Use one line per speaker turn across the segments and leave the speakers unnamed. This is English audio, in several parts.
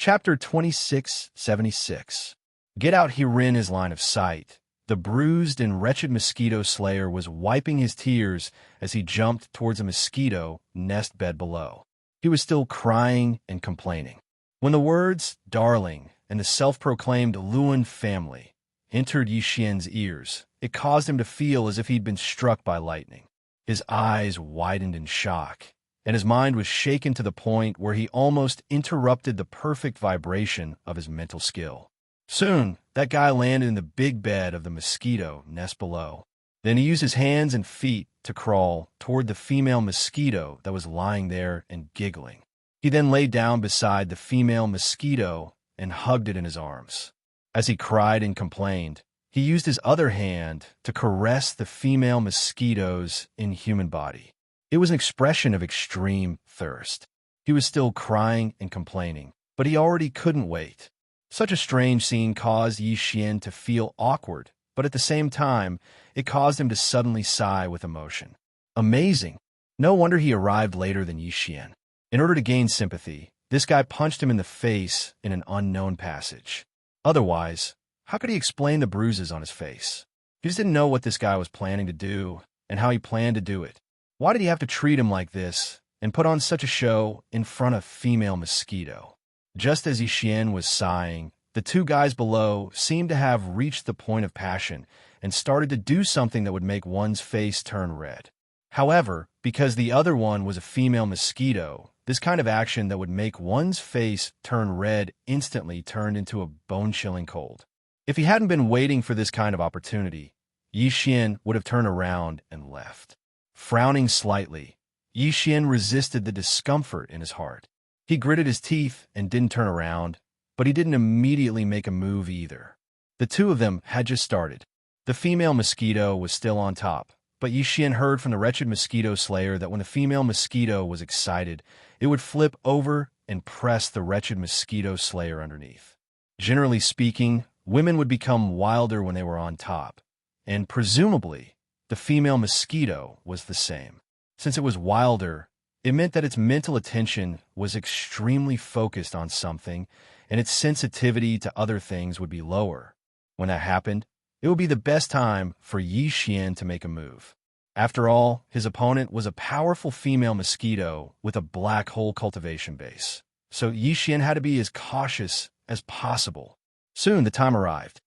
Chapter 2676. Get out here in his line of sight. The bruised and wretched mosquito slayer was wiping his tears as he jumped towards a mosquito nest bed below. He was still crying and complaining. When the words "darling" and the self-proclaimed Luan family entered Yixian's ears, it caused him to feel as if he'd been struck by lightning. His eyes widened in shock, and his mind was shaken to the point where he almost interrupted the perfect vibration of his mental skill. Soon, that guy landed in the big bed of the mosquito nest below. Then he used his hands and feet to crawl toward the female mosquito that was lying there and giggling. He then lay down beside the female mosquito and hugged it in his arms. As he cried and complained, he used his other hand to caress the female mosquito's inhuman body. It was an expression of extreme thirst. He was still crying and complaining, but he already couldn't wait. Such a strange scene caused Yixian to feel awkward, but at the same time, it caused him to suddenly sigh with emotion. Amazing! No wonder he arrived later than Yixian. In order to gain sympathy, this guy punched him in the face in an unknown passage. Otherwise, how could he explain the bruises on his face? He just didn't know what this guy was planning to do and how he planned to do it. Why did he have to treat him like this and put on such a show in front of female mosquito? Just as Yixian was sighing, the two guys below seemed to have reached the point of passion and started to do something that would make one's face turn red. However, because the other one was a female mosquito, this kind of action that would make one's face turn red instantly turned into a bone-chilling cold. If he hadn't been waiting for this kind of opportunity, Yixian would have turned around and left. Frowning slightly, Yixian resisted the discomfort in his heart. He gritted his teeth and didn't turn around, but he didn't immediately make a move either. The two of them had just started. The female mosquito was still on top, but Yixian heard from the wretched mosquito slayer that when the female mosquito was excited, it would flip over and press the wretched mosquito slayer underneath. Generally speaking, women would become wilder when they were on top, and presumably, the female mosquito was the same. Since it was wilder, it meant that its mental attention was extremely focused on something, and its sensitivity to other things would be lower. When that happened, it would be the best time for Yixian to make a move. After all, his opponent was a powerful female mosquito with a black hole cultivation base, so Yixian had to be as cautious as possible. Soon the time arrived.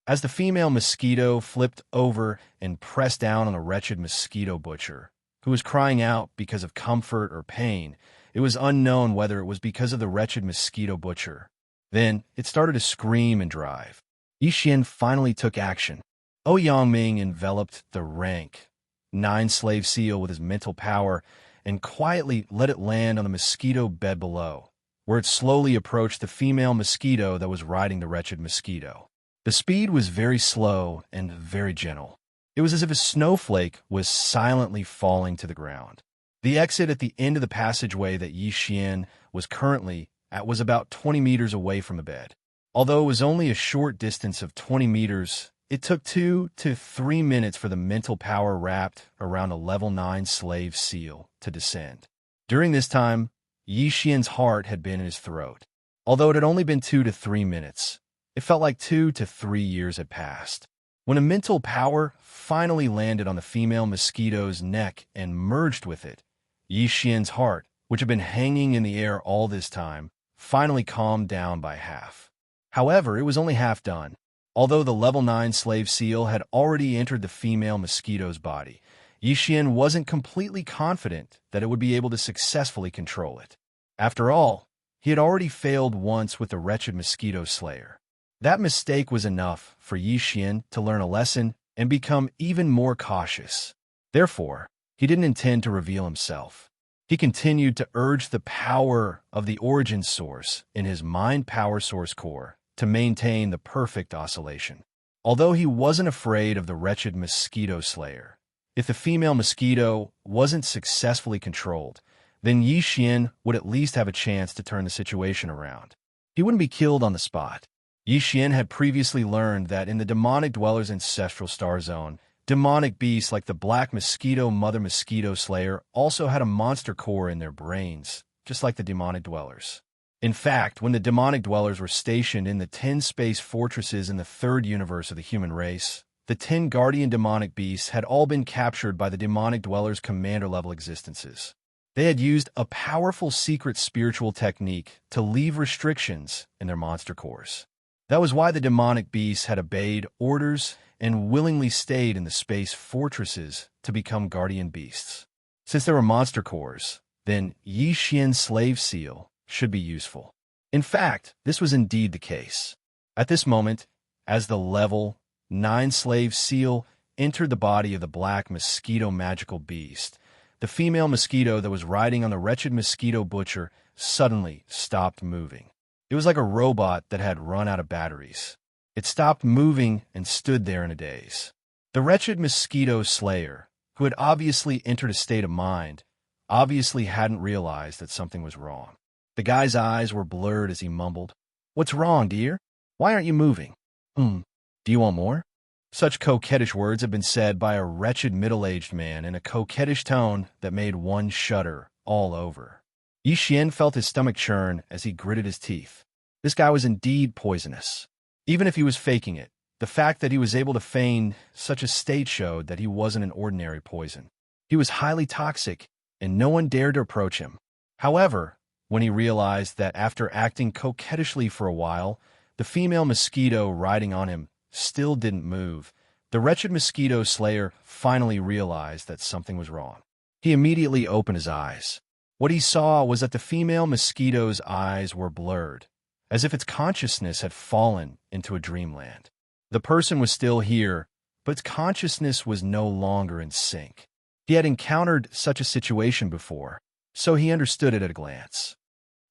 As the female mosquito flipped over and pressed down on the wretched mosquito butcher, who was crying out because of comfort or pain, it was unknown whether it was because of the wretched mosquito butcher. Then it started to scream and drive. Yixian finally took action. Ouyangming enveloped the rank 9-slave seal with his mental power and quietly let it land on the mosquito bed below, where it slowly approached the female mosquito that was riding the wretched mosquito. The speed was very slow and very gentle. It was as if a snowflake was silently falling to the ground. The exit at the end of the passageway that Yixian was currently at was about 20 meters away from the bed. Although it was only a short distance of 20 meters, it took 2 to 3 minutes for the mental power wrapped around a level 9 slave seal to descend. During this time, Yixian's heart had been in his throat. Although it had only been 2 to 3 minutes, it felt like 2 to 3 years had passed. When a mental power finally landed on the female mosquito's neck and merged with it, Yixian's heart, which had been hanging in the air all this time, finally calmed down by half. However, it was only half done. Although the level 9 slave seal had already entered the female mosquito's body, Yixian wasn't completely confident that it would be able to successfully control it. After all, he had already failed once with the wretched mosquito slayer. That mistake was enough for Yixian to learn a lesson and become even more cautious. Therefore, he didn't intend to reveal himself. He continued to urge the power of the origin source in his mind power source core to maintain the perfect oscillation. Although he wasn't afraid of the wretched mosquito slayer, if the female mosquito wasn't successfully controlled, then Yixian would at least have a chance to turn the situation around. He wouldn't be killed on the spot. Yixian had previously learned that in the demonic dweller's ancestral star zone, demonic beasts like the black mosquito mother mosquito slayer also had a monster core in their brains, just like the demonic dwellers. In fact, when the demonic dwellers were stationed in the 10 space fortresses in the third universe of the human race, the 10 guardian demonic beasts had all been captured by the demonic dwellers' commander-level existences. They had used a powerful secret spiritual technique to leave restrictions in their monster cores. That was why the demonic beasts had obeyed orders and willingly stayed in the space fortresses to become guardian beasts. Since there were monster cores, then Yi Xian's slave seal should be useful. In fact, this was indeed the case. At this moment, as the level 9 slave seal entered the body of the black mosquito magical beast, the female mosquito that was riding on the wretched mosquito butcher suddenly stopped moving. It was like a robot that had run out of batteries. It stopped moving and stood there in a daze. The wretched mosquito slayer, who had obviously entered a state of mind, obviously hadn't realized that something was wrong. The guy's eyes were blurred as he mumbled, "What's wrong, dear? Why aren't you moving? Do you want more?" Such coquettish words had been said by a wretched middle-aged man in a coquettish tone that made one shudder all over. Yi Xian felt his stomach churn as he gritted his teeth. This guy was indeed poisonous. Even if he was faking it, the fact that he was able to feign such a state showed that he wasn't an ordinary poison. He was highly toxic, and no one dared to approach him. However, when he realized that after acting coquettishly for a while, the female mosquito riding on him still didn't move, the wretched mosquito slayer finally realized that something was wrong. He immediately opened his eyes. What he saw was that the female mosquito's eyes were blurred, as if its consciousness had fallen into a dreamland. The person was still here, but its consciousness was no longer in sync. He had encountered such a situation before, so he understood it at a glance.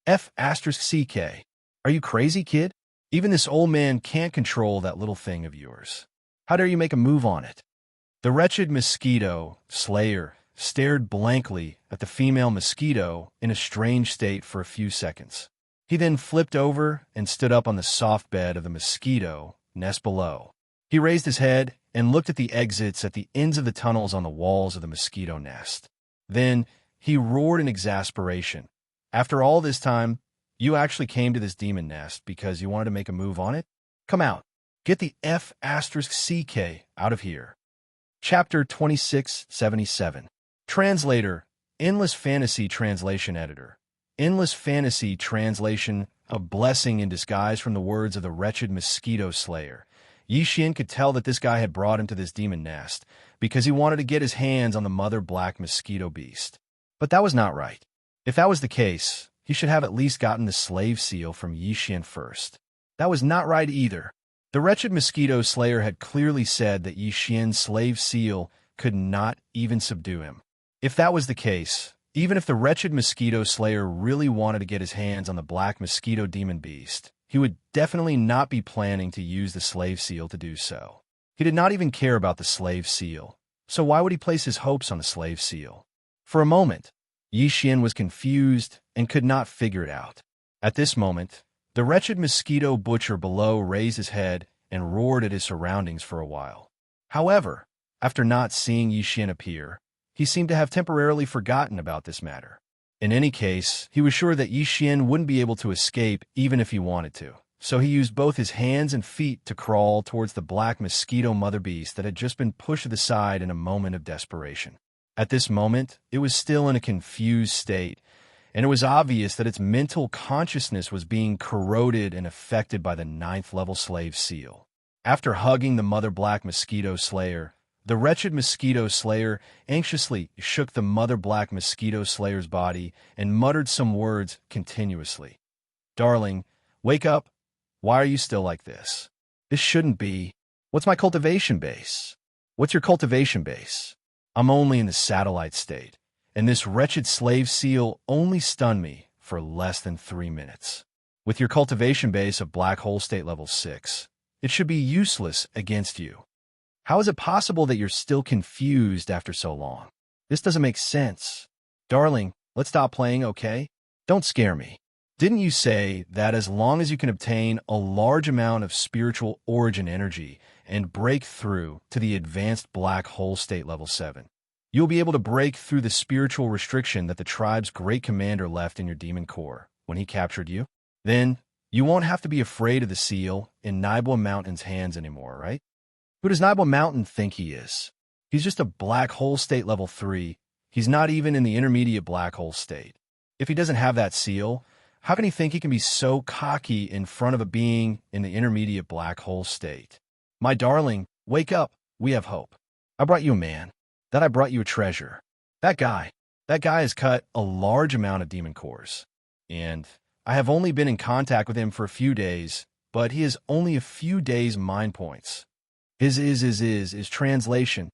F***CK. Are you crazy, kid? Even this old man can't control that little thing of yours. How dare you make a move on it? The wretched mosquito slayer stared blankly at the female mosquito in a strange state for a few seconds. He then flipped over and stood up on the soft bed of the mosquito nest below. He raised his head and looked at the exits at the ends of the tunnels on the walls of the mosquito nest. Then he roared in exasperation. "After all this time, you actually came to this demon nest because you wanted to make a move on it? Come out. Get the F***CK out of here." Chapter 2677. Translator, Endless Fantasy Translation Editor. Endless Fantasy Translation, a blessing in disguise from the words of the wretched mosquito slayer. Yi Xian could tell that this guy had brought him to this demon nest because he wanted to get his hands on the mother black mosquito beast. But that was not right. If that was the case, he should have at least gotten the slave seal from Yi Xian first. That was not right either. The wretched mosquito slayer had clearly said that Yi Xian's slave seal could not even subdue him. If that was the case, even if the wretched mosquito slayer really wanted to get his hands on the black mosquito demon beast, he would definitely not be planning to use the slave seal to do so. He did not even care about the slave seal, so why would he place his hopes on the slave seal? For a moment, Yi Xian was confused and could not figure it out. At this moment, the wretched mosquito butcher below raised his head and roared at his surroundings for a while. However, after not seeing Yi Xian appear, he seemed to have temporarily forgotten about this matter. In any case, he was sure that Yi Xian wouldn't be able to escape even if he wanted to, so he used both his hands and feet to crawl towards the black mosquito mother beast that had just been pushed to the side in a moment of desperation. At this moment, it was still in a confused state, and it was obvious that its mental consciousness was being corroded and affected by the 9th level slave seal. After hugging the mother black mosquito slayer, the wretched mosquito slayer anxiously shook the mother black mosquito slayer's body and muttered some words continuously. "Darling, wake up. Why are you still like this? This shouldn't be. What's my cultivation base? What's your cultivation base? I'm only in the satellite state, and this wretched slave seal only stunned me for less than 3 minutes. With your cultivation base of black hole state level 6, it should be useless against you. How is it possible that you're still confused after so long? This doesn't make sense. Darling, let's stop playing, okay? Don't scare me. Didn't you say that as long as you can obtain a large amount of spiritual origin energy and break through to the advanced black hole state level 7, you'll be able to break through the spiritual restriction that the tribe's great commander left in your demon core when he captured you? Then you won't have to be afraid of the seal in Nibwa Mountain's hands anymore, right? Who does Nibwa Mountain think he is? He's just a black hole state level 3. He's not even in the intermediate black hole state. If he doesn't have that seal, how can he think he can be so cocky in front of a being in the intermediate black hole state? My darling, wake up. We have hope. I brought you a man. That I brought you a treasure. That guy has cut a large amount of demon cores. And I have only been in contact with him for a few days, but he has only a few days mind points. Is translation.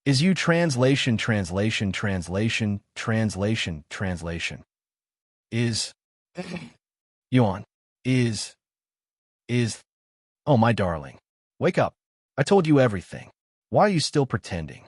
Is you translation. Is Yuan. Is Oh, my darling. Wake up. I told you everything. Why are you still pretending?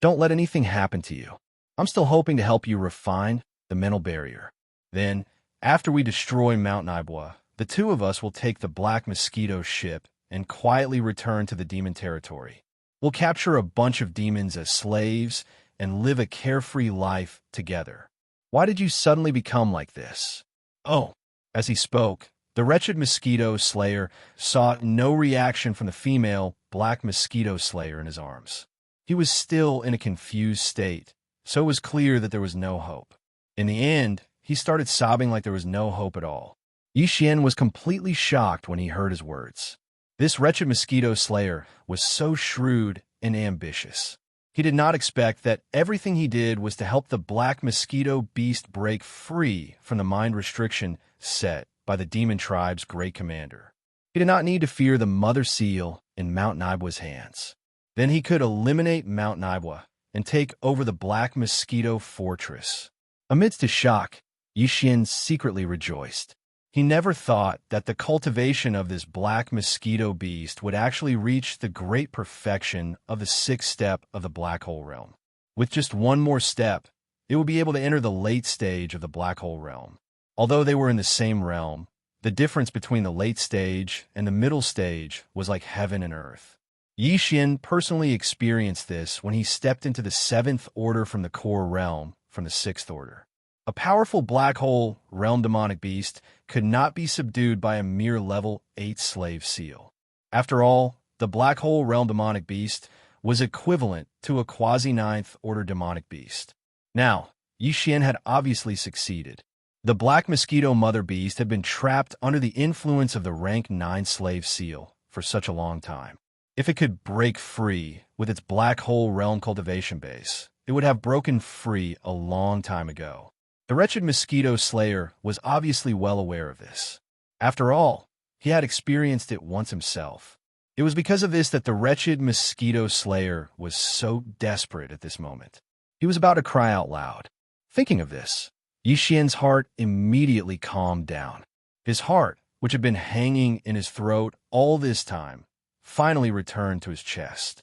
Don't let anything happen to you. I'm still hoping to help you refine the mental barrier. Then, after we destroy Mount Nibwa, the two of us will take the Black Mosquito ship and quietly return to the demon territory. We'll capture a bunch of demons as slaves and live a carefree life together. Why did you suddenly become like this? Oh, as he spoke, the wretched mosquito slayer saw no reaction from the female black mosquito slayer in his arms. He was still in a confused state, so it was clear that there was no hope. In the end, he started sobbing like there was no hope at all. Yixian was completely shocked when he heard his words. This wretched mosquito slayer was so shrewd and ambitious. He did not expect that everything he did was to help the black mosquito beast break free from the mind restriction set by the demon tribe's great commander. He did not need to fear the mother seal in Mount Nibwa's hands. Then he could eliminate Mount Nibwa and take over the black mosquito fortress. Amidst his shock, Yixian secretly rejoiced. He never thought that the cultivation of this black mosquito beast would actually reach the great perfection of the sixth step of the black hole realm. With just one more step, it would be able to enter the late stage of the black hole realm. Although they were in the same realm, the difference between the late stage and the middle stage was like heaven and earth. Yixian personally experienced this when he stepped into the seventh order from the core realm from the sixth order. A powerful black hole realm demonic beast could not be subdued by a mere level 8 slave seal. After all, the black hole realm demonic beast was equivalent to a quasi-ninth order demonic beast. Now, Yixian had obviously succeeded. The black mosquito mother beast had been trapped under the influence of the rank 9 slave seal for such a long time. If it could break free with its black hole realm cultivation base, it would have broken free a long time ago. The wretched mosquito slayer was obviously well aware of this. After all, he had experienced it once himself. It was because of this that the wretched mosquito slayer was so desperate at this moment. He was about to cry out loud. Thinking of this, Yixian's heart immediately calmed down. His heart, which had been hanging in his throat all this time, finally returned to his chest.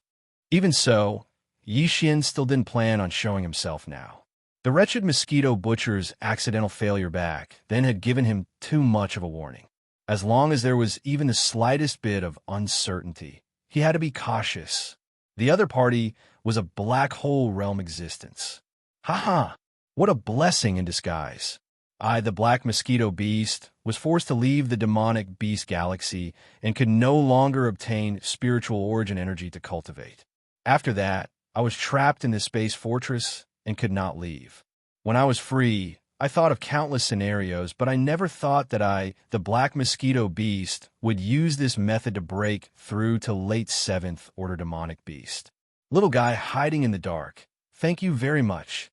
Even so, Yixian still didn't plan on showing himself now. The wretched mosquito butcher's accidental failure back then had given him too much of a warning. As long as there was even the slightest bit of uncertainty, he had to be cautious. The other party was a black hole realm existence. Ha! What a blessing in disguise. I, the black mosquito beast, was forced to leave the demonic beast galaxy and could no longer obtain spiritual origin energy to cultivate. After that, I was trapped in this space fortress and could not leave. When I was free, I thought of countless scenarios, but I never thought that I, the black mosquito beast, would use this method to break through to late 7th order demonic beast. Little guy hiding in the dark, thank you very much.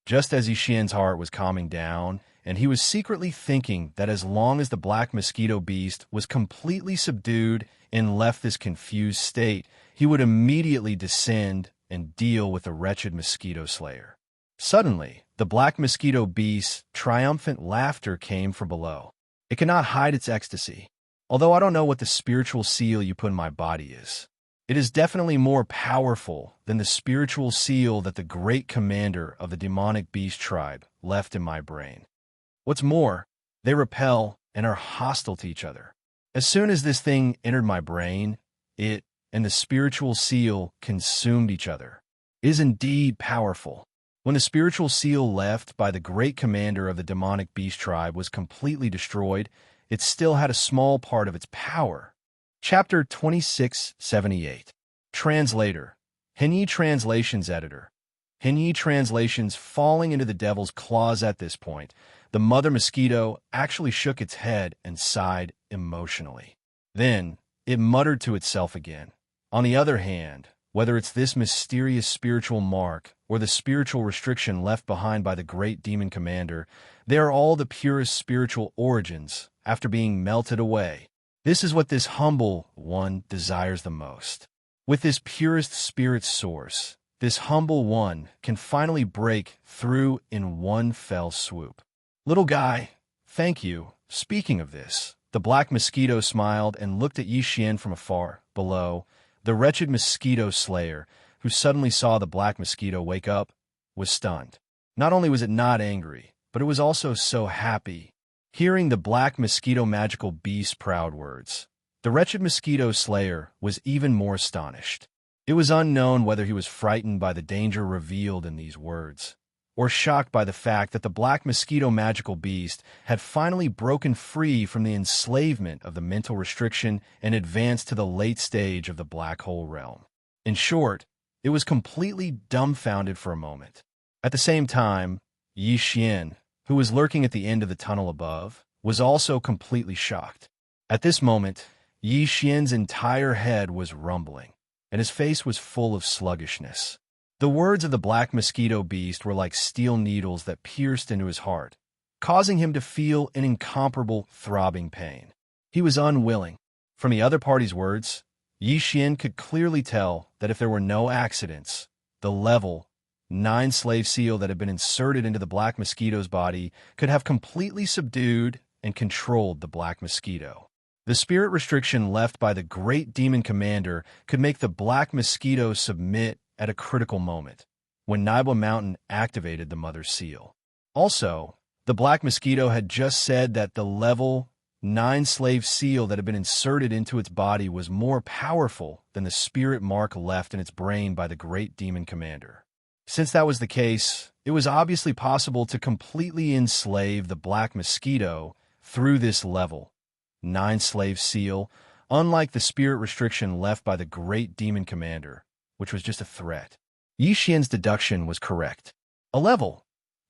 Just as Yixian's heart was calming down, and he was secretly thinking that as long as the black mosquito beast was completely subdued and left this confused state, he would immediately descend and deal with the wretched mosquito slayer. Suddenly, the black mosquito beast's triumphant laughter came from below. It cannot hide its ecstasy. Although I don't know what the spiritual seal you put in my body is, it is definitely more powerful than the spiritual seal that the great commander of the demonic beast tribe left in my brain. What's more, they repel and are hostile to each other. As soon as this thing entered my brain, it and the spiritual seal consumed each other. It is indeed powerful. When the spiritual seal left by the great commander of the demonic beast tribe was completely destroyed, it still had a small part of its power. Chapter 2678. Translator. Henyi Translations Editor. Henyi Translations falling into the devil's claws. At this point, the mother mosquito actually shook its head and sighed emotionally. Then, it muttered to itself again. On the other hand, whether it's this mysterious spiritual mark or the spiritual restriction left behind by the great demon commander, they are all the purest spiritual origins after being melted away. This is what this humble one desires the most. With this purest spirit source, this humble one can finally break through in one fell swoop. Little guy, thank you. Speaking of this, the black mosquito smiled and looked at Yi Xian from afar. Below, the wretched mosquito slayer, who suddenly saw the black mosquito wake up, was stunned. Not only was it not angry, but it was also so happy. Hearing the black mosquito magical beast's proud words, the wretched mosquito slayer was even more astonished. It was unknown whether he was frightened by the danger revealed in these words, or shocked by the fact that the black mosquito magical beast had finally broken free from the enslavement of the mental restriction and advanced to the late stage of the black hole realm. In short, it was completely dumbfounded for a moment. At the same time, Yi Xian, who was lurking at the end of the tunnel above, was also completely shocked. At this moment, Yi Xian's entire head was rumbling, and his face was full of sluggishness. The words of the black mosquito beast were like steel needles that pierced into his heart, causing him to feel an incomparable throbbing pain. He was unwilling. From the other party's words, Yi Xian could clearly tell that if there were no accidents, the level 9 slave seal that had been inserted into the black mosquito's body could have completely subdued and controlled the black mosquito. The spirit restriction left by the great demon commander could make the black mosquito submit at a critical moment, when Nibla Mountain activated the mother seal. Also, the black mosquito had just said that the level 9 slave seal that had been inserted into its body was more powerful than the spirit mark left in its brain by the great demon commander. Since that was the case, it was obviously possible to completely enslave the black mosquito through this level 9 slave seal, unlike the spirit restriction left by the great demon commander, which was just a threat. Yi Xian's deduction was correct. A level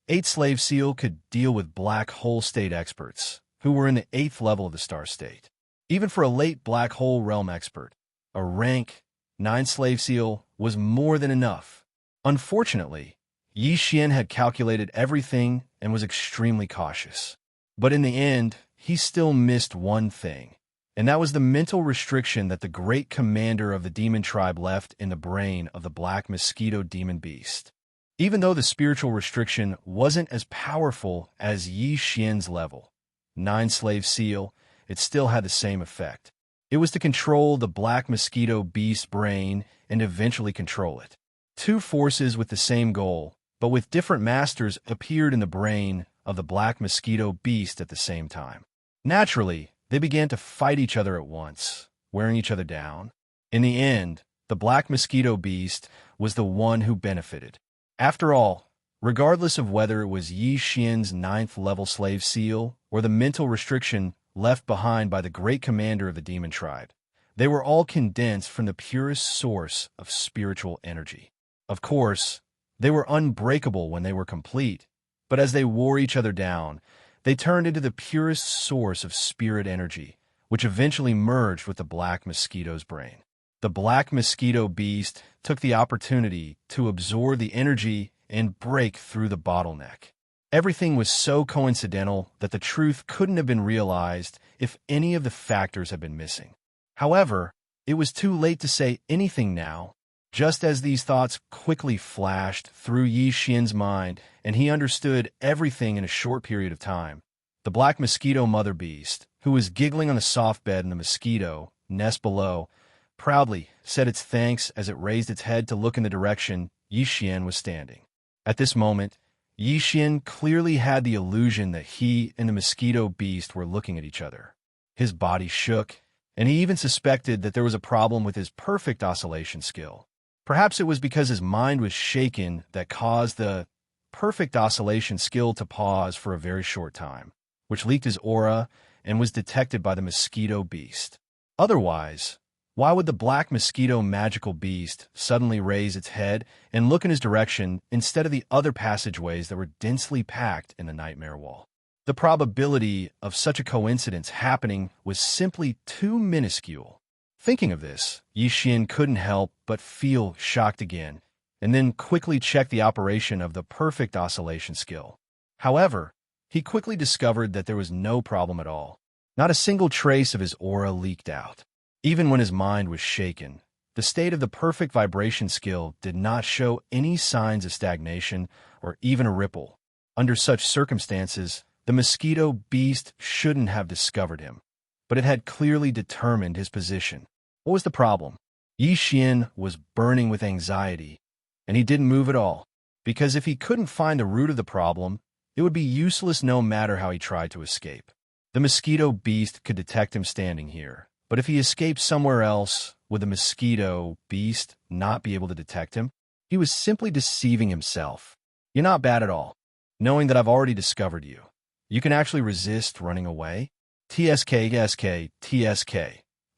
8 slave seal could deal with black hole state experts, who were in the 8th level of the star state. Even for a late black hole realm expert, a rank 9 slave seal was more than enough. Unfortunately, Yi Xian had calculated everything and was extremely cautious. But in the end, he still missed one thing, and that was the mental restriction that the great commander of the demon tribe left in the brain of the black mosquito demon beast. Even though the spiritual restriction wasn't as powerful as Yi Xian's level 9 slave seal, it still had the same effect. It was to control the black mosquito beast's brain and eventually control it. Two forces with the same goal, but with different masters, appeared in the brain of the black mosquito beast at the same time. Naturally, they began to fight each other at once, wearing each other down. In the end, the black mosquito beast was the one who benefited. After all, regardless of whether it was Yi Xian's 9th level slave seal or the mental restriction left behind by the great commander of the demon tribe, they were all condensed from the purest source of spiritual energy. Of course, they were unbreakable when they were complete, but as they wore each other down, they turned into the purest source of spirit energy, which eventually merged with the black mosquito's brain. The black mosquito beast took the opportunity to absorb the energy and break through the bottleneck. Everything was so coincidental that the truth couldn't have been realized if any of the factors had been missing. However, it was too late to say anything now. Just as these thoughts quickly flashed through Yi Xian's mind and he understood everything in a short period of time, the black mosquito mother beast, who was giggling on the soft bed in the mosquito nest below, proudly said its thanks as it raised its head to look in the direction Yi Xian was standing. At this moment, Yi Xian clearly had the illusion that he and the mosquito beast were looking at each other. His body shook, and he even suspected that there was a problem with his perfect oscillation skill. Perhaps it was because his mind was shaken that caused the perfect oscillation skill to pause for a very short time, which leaked his aura and was detected by the mosquito beast. Otherwise, why would the black mosquito magical beast suddenly raise its head and look in his direction instead of the other passageways that were densely packed in the nightmare wall? The probability of such a coincidence happening was simply too minuscule. Thinking of this, Yi Xian couldn't help but feel shocked again, and then quickly checked the operation of the perfect oscillation skill. However, he quickly discovered that there was no problem at all. Not a single trace of his aura leaked out. Even when his mind was shaken, the state of the perfect vibration skill did not show any signs of stagnation or even a ripple. Under such circumstances, the mosquito beast shouldn't have discovered him, but it had clearly determined his position. What was the problem? Yi Xian was burning with anxiety, and he didn't move at all, because if he couldn't find the root of the problem, it would be useless no matter how he tried to escape. The mosquito beast could detect him standing here, but if he escaped somewhere else, would the mosquito beast not be able to detect him? He was simply deceiving himself. You're not bad at all. Knowing that I've already discovered you, you can actually resist running away? TSK.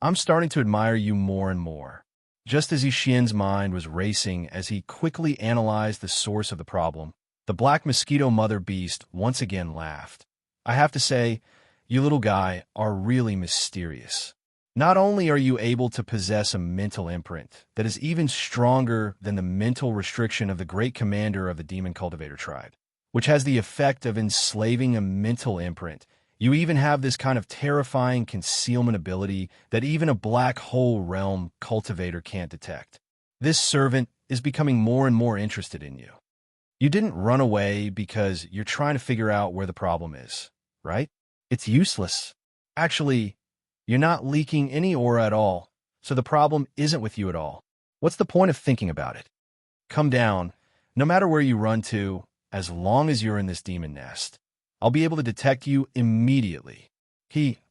I'm starting to admire you more and more. Just as Yi Xian's mind was racing as he quickly analyzed the source of the problem, the black mosquito mother beast once again laughed. I have to say, you little guy are really mysterious. Not only are you able to possess a mental imprint that is even stronger than the mental restriction of the great commander of the demon cultivator tribe, which has the effect of enslaving a mental imprint, you even have this kind of terrifying concealment ability that even a black hole realm cultivator can't detect. This servant is becoming more and more interested in you. You didn't run away because you're trying to figure out where the problem is, right? It's useless. Actually, you're not leaking any aura at all, so the problem isn't with you at all. What's the point of thinking about it? Come down. No matter where you run to, as long as you're in this demon nest, I'll be able to detect you immediately.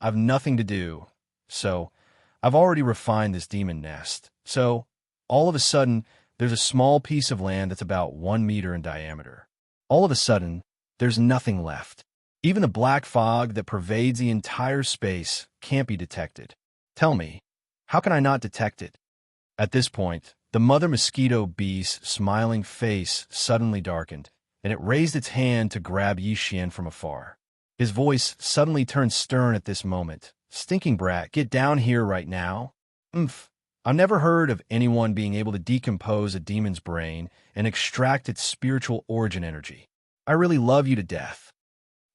I've nothing to do, so I've already refined this demon nest. So, all of a sudden, there's a small piece of land that's about 1 meter in diameter. All of a sudden, there's nothing left. Even the black fog that pervades the entire space can't be detected. Tell me, how can I not detect it? At this point, the mother mosquito beast's smiling face suddenly darkened, and it raised its hand to grab Yi Xian from afar. His voice suddenly turned stern at this moment. Stinking brat, get down here right now. I've never heard of anyone being able to decompose a demon's brain and extract its spiritual origin energy. I really love you to death.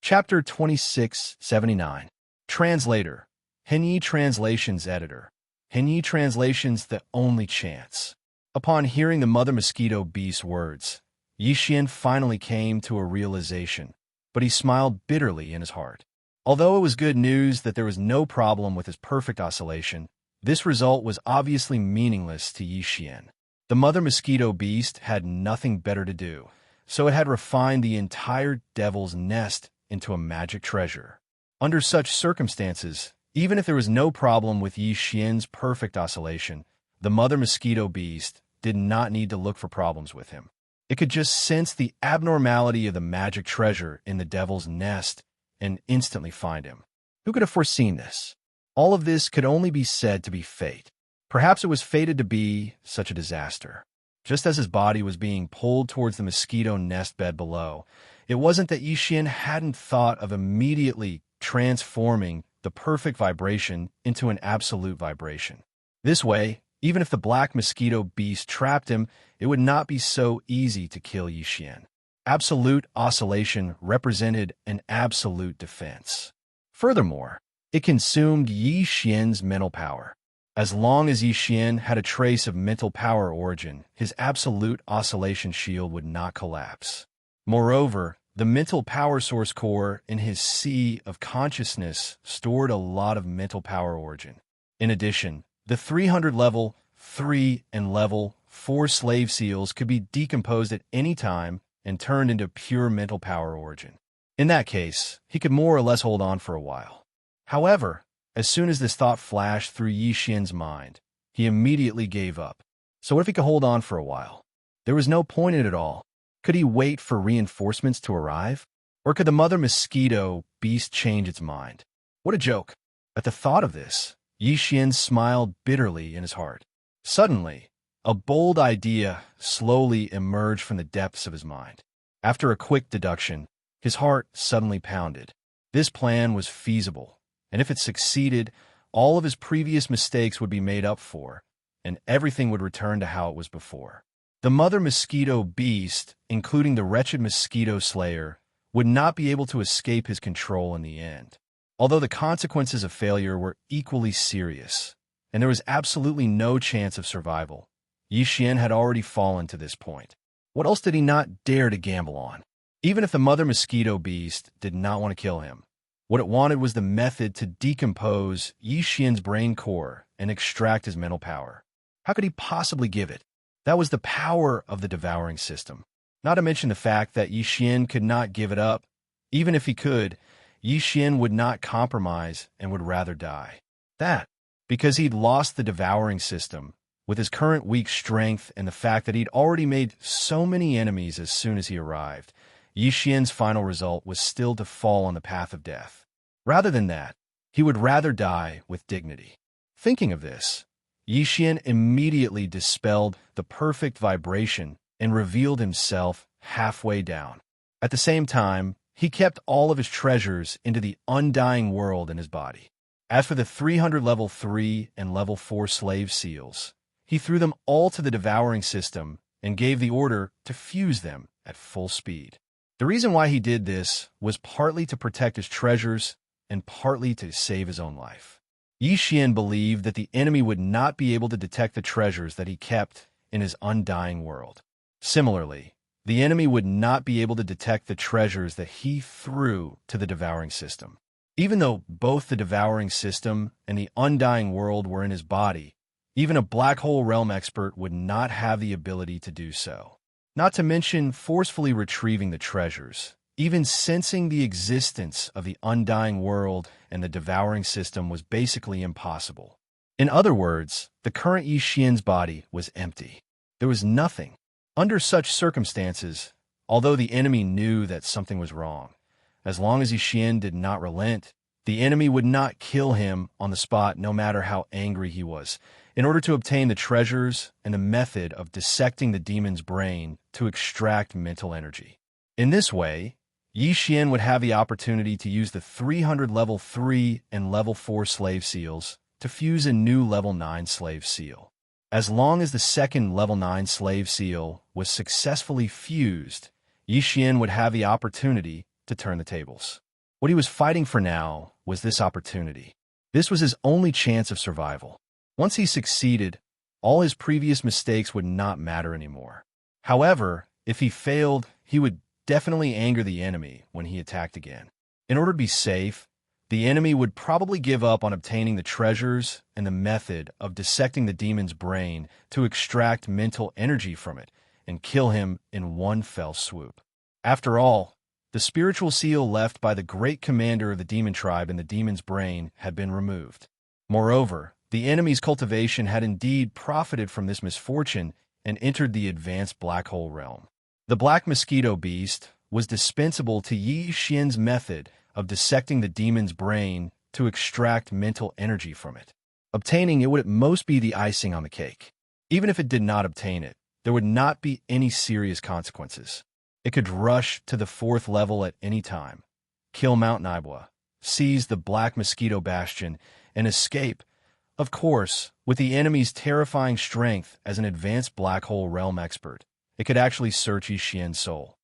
Chapter 2679. Translator. Henyi Translations Editor. Henyi Translations The Only Chance. Upon hearing the mother mosquito beast's words, Yi Xian finally came to a realization, but he smiled bitterly in his heart. Although it was good news that there was no problem with his perfect oscillation, this result was obviously meaningless to Yi Xian. The mother mosquito beast had nothing better to do, so it had refined the entire devil's nest into a magic treasure. Under such circumstances, even if there was no problem with Yi Xian's perfect oscillation, the mother mosquito beast did not need to look for problems with him. It could just sense the abnormality of the magic treasure in the devil's nest and instantly find him. Who could have foreseen this? All of this could only be said to be fate. Perhaps it was fated to be such a disaster. Just as his body was being pulled towards the mosquito nest bed below, it wasn't that Yi Xian hadn't thought of immediately transforming the perfect vibration into an absolute vibration. This way, even if the black mosquito beast trapped him, it would not be so easy to kill Yi Xian. Absolute oscillation represented an absolute defense. Furthermore, it consumed Yi Xian's mental power. As long as Yi Xian had a trace of mental power origin, his absolute oscillation shield would not collapse. Moreover, the mental power source core in his sea of consciousness stored a lot of mental power origin. In addition, the 300 level 3 and level 4 slave seals could be decomposed at any time and turned into pure mental power origin. In that case, he could more or less hold on for a while. However, as soon as this thought flashed through Yi Xian's mind, he immediately gave up. So what if he could hold on for a while? There was no point in it at all. Could he wait for reinforcements to arrive? Or could the mother mosquito beast change its mind? What a joke. At the thought of this, Yi Xian smiled bitterly in his heart. Suddenly, a bold idea slowly emerged from the depths of his mind. After a quick deduction, his heart suddenly pounded. This plan was feasible, and if it succeeded, all of his previous mistakes would be made up for, and everything would return to how it was before. The mother mosquito beast, including the wretched mosquito slayer, would not be able to escape his control in the end. Although the consequences of failure were equally serious, and there was absolutely no chance of survival, Yi Xian had already fallen to this point. What else did he not dare to gamble on? Even if the mother mosquito beast did not want to kill him, what it wanted was the method to decompose Yi Xian's brain core and extract his mental power. How could he possibly give it? That was the power of the devouring system. Not to mention the fact that Yi Xian could not give it up. Even if he could, Yi Xian would not compromise and would rather die. That, because he'd lost the devouring system, with his current weak strength and the fact that he'd already made so many enemies as soon as he arrived, Yi Xian's final result was still to fall on the path of death. Rather than that, he would rather die with dignity. Thinking of this, Yi Xian immediately dispelled the perfect vibration and revealed himself halfway down. At the same time, he kept all of his treasures into the undying world in his body. As for the 300 level 3 and level 4 slave seals, he threw them all to the devouring system and gave the order to fuse them at full speed. The reason why he did this was partly to protect his treasures and partly to save his own life. Yi Xian believed that the enemy would not be able to detect the treasures that he kept in his undying world. Similarly, the enemy would not be able to detect the treasures that he threw to the devouring system. Even though both the devouring system and the undying world were in his body, even a black hole realm expert would not have the ability to do so. Not to mention forcefully retrieving the treasures. Even sensing the existence of the undying world and the devouring system was basically impossible. In other words, the current Yi Xian's body was empty. There was nothing. Under such circumstances, although the enemy knew that something was wrong, as long as Yi Xian did not relent, the enemy would not kill him on the spot no matter how angry he was, in order to obtain the treasures and the method of dissecting the demon's brain to extract mental energy. In this way, Yi Xian would have the opportunity to use the 300 level 3 and level 4 slave seals to fuse a new level 9 slave seal. As long as the second level 9 slave seal was successfully fused, Yi Xian would have the opportunity to turn the tables. What he was fighting for now was this opportunity. This was his only chance of survival. Once he succeeded, all his previous mistakes would not matter anymore. However, if he failed, he would definitely anger the enemy when he attacked again. In order to be safe, the enemy would probably give up on obtaining the treasures and the method of dissecting the demon's brain to extract mental energy from it and kill him in one fell swoop. After all, the spiritual seal left by the great commander of the demon tribe in the demon's brain had been removed. Moreover, the enemy's cultivation had indeed profited from this misfortune and entered the advanced black hole realm. The black mosquito beast was dispensable to Yi Xian's method of dissecting the demon's brain to extract mental energy from it. Obtaining it would at most be the icing on the cake. Even if it did not obtain it, there would not be any serious consequences. It could rush to the 4th level at any time, kill Mount Naibwa, seize the black mosquito bastion, and escape. Of course, with the enemy's terrifying strength as an advanced black hole realm expert, it could actually search Yi Xian's soul.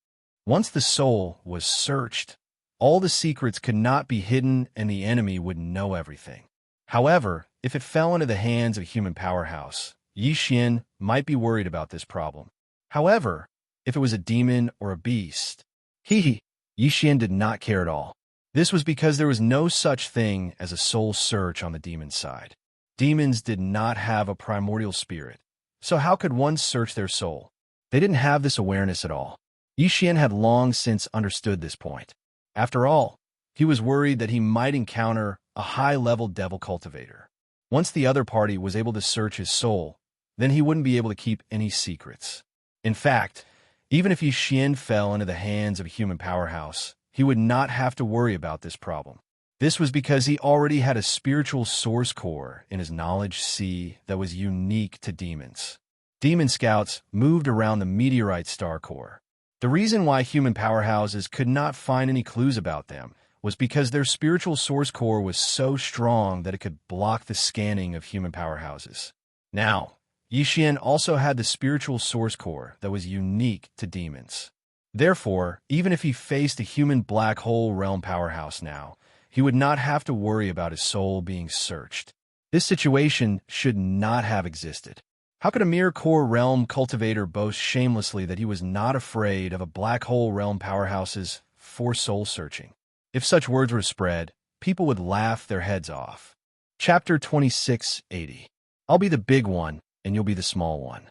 Once the soul was searched, all the secrets could not be hidden and the enemy would know everything. However, if it fell into the hands of a human powerhouse, Yi Xian might be worried about this problem. However, if it was a demon or a beast, Yi Xian did not care at all. This was because there was no such thing as a soul search on the demon's side. Demons did not have a primordial spirit, so how could one search their soul? They didn't have this awareness at all. Yi Xian had long since understood this point. After all, he was worried that he might encounter a high-level devil cultivator. Once the other party was able to search his soul, then he wouldn't be able to keep any secrets. In fact, Even if Yi Xian fell into the hands of a human powerhouse, he would not have to worry about this problem. This was because he already had a spiritual source core in his knowledge sea that was unique to demons. Demon scouts moved around the meteorite star core. The reason why human powerhouses could not find any clues about them was because their spiritual source core was so strong that it could block the scanning of human powerhouses. Now, Yi Xian also had the spiritual source core that was unique to demons. Therefore, even if he faced a human black hole realm powerhouse now, he would not have to worry about his soul being searched. This situation should not have existed. How could a mere core realm cultivator boast shamelessly that he was not afraid of a black hole realm powerhouse's for soul searching? If such words were spread, people would laugh their heads off. Chapter 2680. I'll be the big one, and you'll be the small one.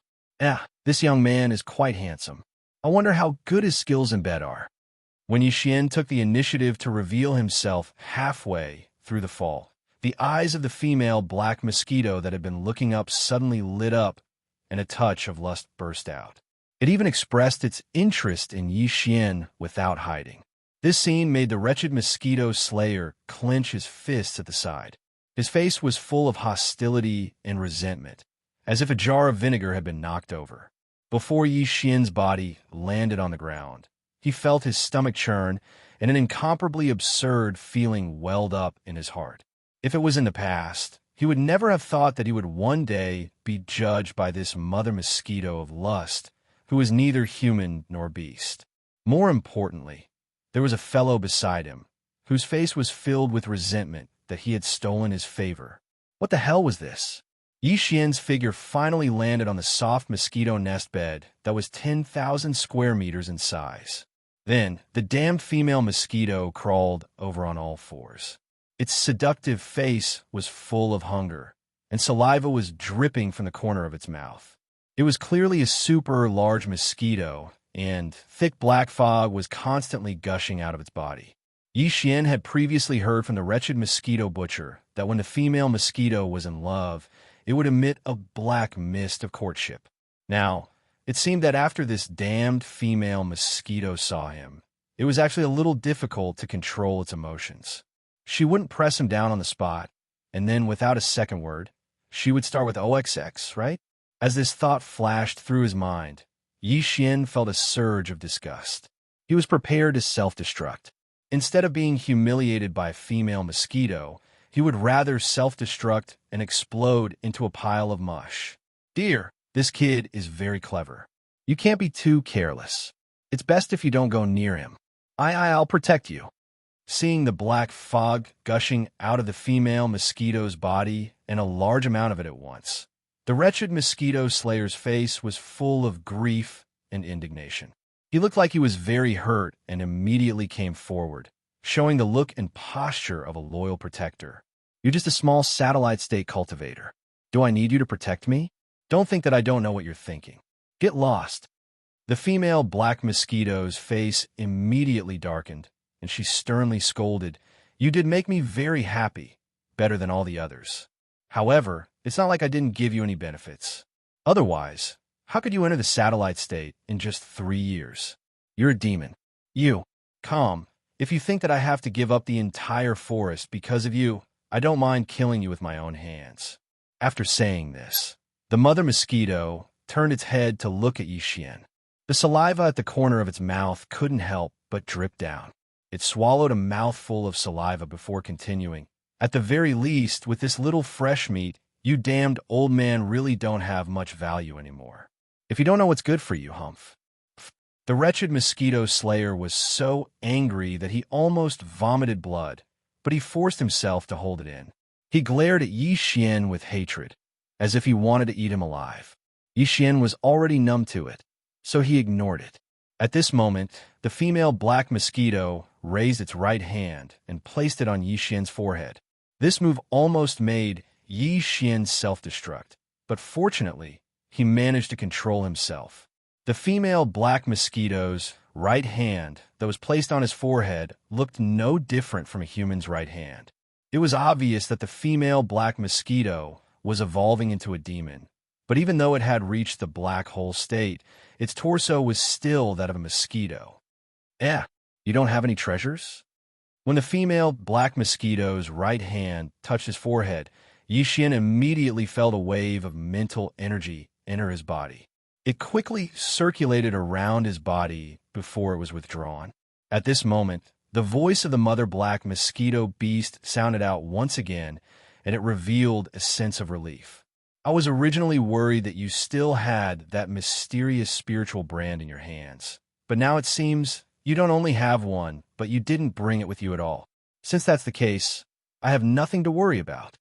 This young man is quite handsome. I wonder how good his skills in bed are. When Yi Xian took the initiative to reveal himself halfway through the fall, the eyes of the female black mosquito that had been looking up suddenly lit up, and a touch of lust burst out. It even expressed its interest in Yi Xian without hiding. This scene made the wretched mosquito slayer clench his fists at the side. His face was full of hostility and resentment, as if a jar of vinegar had been knocked over. Before Yi Xian's body landed on the ground, he felt his stomach churn, and an incomparably absurd feeling welled up in his heart. If it was in the past, he would never have thought that he would one day be judged by this mother mosquito of lust, who was neither human nor beast. More importantly, there was a fellow beside him, whose face was filled with resentment that he had stolen his favor. What the hell was this? Yi Xian's figure finally landed on the soft mosquito nest bed that was 10,000 square meters in size. Then, the damned female mosquito crawled over on all fours. Its seductive face was full of hunger, and saliva was dripping from the corner of its mouth. It was clearly a super large mosquito, and thick black fog was constantly gushing out of its body. Yi Xian had previously heard from the wretched mosquito butcher that when the female mosquito was in love, it would emit a black mist of courtship. Now, it seemed that after this damned female mosquito saw him, it was actually a little difficult to control its emotions. She wouldn't press him down on the spot, and then without a second word, she would start with OXX, right? As this thought flashed through his mind, Yi Xian felt a surge of disgust. He was prepared to self-destruct. Instead of being humiliated by a female mosquito, he would rather self-destruct and explode into a pile of mush. Dear, this kid is very clever. You can't be too careless. It's best if you don't go near him. I'll protect you. Seeing the black fog gushing out of the female mosquito's body, and a large amount of it at once, the wretched mosquito slayer's face was full of grief and indignation. He looked like he was very hurt and immediately came forward, showing the look and posture of a loyal protector. You're just a small satellite state cultivator. Do I need you to protect me? Don't think that I don't know what you're thinking. Get lost. The female black mosquito's face immediately darkened, and she sternly scolded, You did make me very happy, better than all the others. However, it's not like I didn't give you any benefits. Otherwise, how could you enter the satellite state in just 3 years? You're a demon. Calm. If you think that I have to give up the entire forest because of you, I don't mind killing you with my own hands. After saying this, the mother mosquito turned its head to look at Yi Xian. The saliva at the corner of its mouth couldn't help but drip down. It swallowed a mouthful of saliva before continuing. At the very least, with this little fresh meat, you damned old man really don't have much value anymore. If you don't know what's good for you, humph. The wretched mosquito slayer was so angry that he almost vomited blood, but he forced himself to hold it in. He glared at Yi Xian with hatred, as if he wanted to eat him alive. Yi Xian was already numb to it, so he ignored it. At this moment, the female black mosquito raised its right hand and placed it on Yi Xian's forehead. This move almost made Yi Xian self-destruct, but fortunately, he managed to control himself. The female black mosquito's right hand that was placed on his forehead looked no different from a human's right hand. It was obvious that the female black mosquito was evolving into a demon, But even though it had reached the black hole state, its torso was still that of a mosquito. Eh, you don't have any treasures? When the female black mosquito's right hand touched his forehead, Yixin immediately felt a wave of mental energy enter his body. It quickly circulated around his body before it was withdrawn. At this moment, the voice of the mother black mosquito beast sounded out once again, and it revealed a sense of relief. I was originally worried that you still had that mysterious spiritual brand in your hands, but now it seems you don't only have one, but you didn't bring it with you at all. Since that's the case, I have nothing to worry about.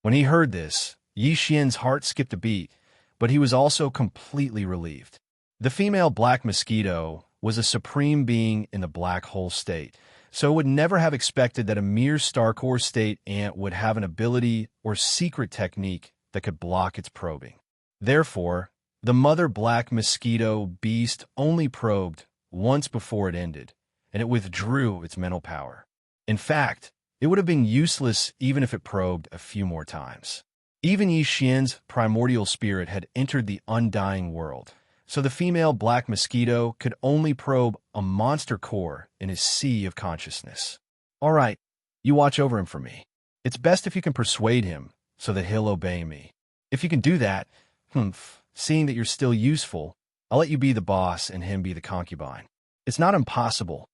When he heard this, Yi Xian's heart skipped a beat, but he was also completely relieved. The female black mosquito was a supreme being in the black hole state, so would never have expected that a mere Star Core state ant would have an ability or secret technique that could block its probing. Therefore, the mother black mosquito beast only probed once before it ended, and it withdrew its mental power. In fact, it would have been useless even if it probed a few more times. Even Yi Xian's primordial spirit had entered the undying world, so the female black mosquito could only probe a monster core in his sea of consciousness. All right, you watch over him for me. It's best if you can persuade him so that he'll obey me. If you can do that, seeing that you're still useful, I'll let you be the boss and him be the concubine. It's not impossible.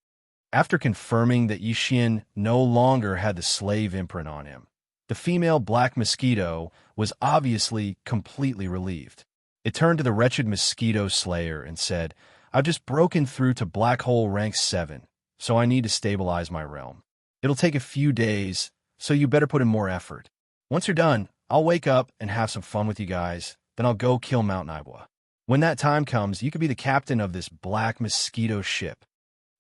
After confirming that Yi Xian no longer had the slave imprint on him, the female black mosquito was obviously completely relieved. It turned to the wretched mosquito slayer and said, I've just broken through to black hole rank 7, so I need to stabilize my realm. It'll take a few days, so you better put in more effort. Once you're done, I'll wake up and have some fun with you guys, then I'll go kill Mount Naibwa. When that time comes, you could be the captain of this black mosquito ship.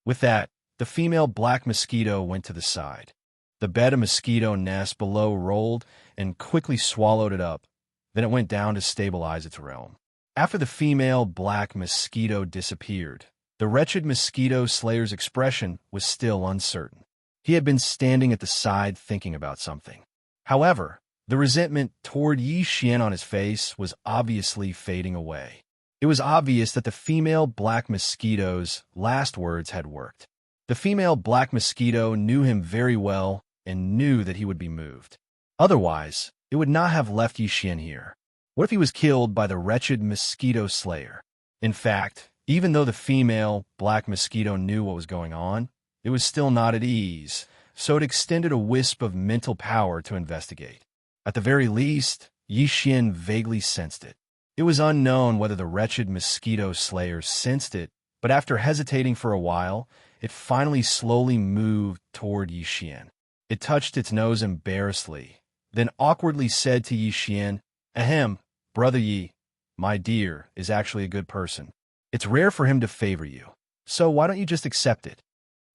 With that, the female black mosquito went to the side. The bed of mosquito nest below rolled and quickly swallowed it up. Then it went down to stabilize its realm. After the female black mosquito disappeared, the wretched mosquito slayer's expression was still uncertain. He had been standing at the side thinking about something. However, the resentment toward Yi Xian on his face was obviously fading away. It was obvious that the female black mosquito's last words had worked. The female black mosquito knew him very well and knew that he would be moved. Otherwise, it would not have left Yi Xian here. What if he was killed by the wretched mosquito slayer? In fact, even though the female black mosquito knew what was going on, it was still not at ease, so it extended a wisp of mental power to investigate. At the very least, Yi Xian vaguely sensed it. It was unknown whether the wretched mosquito slayer sensed it, but after hesitating for a while, it finally slowly moved toward Yi Xian. It touched its nose embarrassedly, then awkwardly said to Yi Xian, Ahem, Brother Yi, my dear, is actually a good person. It's rare for him to favor you, so why don't you just accept it?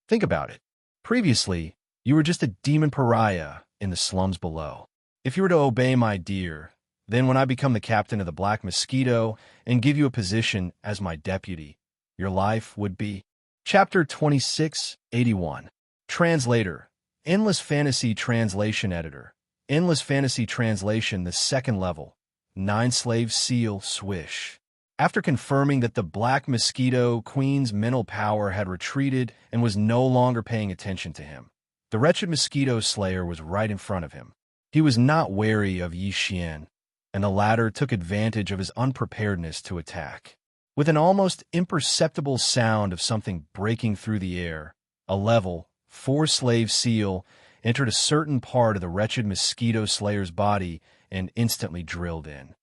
Think about it. Previously, you were just a demon pariah in the slums below. If you were to obey my dear, then when I become the captain of the Black Mosquito and give you a position as my deputy, your life would be. Chapter 2681. Translator. Endless Fantasy Translation Editor. Endless Fantasy Translation, the second level. 9 Slave Seal Swish. After confirming that the Black Mosquito Queen's mental power had retreated and was no longer paying attention to him, the wretched Mosquito Slayer was right in front of him. He was not wary of Yi Xian, and the latter took advantage of his unpreparedness to attack. With an almost imperceptible sound of something breaking through the air, a level 4 Slave Seal entered a certain part of the wretched Mosquito Slayer's body and instantly drilled in.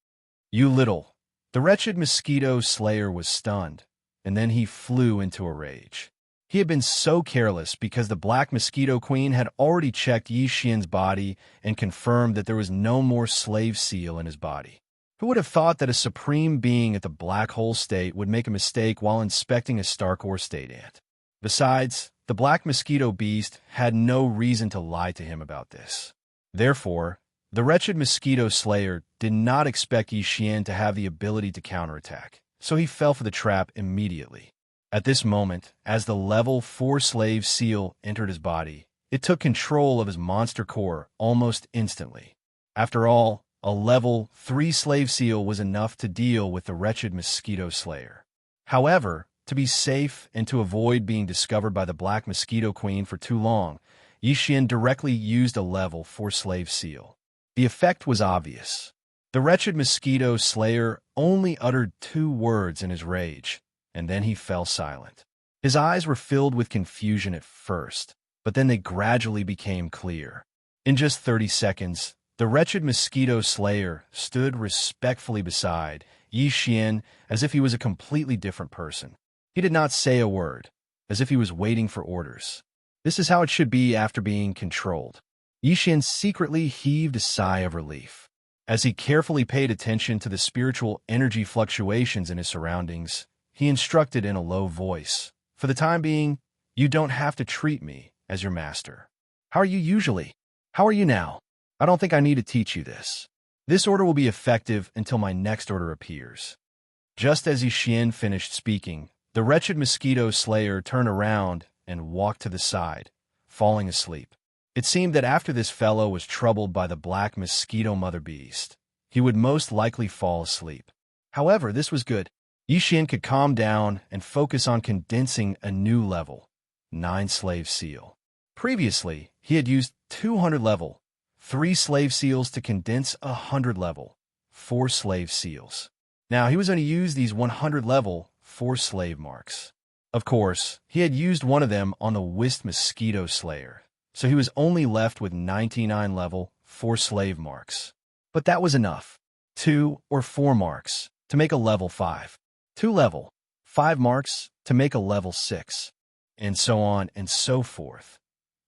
You little! The wretched Mosquito Slayer was stunned, and then he flew into a rage. He had been so careless because the Black Mosquito Queen had already checked Yi Xian's body and confirmed that there was no more Slave Seal in his body. Who would have thought that a supreme being at the Black Hole State would make a mistake while inspecting a Star Core State ant? Besides, the Black Mosquito Beast had no reason to lie to him about this. Therefore, the wretched Mosquito Slayer did not expect Yi Xian to have the ability to counterattack, so he fell for the trap immediately. At this moment, as the level 4 Slave Seal entered his body, it took control of his monster core almost instantly. After all, a level 3 slave seal was enough to deal with the wretched mosquito slayer. However, to be safe and to avoid being discovered by the Black Mosquito Queen for too long, Yi Xian directly used a level 4 slave seal. The effect was obvious. The wretched mosquito slayer only uttered 2 words in his rage, and then he fell silent. His eyes were filled with confusion at first, but then they gradually became clear. In just 30 seconds, the wretched mosquito slayer stood respectfully beside Yi Xian as if he was a completely different person. He did not say a word, as if he was waiting for orders. This is how it should be after being controlled. Yi Xian secretly heaved a sigh of relief. As he carefully paid attention to the spiritual energy fluctuations in his surroundings, he instructed in a low voice, "For the time being, you don't have to treat me as your master. How are you usually? How are you now? I don't think I need to teach you this. This order will be effective until my next order appears." Just as Yi Xian finished speaking, the wretched mosquito slayer turned around and walked to the side, falling asleep. It seemed that after this fellow was troubled by the black mosquito mother beast, he would most likely fall asleep. However, this was good. Yi Xian could calm down and focus on condensing a new level, 9 slave seal. Previously, he had used 200 level, 3 slave seals to condense 100 level, 4 slave seals. Now he was going to use these 100 level, 4 slave marks. Of course, he had used one of them on the Whist Mosquito Slayer, so he was only left with 99 level, 4 slave marks. But that was enough. 2 or 4 marks to make a level 5. 2 level 5 marks to make a level 6. And so on and so forth.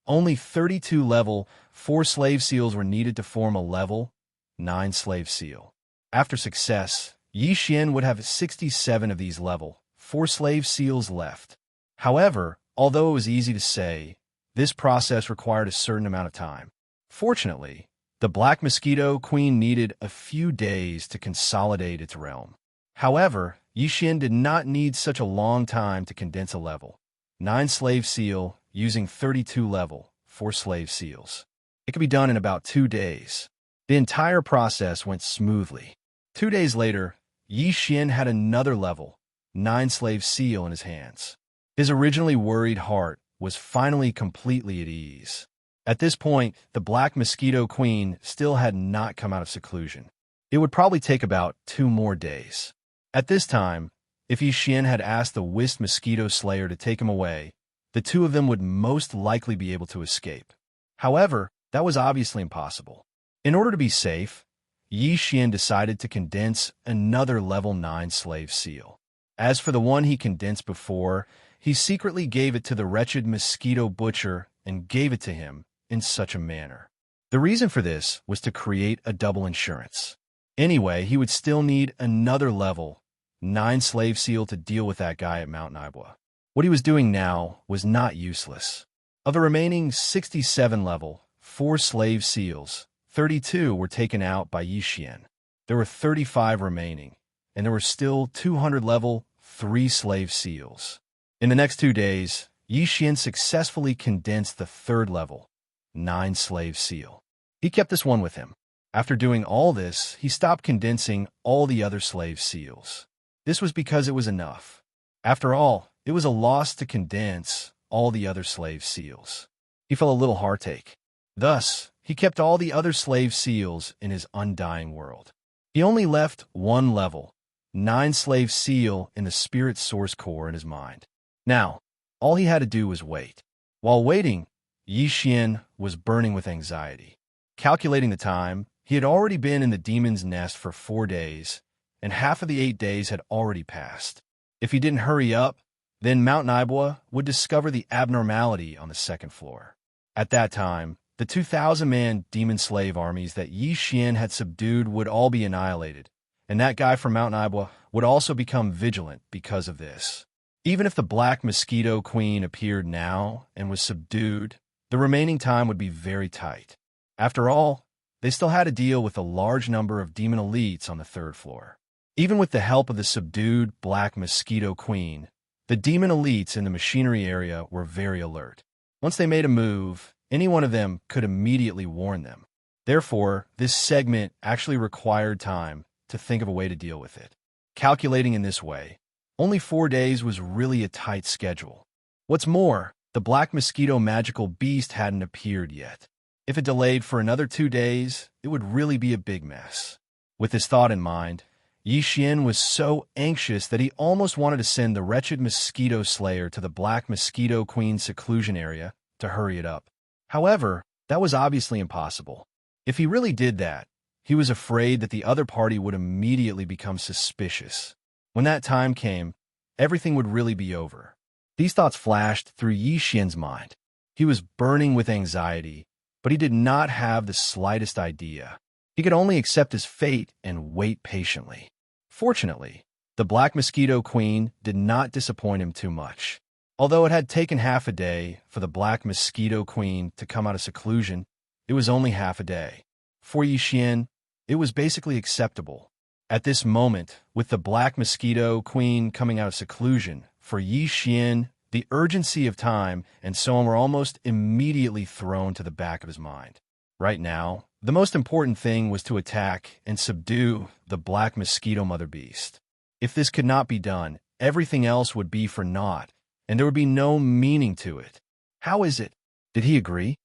Only 32 level 4 slave seals were needed to form a level 9 slave seal. After success, Yi Xian would have 67 of these level 4 slave seals left. However, although it was easy to say, this process required a certain amount of time. Fortunately, the Black Mosquito Queen needed a few days to consolidate its realm. However, Yi Xian did not need such a long time to condense a level 9 slave seal using 32 level 4 slave seals. It could be done in about 2 days. The entire process went smoothly. 2 days later, Yi Xian had another level 9 slave seal in his hands. His originally worried heart was finally completely at ease. At this point, the Black Mosquito Queen still had not come out of seclusion. It would probably take about 2 more days. At this time, if Yi Xian had asked the Whist Mosquito Slayer to take him away, the 2 of them would most likely be able to escape. However, that was obviously impossible. In order to be safe, Yi Xian decided to condense another level 9 slave seal. As for the one he condensed before, he secretly gave it to the wretched mosquito butcher and gave it to him in such a manner. The reason for this was to create a double insurance. Anyway, he would still need another level 9 slave seal to deal with that guy at Mount Naibua. What he was doing now was not useless. Of the remaining 67 level 4 slave seals, 32 were taken out by Yi Xian. There were 35 remaining, and there were still 200 level 3 slave seals. In the next 2 days, Yi Xian successfully condensed the 3rd level 9 slave seal. He kept this one with him. After doing all this, he stopped condensing all the other slave seals. This was because it was enough. After all, it was a loss to condense all the other slave seals. He felt a little heartache. Thus, he kept all the other slave seals in his undying world. He only left 1 level 9 slave seal in the spirit source core in his mind. Now, all he had to do was wait. While waiting, Yi Xian was burning with anxiety. Calculating the time, he had already been in the demon's nest for 4 days, and half of the 8 days had already passed. If he didn't hurry up, then Mount Naibua would discover the abnormality on the 2nd floor. At that time, the 2,000-man demon slave armies that Yi Xian had subdued would all be annihilated, and that guy from Mount Naibua would also become vigilant because of this. Even if the Black Mosquito Queen appeared now and was subdued, the remaining time would be very tight. After all, they still had to deal with a large number of demon elites on the 3rd floor. Even with the help of the subdued Black Mosquito Queen, the demon elites in the machinery area were very alert. Once they made a move, any one of them could immediately warn them. Therefore, this segment actually required time to think of a way to deal with it. Calculating in this way, only 4 days was really a tight schedule. What's more, the black mosquito magical beast hadn't appeared yet. If it delayed for another 2 days, it would really be a big mess. With this thought in mind, Yi Xian was so anxious that he almost wanted to send the wretched mosquito slayer to the Black Mosquito Queen's seclusion area to hurry it up. However, that was obviously impossible. If he really did that, he was afraid that the other party would immediately become suspicious. When that time came, everything would really be over. These thoughts flashed through Yi Xian's mind. He was burning with anxiety, but he did not have the slightest idea. He could only accept his fate and wait patiently. Fortunately, the Black Mosquito Queen did not disappoint him too much. Although it had taken half a day for the Black Mosquito Queen to come out of seclusion, it was only half a day. For Yi Xian, it was basically acceptable. At this moment, with the Black Mosquito Queen coming out of seclusion, for Yi Xian, the urgency of time and so on were almost immediately thrown to the back of his mind. Right now, the most important thing was to attack and subdue the Black Mosquito Mother Beast. If this could not be done, everything else would be for naught, and there would be no meaning to it. How is it? Did he agree?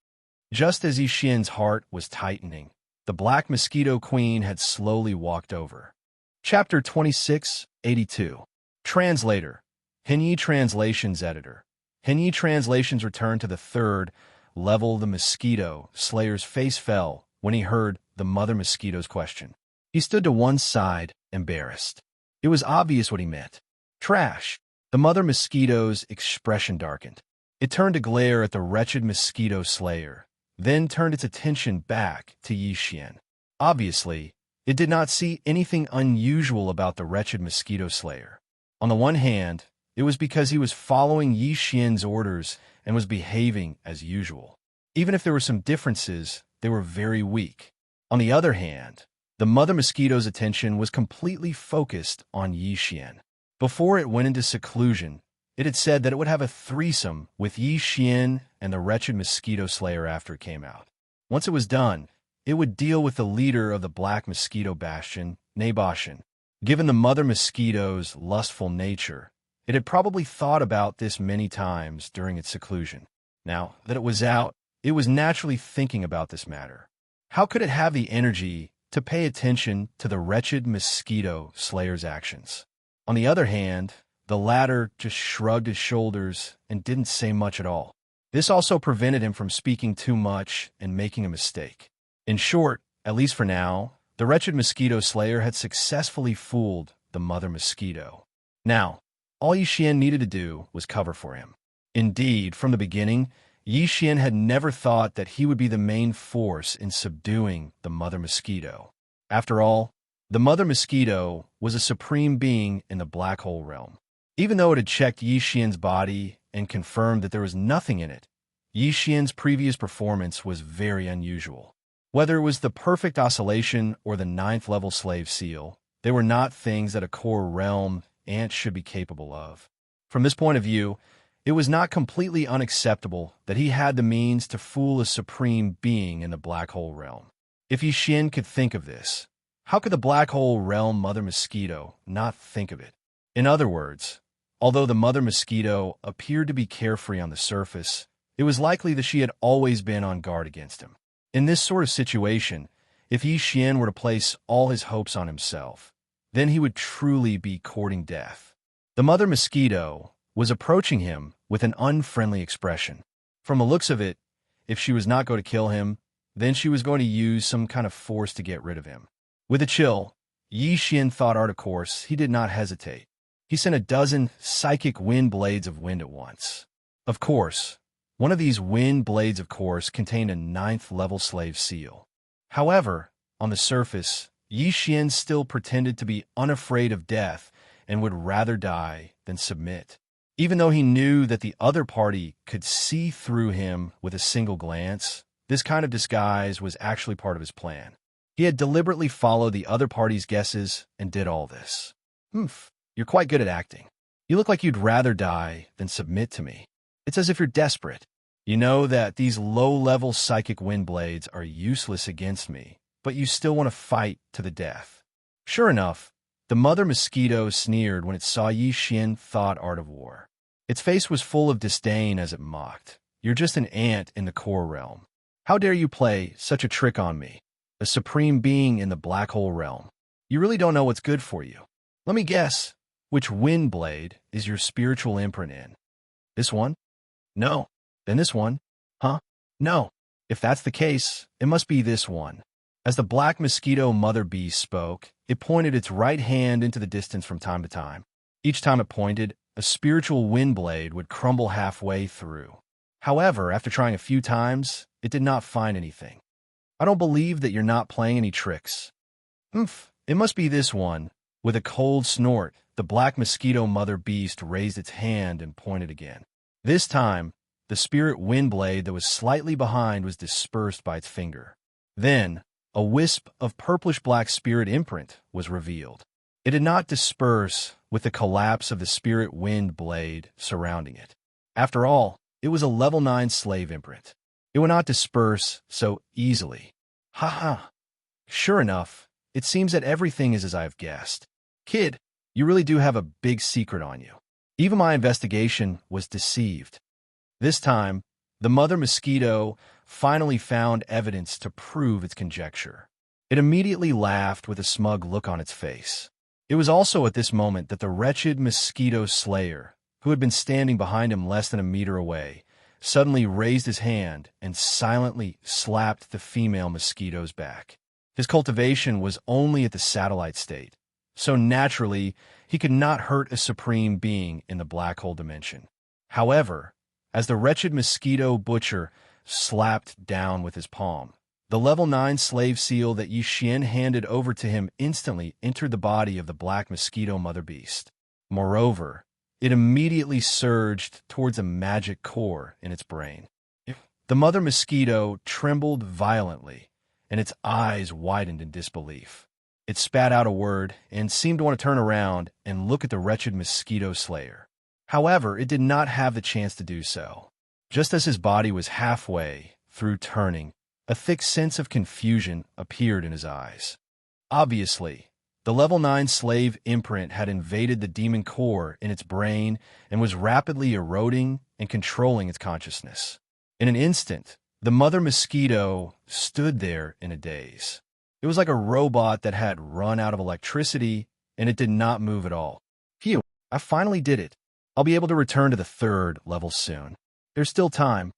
Just as Yi Xian's heart was tightening, the Black Mosquito Queen had slowly walked over. Chapter 2682. Translator. Henyi Translations Editor. Henyi Translations returned to the third level. The mosquito slayer's face fell when he heard the mother mosquito's question. He stood to one side, embarrassed. It was obvious what he meant. Trash. The mother mosquito's expression darkened. It turned to glare at the wretched mosquito slayer, then turned its attention back to Yi Xian. Obviously, it did not see anything unusual about the wretched mosquito slayer. On the one hand, it was because he was following Yi Xian's orders and was behaving as usual. Even if there were some differences, they were very weak. On the other hand, the mother mosquito's attention was completely focused on Yi Xian. Before it went into seclusion, it had said that it would have a threesome with Yi Xian and the wretched mosquito slayer after it came out. Once it was done, it would deal with the leader of the Black Mosquito Bastion, Nabashan. Given the mother mosquito's lustful nature, it had probably thought about this many times during its seclusion. Now that it was out, it was naturally thinking about this matter. How could it have the energy to pay attention to the wretched mosquito slayer's actions? On the other hand, the latter just shrugged his shoulders and didn't say much at all. This also prevented him from speaking too much and making a mistake. In short, at least for now, the wretched mosquito slayer had successfully fooled the mother mosquito. Now, all Yi Xian needed to do was cover for him. Indeed, from the beginning, Yi Xian had never thought that he would be the main force in subduing the mother mosquito. After all, the mother mosquito was a supreme being in the black hole realm. Even though it had checked Yi Xian's body and confirmed that there was nothing in it, Yi Xian's previous performance was very unusual. Whether it was the perfect oscillation or the 9th level slave seal, they were not things that a core realm ant should be capable of. From this point of view, it was not completely unacceptable that he had the means to fool a supreme being in the black hole realm. If Yi Xian could think of this, how could the black hole realm mother mosquito not think of it? In other words, although the mother mosquito appeared to be carefree on the surface, it was likely that she had always been on guard against him. In this sort of situation, if Yi Xian were to place all his hopes on himself, then he would truly be courting death. The mother mosquito was approaching him with an unfriendly expression. From the looks of it, if she was not going to kill him, then she was going to use some kind of force to get rid of him. With a chill, Yi Xian thought art, of course, he did not hesitate. He sent a dozen psychic wind blades of wind at once. Of course, one of these wind blades, of course, contained a 9th level slave seal. However, on the surface, Yi Xian still pretended to be unafraid of death and would rather die than submit. Even though he knew that the other party could see through him with a single glance, this kind of disguise was actually part of his plan. He had deliberately followed the other party's guesses and did all this. You're quite good at acting. You look like you'd rather die than submit to me. It's as if you're desperate. You know that these low-level psychic wind blades are useless against me, but you still want to fight to the death. Sure enough, the mother mosquito sneered when it saw Yi Xian thought art of war. Its face was full of disdain as it mocked. You're just an ant in the core realm. How dare you play such a trick on me, a supreme being in the black hole realm? You really don't know what's good for you. Let me guess, which wind blade is your spiritual imprint in? This one? No. Then this one? Huh? No. If that's the case, it must be this one. As the black mosquito mother bee spoke, it pointed its right hand into the distance from time to time. Each time it pointed, a spiritual wind blade would crumble halfway through. However, after trying a few times, it did not find anything. I don't believe that you're not playing any tricks. It must be this one. With a cold snort, the black mosquito mother beast raised its hand and pointed again. This time, the spirit wind blade that was slightly behind was dispersed by its finger. Then, a wisp of purplish-black spirit imprint was revealed. It did not disperse with the collapse of the spirit wind blade surrounding it. After all, it was a level 9 slave imprint. It would not disperse so easily. Ha. Sure enough, it seems that everything is as I've guessed. Kid, you really do have a big secret on you. Even my investigation was deceived. This time, the mother mosquito finally found evidence to prove its conjecture. It immediately laughed with a smug look on its face. It was also at this moment that the wretched mosquito slayer, who had been standing behind him less than a meter away, suddenly raised his hand and silently slapped the female mosquito's back. His cultivation was only at the satellite state, so naturally he could not hurt a supreme being in the black hole dimension. However, as the wretched mosquito butcher slapped down with his palm, the level 9 slave seal that Yi Xian handed over to him instantly entered the body of the black mosquito mother beast. Moreover, it immediately surged towards a magic core in its brain. The mother mosquito trembled violently, and its eyes widened in disbelief. It spat out a word and seemed to want to turn around and look at the wretched mosquito slayer. However, it did not have the chance to do so. Just as his body was halfway through turning, a thick sense of confusion appeared in his eyes. Obviously, the level 9 slave imprint had invaded the demon core in its brain and was rapidly eroding and controlling its consciousness. In an instant, the mother mosquito stood there in a daze. It was like a robot that had run out of electricity, and it did not move at all. Phew, I finally did it. I'll be able to return to the 3rd level soon. There's still time.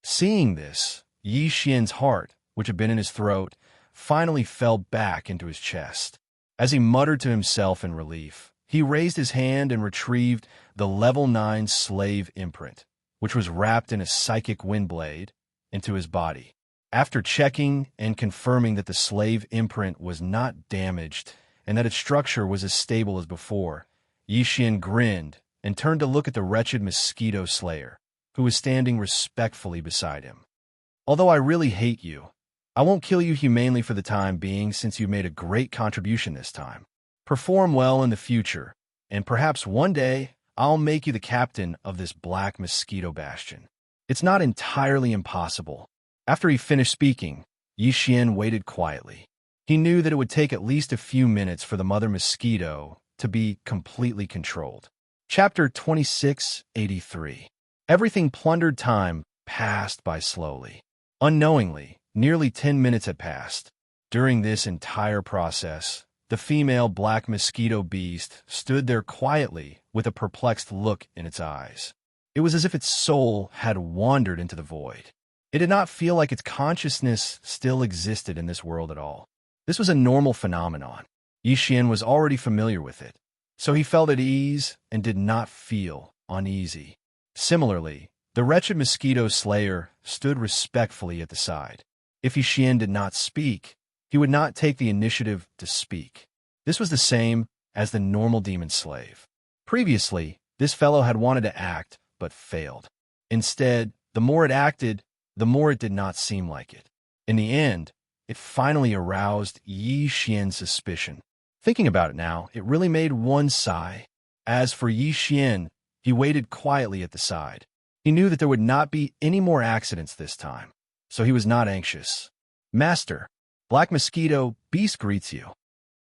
Seeing this, Yi Xian's heart, which had been in his throat, finally fell back into his chest. As he muttered to himself in relief, he raised his hand and retrieved the level 9 slave imprint, which was wrapped in a psychic wind blade, into his body. After checking and confirming that the slave imprint was not damaged and that its structure was as stable as before, Yi Xian grinned and turned to look at the wretched mosquito slayer, who was standing respectfully beside him. Although I really hate you, I won't kill you humanely for the time being since you made a great contribution this time. Perform well in the future, and perhaps one day I'll make you the captain of this black mosquito bastion. It's not entirely impossible. After he finished speaking, Yi Xian waited quietly. He knew that it would take at least a few minutes for the mother mosquito to be completely controlled. Chapter 2683. Everything plundered time passed by slowly. Unknowingly, nearly 10 minutes had passed. During this entire process, the female black mosquito beast stood there quietly with a perplexed look in its eyes. It was as if its soul had wandered into the void. It did not feel like its consciousness still existed in this world at all. This was a normal phenomenon. Yi Xian was already familiar with it, so he felt at ease and did not feel uneasy. Similarly, the wretched mosquito slayer stood respectfully at the side. If Yi Xian did not speak, he would not take the initiative to speak. This was the same as the normal demon slave. Previously, this fellow had wanted to act, but failed. Instead, the more it acted, the more it did not seem like it. In the end, it finally aroused Yi Xian's suspicion. Thinking about it now, it really made one sigh. As for Yi Xian, he waited quietly at the side. He knew that there would not be any more accidents this time, so he was not anxious. Master, Black Mosquito Beast greets you.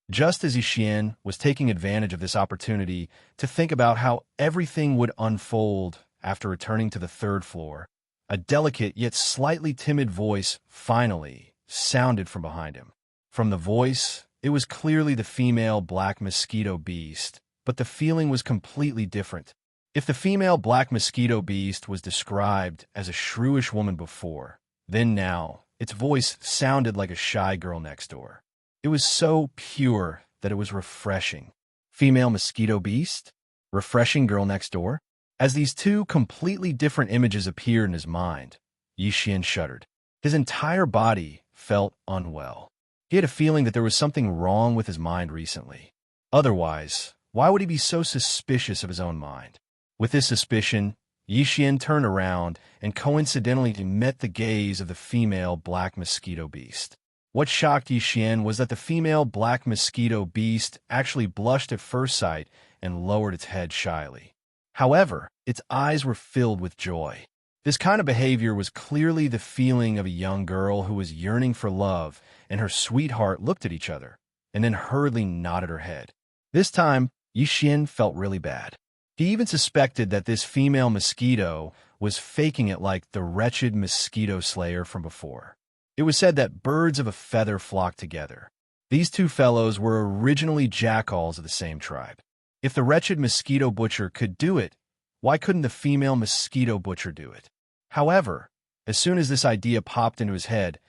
Just as Yixian was taking advantage of this opportunity to think about how everything would unfold after returning to the third floor, a delicate yet slightly timid voice finally sounded from behind him. From the voice, it was clearly the female Black Mosquito Beast, but the feeling was completely different. If the female Black Mosquito Beast was described as a shrewish woman before, then now its voice sounded like a shy girl next door. It was so pure that it was refreshing. Female Mosquito Beast? Refreshing girl next door? As these two completely different images appeared in his mind, Yixian shuddered. His entire body felt unwell. He had a feeling that there was something wrong with his mind recently. Otherwise, why would he be so suspicious of his own mind? With this suspicion, Yixian turned around and coincidentally met the gaze of the female Black Mosquito Beast. What shocked Yixian was that the female Black Mosquito Beast actually blushed at first sight and lowered its head shyly. However, its eyes were filled with joy. This kind of behavior was clearly the feeling of a young girl who was yearning for love, and her sweetheart looked at each other, and then hurriedly nodded her head. This time, Yixian felt really bad. He even suspected that this female mosquito was faking it like the wretched mosquito slayer from before. It was said that birds of a feather flock together. These two fellows were originally jackals of the same tribe. If the wretched mosquito butcher could do it, why couldn't the female mosquito butcher do it? However, as soon as this idea popped into his head,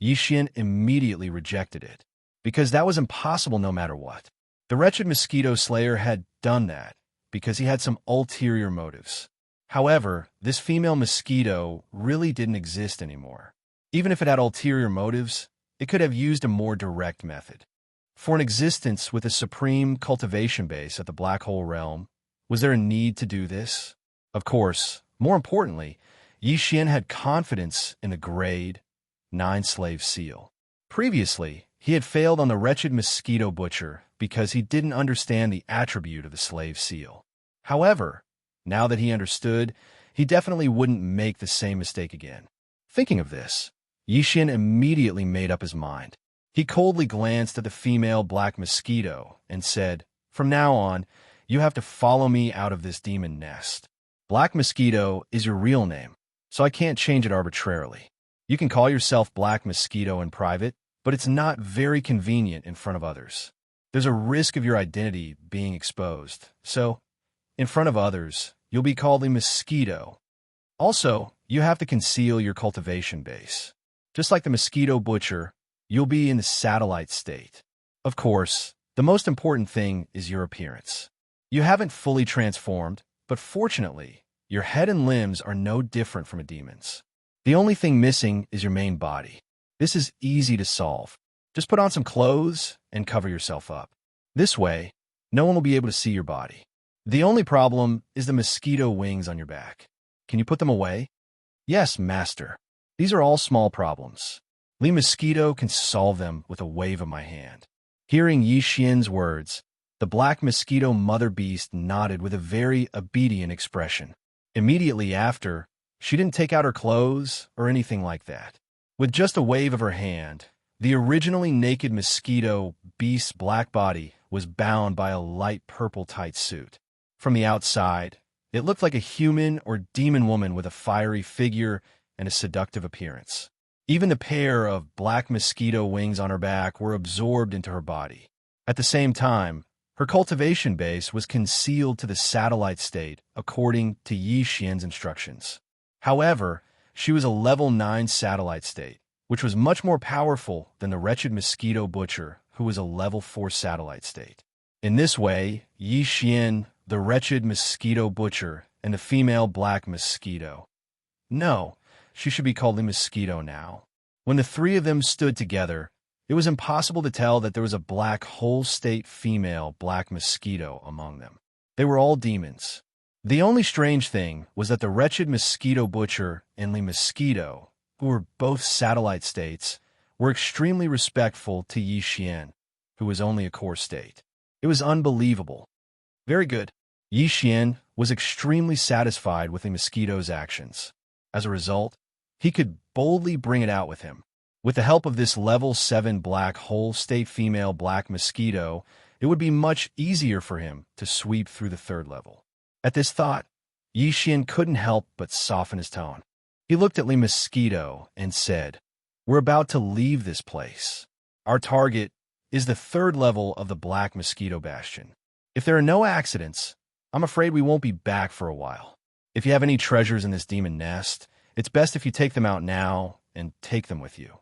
Yixian immediately rejected it, because that was impossible no matter what. The wretched mosquito slayer had done that because he had some ulterior motives. However, this female mosquito really didn't exist anymore. Even if it had ulterior motives, it could have used a more direct method. For an existence with a supreme cultivation base at the Black Hole Realm, was there a need to do this? Of course, more importantly, Yixian had confidence in the grade 9 slave seal. Previously, he had failed on the wretched mosquito butcher because he didn't understand the attribute of the slave seal. However, now that he understood, he definitely wouldn't make the same mistake again. Thinking of this, Yixian immediately made up his mind. He coldly glanced at the female Black Mosquito and said, "From now on, you have to follow me out of this demon nest. Black Mosquito is your real name, so I can't change it arbitrarily. You can call yourself Black Mosquito in private, but it's not very convenient in front of others. There's a risk of your identity being exposed, so in front of others, you'll be called a mosquito. Also, you have to conceal your cultivation base. Just like the mosquito butcher, you'll be in the satellite state. Of course, the most important thing is your appearance. You haven't fully transformed, but fortunately, your head and limbs are no different from a demon's. The only thing missing is your main body. This is easy to solve. Just put on some clothes and cover yourself up. This way, no one will be able to see your body. The only problem is the mosquito wings on your back. Can you put them away?" "Yes, master. These are all small problems. Li Mosquito can solve them with a wave of my hand." Hearing Yixian's words, the Black Mosquito Mother Beast nodded with a very obedient expression. Immediately after, she didn't take out her clothes or anything like that. With just a wave of her hand, the originally naked mosquito beast's black body was bound by a light purple tight suit. From the outside, it looked like a human or demon woman with a fiery figure and a seductive appearance. Even the pair of black mosquito wings on her back were absorbed into her body. At the same time, her cultivation base was concealed to the satellite state according to Yixian's instructions. However, she was a level 9 satellite state, which was much more powerful than the wretched mosquito butcher, who was a level 4 satellite state. In this way, Yixian, the wretched mosquito butcher, and the female black mosquito. No, she should be called the mosquito now. When the three of them stood together, it was impossible to tell that there was a black whole state female black mosquito among them. They were all demons. The only strange thing was that the wretched mosquito butcher and the mosquito, who were both satellite states, were extremely respectful to Yixian, who was only a core state. It was unbelievable. "Very good. Yi Xian was extremely satisfied with the mosquito's actions. As a result, he could boldly bring it out with him. With the help of this level 7 black hole state female black mosquito, it would be much easier for him to sweep through the 3rd level. At this thought, Yi Xian couldn't help but soften his tone. He looked at Li Mosquito and said, "We're about to leave this place. Our target is the 3rd level of the Black Mosquito Bastion. If there are no accidents, I'm afraid we won't be back for a while. If you have any treasures in this demon nest, it's best if you take them out now and take them with you."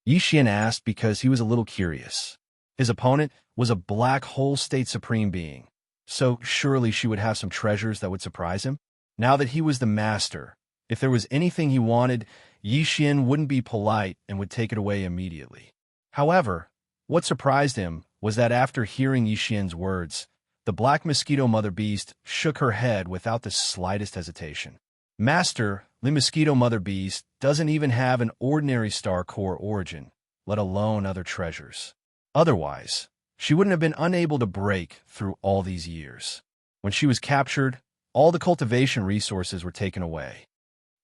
Yi Xian asked because he was a little curious. His opponent was a black hole state supreme being, so surely she would have some treasures that would surprise him. Now that he was the master, if there was anything he wanted, Yi Xian wouldn't be polite and would take it away immediately. However, what surprised him was that after hearing Yi Xian's words, the black mosquito mother beast shook her head without the slightest hesitation. "Master, the mosquito mother beast doesn't even have an ordinary star core origin, let alone other treasures. Otherwise, she wouldn't have been unable to break through all these years. When she was captured, all the cultivation resources were taken away."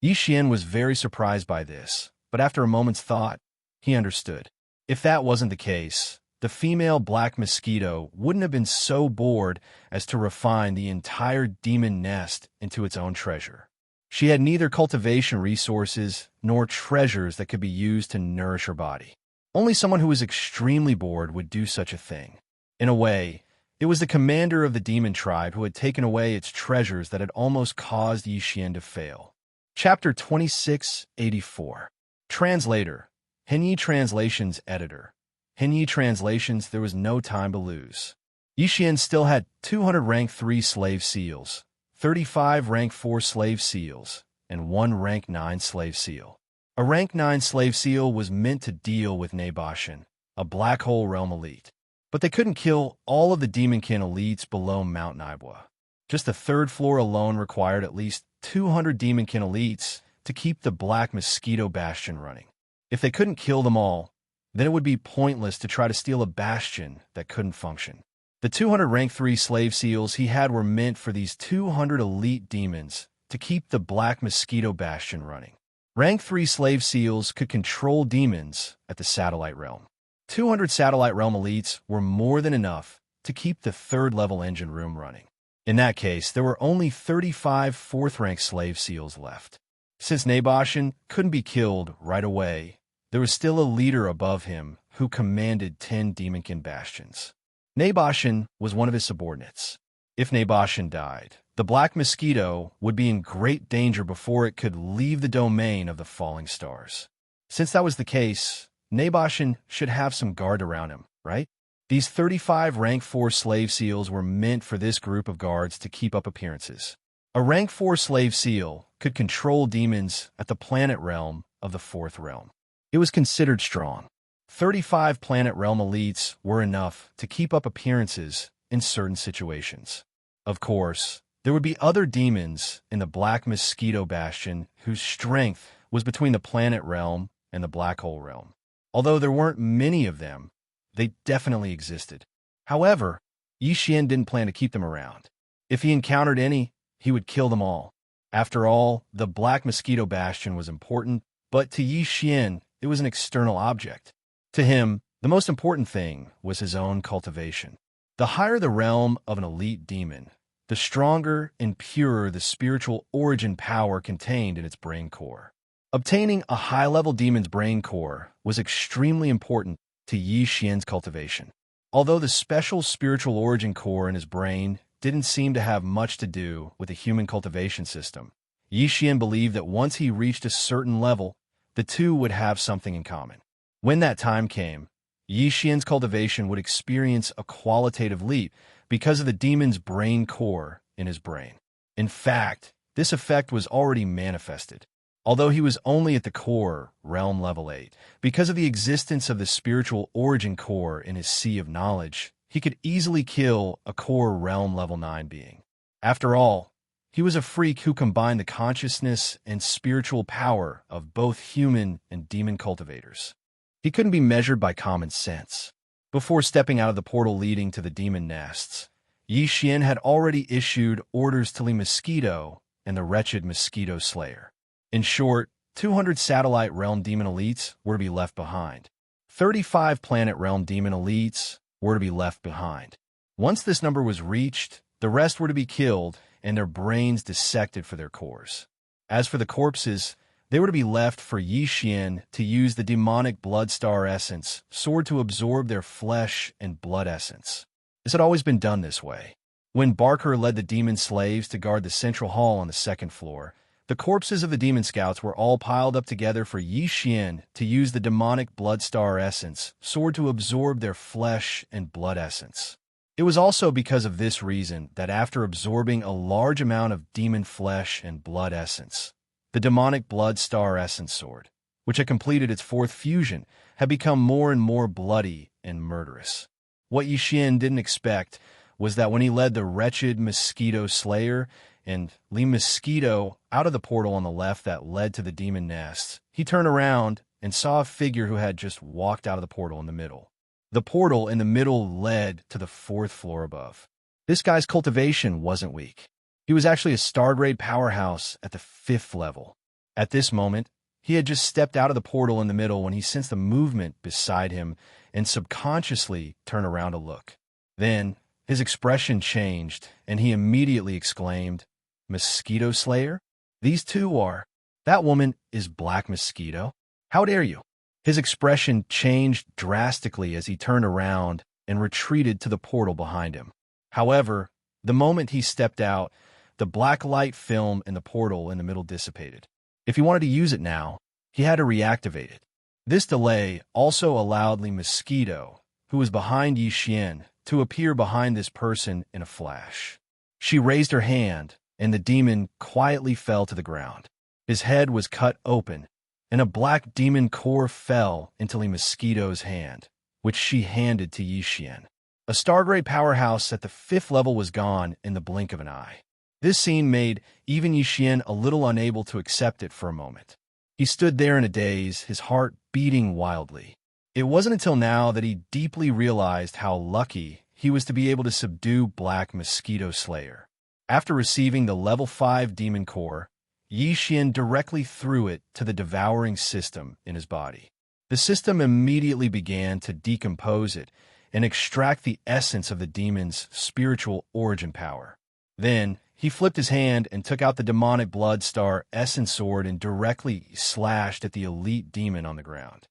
Yi Xian was very surprised by this, but after a moment's thought, he understood. If that wasn't the case, the female black mosquito wouldn't have been so bored as to refine the entire demon nest into its own treasure. She had neither cultivation resources nor treasures that could be used to nourish her body. Only someone who was extremely bored would do such a thing. In a way, it was the commander of the demon tribe who had taken away its treasures that had almost caused Yi Xian to fail. Chapter 2684. Translator. Henyi Translations Editor. Henyi Translations. There was no time to lose. Yi Xian still had 200 rank 3 slave seals, 35 rank 4 slave seals, and 1 rank 9 slave seal. A rank 9 slave seal was meant to deal with Nabashan, a black hole realm elite. But they couldn't kill all of the demonkin elites below Mount Naibwa. Just the 3rd floor alone required at least 200 demonkin elites to keep the Black Mosquito Bastion running. If they couldn't kill them all, then it would be pointless to try to steal a bastion that couldn't function. The 200 rank 3 slave seals he had were meant for these 200 elite demons to keep the Black Mosquito Bastion running. Rank 3 slave seals could control demons at the Satellite Realm. 200 Satellite Realm elites were more than enough to keep the 3rd level engine room running. In that case, there were only 35 4th rank slave seals left. Since Nabashan couldn't be killed right away, there was still a leader above him who commanded 10 demonkin bastions. Nabashan was one of his subordinates. If Nabashan died, the Black Mosquito would be in great danger before it could leave the domain of the falling stars. Since that was the case, Nabashan should have some guard around him, right? These 35 rank 4 slave seals were meant for this group of guards to keep up appearances. A rank 4 slave seal could control demons at the planet realm of the 4th realm. It was considered strong. 35 planet realm elites were enough to keep up appearances in certain situations. Of course, there would be other demons in the Black Mosquito Bastion whose strength was between the planet realm and the black hole realm. Although there weren't many of them, they definitely existed. However, Yi Xian didn't plan to keep them around. If he encountered any, he would kill them all. After all, the Black Mosquito Bastion was important, but to Yi Xian, it was an external object. To him, the most important thing was his own cultivation. The higher the realm of an elite demon, the stronger and purer the spiritual origin power contained in its brain core. Obtaining a high-level demon's brain core was extremely important to Yi Xian's cultivation. Although the special spiritual origin core in his brain didn't seem to have much to do with the human cultivation system, Yi Xian believed that once he reached a certain level, the two would have something in common. When that time came, Yi Xian's cultivation would experience a qualitative leap because of the demon's brain core in his brain. In fact, this effect was already manifested. Although he was only at the core, realm level 8, because of the existence of the spiritual origin core in his sea of knowledge, he could easily kill a core realm level 9 being. After all, he was a freak who combined the consciousness and spiritual power of both human and demon cultivators. He couldn't be measured by common sense. Before stepping out of the portal leading to the demon nests, Yi Xian had already issued orders to Li Mosquito and the wretched Mosquito Slayer. In short, 200 satellite realm demon elites were to be left behind. 35 planet realm demon elites were to be left behind. Once this number was reached, the rest were to be killed and their brains dissected for their cores. As for the corpses, they were to be left for Yi Xian to use the demonic blood star essence sword to absorb their flesh and blood essence. This had always been done this way. When Barker led the demon slaves to guard the central hall on the second floor, the corpses of the demon scouts were all piled up together for Yi Xian to use the demonic blood star essence sword to absorb their flesh and blood essence. It was also because of this reason that after absorbing a large amount of demon flesh and blood essence, the demonic blood star essence sword, which had completed its fourth fusion, had become more and more bloody and murderous. What Yi Xian didn't expect was that when he led the wretched Mosquito Slayer and Li Mosquito out of the portal on the left that led to the demon nests, he turned around and saw a figure who had just walked out of the portal in the middle. The portal in the middle led to the fourth floor above. This guy's cultivation wasn't weak. He was actually a star-grade powerhouse at the 5th level. At this moment, he had just stepped out of the portal in the middle when he sensed a movement beside him and subconsciously turned around to look. Then, his expression changed, and he immediately exclaimed, "Mosquito Slayer? These two are. That woman is Black Mosquito. How dare you?" His expression changed drastically as he turned around and retreated to the portal behind him. However, the moment he stepped out, the black light film in the portal in the middle dissipated. If he wanted to use it now, he had to reactivate it. This delay also allowed Li Mosquito, who was behind Yi Xian, to appear behind this person in a flash. She raised her hand, and the demon quietly fell to the ground. His head was cut open, and a black demon core fell into Li Mosquito's hand, which she handed to Yi Xian. A Stargrade powerhouse at the 5th level was gone in the blink of an eye. This scene made even Yi Xian a little unable to accept it for a moment. He stood there in a daze, his heart beating wildly. It wasn't until now that he deeply realized how lucky he was to be able to subdue Black Mosquito Slayer. After receiving the level 5 demon core, Yi Xian directly threw it to the devouring system in his body. The system immediately began to decompose it and extract the essence of the demon's spiritual origin power. Then, he flipped his hand and took out the demonic blood star essence sword and directly slashed at the elite demon on the ground.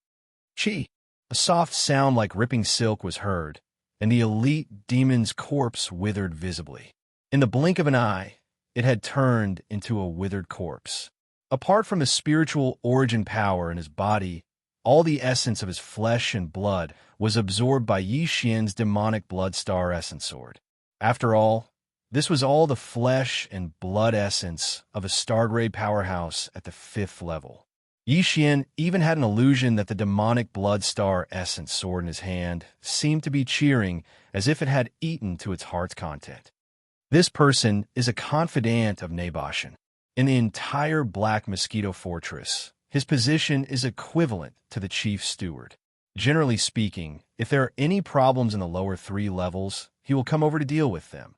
Chi! A soft sound like ripping silk was heard, and the elite demon's corpse withered visibly. In the blink of an eye, it had turned into a withered corpse. Apart from the spiritual origin power in his body, all the essence of his flesh and blood was absorbed by Yi Xian's demonic blood star essence sword. After all, this was all the flesh and blood essence of a Stargrade powerhouse at the 5th level. Yi Xian even had an illusion that the demonic blood star essence sword in his hand seemed to be cheering as if it had eaten to its heart's content. This person is a confidant of Naboshan. In the entire Black Mosquito Fortress, his position is equivalent to the chief steward. Generally speaking, if there are any problems in the lower 3 levels, he will come over to deal with them.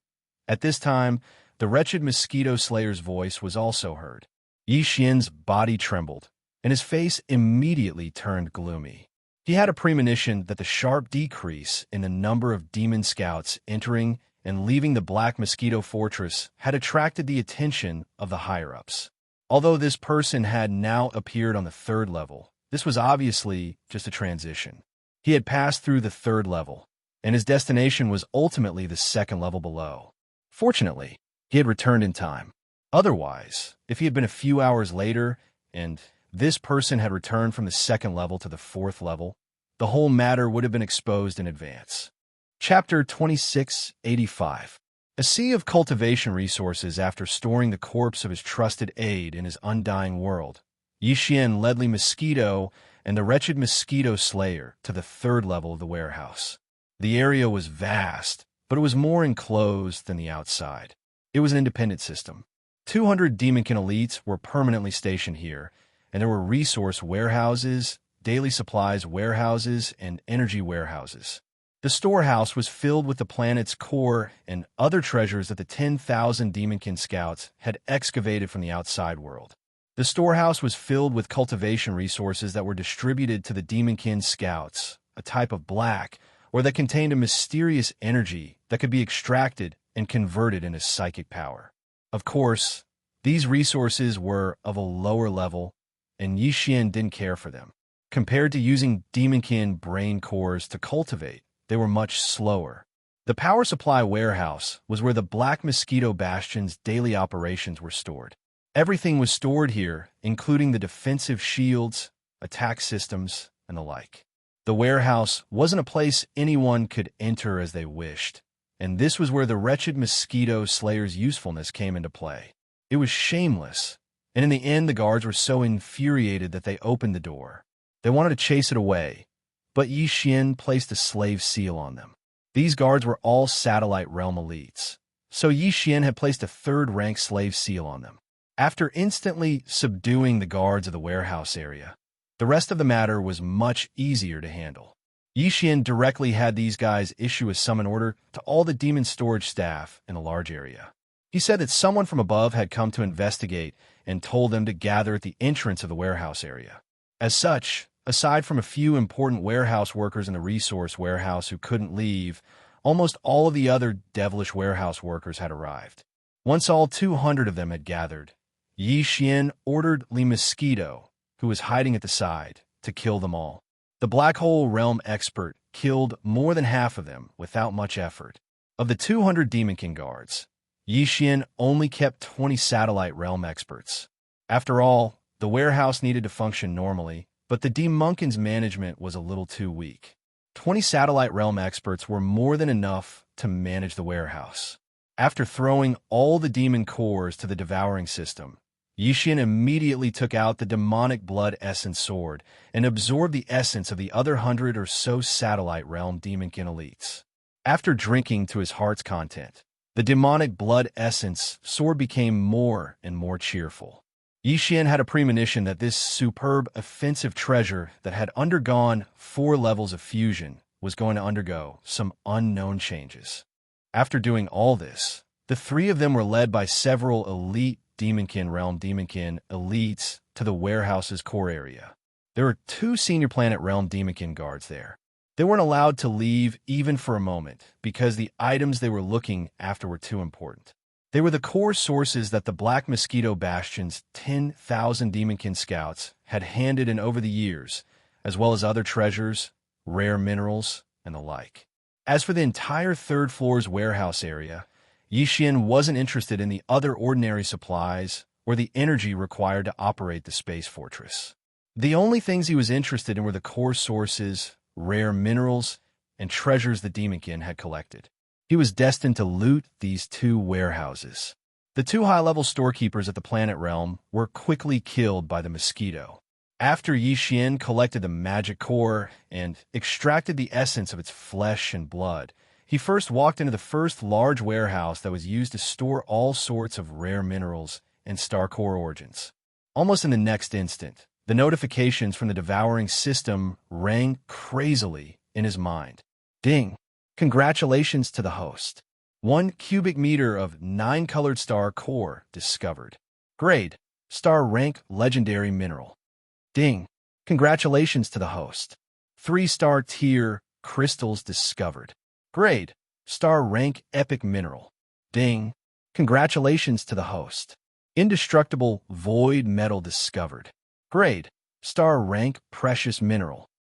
At this time, the wretched Mosquito Slayer's voice was also heard. Yi Xian's body trembled, and his face immediately turned gloomy. He had a premonition that the sharp decrease in the number of demon scouts entering and leaving the Black Mosquito Fortress had attracted the attention of the higher-ups. Although this person had now appeared on the 3rd level, this was obviously just a transition. He had passed through the 3rd level, and his destination was ultimately the 2nd level below. Fortunately, he had returned in time. Otherwise, if he had been a few hours later, and this person had returned from the 2nd level to the 4th level, the whole matter would have been exposed in advance. Chapter 2685. A sea of cultivation resources after storing the corpse of his trusted aide in his undying world, Yi Xian led Li Mosquito and the wretched Mosquito Slayer to the 3rd level of the warehouse. The area was vast, but it was more enclosed than the outside. It was an independent system. 200 Demonkin elites were permanently stationed here, and there were resource warehouses, daily supplies warehouses, and energy warehouses. The storehouse was filled with the planet's core and other treasures that the 10,000 Demonkin scouts had excavated from the outside world. The storehouse was filled with cultivation resources that were distributed to the Demonkin scouts, a type of black, or that contained a mysterious energy that could be extracted and converted into psychic power. Of course, these resources were of a lower level, and Yi Xian didn't care for them. Compared to using Demonkin brain cores to cultivate, they were much slower. The power supply warehouse was where the Black Mosquito Bastion's daily operations were stored. Everything was stored here, including the defensive shields, attack systems, and the like. The warehouse wasn't a place anyone could enter as they wished, and this was where the wretched mosquito slayer's usefulness came into play. It was shameless, and in the end the guards were so infuriated that they opened the door. They wanted to chase it away, but Yi Xian placed a slave seal on them. These guards were all satellite realm elites, so Yi Xian had placed a third-rank slave seal on them. After instantly subduing the guards of the warehouse area, the rest of the matter was much easier to handle. Yi Xian directly had these guys issue a summon order to all the demon storage staff in the large area. He said that someone from above had come to investigate and told them to gather at the entrance of the warehouse area. As such, aside from a few important warehouse workers in the resource warehouse who couldn't leave, almost all of the other devilish warehouse workers had arrived. Once all 200 of them had gathered, Yi Xian ordered Li Mosquito, who was hiding at the side, to kill them all. The Black Hole Realm expert killed more than half of them without much effort. Of the 200 Demonkin guards, Yi Xian only kept 20 satellite realm experts. After all, the warehouse needed to function normally, but the Demonkin's management was a little too weak. 20 satellite realm experts were more than enough to manage the warehouse. After throwing all the demon cores to the devouring system, Yi Xian immediately took out the demonic blood essence sword and absorbed the essence of the other 100 or so satellite realm Demonkin elites. After drinking to his heart's content, the demonic blood essence sword became more and more cheerful. Yi Xian had a premonition that this superb offensive treasure that had undergone 4 levels of fusion was going to undergo some unknown changes. After doing all this, the 3 of them were led by several elite Demonkin Realm Demonkin elites to the warehouse's core area. There were 2 Senior Planet Realm Demonkin guards there. They weren't allowed to leave even for a moment because the items they were looking after were too important. They were the core sources that the Black Mosquito Bastion's 10,000 Demonkin scouts had handed in over the years, as well as other treasures, rare minerals, and the like. As for the entire 3rd floor's warehouse area, Yi Xian wasn't interested in the other ordinary supplies or the energy required to operate the space fortress. The only things he was interested in were the core sources, rare minerals, and treasures the Demonkin had collected. He was destined to loot these 2 warehouses. The 2 high-level storekeepers at the planet realm were quickly killed by the mosquito. After Yi Xian collected the magic core and extracted the essence of its flesh and blood, he first walked into the first large warehouse that was used to store all sorts of rare minerals and star core origins. Almost in the next instant, the notifications from the devouring system rang crazily in his mind. Ding! Congratulations to the host. 1 cubic meter of 9-colored star core discovered. Grade: star rank legendary mineral. Ding! Congratulations to the host. 3-star tier crystals discovered. Grade: star rank epic mineral. Ding! Congratulations to the host. Indestructible void metal discovered. Grade: star rank precious mineral.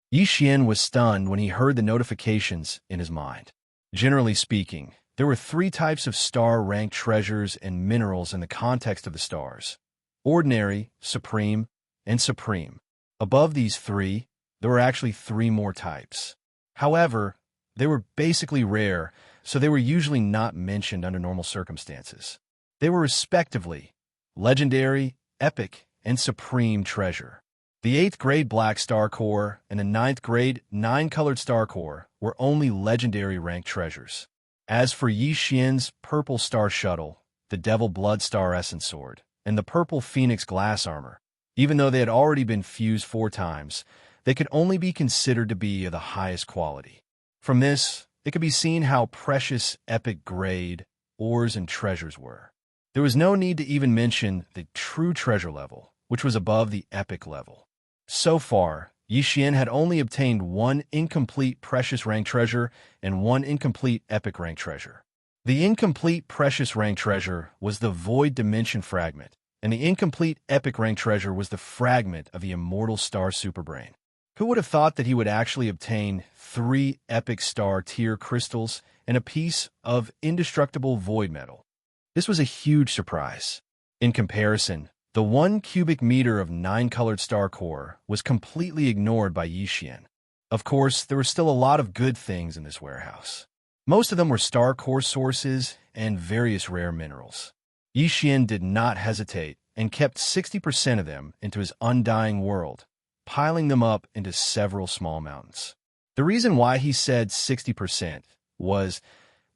Yi Xian was stunned when he heard the notifications in his mind. Generally speaking, there were 3 types of star-ranked treasures and minerals in the context of the stars: ordinary, supreme, and supreme. Above these 3, there were actually 3 more types. However, they were basically rare, so they were usually not mentioned under normal circumstances. They were respectively legendary, epic, and supreme treasure. The 8th grade Black Star Core and the 9th grade 9-colored Star Core were only legendary ranked treasures. As for Yi Xian's Purple Star Shuttle, the Devil Blood Star Essence Sword, and the Purple Phoenix Glass Armor, even though they had already been fused 4 times, they could only be considered to be of the highest quality. From this, it could be seen how precious epic grade ores and treasures were. There was no need to even mention the true treasure level, which was above the epic level. So far, Yi Xian had only obtained one incomplete precious rank treasure and one incomplete epic rank treasure. The incomplete precious rank treasure was the void dimension fragment, and the incomplete epic rank treasure was the fragment of the immortal star superbrain. Who would have thought that he would actually obtain 3 epic star tier crystals and a piece of indestructible void metal? This was a huge surprise. In comparison, the 1 cubic meter of 9-colored star core was completely ignored by Yi Xian. Of course, there were still a lot of good things in this warehouse. Most of them were star core sources and various rare minerals. Yi Xian did not hesitate and kept 60% of them into his undying world, piling them up into several small mountains. The reason why he said 60% was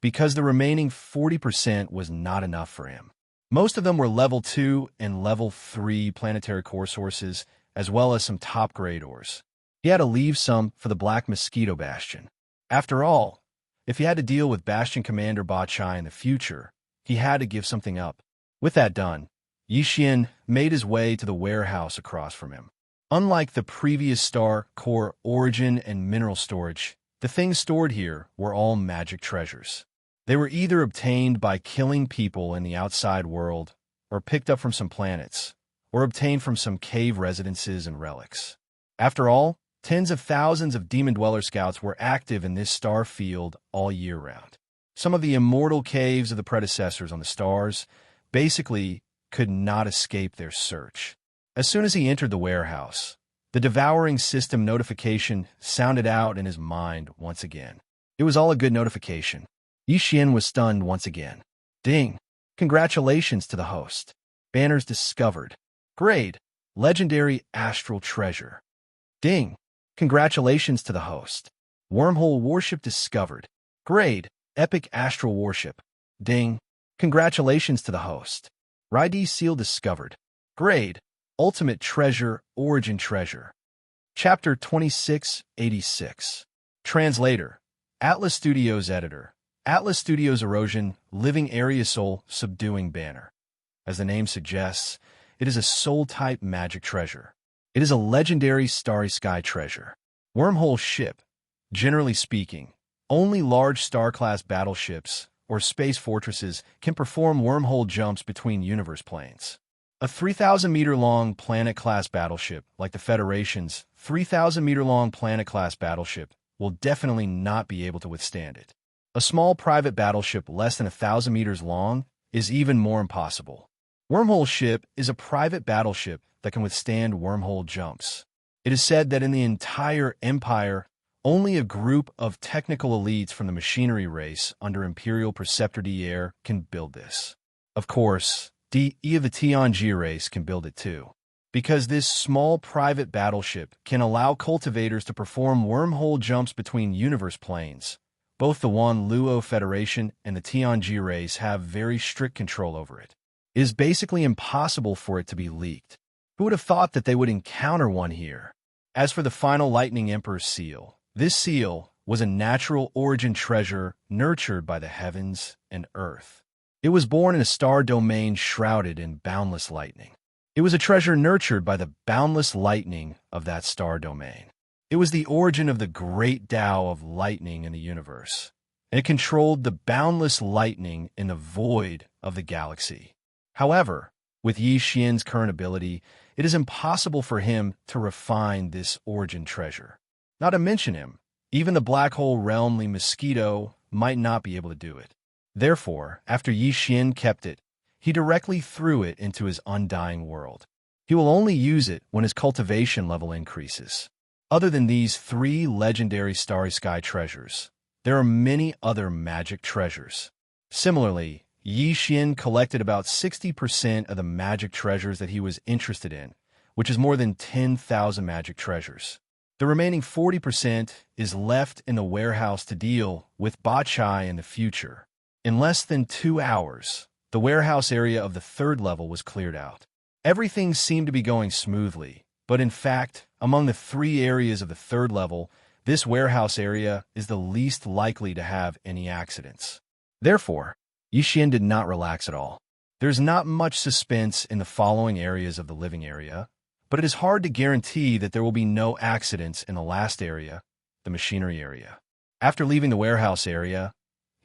because the remaining 40% was not enough for him. Most of them were level 2 and level 3 planetary core sources, as well as some top-grade ores. He had to leave some for the Black Mosquito Bastion. After all, if he had to deal with Bastion Commander Ba Chai in the future, he had to give something up. With that done, Yi Xian made his way to the warehouse across from him. Unlike the previous star core origin and mineral storage, the things stored here were all magic treasures. They were either obtained by killing people in the outside world, or picked up from some planets, or obtained from some cave residences and relics. After all, tens of thousands of Demon Dweller Scouts were active in this star field all year round. Some of the immortal caves of the predecessors on the stars basically could not escape their search. As soon as he entered the warehouse, the devouring system notification sounded out in his mind once again. It was all a good notification. Yi Xian was stunned once again. Ding! Congratulations to the host. Banners discovered. Grade: Legendary Astral Treasure. Ding! Congratulations to the host. Wormhole Warship discovered. Grade: Epic Astral Warship. Ding! Congratulations to the host. Raidi Seal discovered. Grade: Ultimate Treasure, Origin Treasure. Chapter 2686. Translator: Atlas Studios Editor. Atlas Studios Erosion, Living Area Soul, Subduing Banner. As the name suggests, it is a soul-type magic treasure. It is a legendary starry sky treasure. Wormhole ship. Generally speaking, only large star-class battleships or space fortresses can perform wormhole jumps between universe planes. A 3,000-meter-long planet-class battleship, like the Federation's 3,000-meter-long planet-class battleship, will definitely not be able to withstand it. A small private battleship less than 1,000 meters long is even more impossible. Wormhole ship is a private battleship that can withstand wormhole jumps. It is said that in the entire Empire, only a group of technical elites from the machinery race under Imperial Preceptor d'Air can build this. Of course, the Tianji race can build it too, because this small private battleship can allow cultivators to perform wormhole jumps between universe planes. Both the Wan Luo Federation and the Tianji race have very strict control over it. It is basically impossible for it to be leaked. Who would have thought that they would encounter one here? As for the final Lightning Emperor's seal, this seal was a natural origin treasure nurtured by the heavens and earth. It was born in a star domain shrouded in boundless lightning. It was a treasure nurtured by the boundless lightning of that star domain. It was the origin of the great Tao of lightning in the universe, and it controlled the boundless lightning in the void of the galaxy. However, with Yi Xian's current ability, it is impossible for him to refine this origin treasure. Not to mention him, even the black hole realmly mosquito might not be able to do it. Therefore, after Yi Xian kept it, he directly threw it into his undying world. He will only use it when his cultivation level increases. Other than these 3 legendary starry sky treasures, there are many other magic treasures. Similarly, Yi Xian collected about 60% of the magic treasures that he was interested in, which is more than 10,000 magic treasures. The remaining 40% is left in the warehouse to deal with Ba Chai in the future. In less than 2 hours, the warehouse area of the 3rd level was cleared out. Everything seemed to be going smoothly, but in fact, among the 3 areas of the 3rd level, This warehouse area is the least likely to have any accidents. Therefore, Yixian did not relax at all. There's not much suspense in the following areas of the living area, but it is hard to guarantee that there will be no accidents in the last area, the machinery area. After leaving the warehouse area,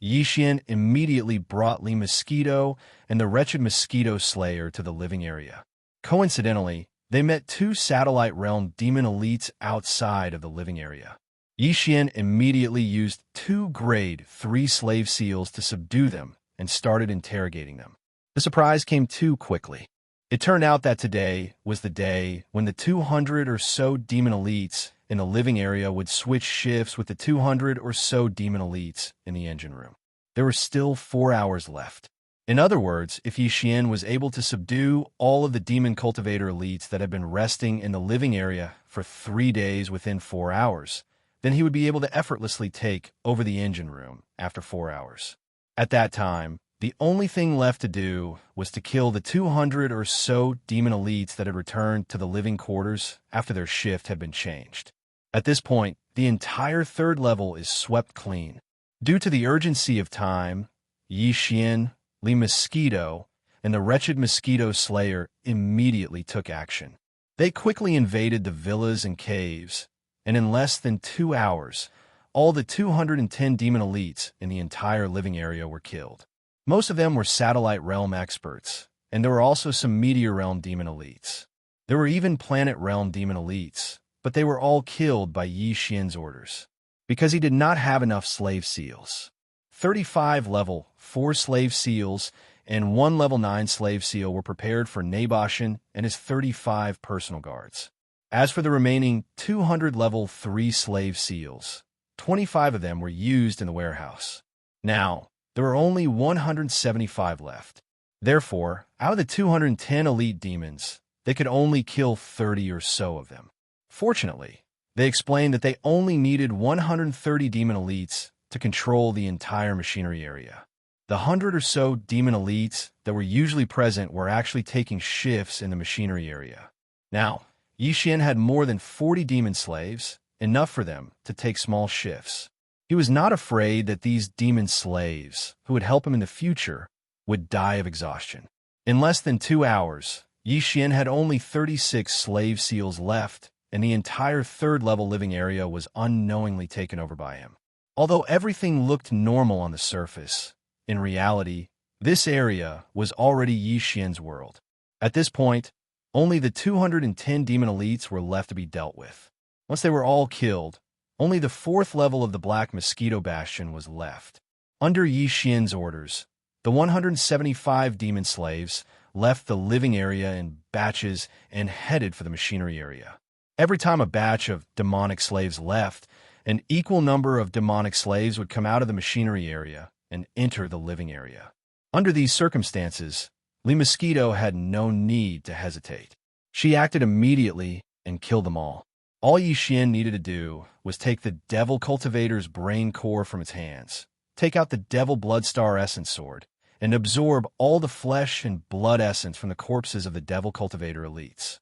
Yixian immediately brought Li Mosquito and the wretched mosquito slayer to the living area. Coincidentally, they met two satellite realm demon elites outside of the living area. Yixian immediately used 2 grade 3 slave seals to subdue them and started interrogating them. The surprise came too quickly. It turned out that today was the day when the 200 or so demon elites in the living area would switch shifts with the 200 or so demon elites in the engine room. There were still 4 hours left. In other words, if Yixian was able to subdue all of the demon cultivator elites that had been resting in the living area for 3 days within 4 hours, then he would be able to effortlessly take over the engine room after 4 hours. At that time, the only thing left to do was to kill the 200 or so demon elites that had returned to the living quarters after their shift had been changed. At this point, the entire 3rd level is swept clean. Due to the urgency of time, Yixian, Li Mosquito, and the wretched mosquito slayer immediately took action. They quickly invaded the villas and caves, and in less than 2 hours, all the 210 demon elites in the entire living area were killed. Most of them were satellite realm experts, and there were also some meteor realm demon elites. There were even planet realm demon elites, but they were all killed by Yixian's orders, because he did not have enough slave seals. 35 level 4 slave seals and 1 level 9 slave seal were prepared for Naboshan and his 35 personal guards. As for the remaining 200 level 3 slave seals, 25 of them were used in the warehouse. Now, there were only 175 left. Therefore, out of the 210 elite demons, they could only kill 30 or so of them. Fortunately, they explained that they only needed 130 demon elites to control the entire machinery area. The 100 or so demon elites that were usually present were actually taking shifts in the machinery area. Now, Yixian had more than 40 demon slaves, enough for them to take small shifts. He was not afraid that these demon slaves, who would help him in the future, would die of exhaustion. In less than 2 hours, Yixian had only 36 slave seals left, and the entire 3rd level living area was unknowingly taken over by him. Although everything looked normal on the surface, in reality, this area was already Yixian's world. At this point, only the 210 demon elites were left to be dealt with. Once they were all killed, only the 4th level of the Black Mosquito Bastion was left. Under Yixian's orders, the 175 demon slaves left the living area in batches and headed for the machinery area. Every time a batch of demonic slaves left, an equal number of demonic slaves would come out of the machinery area and enter the living area. Under these circumstances, Li Mosquito had no need to hesitate. She acted immediately and killed them all. All Yixian needed to do was take the Devil Cultivator's brain core from its hands, take out the Devil Bloodstar Essence Sword, and absorb all the flesh and blood essence from the corpses of the Devil Cultivator elites.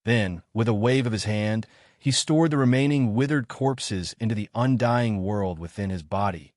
Then, with a wave of his hand, he stored the remaining withered corpses into the undying world within his body.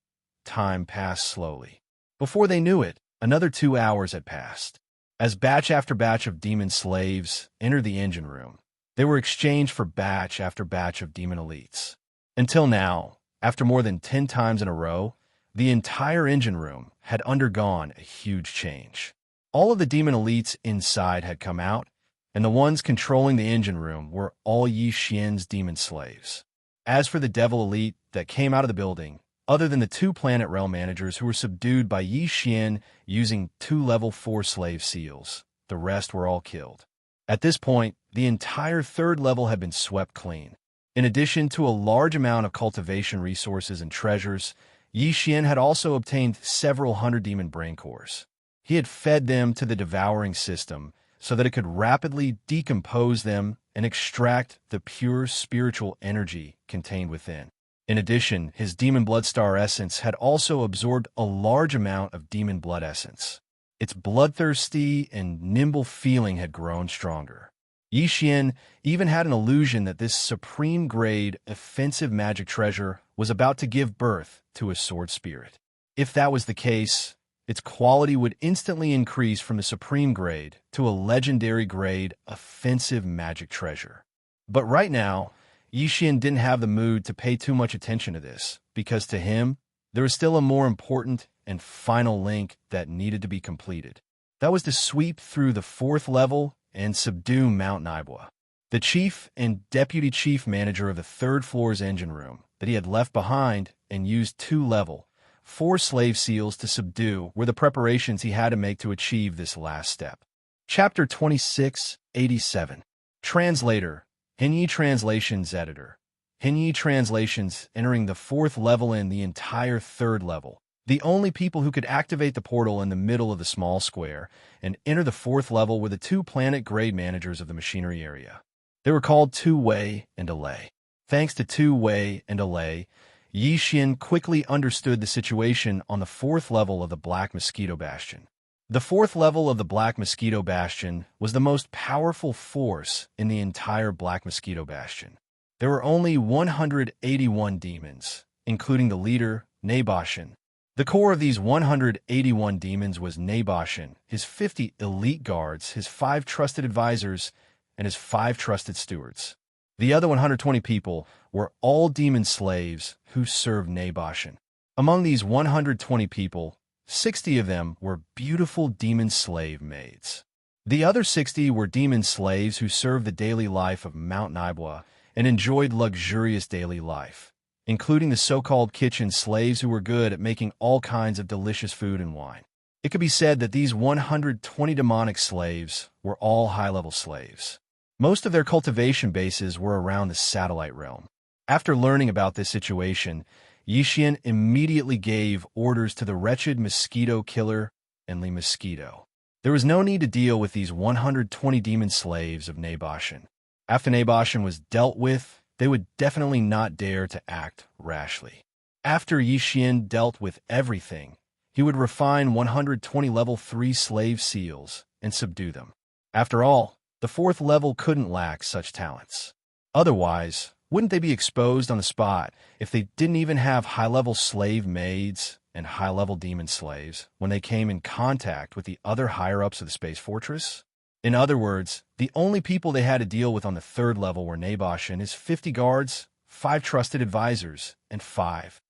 Time passed slowly. Before they knew it, another 2 hours had passed. As batch after batch of demon slaves entered the engine room, they were exchanged for batch after batch of demon elites. Until now, after more than 10 times in a row, the entire engine room had undergone a huge change. All of the demon elites inside had come out, and the ones controlling the engine room were all Yixian's demon slaves. As for the devil elite that came out of the building, other than the 2 planet realm managers who were subdued by Yixian using 2 level 4 slave seals, the rest were all killed. At this point, the entire 3rd level had been swept clean. In addition to a large amount of cultivation resources and treasures, Yixian had also obtained several 100 demon brain cores. He had fed them to the devouring system so that it could rapidly decompose them and extract the pure spiritual energy contained within. In addition, his demon bloodstar essence had also absorbed a large amount of demon blood essence. Its bloodthirsty and nimble feeling had grown stronger. Yi Xian even had an illusion that this supreme-grade, offensive magic treasure was about to give birth to a sword spirit. If that was the case, its quality would instantly increase from the supreme grade to a legendary grade offensive magic treasure. But right now, Yi Xian didn't have the mood to pay too much attention to this, because to him, there was still a more important and final link that needed to be completed. That was to sweep through the 4th level and subdue Mount Naibwa. The chief and deputy chief manager of the 3rd floor's engine room that he had left behind and used 2 level 4 slave seals to subdue were the preparations he had to make to achieve this last step. Chapter 2687. Translator, Hinyi Translations Editor. Hinyi Translations entering the 4th level and the entire 3rd level. The only people who could activate the portal in the middle of the small square and enter the 4th level were the 2 planet-grade managers of the machinery area. They were called Tu Wei and Alei. Thanks to Tu Wei and Alei, Yi Xian quickly understood the situation on the 4th level of the Black Mosquito Bastion. The 4th level of the Black Mosquito Bastion was the most powerful force in the entire Black Mosquito Bastion. There were only 181 demons, including the leader, Naboshin. The core of these 181 demons was Naboshin, his 50 elite guards, his 5 trusted advisors, and his 5 trusted stewards. The other 120 people were all demon slaves who served Naboshin. Among these 120 people, 60 of them were beautiful demon slave maids. The other 60 were demon slaves who served the daily life of Mount Naibwa and enjoyed luxurious daily life, including the so-called kitchen slaves who were good at making all kinds of delicious food and wine. It could be said that these 120 demonic slaves were all high-level slaves. Most of their cultivation bases were around the satellite realm. After learning about this situation, Yi Xian immediately gave orders to the wretched mosquito killer, Enli Mosquito. There was no need to deal with these 120 demon slaves of Naboshin. After Naboshin was dealt with, they would definitely not dare to act rashly. After Yi Xian dealt with everything, he would refine 120 level 3 slave seals and subdue them. After all, the 4th level couldn't lack such talents. Otherwise, wouldn't they be exposed on the spot if they didn't even have high-level slave maids and high-level demon slaves when they came in contact with the other higher-ups of the Space Fortress? In other words, the only people they had to deal with on the 3rd level were Naboshin, his 50 guards, 5 trusted advisors, and 5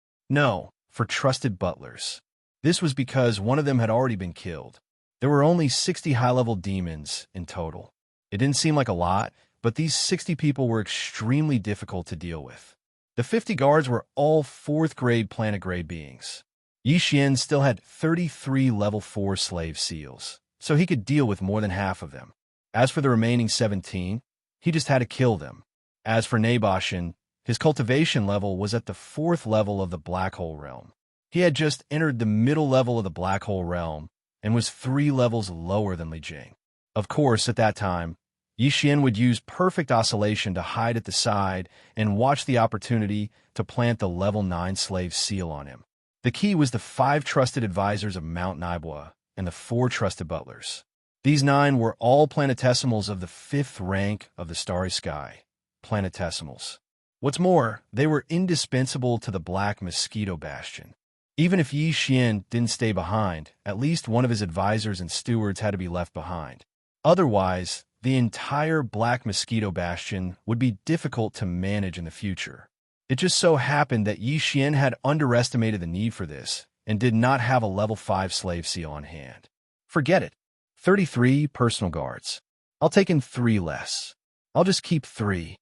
trusted butlers. This was because one of them had already been killed. There were only 60 high-level demons in total. It didn't seem like a lot, but these 60 people were extremely difficult to deal with. The 50 guards were all 4th-grade planet-grade beings. Yi Xian still had 33 level 4 slave seals, so he could deal with more than half of them. As for the remaining 17, he just had to kill them. As for Naboshin, his cultivation level was at the 4th level of the Black Hole Realm. He had just entered the middle level of the Black Hole Realm and was 3 levels lower than Li Jing. Of course, at that time, Yi Xian would use perfect oscillation to hide at the side and watch the opportunity to plant the level 9 slave seal on him. The key was the 5 trusted advisors of Mount Naibwa and the 4 trusted butlers. These 9 were all planetesimals of the 5th rank of the starry sky, planetesimals. What's more, they were indispensable to the Black Mosquito Bastion. Even if Yi Xian didn't stay behind, at least one of his advisors and stewards had to be left behind. Otherwise, the entire Black Mosquito Bastion would be difficult to manage in the future. It just so happened that Yi Xian had underestimated the need for this and did not have a level 5 slave seal on hand. Forget it. 33 personal guards. I'll take in 3 less. I'll just keep 3.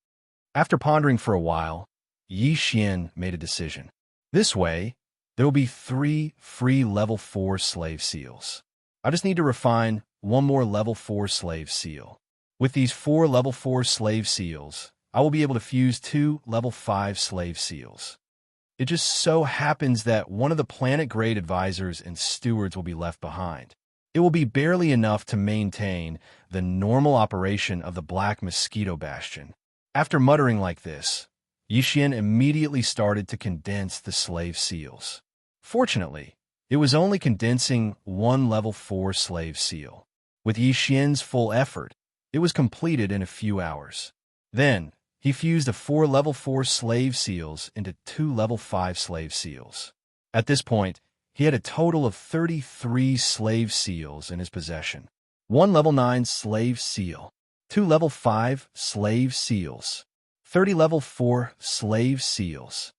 After pondering for a while, Yi Xian made a decision. This way, there will be 3 free level 4 slave seals. I just need to refine 1 more level 4 slave seal. With these 4 level 4 slave seals, I will be able to fuse 2 level 5 slave seals. It just so happens that one of the planet-grade advisors and stewards will be left behind. It will be barely enough to maintain the normal operation of the Black Mosquito Bastion. After muttering like this, Yi Xian immediately started to condense the slave seals. Fortunately, it was only condensing 1 level 4 slave seal. With Yi Xian's full effort, It was completed in a few hours. Then, he fused the 4 level 4 slave seals into 2 level 5 slave seals. At this point, he had a total of 33 slave seals in his possession. 1 level 9 slave seal, 2 level 5 slave seals, 30 level 4 slave seals.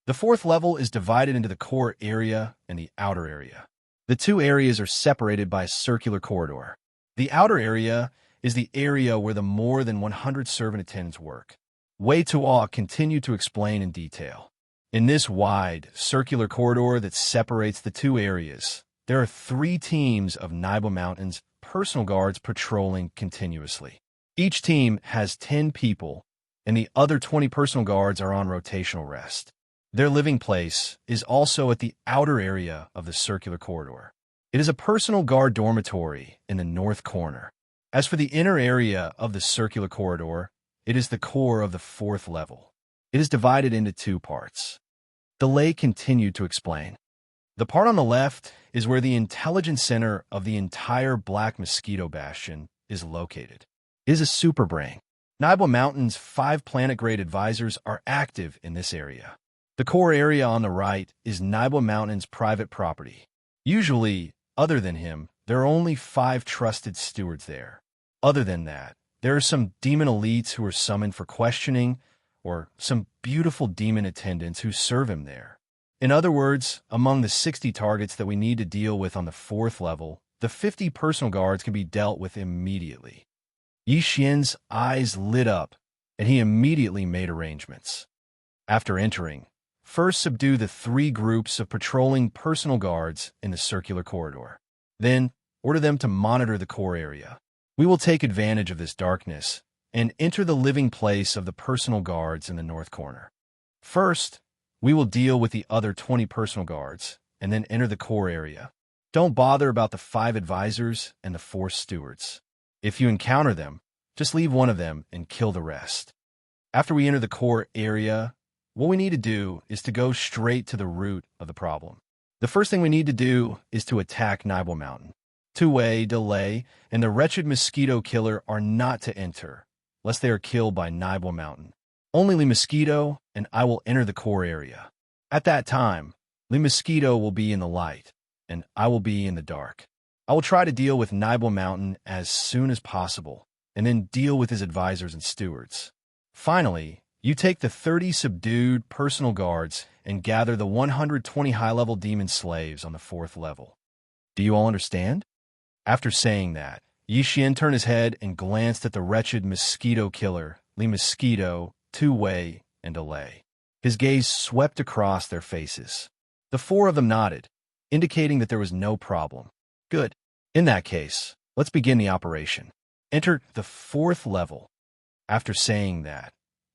The 4th level is divided into the core area and the outer area. The two areas are separated by a circular corridor. The outer area is the area where the more than 100 servant attendants work. Wei Tuo continued to explain in detail. In this wide, circular corridor that separates the two areas, there are 3 teams of Naiba Mountain's personal guards patrolling continuously. Each team has 10 people, and the other 20 personal guards are on rotational rest. Their living place is also at the outer area of the circular corridor. It is a personal guard dormitory in the north corner. As for the inner area of the circular corridor, it is the core of the 4th level. It is divided into 2 parts. Delay continued to explain. The part on the left is where the intelligence center of the entire Black Mosquito Bastion is located. It is a superbrain. Naiba Mountain's 5 planet-grade advisors are active in this area. The core area on the right is Naiba Mountain's private property. Usually, other than him, there are only 5 trusted stewards there. Other than that, there are some demon elites who are summoned for questioning, or some beautiful demon attendants who serve him there. In other words, among the 60 targets that we need to deal with on the 4th level, the 50 personal guards can be dealt with immediately. Yi Xian's eyes lit up, and he immediately made arrangements. After entering, first subdue the 3 groups of patrolling personal guards in the circular corridor. Then, order them to monitor the core area. We will take advantage of this darkness and enter the living place of the personal guards in the north corner. First, we will deal with the other 20 personal guards, and then enter the core area. Don't bother about the 5 advisors and the 4 stewards. If you encounter them, just leave one of them and kill the rest. After we enter the core area, what we need to do is to go straight to the root of the problem. The first thing we need to do is to attack Naiba Mountain. Two-Way, Delay, and the wretched mosquito killer are not to enter, lest they are killed by Naiba Mountain. Only Le Mosquito and I will enter the core area. At that time, Le Mosquito will be in the light, and I will be in the dark. I will try to deal with Naiba Mountain as soon as possible, and then deal with his advisors and stewards. Finally, you take the 30 subdued personal guards and gather the 120 high-level demon slaves on the 4th level. Do you all understand? After saying that, Yi Xian turned his head and glanced at the wretched mosquito killer, Le Mosquito, Two-Way, and Delay. His gaze swept across their faces. The 4 of them nodded, indicating that there was no problem. Good. In that case, let's begin the operation. Enter the 4th level. After saying that,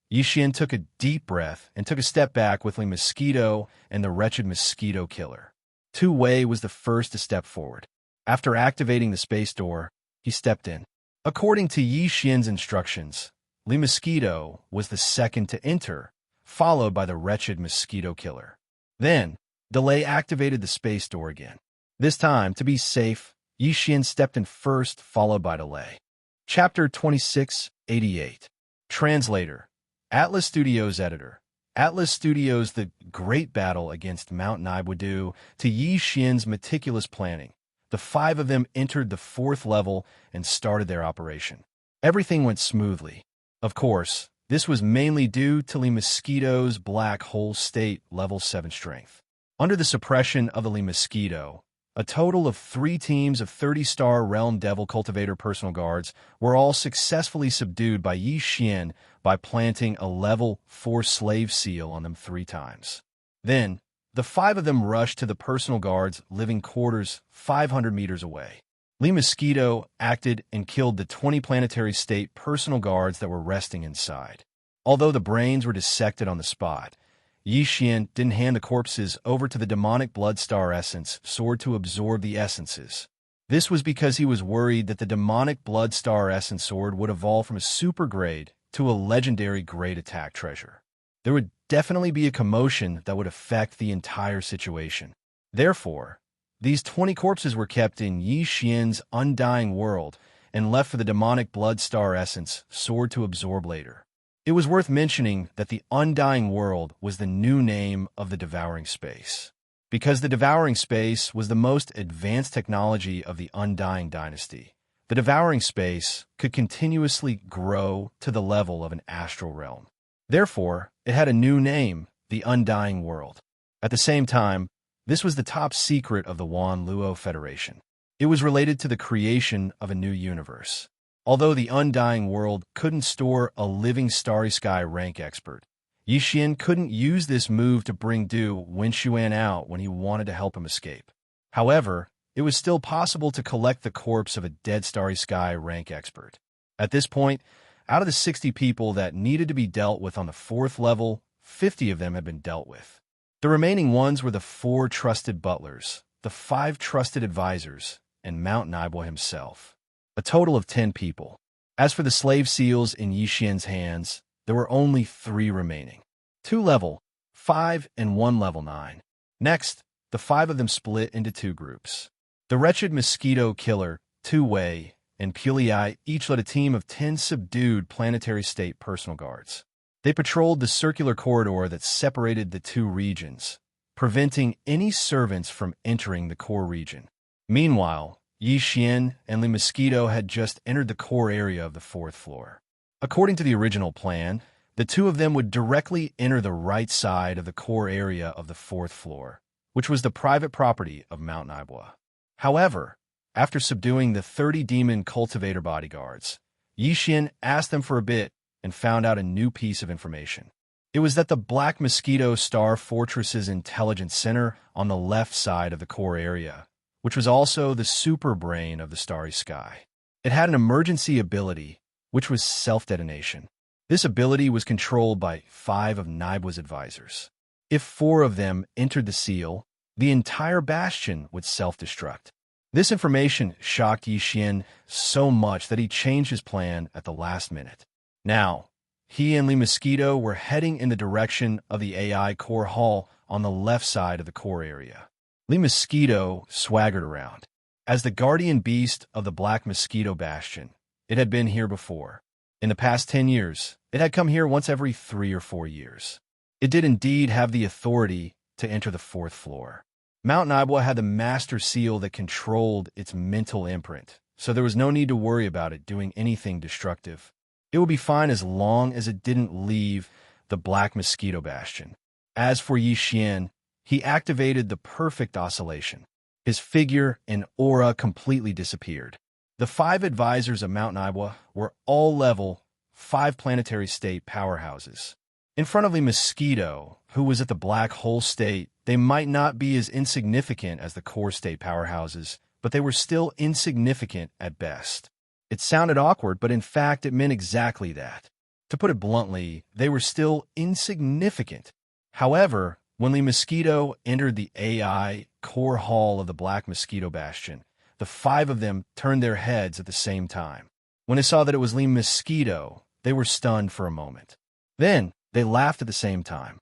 Yi Xian took a deep breath and took a step back with Le Mosquito and the wretched mosquito killer. Two-Way was the first to step forward. After activating the space door, he stepped in. According to Yi Xian's instructions, Le Mosquito was the second to enter, followed by the wretched mosquito killer. Then, Delay activated the space door again. This time, to be safe, Yi Xian stepped in first, followed by Delay. Chapter 2688. Translator. Atlas Studios Editor. Atlas Studios' The Great Battle Against Mount Naibudu to Yi Xian's meticulous planning. The 5 of them entered the 4th level and started their operation. Everything went smoothly. Of course, this was mainly due to Le Mosquito's Black Hole State Level 7 strength. Under the suppression of the Le Mosquito, a total of 3 teams of 30-star Realm Devil Cultivator personal guards were all successfully subdued by Yi Xian by planting a level 4 slave seal on them 3 times. Then, the 5 of them rushed to the personal guards' living quarters 500 meters away. Le Mosquito acted and killed the 20 planetary state personal guards that were resting inside. Although the brains were dissected on the spot, Yi Xian didn't hand the corpses over to the demonic blood star essence sword to absorb the essences. This was because he was worried that the demonic blood star essence sword would evolve from a super grade to a legendary grade attack treasure. There would definitely be a commotion that would affect the entire situation. Therefore, these 20 corpses were kept in Yi Xian's undying world and left for the demonic blood star essence sword to absorb later. It was worth mentioning that the Undying World was the new name of the Devouring Space, because the Devouring Space was the most advanced technology of the Undying Dynasty. The Devouring Space could continuously grow to the level of an astral realm. Therefore, it had a new name, the Undying World. At the same time, this was the top secret of the Wan Luo Federation. It was related to the creation of a new universe. Although the Undying World couldn't store a living Starry Sky rank expert, Yi Xian couldn't use this move to bring Du Wenxuan out when he wanted to help him escape. However, it was still possible to collect the corpse of a dead Starry Sky rank expert. At this point, out of the 60 people that needed to be dealt with on the 4th level, 50 of them had been dealt with. The remaining ones were the 4 trusted butlers, the 5 trusted advisors, and Mount Naibwa himself. A total of 10 people. As for the slave seals in Yi Xian's hands, there were only 3 remaining. 2 level 5 and 1 level 9. Next, the 5 of them split into 2 groups. The wretched mosquito killer, Tu Wei, and Puli each led a team of 10 subdued planetary state personal guards. They patrolled the circular corridor that separated the 2 regions, preventing any servants from entering the core region. Meanwhile, Yi Xian and Li Mosquito had just entered the core area of the 4th floor. According to the original plan, the 2 of them would directly enter the right side of the core area of the 4th floor, which was the private property of Mount Naibwa. However, after subduing the 30 demon cultivator bodyguards, Yi Xian asked them for a bit and found out a new piece of information. It was that the Black Mosquito Star Fortress's intelligence center on the left side of the core area, which was also the super brain of the Starry Sky. It had an emergency ability, which was self-detonation. This ability was controlled by 5 of Naibwa's advisors. If 4 of them entered the seal, the entire bastion would self-destruct. This information shocked Yi Xian so much that he changed his plan at the last minute. Now, he and Li Mosquito were heading in the direction of the AI core hall on the left side of the core area. Li Mosquito swaggered around. As the guardian beast of the Black Mosquito Bastion, it had been here before. In the past 10 years, it had come here once every 3 or 4 years. It did indeed have the authority to enter the 4th floor. Mount Naibwa had the master seal that controlled its mental imprint, so there was no need to worry about it doing anything destructive. It would be fine as long as it didn't leave the Black Mosquito Bastion. As for Yi Xian, he activated the perfect oscillation. His figure and aura completely disappeared. The 5 advisors of Mount Naibwa were all level 5 planetary state powerhouses. In front of Li Mosquito, who was at the black hole state, they might not be as insignificant as the core state powerhouses, but they were still insignificant at best. It sounded awkward, but in fact it meant exactly that. To put it bluntly, they were still insignificant. However, when Li Mosquito entered the AI core hall of the Black Mosquito Bastion, the 5 of them turned their heads at the same time. When they saw that it was Li Mosquito, they were stunned for a moment. Then, they laughed at the same time.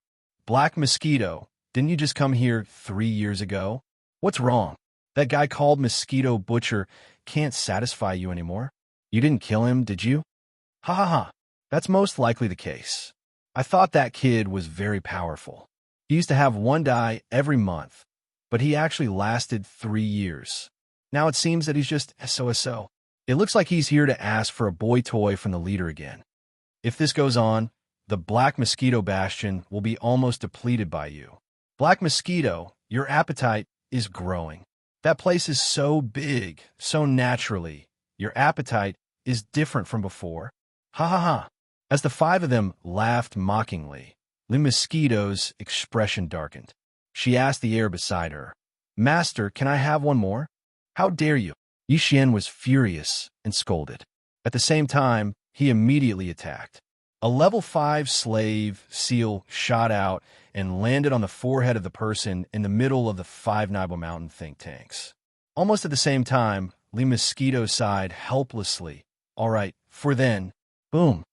Black Mosquito, didn't you just come here 3 years ago? What's wrong? That guy called Mosquito Butcher can't satisfy you anymore? You didn't kill him, did you? Ha ha ha. That's most likely the case. I thought that kid was very powerful. He used to have 1 die every month, but he actually lasted 3 years. Now it seems that he's just SOSO. It looks like he's here to ask for a boy toy from the leader again. If this goes on, the Black Mosquito Bastion will be almost depleted by you. Black Mosquito, your appetite is growing. That place is so big, so naturally. Your appetite is different from before. Ha ha ha. As the 5 of them laughed mockingly, Li Mosquito's expression darkened. She asked the air beside her, "Master, can I have one more?" "How dare you?" Yi Xian was furious and scolded. At the same time, he immediately attacked. A level 5 slave seal shot out and landed on the forehead of the person in the middle of the 5 Naibwa Mountain think tanks. Almost at the same time, Li Mosquito sighed helplessly. "All right, for then." Boom.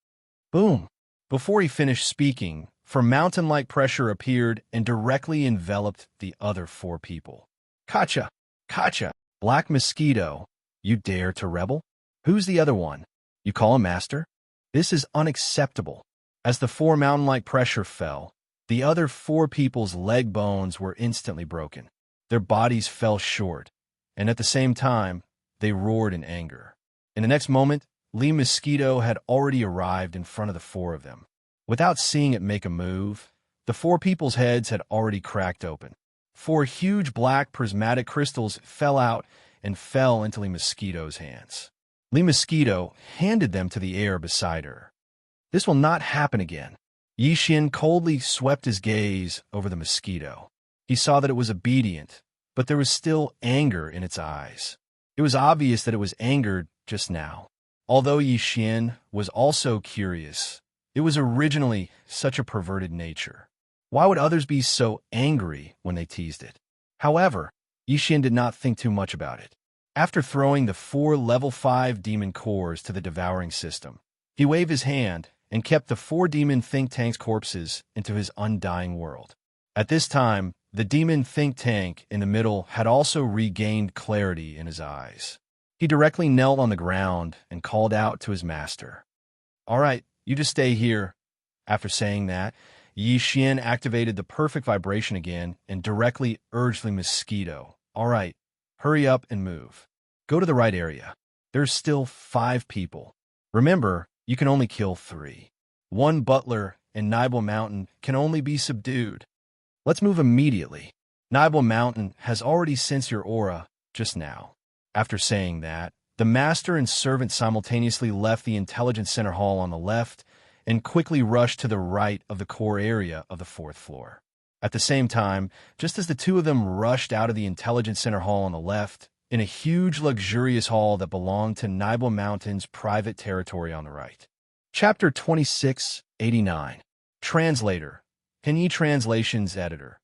Boom. Before he finished speaking, for mountain-like pressure appeared and directly enveloped the other 4 people. "Kacha! Kacha! Black Mosquito, you dare to rebel?" Who's the other one? You call him master? This is unacceptable. As the 4 mountain-like pressure fell, the other 4 people's leg bones were instantly broken. Their bodies fell short, and at the same time, they roared in anger. In the next moment, Lee Mosquito had already arrived in front of the 4 of them. Without seeing it make a move, the 4 people's heads had already cracked open. 4 huge black prismatic crystals fell out and fell into Lee Mosquito's hands. Lee Mosquito handed them to the air beside her. This will not happen again. Yi Xin coldly swept his gaze over the mosquito. He saw that it was obedient, but there was still anger in its eyes. It was obvious that it was angered just now. Although Yi Xin was also curious, it was originally such a perverted nature. Why would others be so angry when they teased it? However, Yi Xin did not think too much about it. After throwing the 4 level 5 demon cores to the devouring system, he waved his hand and kept the 4 demon think tank's corpses into his undying world. At this time, the demon think tank in the middle had also regained clarity in his eyes. He directly knelt on the ground and called out to his master. "All right, you just stay here." After saying that, Yi Xin activated the perfect vibration again and directly urged the mosquito. "All right, hurry up and move. Go to the right area. There's still 5 people. Remember, you can only kill 3. 1 butler and Nibel Mountain can only be subdued. Let's move immediately. Nibel Mountain has already sensed your aura just now." After saying that, the master and servant simultaneously left the intelligence center hall on the left and quickly rushed to the right of the core area of the 4th floor. At the same time, just as the 2 of them rushed out of the intelligence center hall on the left, in a huge luxurious hall that belonged to Nibel Mountain's private territory on the right. Chapter 2689. Translator. Pinyi Translations Editor.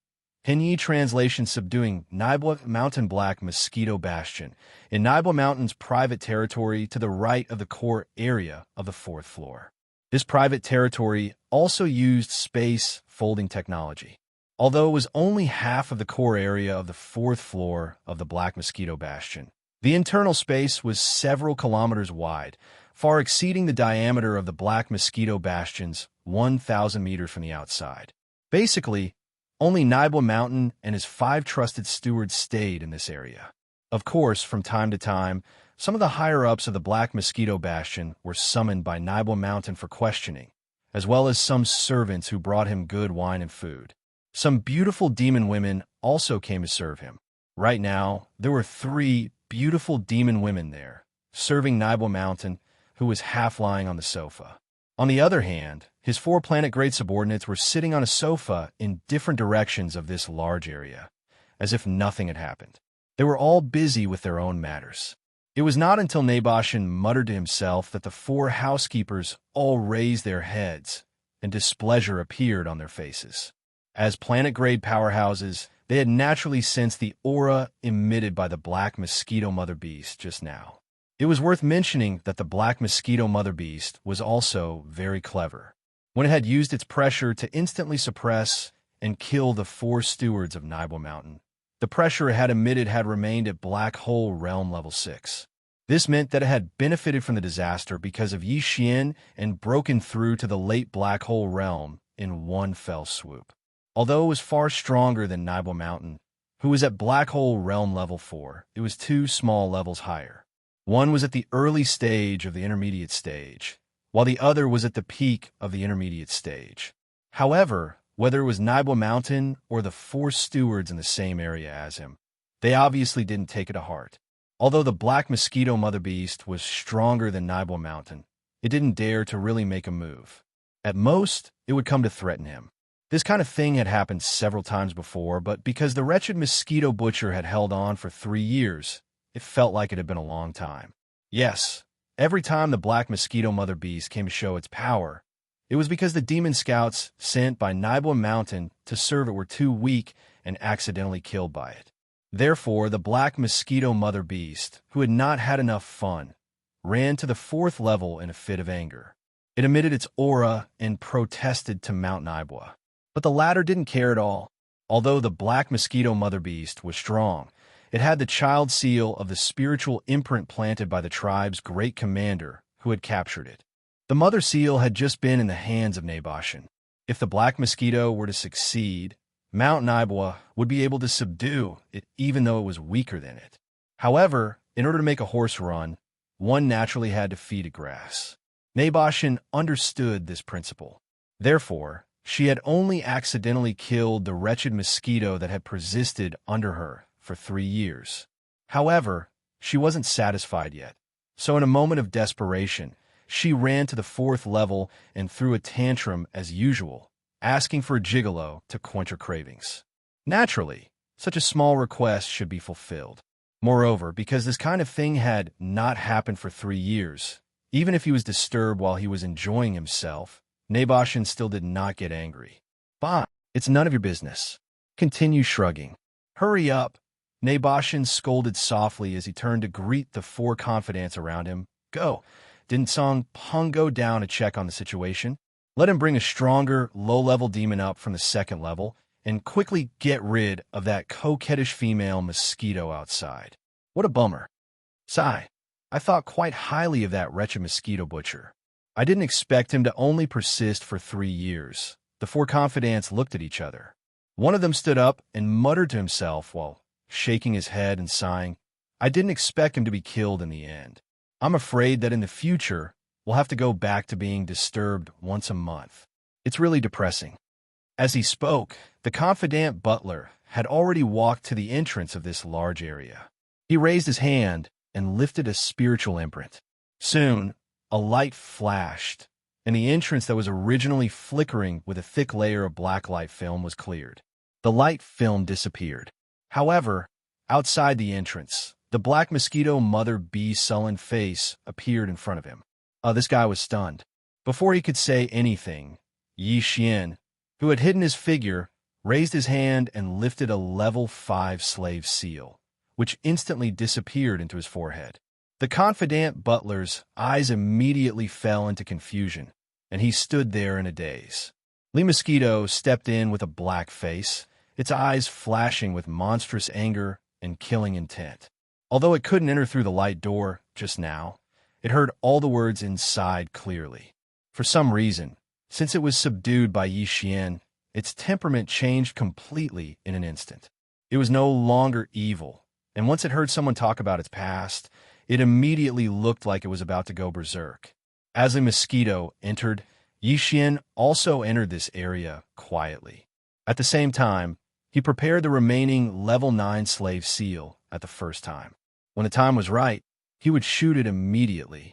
Pinyi Translation subduing Nibel Mountain Black Mosquito Bastion in Nibel Mountain's private territory to the right of the core area of the 4th floor. This private territory also used space folding technology. Although it was only half of the core area of the 4th floor of the Black Mosquito Bastion, the internal space was several kilometers wide, far exceeding the diameter of the Black Mosquito Bastion's 1,000 meters from the outside. Basically, only Nibel Mountain and his 5 trusted stewards stayed in this area. Of course, from time to time, some of the higher-ups of the Black Mosquito Bastion were summoned by Nibel Mountain for questioning, as well as some servants who brought him good wine and food. Some beautiful demon women also came to serve him. Right now, there were 3 beautiful demon women there, serving Nibel Mountain, who was half lying on the sofa. On the other hand, his 4 planet-grade subordinates were sitting on a sofa in different directions of this large area, as if nothing had happened. They were all busy with their own matters. It was not until Naboshin muttered to himself that the 4 housekeepers all raised their heads, and displeasure appeared on their faces. As planet-grade powerhouses, they had naturally sensed the aura emitted by the Black Mosquito Mother Beast just now. It was worth mentioning that the Black Mosquito Mother Beast was also very clever. When it had used its pressure to instantly suppress and kill the 4 stewards of Nibel Mountain, the pressure it had emitted had remained at Black Hole Realm Level 6. This meant that it had benefited from the disaster because of Yi Xin and broken through to the late Black Hole Realm in one fell swoop. Although it was far stronger than Nibel Mountain, who was at Black Hole Realm Level 4, it was 2 small levels higher. One was at the early stage of the intermediate stage, while the other was at the peak of the intermediate stage. However, whether it was Nibel Mountain or the 4 stewards in the same area as him, they obviously didn't take it to heart. Although the Black Mosquito Mother Beast was stronger than Nibel Mountain, it didn't dare to really make a move. At most, it would come to threaten him. This kind of thing had happened several times before, but because the wretched mosquito butcher had held on for 3 years, it felt like it had been a long time. Yes, every time the Black Mosquito Mother Beast came to show its power, it was because the demon scouts sent by Nibel Mountain to serve it were too weak and accidentally killed by it. Therefore, the Black Mosquito Mother Beast, who had not had enough fun, ran to the 4th level in a fit of anger. It emitted its aura and protested to Mount Nibwa. But the latter didn't care at all. Although the Black Mosquito Mother Beast was strong, It had the child seal of the spiritual imprint planted by the tribe's great commander who had captured it. The mother seal had just been in the hands of Naboshan. If the black mosquito were to succeed, Mount Naibwa would be able to subdue it even though it was weaker than it. However, in order to make a horse run, one naturally had to feed it grass. Naboshan understood this principle. Therefore, she had only accidentally killed the wretched mosquito that had persisted under her for 3 years. However, she wasn't satisfied yet. So in a moment of desperation, she ran to the 4th level and threw a tantrum as usual, asking for a gigolo to quench her cravings. Naturally, such a small request should be fulfilled. Moreover, because this kind of thing had not happened for 3 years, even if he was disturbed while he was enjoying himself, Naboshan still did not get angry. Fine, it's none of your business. Continue shrugging. Hurry up. Naboshan scolded softly as he turned to greet the 4 confidants around him. Go. Didn't Song Pung go down to check on the situation? Let him bring a stronger, low-level demon up from the 2nd level, and quickly get rid of that coquettish female mosquito outside. What a bummer. Sigh. I thought quite highly of that wretched mosquito butcher. I didn't expect him to only persist for 3 years. The 4 confidants looked at each other. One of them stood up and muttered to himself while shaking his head and sighing, I didn't expect him to be killed in the end. I'm afraid that in the future, we'll have to go back to being disturbed once a month. It's really depressing. As he spoke, the confidant butler had already walked to the entrance of this large area. He raised his hand and lifted a spiritual imprint. Soon, a light flashed, and the entrance that was originally flickering with a thick layer of black light film was cleared. The light film disappeared. However, outside the entrance, the black mosquito mother bee's sullen face appeared in front of him. This guy was stunned. Before he could say anything, Yi Xian, who had hidden his figure, raised his hand and lifted a level 5 slave seal, which instantly disappeared into his forehead. The confidant butler's eyes immediately fell into confusion, and he stood there in a daze. Lee Mosquito stepped in with a black face, its eyes flashing with monstrous anger and killing intent. Although it couldn't enter through the light door just now, it heard all the words inside clearly. For some reason, since it was subdued by Yi Xian, its temperament changed completely in an instant. It was no longer evil, and once it heard someone talk about its past, it immediately looked like it was about to go berserk. As the mosquito entered, Yi Xian also entered this area quietly. At the same time, he prepared the remaining level 9 slave seal at the first time. When the time was right, he would shoot it immediately.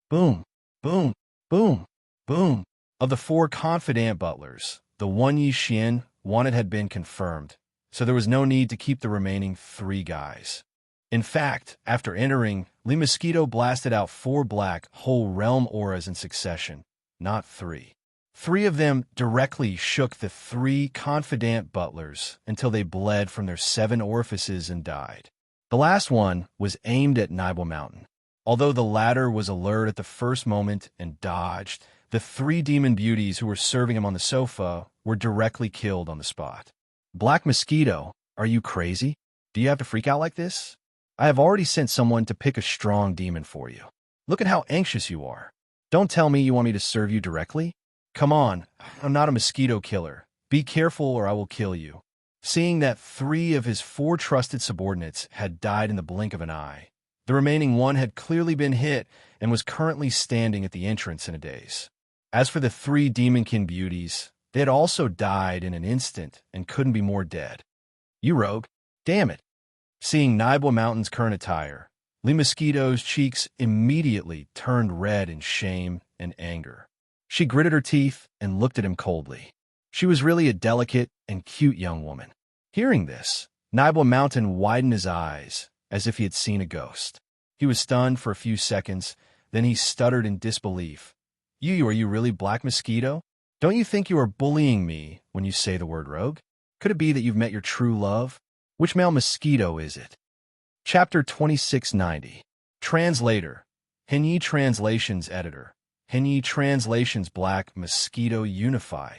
Boom, boom, boom, boom. Of the 4 confidant butlers, the one Yi Xian wanted had been confirmed, so there was no need to keep the remaining 3 guys. In fact, after entering, Lee Mosquito blasted out 4 black whole realm auras in succession, not 3. 3 of them directly shook the 3 confidant butlers until they bled from their 7 orifices and died. The last one was aimed at Naibwa Mountain. Although the latter was alert at the first moment and dodged, the 3 demon beauties who were serving him on the sofa were directly killed on the spot. Black Mosquito, are you crazy? Do you have to freak out like this? I have already sent someone to pick a strong demon for you. Look at how anxious you are. Don't tell me you want me to serve you directly. Come on, I'm not a mosquito killer. Be careful or I will kill you. Seeing that 3 of his 4 trusted subordinates had died in the blink of an eye, the remaining one had clearly been hit and was currently standing at the entrance in a daze. As for the 3 demonkin beauties, they had also died in an instant and couldn't be more dead. You rogue, damn it. Seeing Naibwa Mountain's current attire, Lee Mosquito's cheeks immediately turned red in shame and anger. She gritted her teeth and looked at him coldly. She was really a delicate and cute young woman. Hearing this, Naibwa Mountain widened his eyes as if he had seen a ghost. He was stunned for a few seconds, then he stuttered in disbelief. Are you really Black Mosquito? Don't you think you are bullying me when you say the word rogue? Could it be that you've met your true love? Which male mosquito is it? Chapter 2690. Translator. Henyi Translations Editor. Henyi Translations Black Mosquito Unify.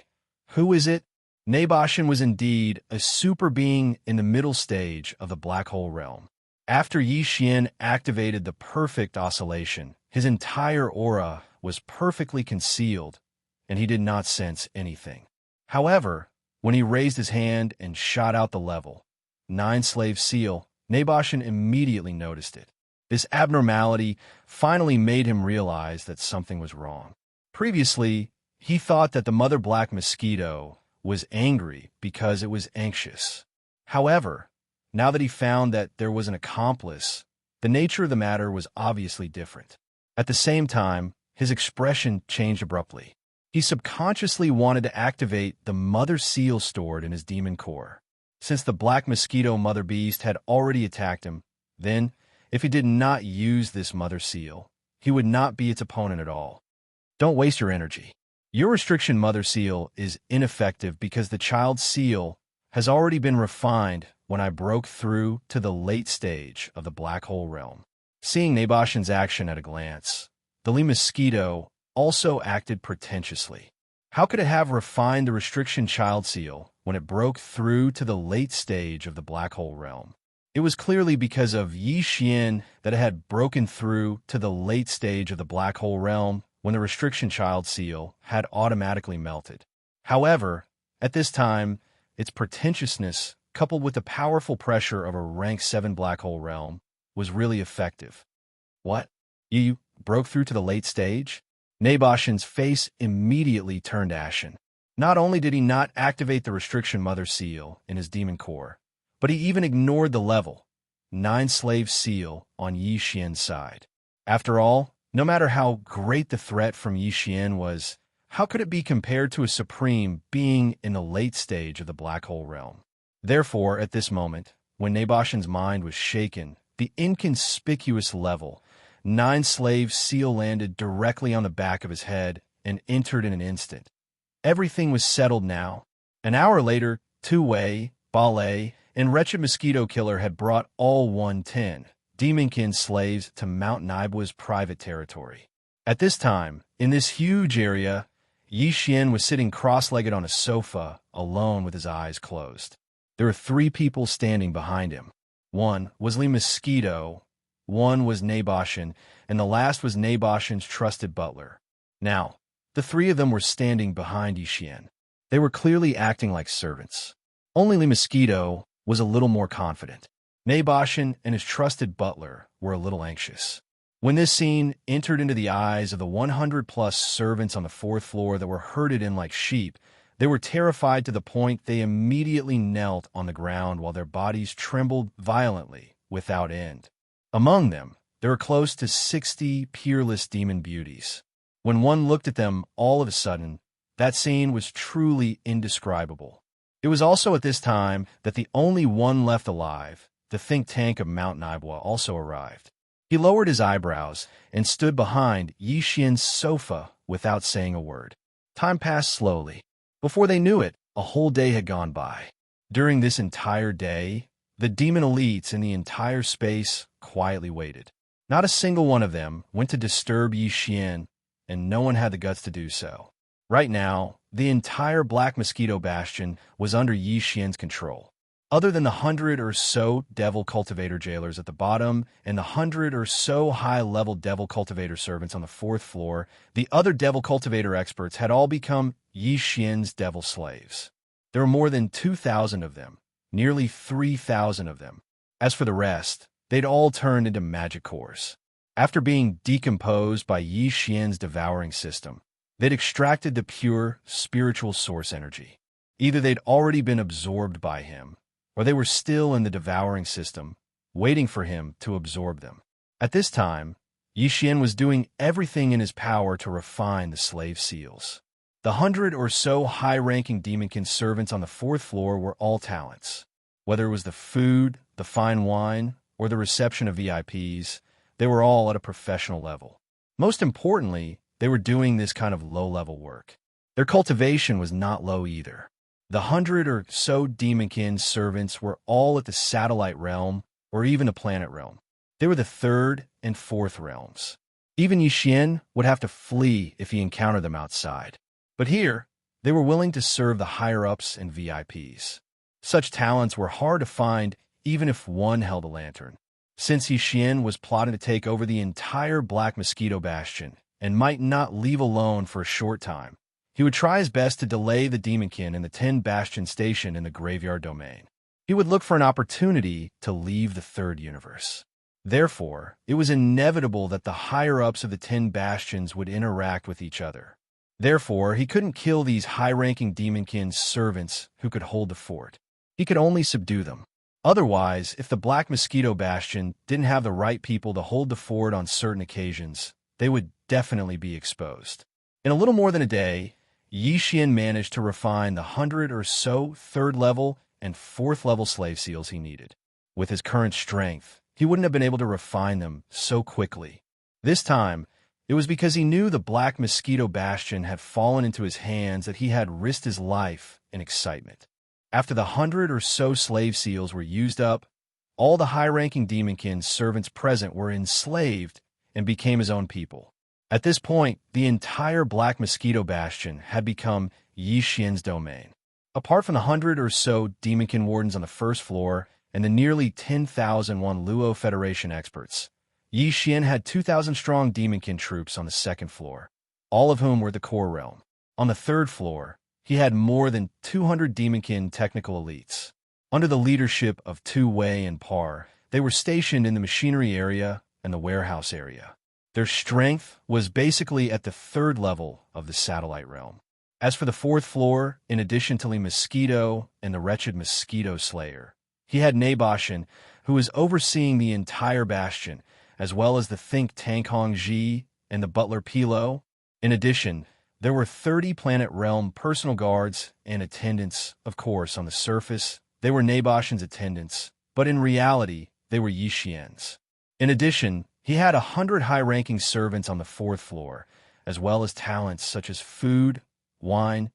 Who is it? Naboshin was indeed a super being in the middle stage of the black hole realm. After Yi Xian activated the perfect oscillation, his entire aura was perfectly concealed, and he did not sense anything. However, when he raised his hand and shot out the level 9 slave seal, Naboshin immediately noticed it. This abnormality finally made him realize that something was wrong. Previously, he thought that the mother black mosquito was angry because it was anxious. However, now that he found that there was an accomplice, the nature of the matter was obviously different. At the same time, his expression changed abruptly. He subconsciously wanted to activate the mother seal stored in his demon core. Since the black mosquito mother beast had already attacked him, then, if he did not use this mother seal, he would not be its opponent at all. Don't waste your energy. Your restriction mother seal is ineffective because the child seal has already been refined when I broke through to the late stage of the black hole realm. Seeing Naboshin's action at a glance, the Lee mosquito also acted pretentiously. How could it have refined the restriction child seal when it broke through to the late stage of the black hole realm? It was clearly because of Yi Xian that it had broken through to the late stage of the black hole realm when the restriction child seal had automatically melted. However, at this time, its pretentiousness, coupled with the powerful pressure of a rank 7 black hole realm, was really effective. What? You broke through to the late stage? Naboshin's face immediately turned ashen. Not only did he not activate the restriction mother seal in his demon core, but he even ignored the level 9 slave seal on Yi Xian's side. After all, no matter how great the threat from Yi Xian was, how could it be compared to a supreme being in the late stage of the black hole realm? Therefore, at this moment, when Naboshin's mind was shaken, the inconspicuous level 9 slave seal landed directly on the back of his head and entered in an instant. Everything was settled now. An hour later, Two-Wei, Ballet, and Wretched Mosquito Killer had brought all 110 Demonkin slaves to Mount Naibua's private territory. At this time, in this huge area, Yi Xian was sitting cross-legged on a sofa, alone with his eyes closed. There were 3 people standing behind him. One was Lee Mosquito, one was Naboshin, and the last was Naboshin's trusted butler. Now, the 3 of them were standing behind Yi Xian. They were clearly acting like servants. Only Lee Mosquito was a little more confident. Naboshin and his trusted butler were a little anxious. When this scene entered into the eyes of the 100-plus servants on the 4th floor that were herded in like sheep, they were terrified to the point they immediately knelt on the ground while their bodies trembled violently without end. Among them, there were close to 60 peerless demon beauties. When one looked at them all of a sudden, that scene was truly indescribable. It was also at this time that the only one left alive, the think tank of Mount Naibua, also arrived. He lowered his eyebrows and stood behind Yi Xian's sofa without saying a word. Time passed slowly. Before they knew it, a whole day had gone by. During this entire day, the demon elites in the entire space quietly waited. Not a single one of them went to disturb Yi Xian, and no one had the guts to do so. Right now, the entire Black Mosquito Bastion was under Yi Xian's control. Other than the 100 or so Devil Cultivator jailers at the bottom and the 100 or so high-level Devil Cultivator servants on the 4th floor, the other Devil Cultivator experts had all become Yi Xian's devil slaves. There were more than 2,000 of them, nearly 3,000 of them. As for the rest, they'd all turned into magic cores. After being decomposed by Yi Xian's devouring system, they'd extracted the pure spiritual source energy. Either they'd already been absorbed by him, or they were still in the devouring system, waiting for him to absorb them. At this time, Yi Xian was doing everything in his power to refine the slave seals. The 100 or so high-ranking demonkin servants on the 4th floor were all talents. Whether it was the food, the fine wine, or the reception of VIPs, they were all at a professional level. Most importantly, they were doing this kind of low-level work. Their cultivation was not low either. The 100 or so demonkin servants were all at the satellite realm or even the planet realm. They were the 3rd and 4th realms. Even Yi Xian would have to flee if he encountered them outside. But here, They were willing to serve the higher-ups and VIPs. Such talents were hard to find even if one held a lantern. Since Yi Xian was plotting to take over the entire Black Mosquito Bastion and might not leave alone for a short time, he would try his best to delay the Demonkin in the 10 Bastion Station in the Graveyard Domain. He would look for an opportunity to leave the third universe. Therefore, it was inevitable that the higher-ups of the 10 Bastions would interact with each other. Therefore, he couldn't kill these high-ranking Demonkin's servants who could hold the fort. He could only subdue them. Otherwise, if the Black Mosquito Bastion didn't have the right people to hold the fort on certain occasions, they would definitely be exposed. In a little more than a day, Yi Xian managed to refine the 100 or so third-level and fourth-level slave seals he needed. With his current strength, he wouldn't have been able to refine them so quickly. This time, it was because he knew the Black Mosquito Bastion had fallen into his hands that he had risked his life in excitement. After the 100 or so slave seals were used up, all the high-ranking Demonkin's servants present were enslaved and became his own people. At this point, the entire Black Mosquito Bastion had become Yi Xian's domain. Apart from the 100 or so Demonkin wardens on the first floor and the nearly 10,001 Luo Federation experts, Yi Xian had 2,000-strong Demonkin troops on the second floor, all of whom were the core realm. On the third floor, he had more than 200 Demonkin technical elites. Under the leadership of Tu Wei and Par, they were stationed in the machinery area and the warehouse area. Their strength was basically at the third level of the satellite realm. As for the fourth floor, in addition to the Mosquito and the wretched Mosquito Slayer, he had Naboshin, who was overseeing the entire bastion, as well as the think tank Hong Ji and the butler Pilo. In addition, there were 30 Planet Realm personal guards and attendants. Of course, on the surface, they were Naboshin's attendants, but in reality, they were Yi Xian's. In addition, he had 100 high-ranking servants on the fourth floor, as well as talents such as food, wine,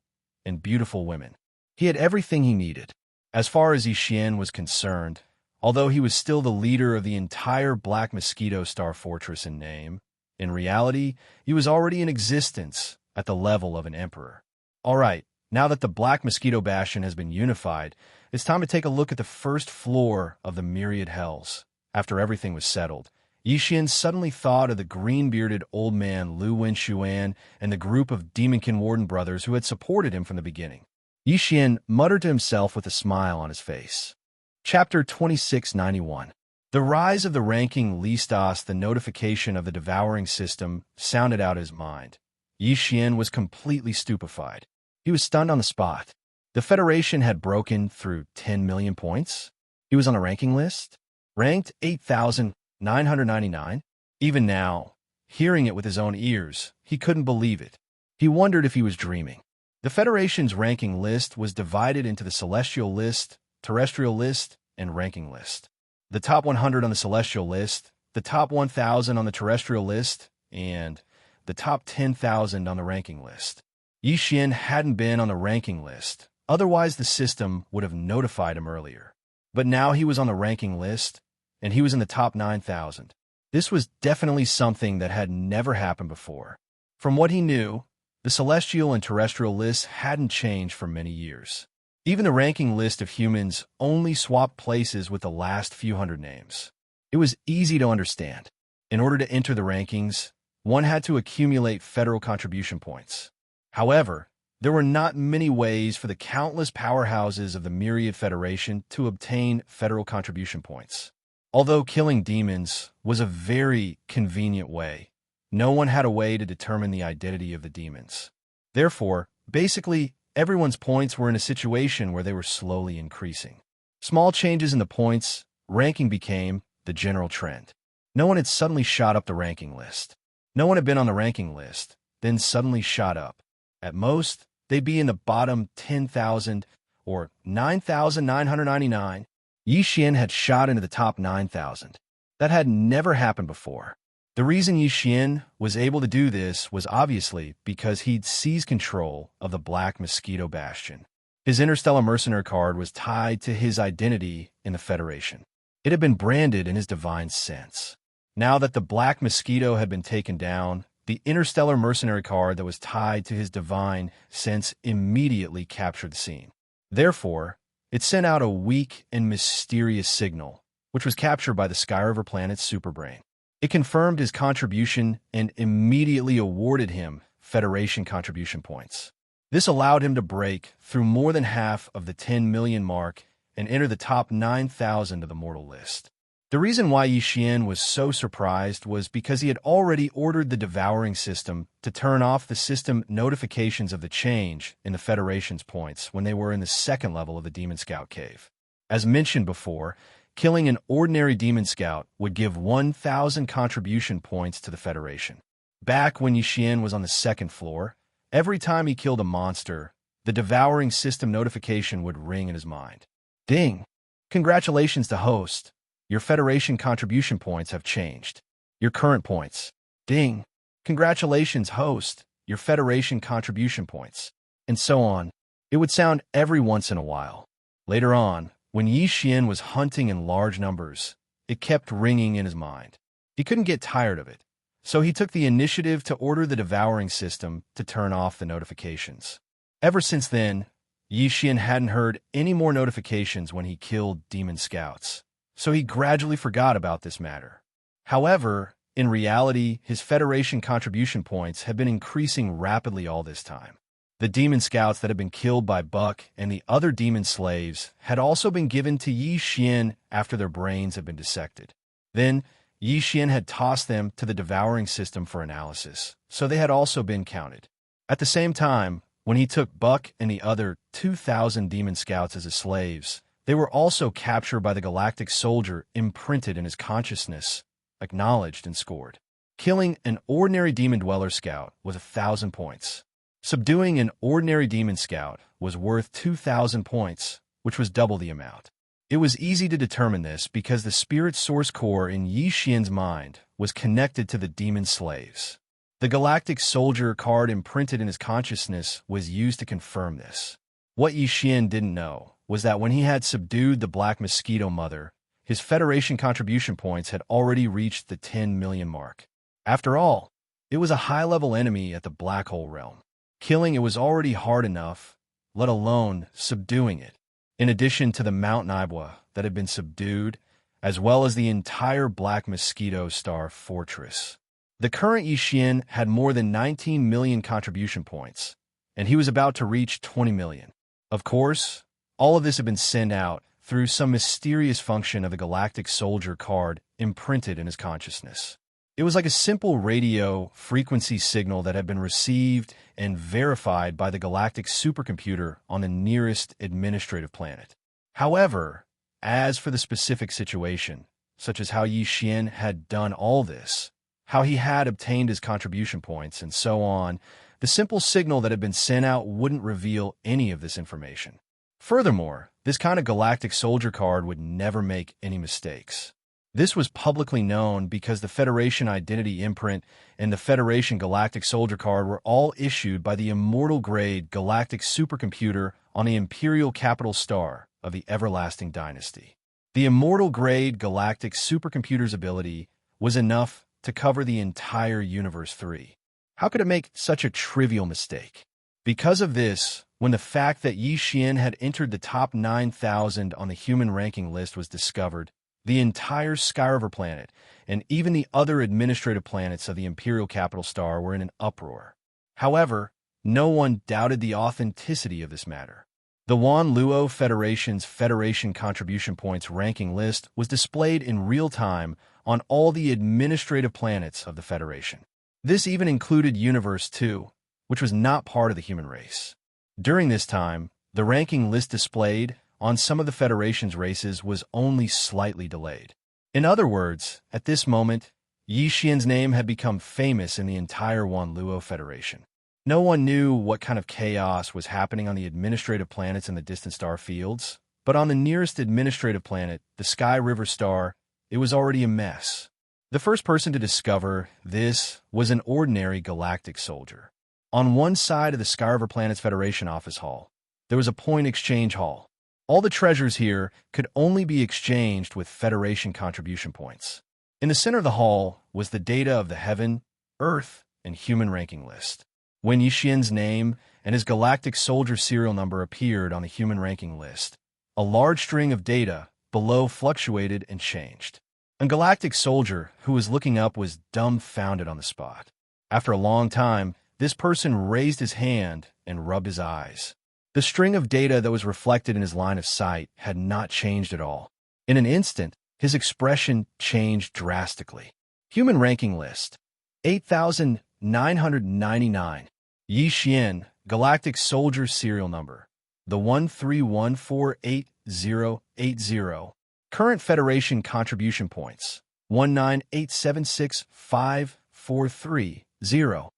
and beautiful women. He had everything he needed. As far as Yi Xian was concerned, although he was still the leader of the entire Black Mosquito Star Fortress in name, in reality, he was already in existence at the level of an emperor. All right, now that the Black Mosquito Bastion has been unified, it's time to take a look at the first floor of the Myriad Hells. After everything was settled, Yi Xian suddenly thought of the green-bearded old man Lu Wenxuan and the group of Demonkin Warden brothers who had supported him from the beginning. Yi Xian muttered to himself with a smile on his face. Chapter 2691. The rise of the ranking Listos, the notification of the devouring system, sounded out his mind. Yi Xian was completely stupefied. He was stunned on the spot. The Federation had broken through 10 million points. He was on a ranking list, ranked 8,999. Even now, hearing it with his own ears, he couldn't believe it. He wondered if he was dreaming. The Federation's ranking list was divided into the Celestial List, Terrestrial List, and Ranking List. The top 100 on the Celestial List, the top 1,000 on the Terrestrial List, and the top 10,000 on the Ranking List. Yi Xian hadn't been on the ranking list, otherwise the system would have notified him earlier. But now he was on the ranking list, and he was in the top 9,000. This was definitely something that had never happened before. From what he knew, the Celestial and Terrestrial lists hadn't changed for many years. Even the ranking list of humans only swapped places with the last few hundred names. It was easy to understand. In order to enter the rankings, one had to accumulate federal contribution points. However, there were not many ways for the countless powerhouses of the Myriad Federation to obtain federal contribution points. Although killing demons was a very convenient way, no one had a way to determine the identity of the demons. Therefore, basically, everyone's points were in a situation where they were slowly increasing. Small changes in the points ranking became the general trend. No one had suddenly shot up the ranking list. No one had been on the ranking list, then suddenly shot up. At most, they'd be in the bottom 10,000 or 9,999. Yi Xian had shot into the top 9,000. That had never happened before. The reason Yi Xian was able to do this was obviously because he'd seized control of the Black Mosquito Bastion. His Interstellar Mercenary card was tied to his identity in the Federation. It had been branded in his divine sense. Now that the Black Mosquito had been taken down, the interstellar mercenary card that was tied to his divine sense immediately captured the scene. Therefore, it sent out a weak and mysterious signal, which was captured by the Skyriver planet's superbrain. It confirmed his contribution and immediately awarded him Federation contribution points. This allowed him to break through more than half of the 10 million mark and enter the top 9,000 of the mortal list. The reason why Yi Xian was so surprised was because he had already ordered the devouring system to turn off the system notifications of the change in the Federation's points when they were in the second level of the Demon Scout cave. As mentioned before, killing an ordinary Demon Scout would give 1,000 contribution points to the Federation. Back when Yi Xian was on the second floor, every time he killed a monster, the devouring system notification would ring in his mind. Ding! Congratulations to host. Your Federation contribution points have changed. Your current points. Ding! Congratulations, host. Your Federation contribution points. And so on. It would sound every once in a while. Later on, when Yi Xian was hunting in large numbers, it kept ringing in his mind. He couldn't get tired of it, so he took the initiative to order the devouring system to turn off the notifications. Ever since then, Yi Xian hadn't heard any more notifications when he killed demon scouts, so he gradually forgot about this matter. However, in reality, his Federation contribution points had been increasing rapidly all this time. The demon scouts that had been killed by Buck and the other demon slaves had also been given to Yi Xian after their brains had been dissected. Then, Yi Xian had tossed them to the devouring system for analysis, so they had also been counted. At the same time, when he took Buck and the other 2,000 demon scouts as his slaves, they were also captured by the galactic soldier imprinted in his consciousness, acknowledged and scored. Killing an ordinary demon dweller scout was 1,000 points. Subduing an ordinary demon scout was worth 2,000 points, which was double the amount. It was easy to determine this because the spirit source core in Yi Xian's mind was connected to the demon slaves. The galactic soldier card imprinted in his consciousness was used to confirm this. What Yi Xian didn't know was that when he had subdued the Black Mosquito Mother, his Federation contribution points had already reached the 10 million mark. After all, it was a high-level enemy at the Black Hole realm. Killing it was already hard enough, let alone subduing it. In addition to the Mount Naibwa that had been subdued, as well as the entire Black Mosquito Star Fortress. The current Yi Xian had more than 19 million contribution points, and he was about to reach 20 million. Of course, all of this had been sent out through some mysterious function of the Galactic Soldier card imprinted in his consciousness. It was like a simple radio frequency signal that had been received and verified by the galactic supercomputer on the nearest administrative planet. However, as for the specific situation, such as how Yi Xian had done all this, how he had obtained his contribution points, and so on, the simple signal that had been sent out wouldn't reveal any of this information. Furthermore, this kind of galactic soldier card would never make any mistakes. This was publicly known because the Federation Identity Imprint and the Federation Galactic Soldier card were all issued by the immortal-grade galactic supercomputer on the Imperial Capital Star of the Everlasting Dynasty. The immortal-grade galactic supercomputer's ability was enough to cover the entire Universe 3. How could it make such a trivial mistake? Because of this, when the fact that Yi Xian had entered the top 9,000 on the human ranking list was discovered, the entire Skyriver planet, and even the other administrative planets of the Imperial Capital Star were in an uproar. However, no one doubted the authenticity of this matter. The Wan Luo Federation's Federation Contribution Points ranking list was displayed in real time on all the administrative planets of the Federation. This even included Universe 2, which was not part of the human race. During this time, the ranking list displayed on some of the Federation's races was only slightly delayed. In other words, at this moment, Yi Xian's name had become famous in the entire Wan Luo Federation. No one knew what kind of chaos was happening on the administrative planets in the distant star fields, but on the nearest administrative planet, the Sky River Star, it was already a mess. The first person to discover this was an ordinary galactic soldier. On one side of the Skyriver Planet's Federation office hall, there was a point exchange hall. All the treasures here could only be exchanged with Federation contribution points. In the center of the hall was the data of the heaven, earth, and human ranking list. When Yixian's name and his galactic soldier serial number appeared on the human ranking list, a large string of data below fluctuated and changed. A galactic soldier who was looking up was dumbfounded on the spot. After a long time, this person raised his hand and rubbed his eyes. The string of data that was reflected in his line of sight had not changed at all. In an instant, his expression changed drastically. Human ranking list: 8,999. Yixian, galactic soldier serial number: the 131488080. Current Federation contribution points: 198765430.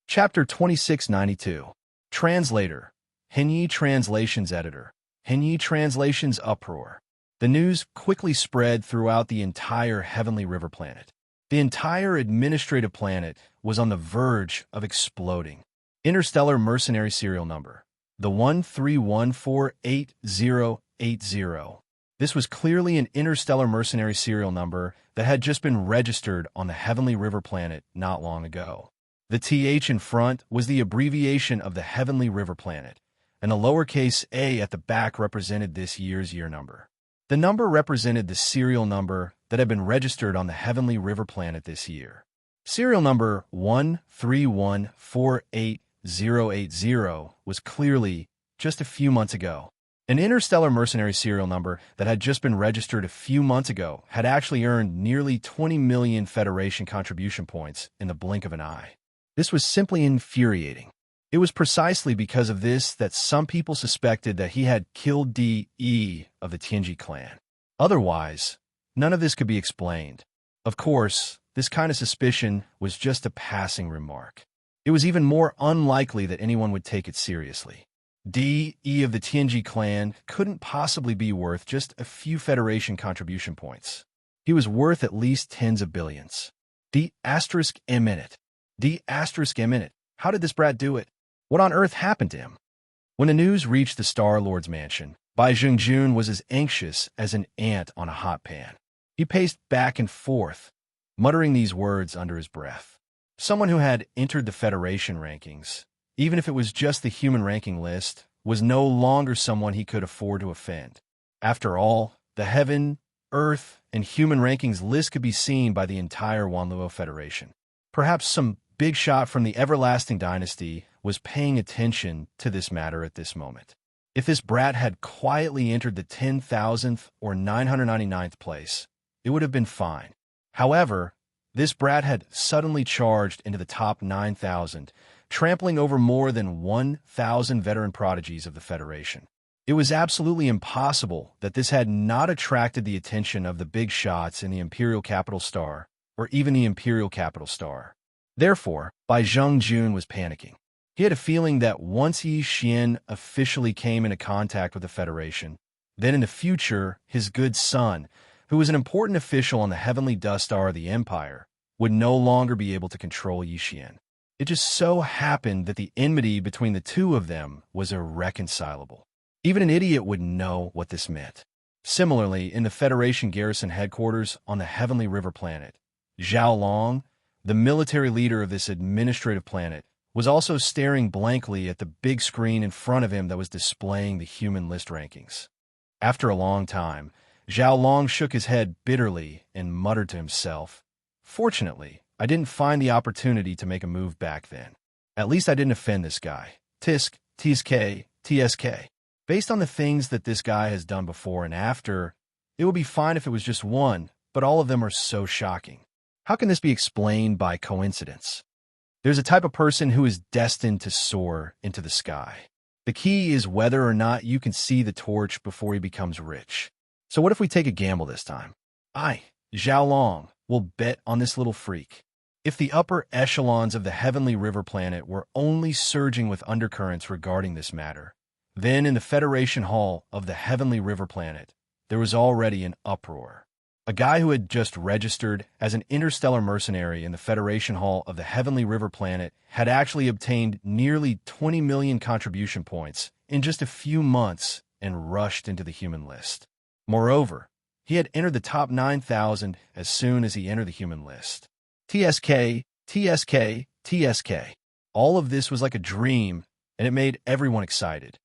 Chapter 2692. Translator: Henyi Translations Editor. Henyi Translations Uproar. The news quickly spread throughout the entire Heavenly River planet. The entire administrative planet was on the verge of exploding. Interstellar Mercenary Serial Number: the 131488080. This was clearly an interstellar mercenary serial number that had just been registered on the Heavenly River planet not long ago. The TH in front was the abbreviation of the Heavenly River planet, and the lowercase a at the back represented this year's year number. The number represented the serial number that had been registered on the Heavenly River planet this year. Serial number 131488080 was clearly just a few months ago. An interstellar mercenary serial number that had just been registered a few months ago had actually earned nearly 20 million Federation contribution points in the blink of an eye. This was simply infuriating. It was precisely because of this that some people suspected that he had killed D.E. of the Tianji clan. Otherwise, none of this could be explained. Of course, this kind of suspicion was just a passing remark. It was even more unlikely that anyone would take it seriously. D.E. of the Tianji clan couldn't possibly be worth just a few Federation contribution points. He was worth at least tens of billions. D*M in it. D*M in it. How did this brat do it? What on earth happened to him? When the news reached the Star-Lord's mansion, Bai Zhengjun was as anxious as an ant on a hot pan. He paced back and forth, muttering these words under his breath. Someone who had entered the Federation rankings, even if it was just the human ranking list, was no longer someone he could afford to offend. After all, the heaven, earth, and human rankings list could be seen by the entire Wanluo Federation. Perhaps some big shot from the Everlasting Dynasty was paying attention to this matter at this moment. If this brat had quietly entered the 10,000th or 999th place, it would have been fine. However, this brat had suddenly charged into the top 9,000, trampling over more than 1,000 veteran prodigies of the Federation. It was absolutely impossible that this had not attracted the attention of the big shots in the Imperial Capital Star, or even the Imperial Capital Star. Therefore, Bai Zhengjun was panicking. He had a feeling that once Yixian officially came into contact with the Federation, then in the future, his good son, who was an important official on the Heavenly Dust Star of the Empire, would no longer be able to control Yixian. It just so happened that the enmity between the two of them was irreconcilable. Even an idiot would know what this meant. Similarly, in the Federation garrison headquarters on the Heavenly River planet, Zhao Long, the military leader of this administrative planet, was also staring blankly at the big screen in front of him that was displaying the human list rankings. After a long time, Zhao Long shook his head bitterly and muttered to himself, "Fortunately, I didn't find the opportunity to make a move back then. At least I didn't offend this guy. Tisk, TSK, TSK. Based on the things that this guy has done before and after, it would be fine if it was just one, but all of them are so shocking. How can this be explained by coincidence? There's a type of person who is destined to soar into the sky. The key is whether or not you can see the torch before he becomes rich. So what if we take a gamble this time? I, Zhao Long, will bet on this little freak. If the upper echelons of the Heavenly River planet were only surging with undercurrents regarding this matter, then in the Federation Hall of the Heavenly River planet, there was already an uproar. A guy who had just registered as an interstellar mercenary in the Federation Hall of the Heavenly River planet had actually obtained nearly 20 million contribution points in just a few months and rushed into the human list. Moreover, he had entered the top 9,000 as soon as he entered the human list. TSK, TSK, TSK. All of this was like a dream, and it made everyone excited.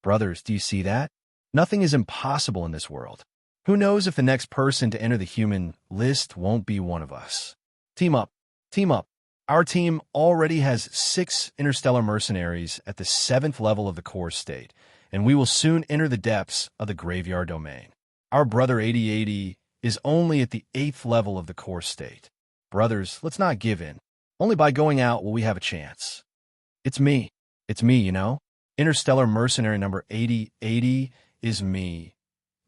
Brothers, do you see that? Nothing is impossible in this world. Who knows if the next person to enter the human list won't be one of us? Team up. Team up. Our team already has 6 interstellar mercenaries at the 7th level of the core state, and we will soon enter the depths of the graveyard domain. Our brother 8080 is only at the 8th level of the core state. Brothers, let's not give in. Only by going out will we have a chance. It's me. It's me, you know? Interstellar mercenary number 8080 is me,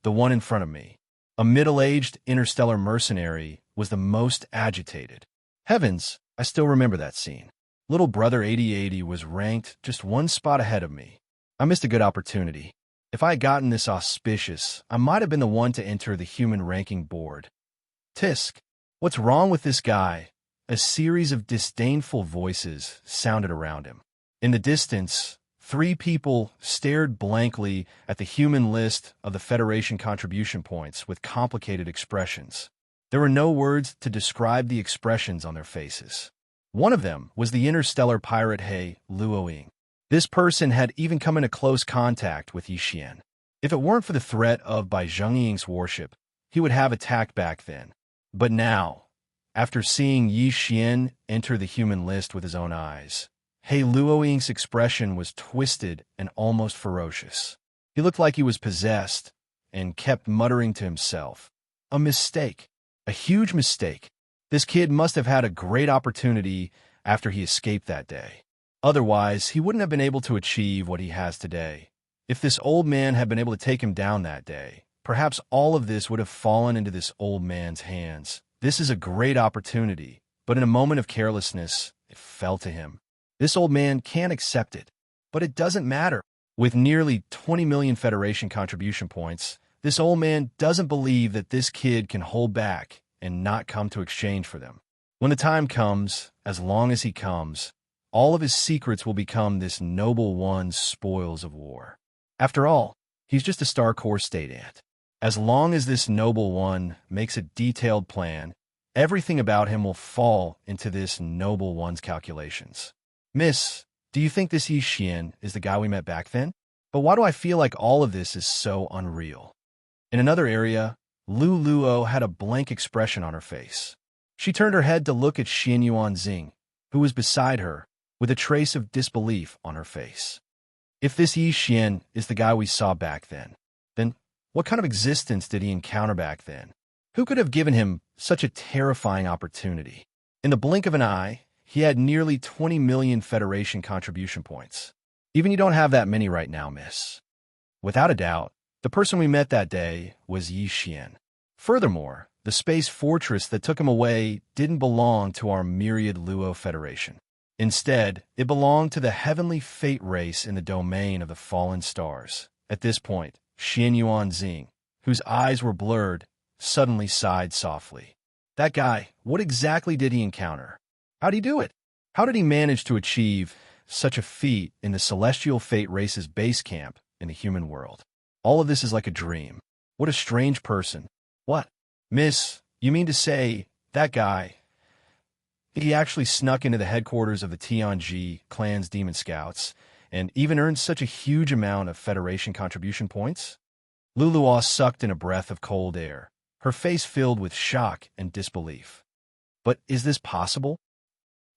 the one in front of me. A middle-aged interstellar mercenary was the most agitated. Heavens, I still remember that scene. Little brother 8080 was ranked just 1 spot ahead of me. I missed a good opportunity. If I had gotten this auspicious, I might have been the one to enter the human ranking board. Tisk, what's wrong with this guy? A series of disdainful voices sounded around him. In the distance, 3 people stared blankly at the human list of the Federation contribution points with complicated expressions. There were no words to describe the expressions on their faces. One of them was the interstellar pirate He Luoying. This person had even come into close contact with Yi Xian. If it weren't for the threat of Bai Zhengying's warship, he would have attacked back then. But now, after seeing Yi Xian enter the human list with his own eyes, He Luoying's expression was twisted and almost ferocious. He looked like he was possessed and kept muttering to himself, "A mistake. A huge mistake. This kid must have had a great opportunity after he escaped that day. Otherwise, he wouldn't have been able to achieve what he has today. If this old man had been able to take him down that day, perhaps all of this would have fallen into this old man's hands. This is a great opportunity, but in a moment of carelessness, it fell to him. This old man can't accept it, but it doesn't matter. With nearly 20 million Federation contribution points, this old man doesn't believe that this kid can hold back and not come to exchange for them. When the time comes, as long as he comes, all of his secrets will become this noble one's spoils of war. After all, he's just a star core state ant. As long as this noble one makes a detailed plan, everything about him will fall into this noble one's calculations. Miss, do you think this Yi Xian is the guy we met back then? But why do I feel like all of this is so unreal? In another area, Lu Luo had a blank expression on her face. She turned her head to look at Xian Yuanxing, who was beside her, with a trace of disbelief on her face. If this Yi Xian is the guy we saw back then what kind of existence did he encounter back then? Who could have given him such a terrifying opportunity? In the blink of an eye, he had nearly 20 million Federation contribution points. Even you don't have that many right now, miss. Without a doubt, the person we met that day was Yi Xian. Furthermore, the space fortress that took him away didn't belong to our myriad Luo Federation. Instead, it belonged to the heavenly fate race in the domain of the fallen stars. At this point, Xian Yuanxing, whose eyes were blurred, suddenly sighed softly. That guy, what exactly did he encounter? How'd he do it? How did he manage to achieve such a feat in the celestial fate race's base camp in the human world? All of this is like a dream. What a strange person. What? Miss, you mean to say that guy, he actually snuck into the headquarters of the Tianji clan's demon scouts and even earned such a huge amount of Federation contribution points? Luluo sucked in a breath of cold air, her face filled with shock and disbelief. But is this possible?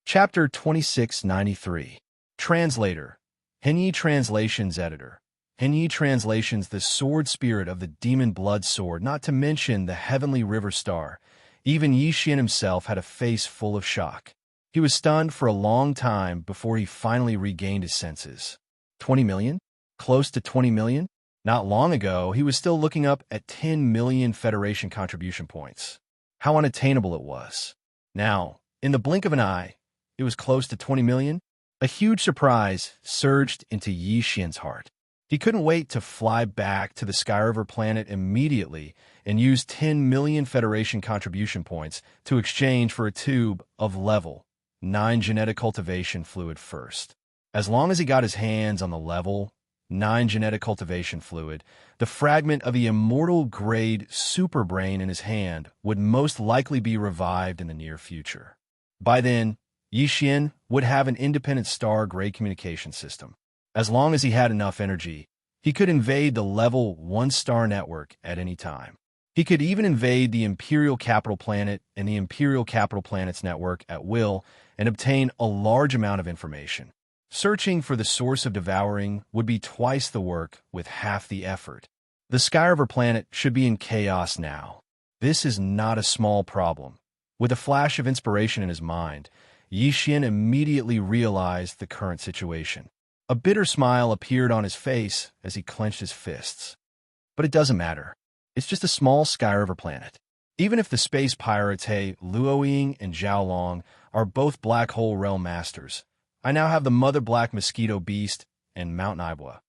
Chapter 2693. Translator. Henyi Translations Editor. Henyi Translations, the sword spirit of the demon blood sword, not to mention the heavenly river star. Even Yi Xian himself had a face full of shock. He was stunned for a long time before he finally regained his senses. 20 million? Close to 20 million? Not long ago, he was still looking up at 10 million Federation contribution points. How unattainable it was. Now, in the blink of an eye, it was close to 20 million. A huge surprise surged into Yi Xian's heart. He couldn't wait to fly back to the Skyriver planet immediately and use 10 million Federation contribution points to exchange for a tube of level 9 genetic cultivation fluid first. As long as he got his hands on the level 9 genetic cultivation fluid, the fragment of the immortal-grade super brain in his hand would most likely be revived in the near future. By then, Yi Xian would have an independent star-grade communication system. As long as he had enough energy, he could invade the level 1 star network at any time. He could even invade the Imperial Capital Planet and the Imperial Capital Planet's network at will and obtain a large amount of information. Searching for the source of devouring would be twice the work with half the effort. The Skyriver planet should be in chaos now. This is not a small problem. With a flash of inspiration in his mind, Yi Xian immediately realized the current situation. A bitter smile appeared on his face as he clenched his fists. But it doesn't matter. It's just a small Skyriver planet. Even if the space pirates He Luoying and Zhao Long are both Black Hole Realm Masters, I now have the Mother Black Mosquito Beast and Mount Ibwa,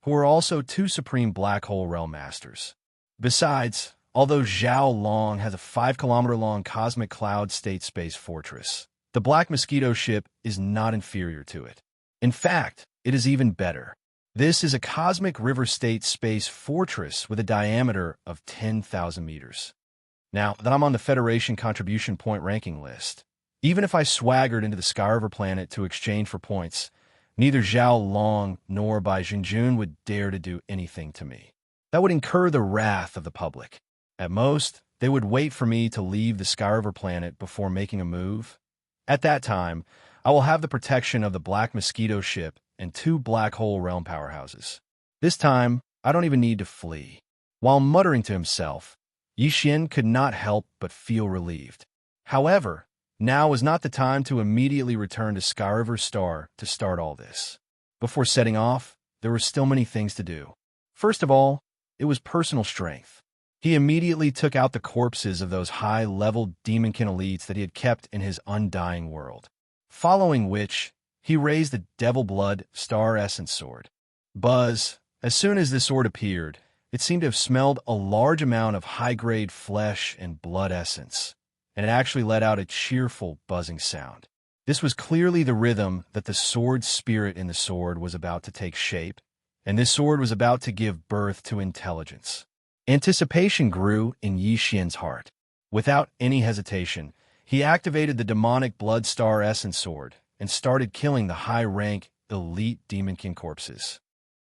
who are also 2 Supreme Black Hole Realm Masters. Besides, although Zhao Long has a 5-kilometer-long cosmic cloud state space fortress, the Black Mosquito ship is not inferior to it. In fact, it is even better. This is a cosmic river state space fortress with a diameter of 10,000 meters. Now that I'm on the Federation contribution point ranking list, even if I swaggered into the Skyriver planet to exchange for points, neither Zhao Long nor Bai Jinjun would dare to do anything to me. That would incur the wrath of the public. At most, they would wait for me to leave the Skyriver planet before making a move. At that time, I will have the protection of the Black Mosquito ship and 2 Black Hole Realm powerhouses. This time, I don't even need to flee. While muttering to himself, Yi Xian could not help but feel relieved. However, now was not the time to immediately return to Skyriver Star to start all this. Before setting off, there were still many things to do. First of all, it was personal strength. He immediately took out the corpses of those high-level demonkin elites that he had kept in his undying world. Following which, he raised the Devil Blood Star Essence Sword. Buzz, as soon as this sword appeared, it seemed to have smelled a large amount of high-grade flesh and blood essence, and it actually let out a cheerful buzzing sound. This was clearly the rhythm that the sword spirit in the sword was about to take shape, and this sword was about to give birth to intelligence. Anticipation grew in Yi Xian's heart. Without any hesitation, he activated the demonic Blood Star Essence Sword and started killing the high-rank, elite demonkin corpses.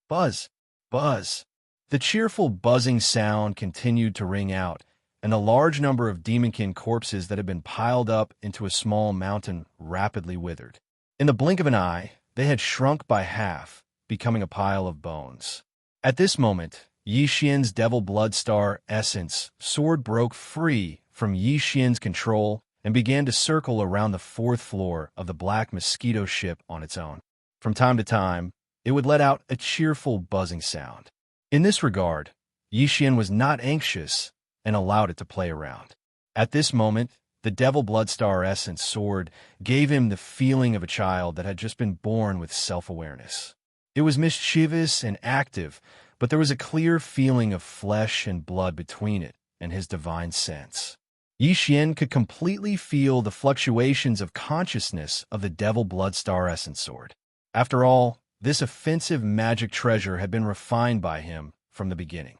Buzz! Buzz! The cheerful buzzing sound continued to ring out, and a large number of demonkin corpses that had been piled up into a small mountain rapidly withered. In the blink of an eye, they had shrunk by half, becoming a pile of bones. At this moment, Yi Xian's Devil Blood Star Essence Sword broke free from Yi Xian's control and began to circle around the 4th floor of the Black Mosquito ship on its own. From time to time, it would let out a cheerful buzzing sound. In this regard, Yi Xian was not anxious and allowed it to play around. At this moment, the Devil Blood Star Essence Sword gave him the feeling of a child that had just been born with self-awareness. It was mischievous and active, but there was a clear feeling of flesh and blood between it and his divine sense. Yi Xian could completely feel the fluctuations of consciousness of the Devil Blood Star Essence Sword. After all, this offensive magic treasure had been refined by him from the beginning.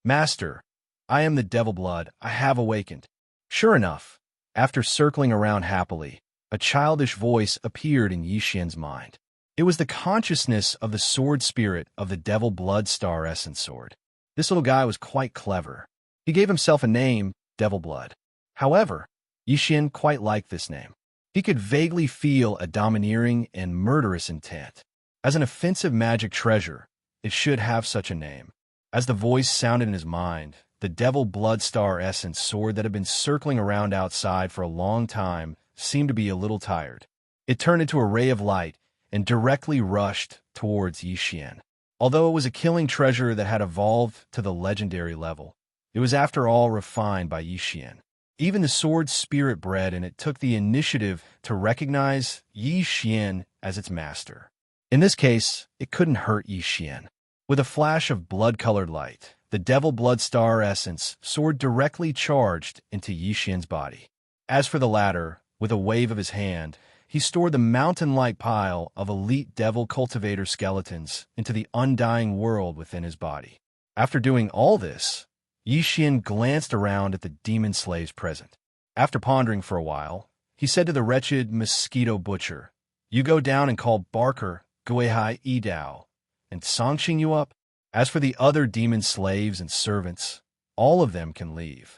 Master, I am the Devil Blood. I have awakened. Sure enough, after circling around happily, a childish voice appeared in Yi Xian's mind. It was the consciousness of the sword spirit of the Devil Blood Star Essence Sword. This little guy was quite clever. He gave himself a name, Devil Blood. However, Yi Xian quite liked this name. He could vaguely feel a domineering and murderous intent. As an offensive magic treasure, it should have such a name. As the voice sounded in his mind, the Devil Blood Star Essence Sword that had been circling around outside for a long time seemed to be a little tired. It turned into a ray of light and directly rushed towards Yi Xian. Although it was a killing treasure that had evolved to the legendary level, it was after all refined by Yi Xian. Even the sword's spirit bred in it took the initiative to recognize Yi Xian as its master. In this case, it couldn't hurt Yi Xian. With a flash of blood-colored light, the Devil Blood Star Essence Sword directly charged into Yi Xian's body. As for the latter, with a wave of his hand, he stored the mountain-like pile of elite devil cultivator skeletons into the undying world within his body. After doing all this, Yi Xian glanced around at the demon slaves present. After pondering for a while, he said to the wretched mosquito butcher, "You go down and call Barker, Guehai Edao, and Songqing you up. As for the other demon slaves and servants, all of them can leave."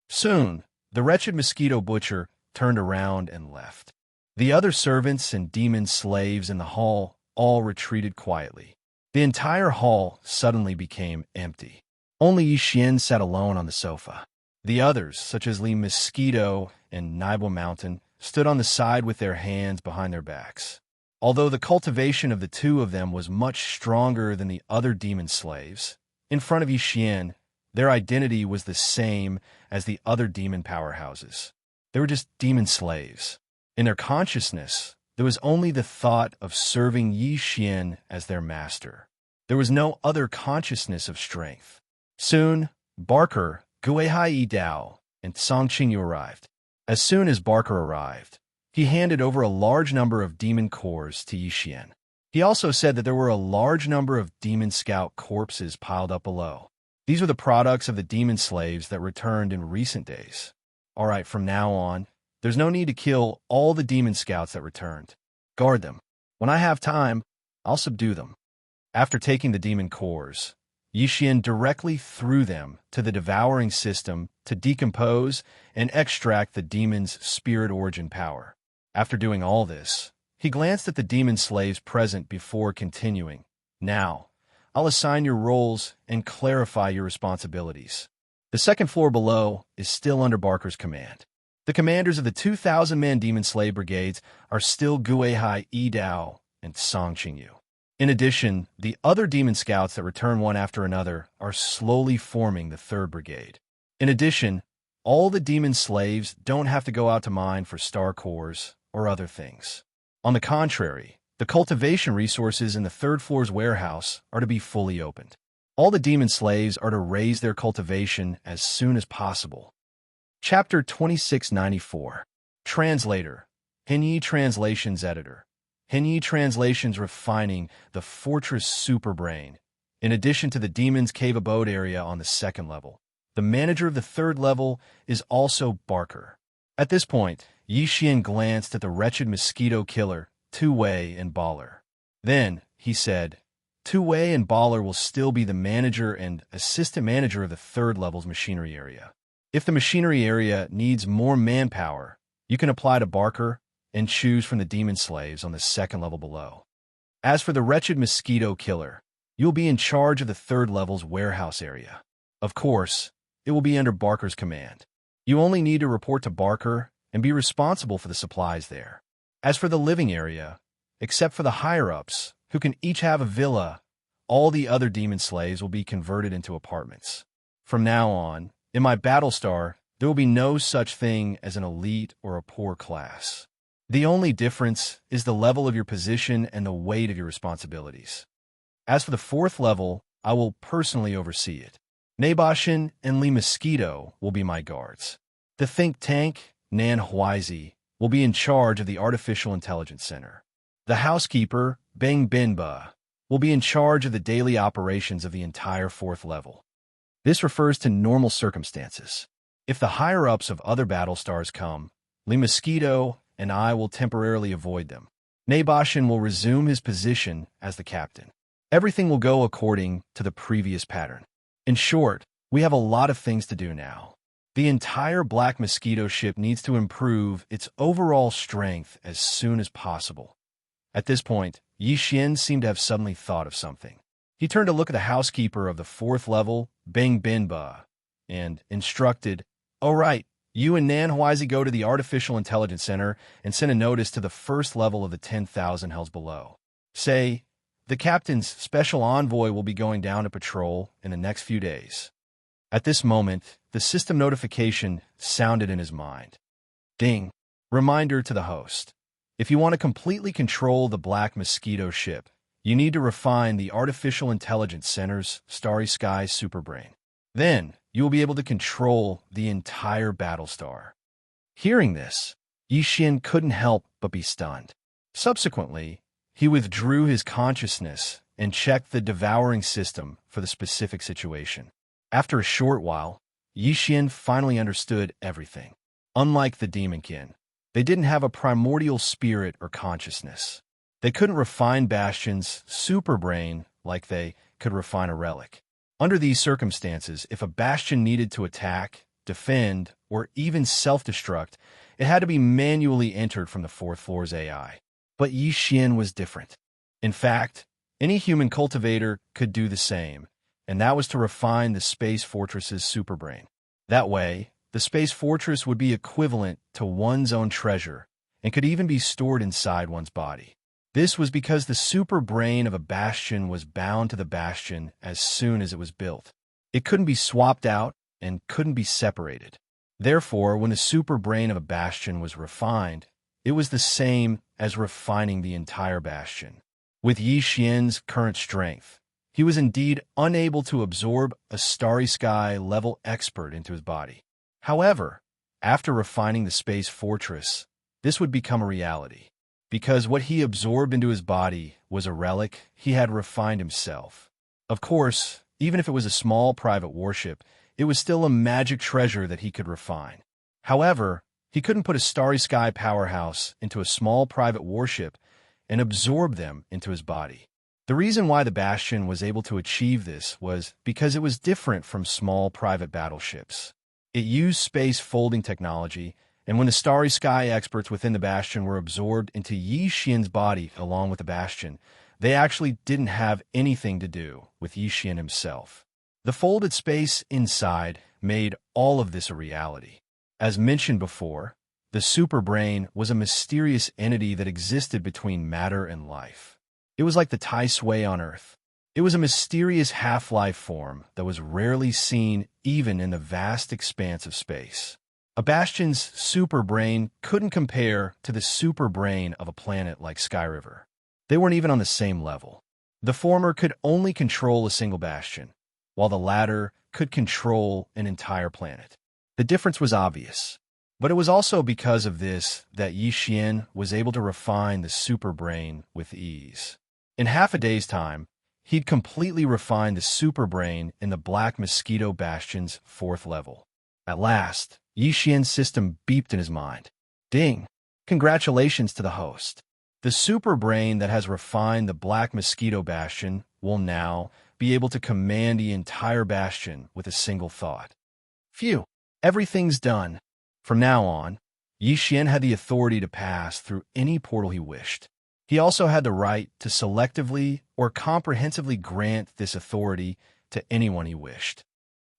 Soon, the wretched mosquito butcher turned around and left. The other servants and demon slaves in the hall all retreated quietly. The entire hall suddenly became empty. Only Yixin sat alone on the sofa. The others, such as Li Mosquito and Nibel Mountain, stood on the side with their hands behind their backs. Although the cultivation of the two of them was much stronger than the other demon slaves, in front of Yixin, their identity was the same as the other demon powerhouses. They were just demon slaves. In their consciousness, there was only the thought of serving Yixin as their master. There was no other consciousness of strength. Soon, Barker, Guehai Dao, and Songqing arrived. As soon as Barker arrived, he handed over a large number of demon cores to Yixin. He also said that there were a large number of demon scout corpses piled up below. These were the products of the demon slaves that returned in recent days. All right, from now on, there's no need to kill all the demon scouts that returned. Guard them. When I have time, I'll subdue them. After taking the demon cores, Yixin directly threw them to the devouring system to decompose and extract the demon's spirit origin power. After doing all this, he glanced at the demon slaves present before continuing. Now, I'll assign your roles and clarify your responsibilities. The second floor below is still under Barker's command. The commanders of the 2,000-man demon slave brigades are still Guehai Edao and Songqing Yu. In addition, the other demon scouts that return one after another are slowly forming the 3rd brigade. In addition, all the demon slaves don't have to go out to mine for star cores or other things. On the contrary, the cultivation resources in the 3rd floor's warehouse are to be fully opened. All the demon slaves are to raise their cultivation as soon as possible. Chapter 2694. Translator. Henyi Translations Editor. Henyi Translations refining the Fortress Superbrain. In addition to the Demon's Cave Abode area on the 2nd level, the manager of the 3rd level is also Barker. At this point, Yixin glanced at the wretched mosquito killer, Two-Wei and Baller. Then, he said, Two-Wei and Baller will still be the manager and assistant manager of the 3rd level's machinery area. If the machinery area needs more manpower, you can apply to Barker and choose from the demon slaves on the 2nd level below. As for the wretched mosquito killer, you'll be in charge of the 3rd level's warehouse area. Of course, it will be under Barker's command. You only need to report to Barker and be responsible for the supplies there. As for the living area, except for the higher-ups, who can each have a villa, all the other demon slaves will be converted into apartments. From now on, in my battle star, there will be no such thing as an elite or a poor class. The only difference is the level of your position and the weight of your responsibilities. As for the 4th level, I will personally oversee it. Naboshin and Li Mosquito will be my guards. The think tank, Nan Huizi, will be in charge of the Artificial Intelligence Center. The housekeeper, Beng Binba, will be in charge of the daily operations of the entire 4th level. This refers to normal circumstances. If the higher-ups of other battle stars come, Li Mosquito and I will temporarily avoid them. Naboshin will resume his position as the captain. Everything will go according to the previous pattern. In short, we have a lot of things to do now. The entire Black Mosquito ship needs to improve its overall strength as soon as possible. At this point, Yixin seemed to have suddenly thought of something. He turned to look at the housekeeper of the 4th level, Beng Binba, and instructed, "All right, you and Nan Huizi go to the Artificial Intelligence Center and send a notice to the 1st level of the 10,000 hells below. Say, the captain's special envoy will be going down to patrol in the next few days." At this moment, the system notification sounded in his mind. Ding! Reminder to the host. If you want to completely control the Black Mosquito ship, you need to refine the Artificial Intelligence Center's Starry Sky Superbrain. Then, you will be able to control the entire Battlestar. Hearing this, Yixin couldn't help but be stunned. Subsequently, he withdrew his consciousness and checked the devouring system for the specific situation. After a short while, Yixin finally understood everything. Unlike the Demonkin, They didn't have a primordial spirit or consciousness. They couldn't refine Bastion's superbrain like they could refine a relic. Under these circumstances, if a Bastion needed to attack, defend, or even self-destruct, it had to be manually entered from the fourth floor's AI. But Yi Xian was different. In fact, any human cultivator could do the same, and that was to refine the Space Fortress's superbrain. That way, the Space Fortress would be equivalent to one's own treasure and could even be stored inside one's body. This was because the superbrain of a Bastion was bound to the Bastion as soon as it was built. It couldn't be swapped out and couldn't be separated. Therefore, when the superbrain of a Bastion was refined, it was the same as refining the entire Bastion. With Yi Xian's current strength, he was indeed unable to absorb a Starry Sky-level expert into his body. However, after refining the Space Fortress, this would become a reality. Because what he absorbed into his body was a relic he had refined himself. Of course, even if it was a small private warship, it was still a magic treasure that he could refine. However, he couldn't put a Starry Sky powerhouse into a small private warship and absorb them into his body. The reason why the Bastion was able to achieve this was because it was different from small private battleships. It used space folding technology, and when the Starry Sky experts within the Bastion were absorbed into Yi Xian's body along with the Bastion, they actually didn't have anything to do with Yi Xian himself. The folded space inside made all of this a reality. As mentioned before, the superbrain was a mysterious entity that existed between matter and life. It was like the Tai Sui on Earth. It was a mysterious half-life form that was rarely seen even in the vast expanse of space. A Bastion's superbrain couldn't compare to the superbrain of a planet like Skyriver. They weren't even on the same level. The former could only control a single Bastion, while the latter could control an entire planet. The difference was obvious, but it was also because of this that Yi Xian was able to refine the superbrain with ease. In half a day's time, he'd completely refined the superbrain in the Black Mosquito Bastion's fourth level. At last, Yi Xian's system beeped in his mind. Ding! Congratulations to the host. The superbrain that has refined the Black Mosquito Bastion will now be able to command the entire Bastion with a single thought. Phew! Everything's done. From now on, Yi Xian had the authority to pass through any portal he wished. He also had the right to selectively or comprehensively grant this authority to anyone he wished.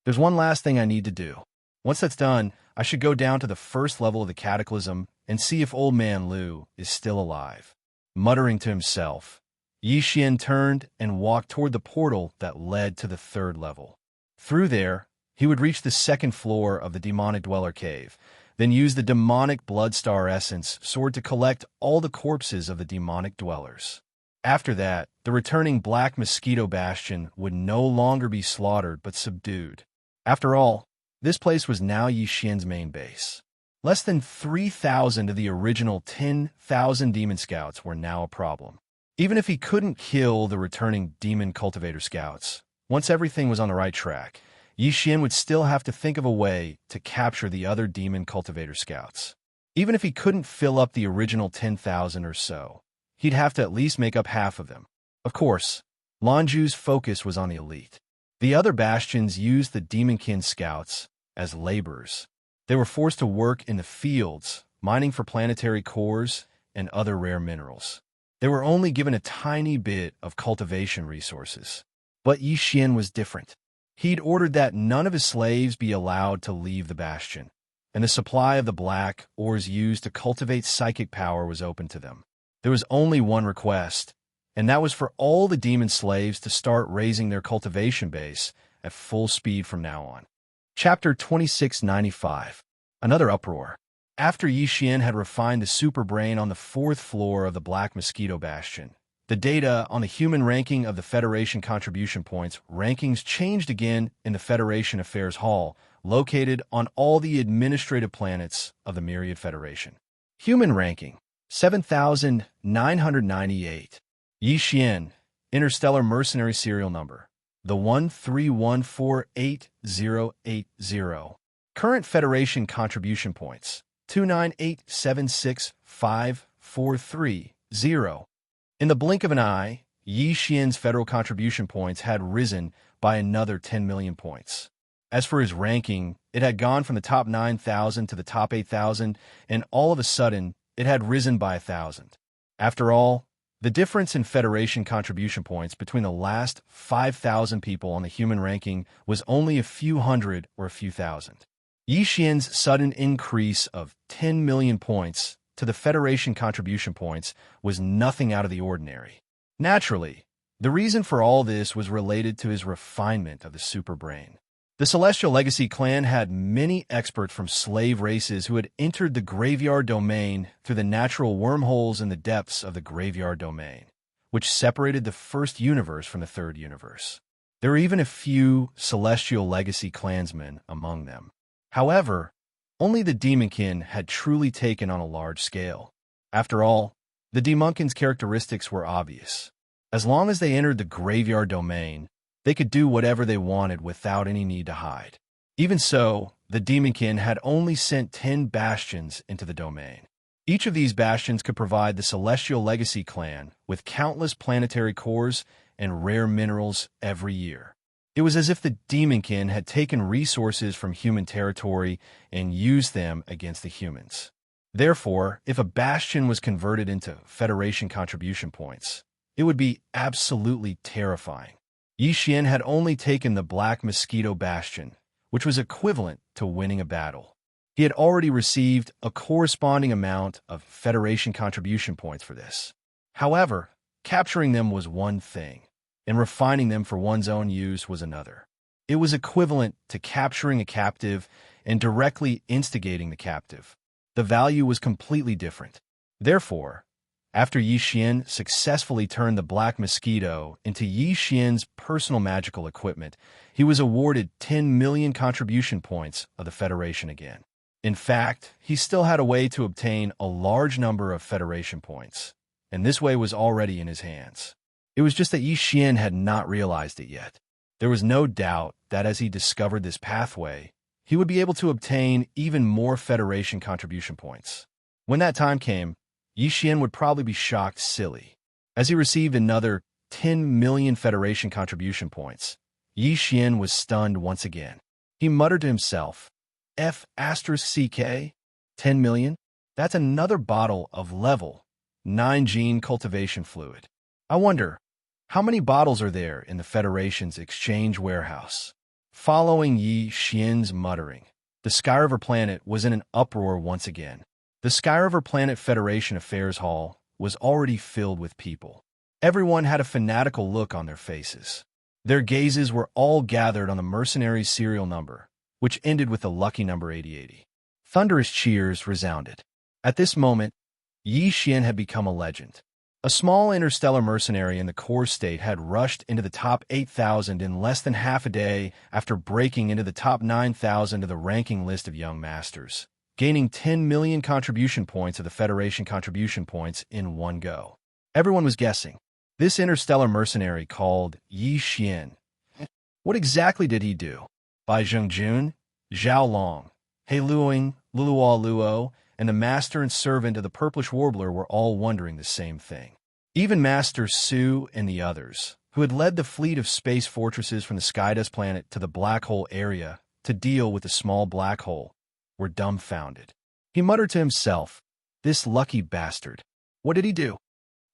There's one last thing I need to do. Once that's done, I should go down to the first level of the Cataclysm and see if Old Man Lu is still alive. Muttering to himself, Yi Xian turned and walked toward the portal that led to the third level. Through there, he would reach the second floor of the Demonic Dweller Cave, then use the Demonic Bloodstar Essence sword to collect all the corpses of the Demonic Dwellers. After that, the returning Black Mosquito Bastion would no longer be slaughtered but subdued. After all, this place was now Yi Xian's main base. Less than 3,000 of the original 10,000 demon scouts were now a problem. Even if he couldn't kill the returning demon cultivator scouts, once everything was on the right track, Yi Xian would still have to think of a way to capture the other demon cultivator scouts. Even if he couldn't fill up the original 10,000 or so, he'd have to at least make up half of them. Of course, Lanju's focus was on the elite. The other bastions used the Demonkin scouts as laborers. They were forced to work in the fields, mining for planetary cores and other rare minerals. They were only given a tiny bit of cultivation resources. But Yi Xian was different. He'd ordered that none of his slaves be allowed to leave the bastion, and the supply of the black ores used to cultivate psychic power was open to them. There was only one request, and that was for all the demon slaves to start raising their cultivation base at full speed from now on. Chapter 2695. Another uproar. After Yi Xian had refined the superbrain on the fourth floor of the Black Mosquito Bastion, the data on the human ranking of the Federation contribution points rankings changed again in the Federation Affairs Hall, located on all the administrative planets of the Myriad Federation. Human ranking, 7,998. Yi Xian, Interstellar Mercenary Serial Number, the 131488080. Current Federation contribution points, 298765430. In the blink of an eye, Yi Xian's federal contribution points had risen by another 10 million points. As for his ranking, it had gone from the top 9,000 to the top 8,000, and all of a sudden, it had risen by 1,000. After all, the difference in Federation contribution points between the last 5,000 people on the human ranking was only a few hundred or a few thousand. Yi Xian's sudden increase of 10 million points to the Federation contribution points was nothing out of the ordinary. Naturally, the reason for all this was related to his refinement of the superbrain. The Celestial Legacy clan had many experts from slave races who had entered the Graveyard Domain through the natural wormholes in the depths of the Graveyard Domain, which separated the first universe from the third universe. There were even a few Celestial Legacy clansmen among them. However, only the Demonkin had truly taken on a large scale. After all, the Demonkin's characteristics were obvious. As long as they entered the Graveyard Domain, they could do whatever they wanted without any need to hide. Even so, the Demonkin had only sent 10 bastions into the domain. Each of these bastions could provide the Celestial Legacy clan with countless planetary cores and rare minerals every year. It was as if the Demonkin had taken resources from human territory and used them against the humans. Therefore, if a bastion was converted into Federation contribution points, it would be absolutely terrifying. Yi Xian had only taken the Black Mosquito Bastion, which was equivalent to winning a battle. He had already received a corresponding amount of Federation contribution points for this. However, capturing them was one thing, and refining them for one's own use was another. It was equivalent to capturing a captive and directly instigating the captive. The value was completely different. Therefore, after Yi Xian successfully turned the Black Mosquito into Yi Xian's personal magical equipment, he was awarded 10 million contribution points of the Federation again. In fact, he still had a way to obtain a large number of Federation points, and this way was already in his hands. It was just that Yi Xian had not realized it yet. There was no doubt that as he discovered this pathway, he would be able to obtain even more Federation contribution points. When that time came, Yi Xian would probably be shocked silly. As he received another 10 million Federation contribution points, Yi Xian was stunned once again. He muttered to himself, F***CK? 10 million? That's another bottle of level 9 gene cultivation fluid. I wonder, how many bottles are there in the Federation's exchange warehouse? Following Yi Xian's muttering, the Skyriver planet was in an uproar once again. The Skyriver Planet Federation Affairs Hall was already filled with people. Everyone had a fanatical look on their faces. Their gazes were all gathered on the mercenary's serial number, which ended with the lucky number 8080. Thunderous cheers resounded. At this moment, Yi Xian had become a legend. A small interstellar mercenary in the core state had rushed into the top 8,000 in less than half a day after breaking into the top 9,000 of the ranking list of young masters, gaining 10 million contribution points of the Federation contribution points in one go. Everyone was guessing. This interstellar mercenary called Yi Xian. What exactly did he do? Bai Zhengjun, Zhao Long, He Luoying, Luluo Luo, and the master and servant of the Purplish Warbler were all wondering the same thing. Even Master Su and the others, who had led the fleet of space fortresses from the Skydust planet to the black hole area to deal with the small black hole, were dumbfounded. He muttered to himself, "This lucky bastard. What did he do?"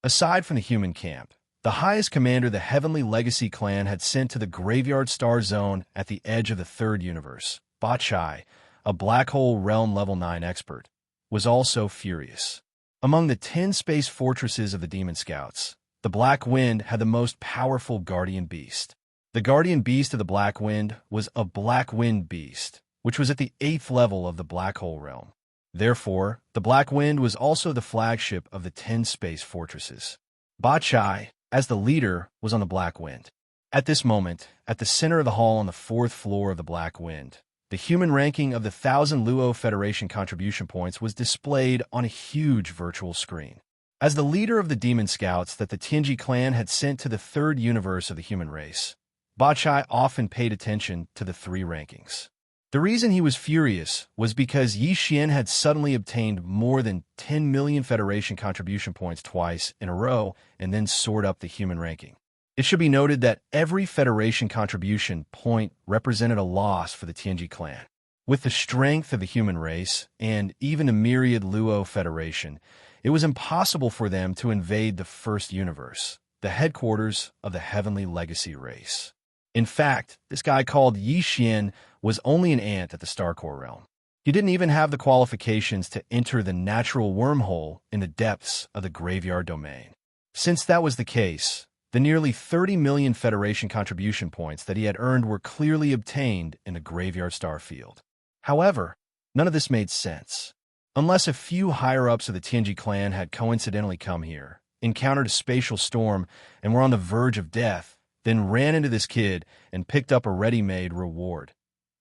Aside from the human camp, the highest commander the Heavenly Legacy clan had sent to the Graveyard Star Zone at the edge of the third universe, Ba Chai, a black hole realm level 9 expert, was also furious. Among the 10 space fortresses of the Demon Scouts, the Black Wind had the most powerful guardian beast. The guardian beast of the Black Wind was a Black Wind beast, which was at the 8th level of the black hole realm. Therefore, the Black Wind was also the flagship of the 10 space fortresses. Ba Chai, as the leader, was on the Black Wind. At this moment, at the center of the hall on the 4th floor of the Black Wind, the human ranking of the 1,000 Luo Federation contribution points was displayed on a huge virtual screen. As the leader of the Demon Scouts that the Tianji clan had sent to the third universe of the human race, Ba Chai often paid attention to the 3 rankings. The reason he was furious was because Yi Xian had suddenly obtained more than 10 million Federation contribution points twice in a row and then soared up the human ranking. It should be noted that every Federation contribution point represented a loss for the Tianji clan. With the strength of the human race and even a myriad Luo Federation, it was impossible for them to invade the first universe, the headquarters of the Heavenly Legacy race. In fact, this guy called Yi Xian was only an ant at the Starcore realm. He didn't even have the qualifications to enter the natural wormhole in the depths of the graveyard domain. Since that was the case, the nearly 30 million Federation contribution points that he had earned were clearly obtained in the graveyard star field. However, none of this made sense. Unless a few higher-ups of the Tianji clan had coincidentally come here, encountered a spatial storm, and were on the verge of death, then ran into this kid and picked up a ready-made reward.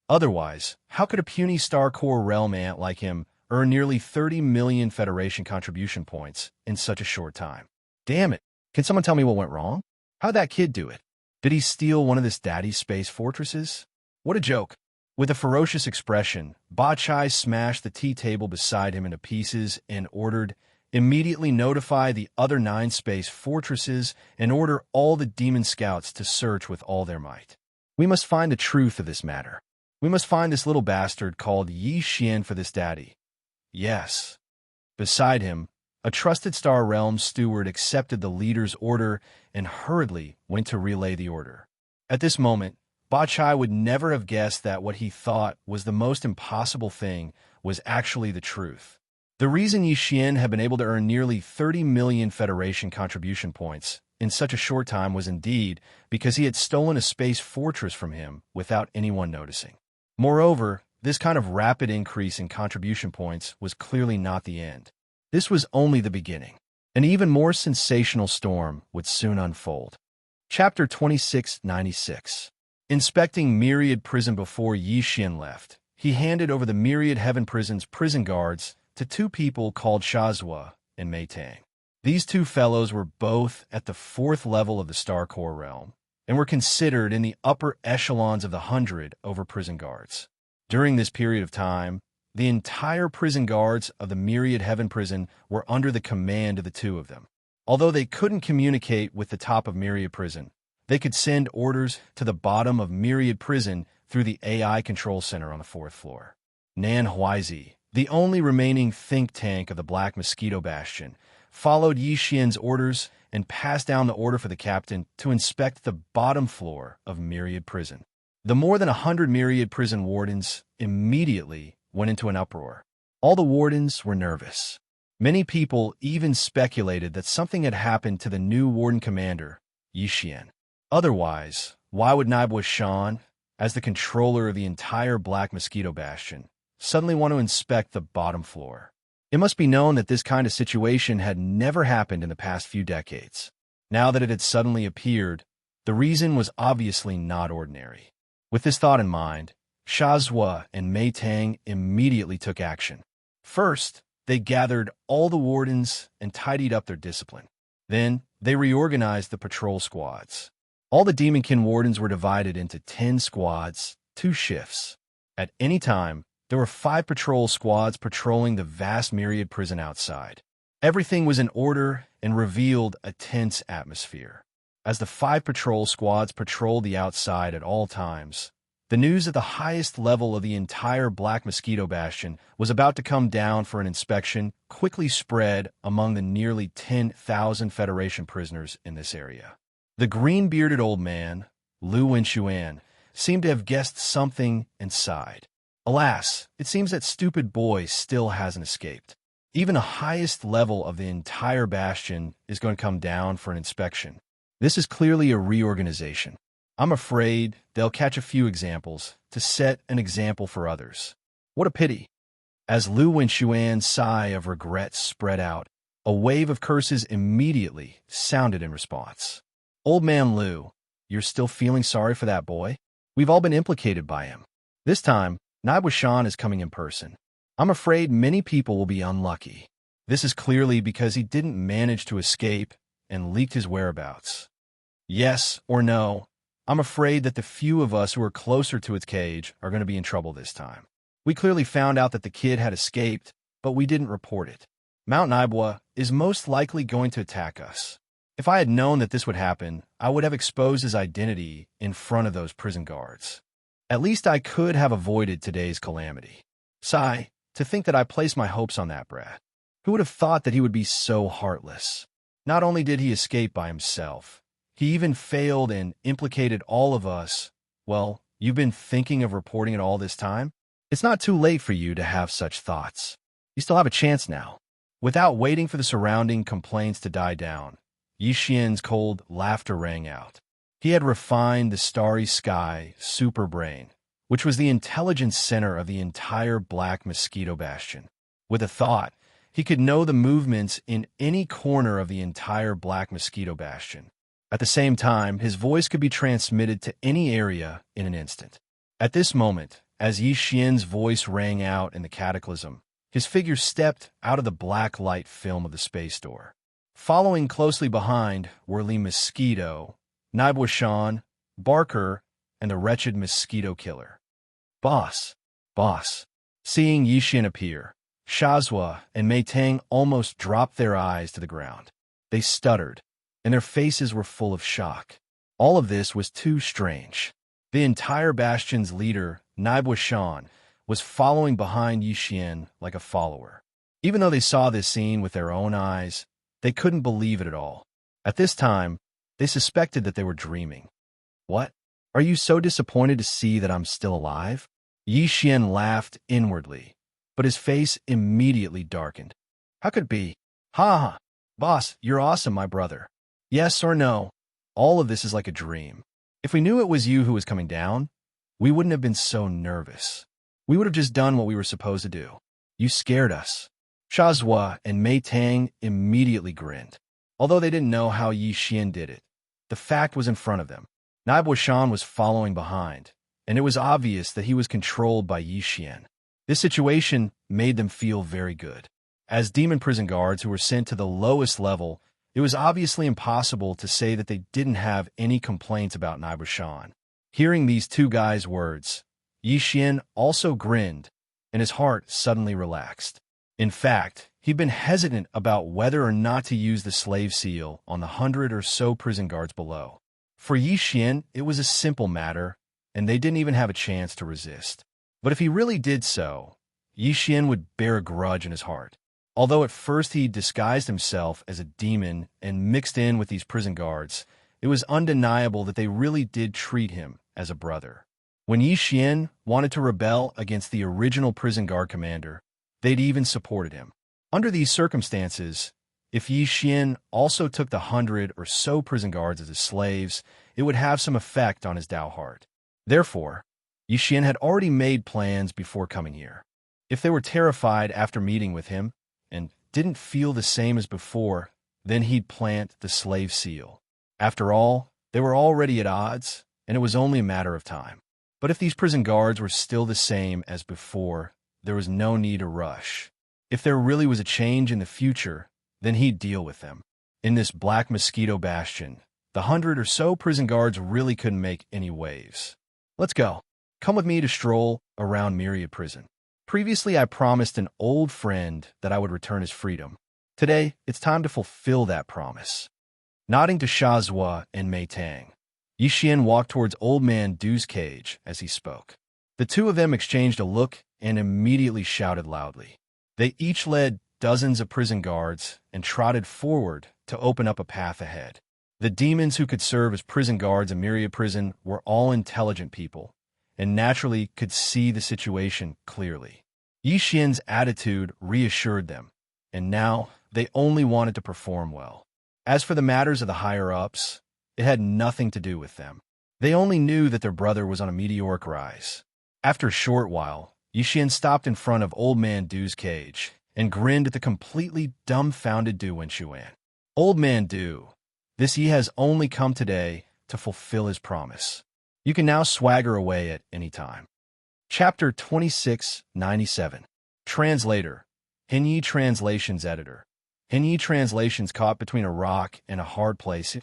Otherwise, how could a puny Starcore realm ant like him earn nearly 30 million Federation contribution points in such a short time? Damn it. Can someone tell me what went wrong? How'd that kid do it? Did he steal one of this daddy's space fortresses? What a joke. With a ferocious expression, Ba Chai smashed the tea table beside him into pieces and ordered, "Immediately notify the other 9 space fortresses and order all the demon scouts to search with all their might. We must find the truth of this matter. We must find this little bastard called Yi Xian for this daddy." Yes. Beside him, a trusted Star Realm steward accepted the leader's order and hurriedly went to relay the order. At this moment, Ba Chai would never have guessed that what he thought was the most impossible thing was actually the truth. The reason Yi Xian had been able to earn nearly 30 million Federation contribution points in such a short time was indeed because he had stolen a space fortress from him without anyone noticing. Moreover, this kind of rapid increase in contribution points was clearly not the end. This was only the beginning. An even more sensational storm would soon unfold. Chapter 2696. Inspecting Myriad Prison before Yi Xian left, he handed over the Myriad Heaven Prison's prison guards to 2 people called Shazhua and Mei Tang. These 2 fellows were both at the 4th level of the Starcore realm and were considered in the upper echelons of the 100 over prison guards. During this period of time, the entire prison guards of the Myriad Heaven Prison were under the command of the 2 of them. Although they couldn't communicate with the top of Myriad Prison, they could send orders to the bottom of Myriad Prison through the AI control center on the 4th floor. Nan Huizi, the only remaining think tank of the Black Mosquito Bastion, followed Yi Xian's orders and passed down the order for the captain to inspect the bottom floor of Myriad Prison. The more than 100 Myriad Prison wardens immediately went into an uproar. All the wardens were nervous. Many people even speculated that something had happened to the new warden commander, Yi Xian. Otherwise, why would Naibwa Shan, as the controller of the entire Black Mosquito Bastion, suddenly want to inspect the bottom floor? It must be known that this kind of situation had never happened in the past few decades. Now that it had suddenly appeared, the reason was obviously not ordinary. With this thought in mind, Shazhua and Mei Tang immediately took action. First, they gathered all the wardens and tidied up their discipline. Then, they reorganized the patrol squads. All the Demonkin wardens were divided into 10 squads, 2 shifts. At any time, there were 5 patrol squads patrolling the vast Myriad Prison outside. Everything was in order and revealed a tense atmosphere. As the 5 patrol squads patrolled the outside at all times, the news at the highest level of the entire Black Mosquito Bastion was about to come down for an inspection quickly spread among the nearly 10,000 Federation prisoners in this area. The green-bearded old man, Lu Wenxuan, seemed to have guessed something and sighed. Alas, it seems that stupid boy still hasn't escaped. Even the highest level of the entire bastion is going to come down for an inspection. This is clearly a reorganization. I'm afraid they'll catch a few examples to set an example for others. What a pity. As Lu Wenxuan's sigh of regret spread out, a wave of curses immediately sounded in response. Old man Lu, you're still feeling sorry for that boy? We've all been implicated by him. This time, Naibwa Shan is coming in person. I'm afraid many people will be unlucky. This is clearly because he didn't manage to escape and leaked his whereabouts. Yes or no, I'm afraid that the few of us who are closer to its cage are going to be in trouble this time. We clearly found out that the kid had escaped, but we didn't report it. Mount Naibwa is most likely going to attack us. If I had known that this would happen, I would have exposed his identity in front of those prison guards. At least I could have avoided today's calamity. Sigh, to think that I placed my hopes on that brat. Who would have thought that he would be so heartless? Not only did he escape by himself, he even failed and implicated all of us. Well, you've been thinking of reporting it all this time? It's not too late for you to have such thoughts. You still have a chance now. Without waiting for the surrounding complaints to die down, Yi Xian's cold laughter rang out. He had refined the starry sky super brain, which was the intelligence center of the entire Black Mosquito Bastion. With a thought, he could know the movements in any corner of the entire Black Mosquito Bastion. At the same time, his voice could be transmitted to any area in an instant. At this moment, as Yi Xian's voice rang out in the cataclysm, his figure stepped out of the black light film of the space door. Following closely behind were Li Mosquito, Naibwa Shan, Barker, and the wretched mosquito killer. Boss. Seeing Yi Xian appear, Shazhua and Mei Tang almost dropped their eyes to the ground. They stuttered, and their faces were full of shock. All of this was too strange. The entire bastion's leader, Naibwa Shan, was following behind Yi Xian like a follower. Even though they saw this scene with their own eyes, they couldn't believe it at all. At this time, they suspected that they were dreaming. What? Are you so disappointed to see that I'm still alive? Yi Xian laughed inwardly, but his face immediately darkened. How could it be? Ha! Boss, you're awesome, my brother. Yes or no? All of this is like a dream. If we knew it was you who was coming down, we wouldn't have been so nervous. We would have just done what we were supposed to do. You scared us. Shazhua and Mei Tang immediately grinned. Although they didn't know how Yi Xian did it, the fact was in front of them. Naibwa Shan was following behind, and it was obvious that he was controlled by Yi Xian. This situation made them feel very good. As demon prison guards who were sent to the lowest level, it was obviously impossible to say that they didn't have any complaints about Naibwa Shan. Hearing these two guys' words, Yi Xian also grinned, and his heart suddenly relaxed. In fact, he'd been hesitant about whether or not to use the slave seal on the 100 or so prison guards below. For Yi Xian, it was a simple matter, and they didn't even have a chance to resist. But if he really did so, Yi Xian would bear a grudge in his heart. Although at first he disguised himself as a demon and mixed in with these prison guards, it was undeniable that they really did treat him as a brother. When Yi Xian wanted to rebel against the original prison guard commander, they'd even supported him. Under these circumstances, if Yi Xian also took the 100 or so prison guards as his slaves, it would have some effect on his Dao heart. Therefore, Yi Xian had already made plans before coming here. If they were terrified after meeting with him and didn't feel the same as before, then he'd plant the slave seal. After all, they were already at odds, and it was only a matter of time. But if these prison guards were still the same as before, there was no need to rush. If there really was a change in the future, then he'd deal with them. In this Black Mosquito Bastion, the 100 or so prison guards really couldn't make any waves. Let's go. Come with me to stroll around Myriad Prison. Previously, I promised an old friend that I would return his freedom. Today, it's time to fulfill that promise. Nodding to Shazhua and Mei Tang, Yi Xian walked towards Old Man Du's cage as he spoke. The two of them exchanged a look and immediately shouted loudly. They each led dozens of prison guards and trotted forward to open up a path ahead. The demons who could serve as prison guards in Myriad Prison were all intelligent people, and naturally could see the situation clearly. Yi Xian's attitude reassured them, and now they only wanted to perform well. As for the matters of the higher-ups, it had nothing to do with them. They only knew that their brother was on a meteoric rise. After a short while, Yi Xian stopped in front of Old Man Du's cage and grinned at the completely dumbfounded Du Wenxuan. Old Man Du, this Yi has only come today to fulfill his promise. You can now swagger away at any time. Chapter 2697. Translator. Hinyi Translations Editor. Hinyi Translations caught between a rock and a hard place.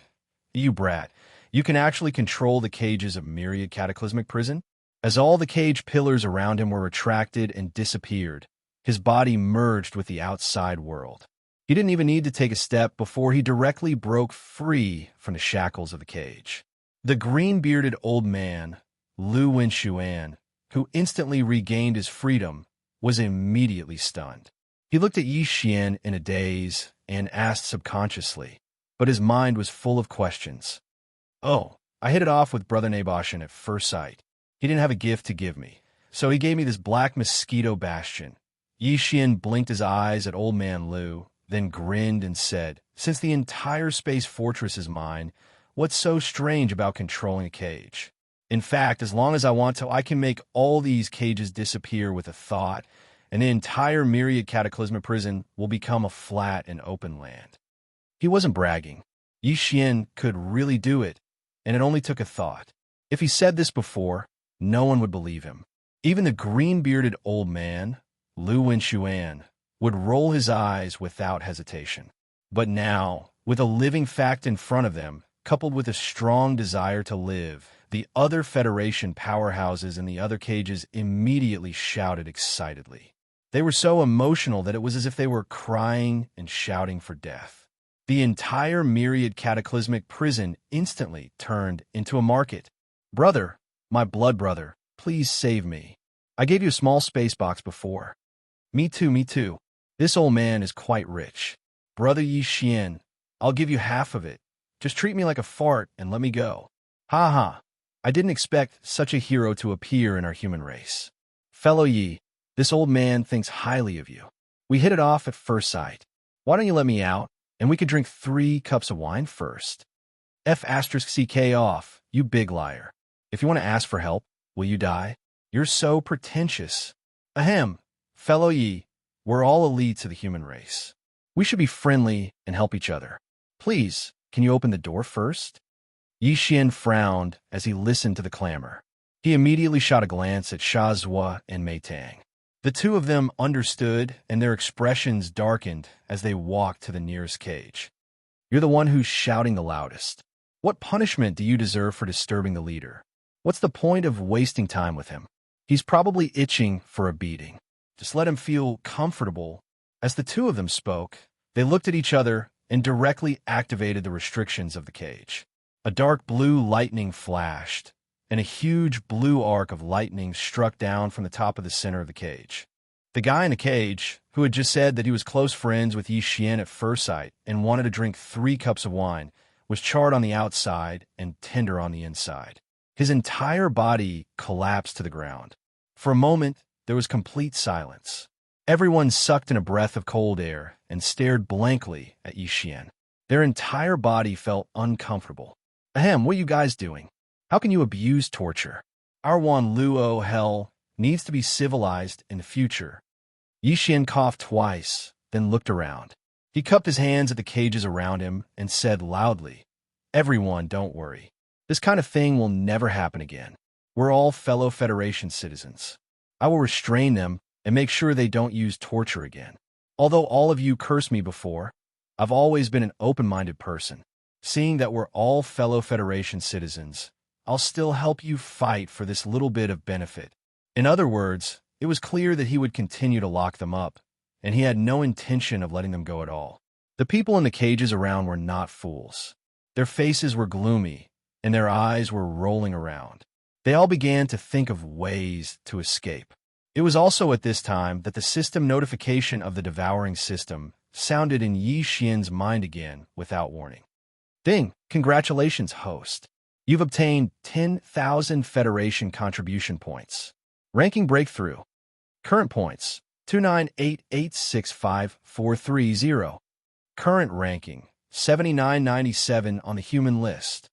You brat. You can actually control the cages of Myriad Cataclysmic Prison. As all the cage pillars around him were retracted and disappeared, his body merged with the outside world. He didn't even need to take a step before he directly broke free from the shackles of the cage. The green-bearded old man, Lu Wenxuan, who instantly regained his freedom, was immediately stunned. He looked at Yi Xian in a daze and asked subconsciously, but his mind was full of questions. "Oh, I hit it off with Brother Naboshan at first sight. He didn't have a gift to give me, so he gave me this black mosquito bastion." Yi Xian blinked his eyes at old man Lu, then grinned and said, "Since the entire space fortress is mine, what's so strange about controlling a cage? In fact, as long as I want to, I can make all these cages disappear with a thought, and the entire Myriad Cataclysmic Prison will become a flat and open land." He wasn't bragging. Yi Xian could really do it, and it only took a thought. If he said this before, no one would believe him. Even the green-bearded old man, Lu Wenxuan, would roll his eyes without hesitation. But now, with a living fact in front of them, coupled with a strong desire to live, the other Federation powerhouses in the other cages immediately shouted excitedly. They were so emotional that it was as if they were crying and shouting for death. The entire Myriad Cataclysmic Prison instantly turned into a market. "Brother, my blood brother, please save me. I gave you a small space box before." Me too, me too. This old man is quite rich. Brother Yi Xian, I'll give you half of it. Just treat me like a fart and let me go." Ha ha. I didn't expect such a hero to appear in our human race. Fellow Yi, this old man thinks highly of you. We hit it off at first sight. Why don't you let me out, and we could drink 3 cups of wine first? F***ck off, you big liar. If you want to ask for help, will you die? You're so pretentious. Ahem, fellow Yi, we're all elites of the human race. We should be friendly and help each other. Please, can you open the door first? Yi Xian frowned as he listened to the clamor. He immediately shot a glance at Sha Zhuo and Mei Tang. The two of them understood, and their expressions darkened as they walked to the nearest cage. "You're the one who's shouting the loudest. What punishment do you deserve for disturbing the leader? What's the point of wasting time with him? He's probably itching for a beating. Just let him feel comfortable." As the two of them spoke, they looked at each other and directly activated the restrictions of the cage. A dark blue lightning flashed, and a huge blue arc of lightning struck down from the top of the center of the cage. The guy in the cage, who had just said that he was close friends with Yi Xian at first sight and wanted to drink 3 cups of wine, was charred on the outside and tender on the inside. His entire body collapsed to the ground. For a moment, there was complete silence. Everyone sucked in a breath of cold air and stared blankly at Yi Xian. Their entire body felt uncomfortable. Ahem, what are you guys doing? How can you abuse torture? Our Wan Luo hell needs to be civilized in the future. Yi Xian coughed twice, then looked around. He cupped his hands at the cages around him and said loudly, "Everyone, don't worry. This kind of thing will never happen again. We're all fellow Federation citizens. I will restrain them and make sure they don't use torture again. Although all of you cursed me before, I've always been an open-minded person. Seeing that we're all fellow Federation citizens, I'll still help you fight for this little bit of benefit." In other words, it was clear that he would continue to lock them up, and he had no intention of letting them go at all. The people in the cages around were not fools. Their faces were gloomy, and their eyes were rolling around. They all began to think of ways to escape. It was also at this time that the system notification of the devouring system sounded in Yi Xian's mind again without warning. "Ding! Congratulations, host. You've obtained 10,000 Federation contribution points. Ranking breakthrough. Current points, 298865430. Current ranking, 7997 on the human list."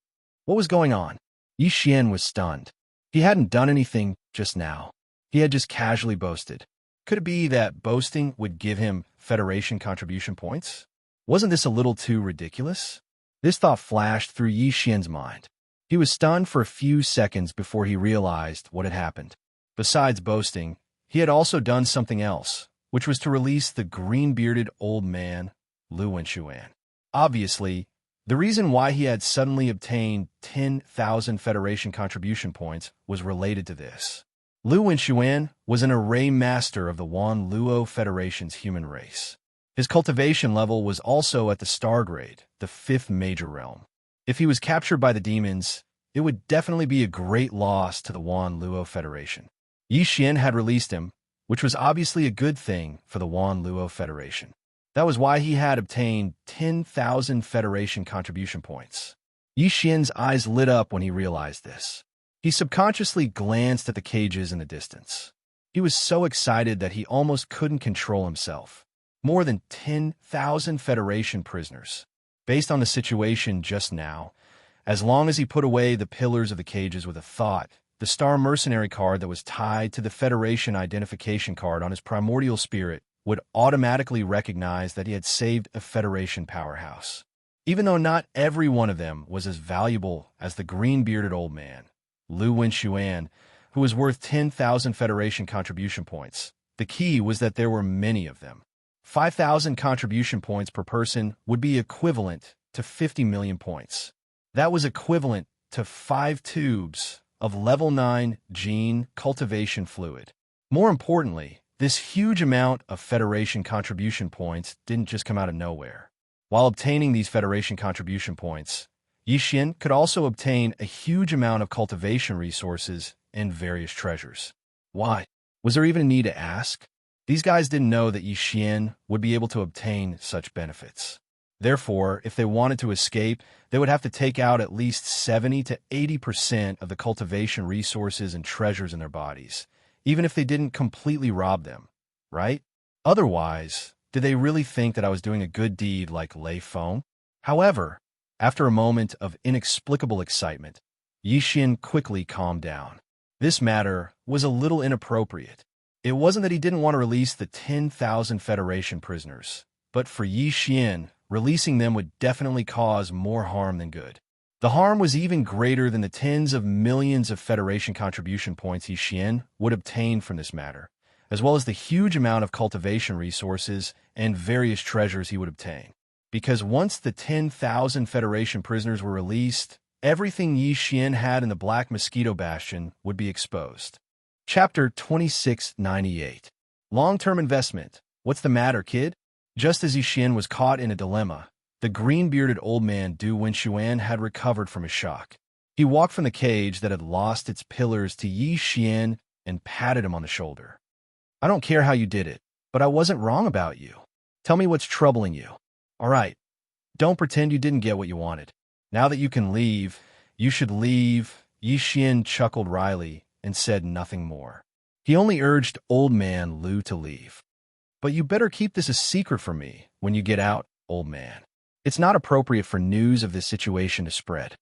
What was going on? Yi Xian was stunned. He hadn't done anything just now. He had just casually boasted. Could it be that boasting would give him Federation contribution points? Wasn't this a little too ridiculous? This thought flashed through Yi Xian's mind. He was stunned for a few seconds before he realized what had happened. Besides boasting, he had also done something else, which was to release the green-bearded old man, Lu Wenxuan. Obviously, The reason why he had suddenly obtained 10,000 Federation contribution points was related to this. Lu Wenxuan was an array master of the Wan Luo Federation's human race. His cultivation level was also at the star grade, the 5th major realm. If he was captured by the demons, it would definitely be a great loss to the Wan Luo Federation. Yi Xian had released him, which was obviously a good thing for the Wan Luo Federation. That was why he had obtained 10,000 Federation contribution points. Yi Xian's eyes lit up when he realized this. He subconsciously glanced at the cages in the distance. He was so excited that he almost couldn't control himself. More than 10,000 Federation prisoners. Based on the situation just now, as long as he put away the pillars of the cages with a thought, the Star Mercenary card that was tied to the Federation identification card on his primordial spirit would automatically recognize that he had saved a Federation powerhouse. Even though not every one of them was as valuable as the green-bearded old man, Lu Wenxuan, who was worth 10,000 Federation contribution points, the key was that there were many of them. 5,000 contribution points per person would be equivalent to 50 million points. That was equivalent to 5 tubes of level 9 gene cultivation fluid. More importantly, this huge amount of Federation contribution points didn't just come out of nowhere. While obtaining these Federation contribution points, Yi Xian could also obtain a huge amount of cultivation resources and various treasures. Why? Was there even a need to ask? These guys didn't know that Yi Xian would be able to obtain such benefits. Therefore, if they wanted to escape, they would have to take out at least 70 to 80% of the cultivation resources and treasures in their bodies, even if they didn't completely rob them, right? Otherwise, did they really think that I was doing a good deed like Lei Feng? However, after a moment of inexplicable excitement, Yi Xian quickly calmed down. This matter was a little inappropriate. It wasn't that he didn't want to release the 10,000 Federation prisoners, but for Yi Xian, releasing them would definitely cause more harm than good. The harm was even greater than the tens of millions of Federation contribution points Yi Xian would obtain from this matter, as well as the huge amount of cultivation resources and various treasures he would obtain. Because once the 10,000 Federation prisoners were released, everything Yi Xian had in the Black Mosquito Bastion would be exposed. Chapter 2698. Long-term investment. What's the matter, kid? Just as Yi Xian was caught in a dilemma, the green-bearded old man Du Wenxuan had recovered from his shock. He walked from the cage that had lost its pillars to Yi Xian and patted him on the shoulder. I don't care how you did it, but I wasn't wrong about you. Tell me what's troubling you. All right, don't pretend you didn't get what you wanted. Now that you can leave, you should leave. Yi Xian chuckled wryly and said nothing more. He only urged old man Lu to leave. But you better keep this a secret from me when you get out, old man. It's not appropriate for news of this situation to spread.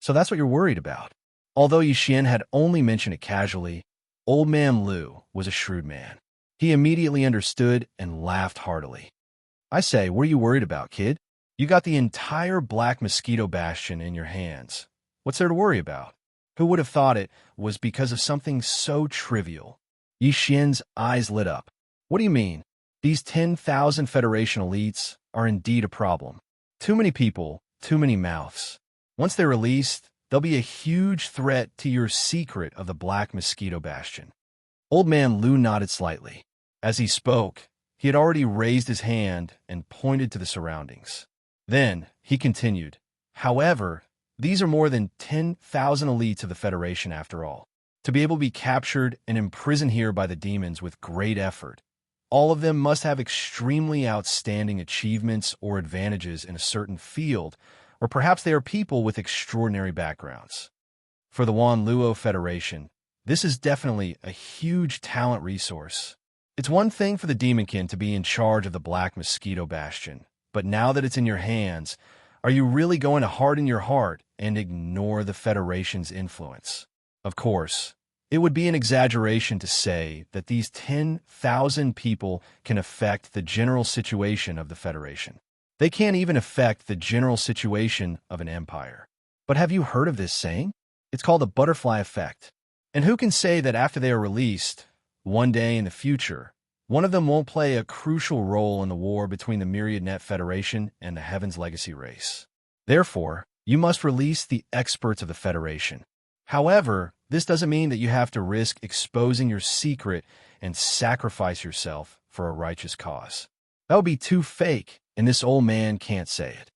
So that's what you're worried about. Although Yi Xian had only mentioned it casually, old man Lu was a shrewd man. He immediately understood and laughed heartily. I say, what are you worried about, kid? You got the entire Black Mosquito Bastion in your hands. What's there to worry about? Who would have thought it was because of something so trivial? Yi Xian's eyes lit up. What do you mean? These 10,000 Federation elites are indeed a problem. Too many people, too many mouths. Once they're released, they'll be a huge threat to your secret of the Black Mosquito Bastion. Old man Lu nodded slightly. As he spoke, he had already raised his hand and pointed to the surroundings. Then, he continued, however, these are more than 10,000 elites of the Federation after all. To be able to be captured and imprisoned here by the demons with great effort, all of them must have extremely outstanding achievements or advantages in a certain field, or perhaps they are people with extraordinary backgrounds. For the Wan Luo Federation, this is definitely a huge talent resource. It's one thing for the Demonkin to be in charge of the Black Mosquito Bastion, but now that it's in your hands, are you really going to harden your heart and ignore the Federation's influence? Of course, it would be an exaggeration to say that these 10,000 people can affect the general situation of the Federation. They can't even affect the general situation of an empire. But have you heard of this saying? It's called the butterfly effect. And who can say that after they are released, one day in the future, one of them won't play a crucial role in the war between the Myriad Net Federation and the Heaven's Legacy race? Therefore, you must release the experts of the Federation. However, this doesn't mean that you have to risk exposing your secret and sacrifice yourself for a righteous cause. That would be too fake, and this old man can't say it.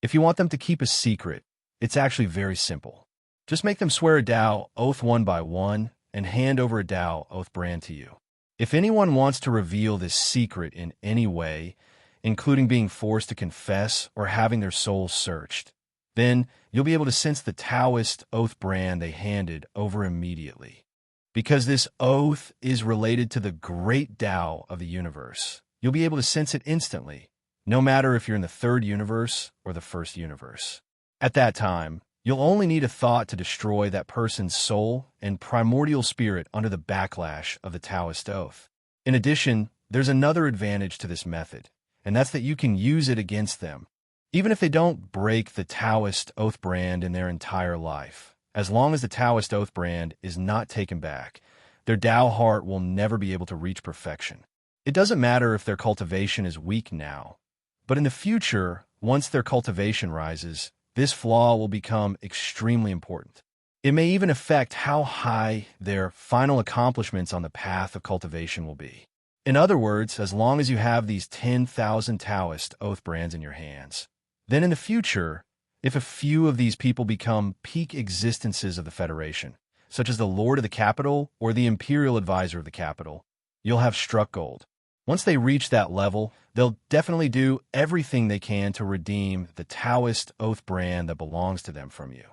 If you want them to keep a secret, it's actually very simple. Just make them swear a Tao oath one by one and hand over a Tao oath brand to you. If anyone wants to reveal this secret in any way, including being forced to confess or having their souls searched, then you'll be able to sense the Taoist oath brand they handed over immediately. Because this oath is related to the great Tao of the universe, you'll be able to sense it instantly, no matter if you're in the third universe or the first universe. At that time, you'll only need a thought to destroy that person's soul and primordial spirit under the backlash of the Taoist oath. In addition, there's another advantage to this method, and that's that you can use it against them. Even if they don't break the Taoist oath brand in their entire life, as long as the Taoist oath brand is not taken back, their Tao heart will never be able to reach perfection. It doesn't matter if their cultivation is weak now, but in the future, once their cultivation rises, this flaw will become extremely important. It may even affect how high their final accomplishments on the path of cultivation will be. In other words, as long as you have these 10,000 Taoist oath brands in your hands, then in the future, if a few of these people become peak existences of the Federation, such as the Lord of the Capital or the Imperial Advisor of the Capital, you'll have struck gold. Once they reach that level, they'll definitely do everything they can to redeem the Taoist oath brand that belongs to them from you.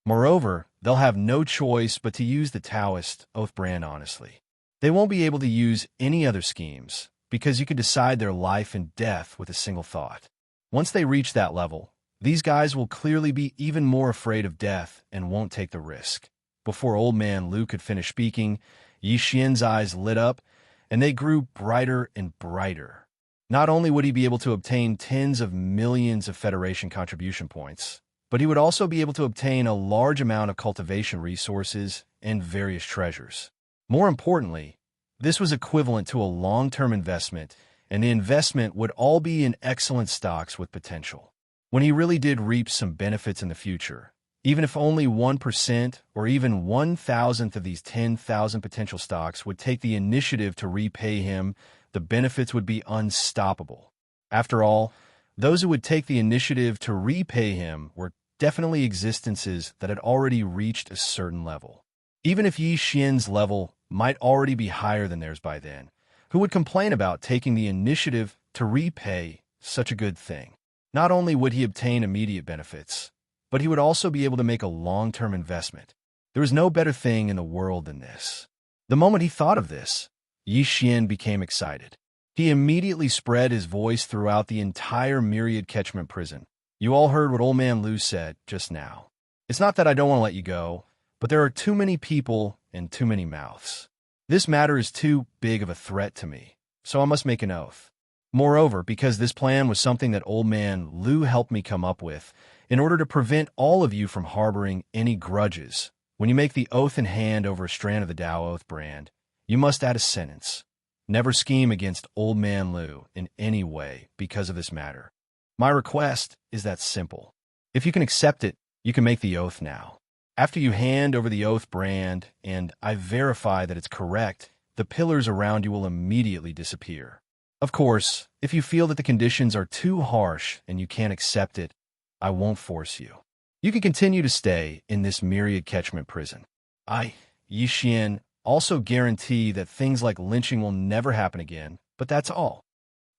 Moreover, they'll have no choice but to use the Taoist oath brand honestly. They won't be able to use any other schemes, because you can decide their life and death with a single thought. Once they reach that level, these guys will clearly be even more afraid of death and won't take the risk. Before old man Lu could finish speaking, Yi Xian's eyes lit up, and they grew brighter and brighter. Not only would he be able to obtain tens of millions of Federation contribution points, but he would also be able to obtain a large amount of cultivation resources and various treasures. More importantly, this was equivalent to a long-term investment, and the investment would all be in excellent stocks with potential. When he really did reap some benefits in the future, even if only 1% or even 1,000th of these 10,000 potential stocks would take the initiative to repay him, the benefits would be unstoppable. After all, those who would take the initiative to repay him were definitely existences that had already reached a certain level. Even if Yi Xian's level might already be higher than theirs by then, who would complain about taking the initiative to repay such a good thing? Not only would he obtain immediate benefits, but he would also be able to make a long-term investment. There is no better thing in the world than this. The moment he thought of this, Yi Xian became excited. He immediately spread his voice throughout the entire myriad catchment prison. You all heard what old man Lu said just now. It's not that I don't want to let you go, but there are too many people and too many mouths. This matter is too big of a threat to me, so I must make an oath. Moreover, because this plan was something that old man Lu helped me come up with, in order to prevent all of you from harboring any grudges, when you make the oath in hand over a strand of the Tao Oath brand, you must add a sentence. Never scheme against old man Lu in any way because of this matter. My request is that simple. If you can accept it, you can make the oath now. After you hand over the oath brand and I verify that it's correct, the pillars around you will immediately disappear. Of course, if you feel that the conditions are too harsh and you can't accept it, I won't force you. You can continue to stay in this myriad catchment prison. I, Yi Xian, also guarantee that things like lynching will never happen again, but that's all.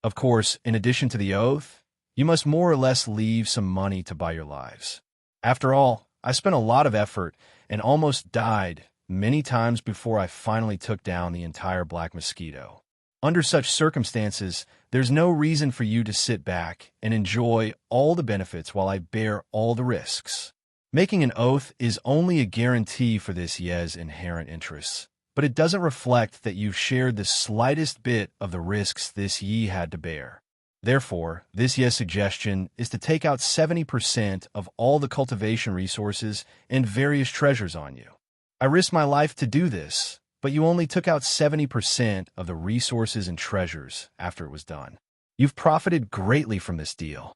Of course, in addition to the oath, you must more or less leave some money to buy your lives. After all, I spent a lot of effort and almost died many times before I finally took down the entire Black Mosquito. Under such circumstances, there's no reason for you to sit back and enjoy all the benefits while I bear all the risks. Making an oath is only a guarantee for this Ye's inherent interests, but it doesn't reflect that you've shared the slightest bit of the risks this Yi had to bear. Therefore, this Ye's suggestion is to take out 70% of all the cultivation resources and various treasures on you. I risked my life to do this, but you only took out 70% of the resources and treasures after it was done. You've profited greatly from this deal.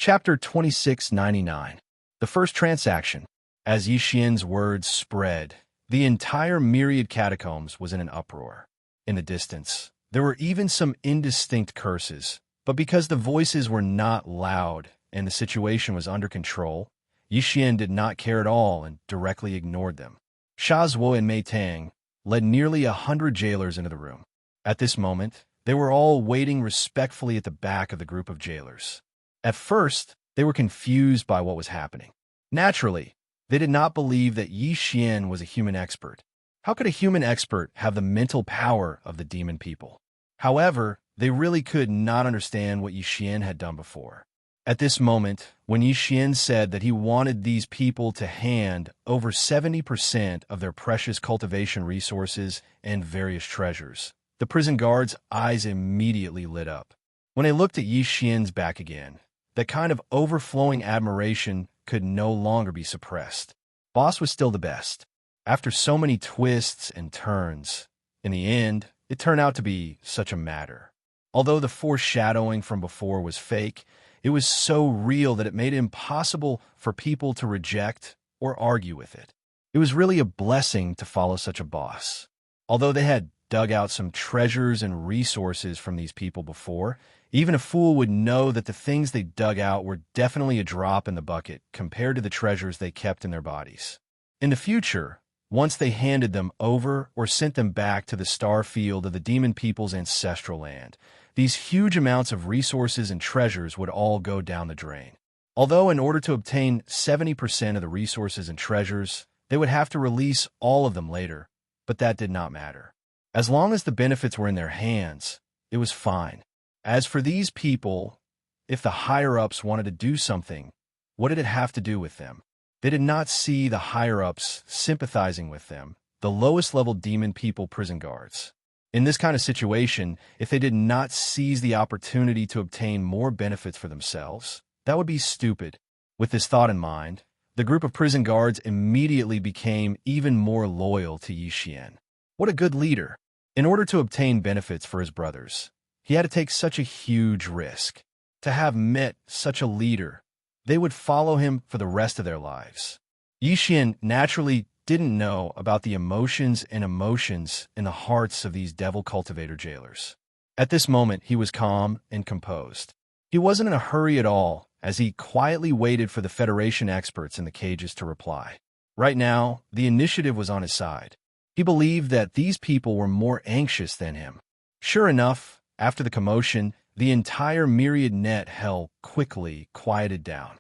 Chapter 2699. The first transaction. As Yixian's words spread, the entire myriad catacombs was in an uproar. In the distance, there were even some indistinct curses, but because the voices were not loud and the situation was under control, Yixian did not care at all and directly ignored them. Sha Zuo and Mei Tang led nearly 100 jailers into the room. At this moment, they were all waiting respectfully at the back of the group of jailers. At first, they were confused by what was happening. Naturally, they did not believe that Yixian was a human expert. How could a human expert have the mental power of the demon people? However, they really could not understand what Yixian had done before. At this moment, when Yixian said that he wanted these people to hand over 70% of their precious cultivation resources and various treasures, the prison guards' eyes immediately lit up. When they looked at Yixian's back again, that kind of overflowing admiration could no longer be suppressed. Boss was still the best. After so many twists and turns, in the end, it turned out to be such a matter. Although the foreshadowing from before was fake, it was so real that it made it impossible for people to reject or argue with it. It was really a blessing to follow such a boss. Although they had dug out some treasures and resources from these people before, even a fool would know that the things they dug out were definitely a drop in the bucket compared to the treasures they kept in their bodies. In the future, once they handed them over or sent them back to the star field of the demon people's ancestral land, these huge amounts of resources and treasures would all go down the drain. Although in order to obtain 70% of the resources and treasures, they would have to release all of them later, but that did not matter. As long as the benefits were in their hands, it was fine. As for these people, if the higher-ups wanted to do something, what did it have to do with them? They did not see the higher-ups sympathizing with them, the lowest-level demon people prison guards. In this kind of situation, if they did not seize the opportunity to obtain more benefits for themselves, that would be stupid. With this thought in mind, the group of prison guards immediately became even more loyal to Yixian. What a good leader! In order to obtain benefits for his brothers, he had to take such a huge risk. To have met such a leader, they would follow him for the rest of their lives. Yixian naturally didn't know about the emotions and emotions in the hearts of these devil cultivator jailers. At this moment, he was calm and composed. He wasn't in a hurry at all, as he quietly waited for the Federation experts in the cages to reply. Right now, the initiative was on his side. He believed that these people were more anxious than him. Sure enough, after the commotion, the entire myriad net hell quickly quieted down.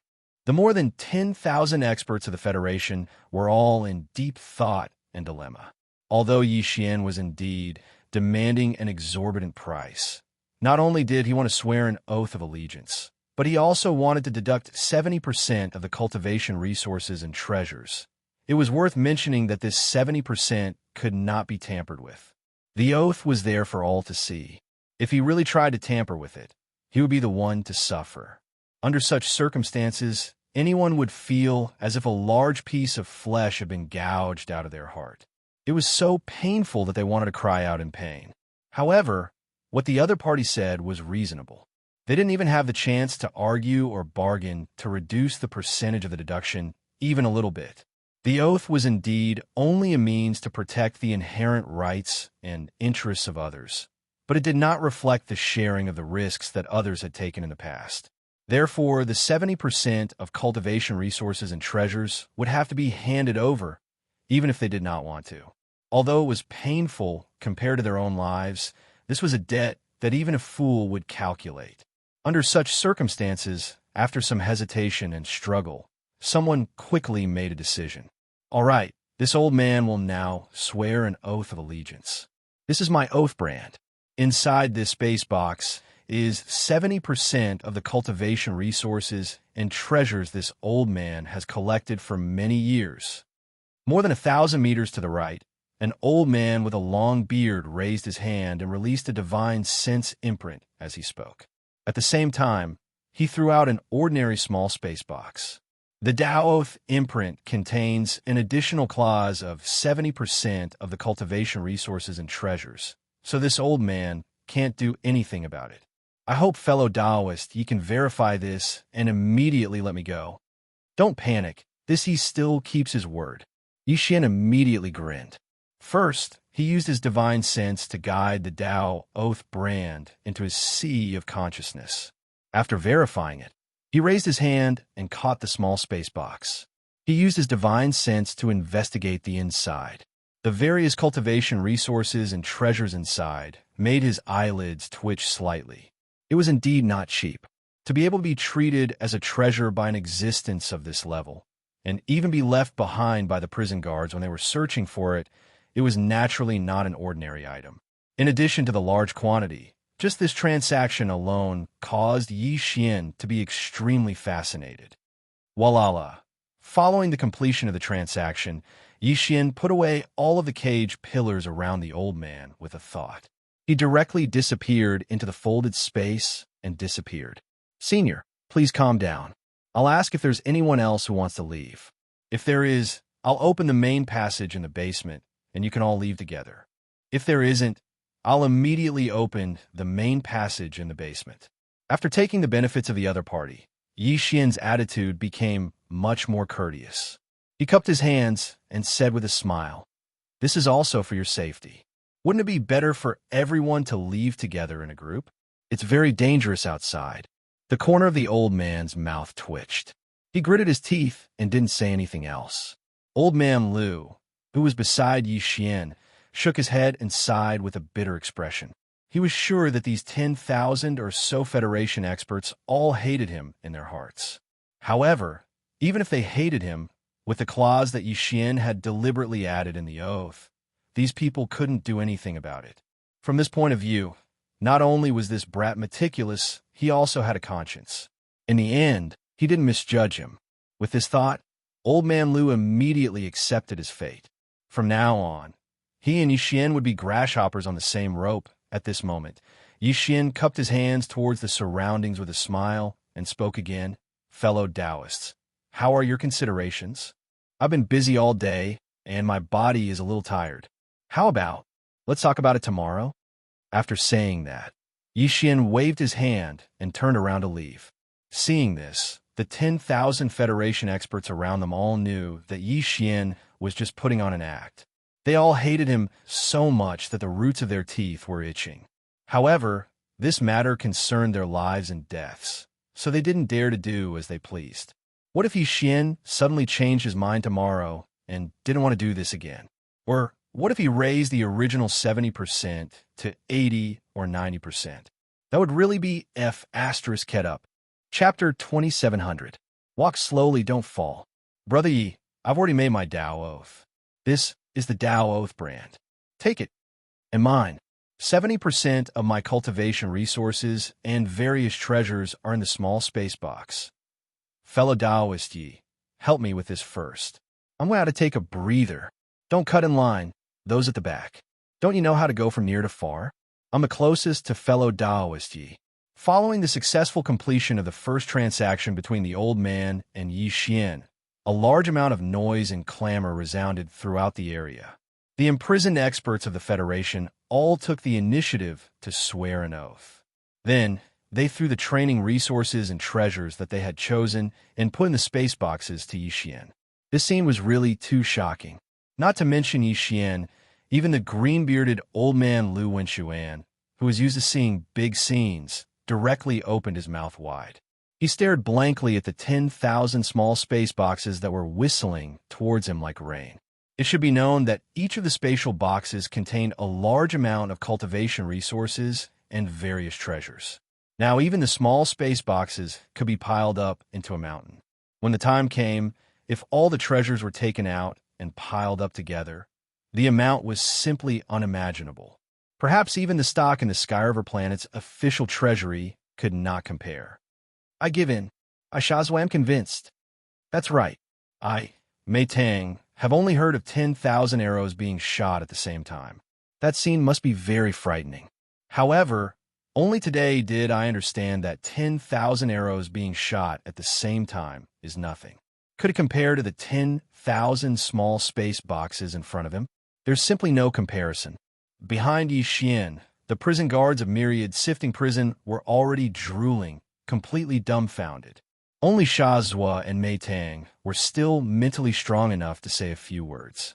The more than 10,000 experts of the Federation were all in deep thought and dilemma. Although Yixian was indeed demanding an exorbitant price, not only did he want to swear an oath of allegiance, but he also wanted to deduct 70% of the cultivation resources and treasures. It was worth mentioning that this 70% could not be tampered with. The oath was there for all to see. If he really tried to tamper with it, he would be the one to suffer. Under such circumstances, anyone would feel as if a large piece of flesh had been gouged out of their heart. It was so painful that they wanted to cry out in pain. However, what the other party said was reasonable. They didn't even have the chance to argue or bargain to reduce the percentage of the deduction even a little bit. The oath was indeed only a means to protect the inherent rights and interests of others, but it did not reflect the sharing of the risks that others had taken in the past. Therefore, the 70% of cultivation resources and treasures would have to be handed over, even if they did not want to. Although it was painful compared to their own lives, this was a debt that even a fool would calculate. Under such circumstances, after some hesitation and struggle, someone quickly made a decision. All right, this old man will now swear an oath of allegiance. This is my oath brand. Inside this space box is 70% of the cultivation resources and treasures this old man has collected for many years. More than 1,000 meters to the right, an old man with a long beard raised his hand and released a divine sense imprint as he spoke. At the same time, he threw out an ordinary small space box. The Tao Oath imprint contains an additional clause of 70% of the cultivation resources and treasures, so this old man can't do anything about it. I hope, fellow Taoist, ye can verify this and immediately let me go. Don't panic. This he still keeps his word. Yi Xian immediately grinned. First, he used his divine sense to guide the Tao Oath brand into his sea of consciousness. After verifying it, he raised his hand and caught the small space box. He used his divine sense to investigate the inside. The various cultivation resources and treasures inside made his eyelids twitch slightly. It was indeed not cheap. To be able to be treated as a treasure by an existence of this level, and even be left behind by the prison guards when they were searching for it, it was naturally not an ordinary item. In addition to the large quantity, just this transaction alone caused Yi Xian to be extremely fascinated. Walala. Following the completion of the transaction, Yi Xian put away all of the cage pillars around the old man with a thought. He directly disappeared into the folded space and disappeared. Senior, please calm down. I'll ask if there's anyone else who wants to leave. If there is, I'll open the main passage in the basement, and you can all leave together. If there isn't, I'll immediately open the main passage in the basement. After taking the benefits of the other party, Yi Xian's attitude became much more courteous. He cupped his hands and said with a smile, "This is also for your safety. Wouldn't it be better for everyone to leave together in a group? It's very dangerous outside." The corner of the old man's mouth twitched. He gritted his teeth and didn't say anything else. Old man Liu, who was beside Yi Xian, shook his head and sighed with a bitter expression. He was sure that these 10,000 or so Federation experts all hated him in their hearts. However, even if they hated him, with the clause that Yi Xian had deliberately added in the oath, these people couldn't do anything about it. From this point of view, not only was this brat meticulous, he also had a conscience. In the end, he didn't misjudge him. With this thought, old man Liu immediately accepted his fate. From now on, he and Yi Xian would be grasshoppers on the same rope. At this moment, Yi Xian cupped his hands towards the surroundings with a smile and spoke again. "Fellow Taoists, how are your considerations? I've been busy all day, and my body is a little tired. How about, let's talk about it tomorrow?" After saying that, Yi Xian waved his hand and turned around to leave. Seeing this, the 10,000 Federation experts around them all knew that Yi Xian was just putting on an act. They all hated him so much that the roots of their teeth were itching. However, this matter concerned their lives and deaths, so they didn't dare to do as they pleased. What if Yi Xian suddenly changed his mind tomorrow and didn't want to do this again? Or what if he raised the original 70% to 80 or 90%? That would really be F***ed up. Chapter 2700. Walk slowly, don't fall. Brother Yi, I've already made my Tao Oath. This is the Tao Oath brand. Take it. And mine. 70% of my cultivation resources and various treasures are in the small space box. Fellow Taoist Yi, help me with this first. I'm going to take a breather. Don't cut in line, those at the back. Don't you know how to go from near to far? I'm the closest to fellow Taoist Yi. Following the successful completion of the first transaction between the old man and Yi Xian, a large amount of noise and clamor resounded throughout the area. The imprisoned experts of the Federation all took the initiative to swear an oath. Then, they threw the training resources and treasures that they had chosen and put in the space boxes to Yi Xian. This scene was really too shocking. Not to mention Yi Xian, even the green-bearded old man Lu Wenxuan, who was used to seeing big scenes, directly opened his mouth wide. He stared blankly at the 10,000 small space boxes that were whistling towards him like rain. It should be known that each of the spatial boxes contained a large amount of cultivation resources and various treasures. Now, even the small space boxes could be piled up into a mountain. When the time came, if all the treasures were taken out and piled up together, the amount was simply unimaginable. Perhaps even the stock in the Skyriver planet's official treasury could not compare. I give in. I am convinced. That's right. I, Mei Tang, have only heard of 10,000 arrows being shot at the same time. That scene must be very frightening. However, only today did I understand that 10,000 arrows being shot at the same time is nothing. Could it compare to the 10,000 small space boxes in front of him? There's simply no comparison. Behind Yi Xian, The prison guards of Myriad's sifting prison were already drooling, completely dumbfounded. Only Sha Zhuo and Mei Tang were still mentally strong enough to say a few words.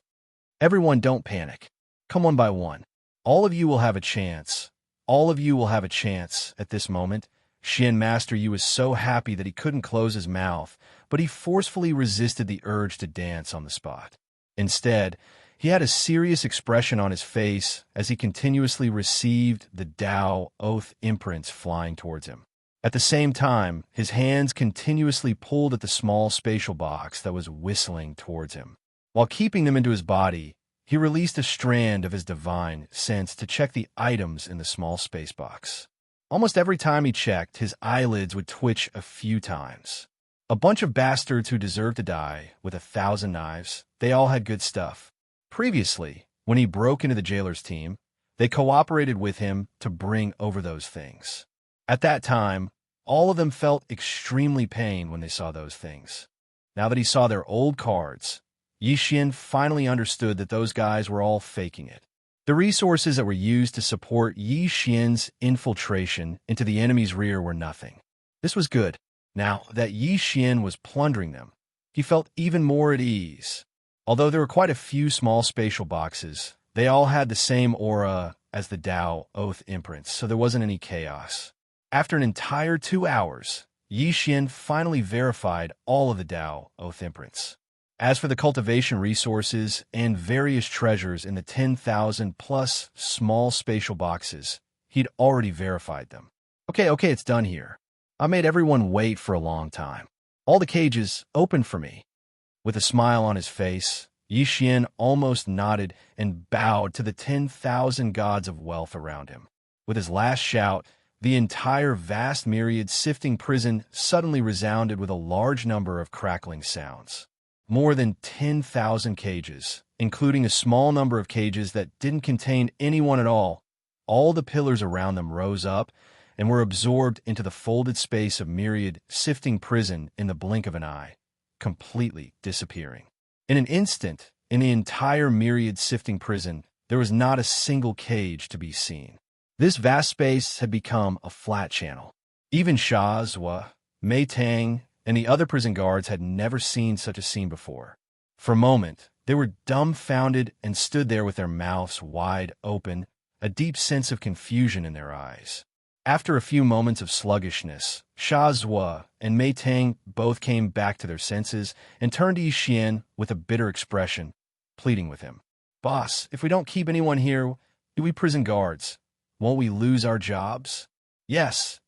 Everyone, don't panic. Come one by one. All of you will have a chance. All of you will have a chance at this moment. Xian Master Yu was so happy that he couldn't close his mouth, but he forcefully resisted the urge to dance on the spot. Instead, he had a serious expression on his face as he continuously received the Tao Oath imprints flying towards him. At the same time, his hands continuously pulled at the small spatial box that was whistling towards him. While keeping them into his body, he released a strand of his divine sense to check the items in the small space box. Almost every time he checked, his eyelids would twitch a few times. A bunch of bastards who deserved to die with 1,000 knives, they all had good stuff. Previously, when he broke into the jailer's team, they cooperated with him to bring over those things. At that time, all of them felt extremely pain when they saw those things. Now that he saw their old cards, Yi Xian finally understood that those guys were all faking it. The resources that were used to support Yi Xian's infiltration into the enemy's rear were nothing. This was good. Now that Yi Xian was plundering them, he felt even more at ease. Although there were quite a few small spatial boxes, they all had the same aura as the Tao Oath imprints, so there wasn't any chaos. After an entire 2 hours, Yi Xian finally verified all of the Tao Oath imprints. As for the cultivation resources and various treasures in the 10,000-plus small spatial boxes, he'd already verified them. Okay, it's done here. I made everyone wait for a long time. All the cages opened for me. With a smile on his face, Yi Xian almost nodded and bowed to the 10,000 gods of wealth around him. With his last shout, the entire vast Myriad sifting prison suddenly resounded with a large number of crackling sounds. More than 10,000 cages, including a small number of cages that didn't contain anyone at all. All the pillars around them rose up and were absorbed into the folded space of Myriad sifting prison in the blink of an eye, completely disappearing. In an instant, in the entire Myriad sifting prison, there was not a single cage to be seen. This vast space had become a flat channel. Even Sha Zhuo, Mei Tang, and the other prison guards had never seen such a scene before. For a moment, they were dumbfounded and stood there with their mouths wide open, a deep sense of confusion in their eyes. After a few moments of sluggishness, Sha Zhuo and Mei Tang both came back to their senses and turned to Yi Xian with a bitter expression, pleading with him. "Boss, if we don't keep anyone here, we prison guards, won't we lose our jobs?" Yes.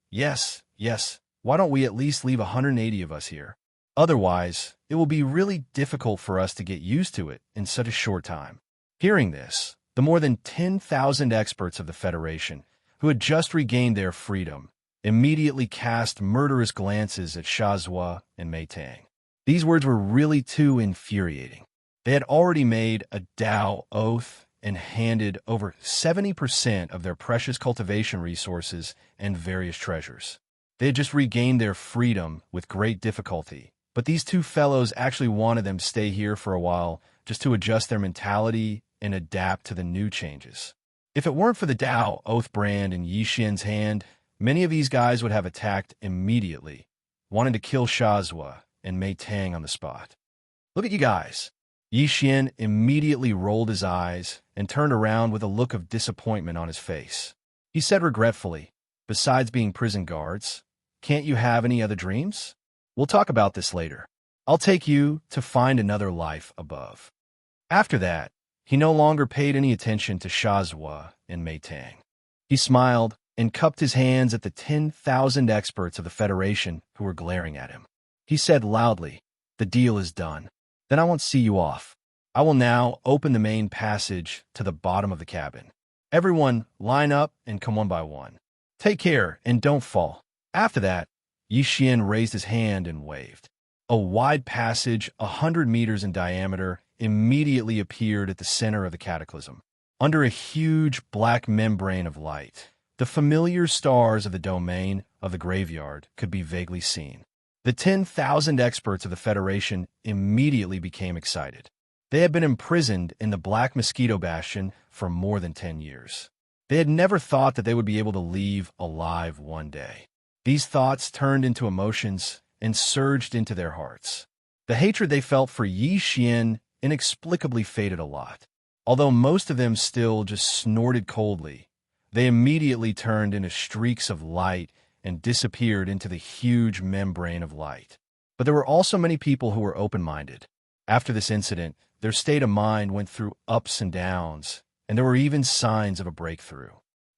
Why don't we at least leave 180 of us here? Otherwise, it will be really difficult for us to get used to it in such a short time. Hearing this, the more than 10,000 experts of the Federation, who had just regained their freedom, immediately cast murderous glances at Sha Zhuo and Mei Tang. These words were really too infuriating. They had already made a Tao Oath and handed over 70% of their precious cultivation resources and various treasures. They had just regained their freedom with great difficulty, but these two fellows actually wanted them to stay here for a while just to adjust their mentality and adapt to the new changes. If it weren't for the Tao Oath brand in Yi Xian's hand, many of these guys would have attacked immediately, wanting to kill Sha Zhuo and Mei Tang on the spot. "Look at you guys." Yi Xian immediately rolled his eyes and turned around with a look of disappointment on his face. He said regretfully, "Besides being prison guards, can't you have any other dreams? We'll talk about this later. I'll take you to find another life above." After that, he no longer paid any attention to Sha Zhuo and Mei Tang. He smiled and cupped his hands at the 10,000 experts of the Federation who were glaring at him. He said loudly, "The deal is done. Then I won't see you off. I will now open the main passage to the bottom of the cabin. Everyone line up and come one by one. Take care and don't fall." After that, Yi Xian raised his hand and waved. A wide passage, 100 meters in diameter, immediately appeared at the center of the cataclysm. Under a huge black membrane of light, the familiar stars of the domain of the graveyard could be vaguely seen. The 10,000 experts of the Federation immediately became excited. They had been imprisoned in the Black Mosquito Bastion for more than 10 years. They had never thought that they would be able to leave alive one day. These thoughts turned into emotions and surged into their hearts. The hatred they felt for Yi Xian inexplicably faded a lot. Although most of them still just snorted coldly, they immediately turned into streaks of light and disappeared into the huge membrane of light. But there were also many people who were open-minded. After this incident, their state of mind went through ups and downs, and there were even signs of a breakthrough.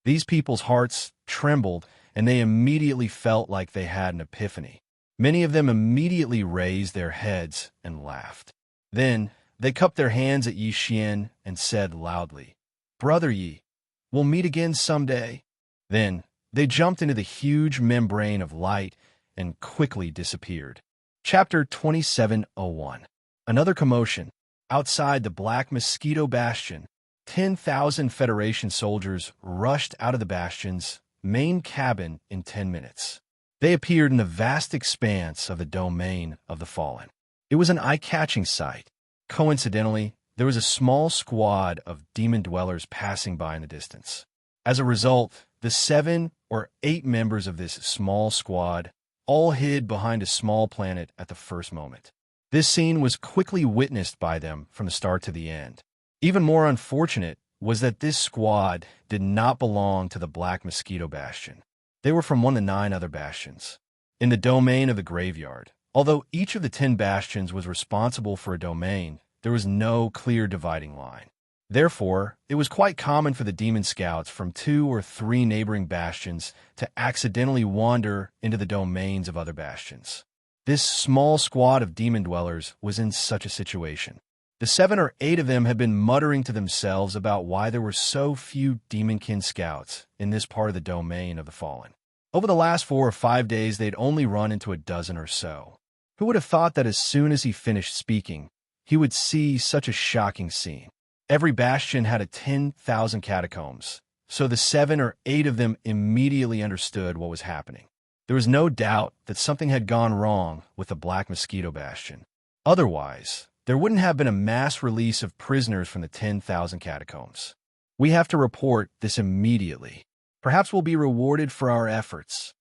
These people's hearts trembled, and they immediately felt like they had an epiphany. Many of them immediately raised their heads and laughed. Then they cupped their hands at Yi Xian and said loudly, "Brother Yi, we'll meet again someday." Then they jumped into the huge membrane of light and quickly disappeared. Chapter 2701. Another commotion. Outside the Black Mosquito Bastion, 10,000 Federation soldiers rushed out of the bastion's main cabin in 10 minutes. They appeared in the vast expanse of the domain of the fallen. It was an eye-catching sight. Coincidentally, there was a small squad of demon dwellers passing by in the distance. As a result, the 7 or 8 members of this small squad all hid behind a small planet at the first moment. This scene was quickly witnessed by them from the start to the end. Even more unfortunate was that this squad did not belong to the Black Mosquito Bastion. They were from one of the 9 other bastions. In the domain of the graveyard, although each of the 10 bastions was responsible for a domain, there was no clear dividing line. Therefore, it was quite common for the demon scouts from 2 or 3 neighboring bastions to accidentally wander into the domains of other bastions. This small squad of demon dwellers was in such a situation. The 7 or 8 of them had been muttering to themselves about why there were so few demonkin scouts in this part of the domain of the fallen. Over the last 4 or 5 days, they'd only run into a dozen or so. Who would have thought that as soon as he finished speaking, he would see such a shocking scene? Every bastion had a 10,000 catacombs, so the 7 or 8 of them immediately understood what was happening. There was no doubt that something had gone wrong with the Black Mosquito Bastion. Otherwise, there wouldn't have been a mass release of prisoners from the 10,000 catacombs. We have to report this immediately. Perhaps we'll be rewarded for our efforts.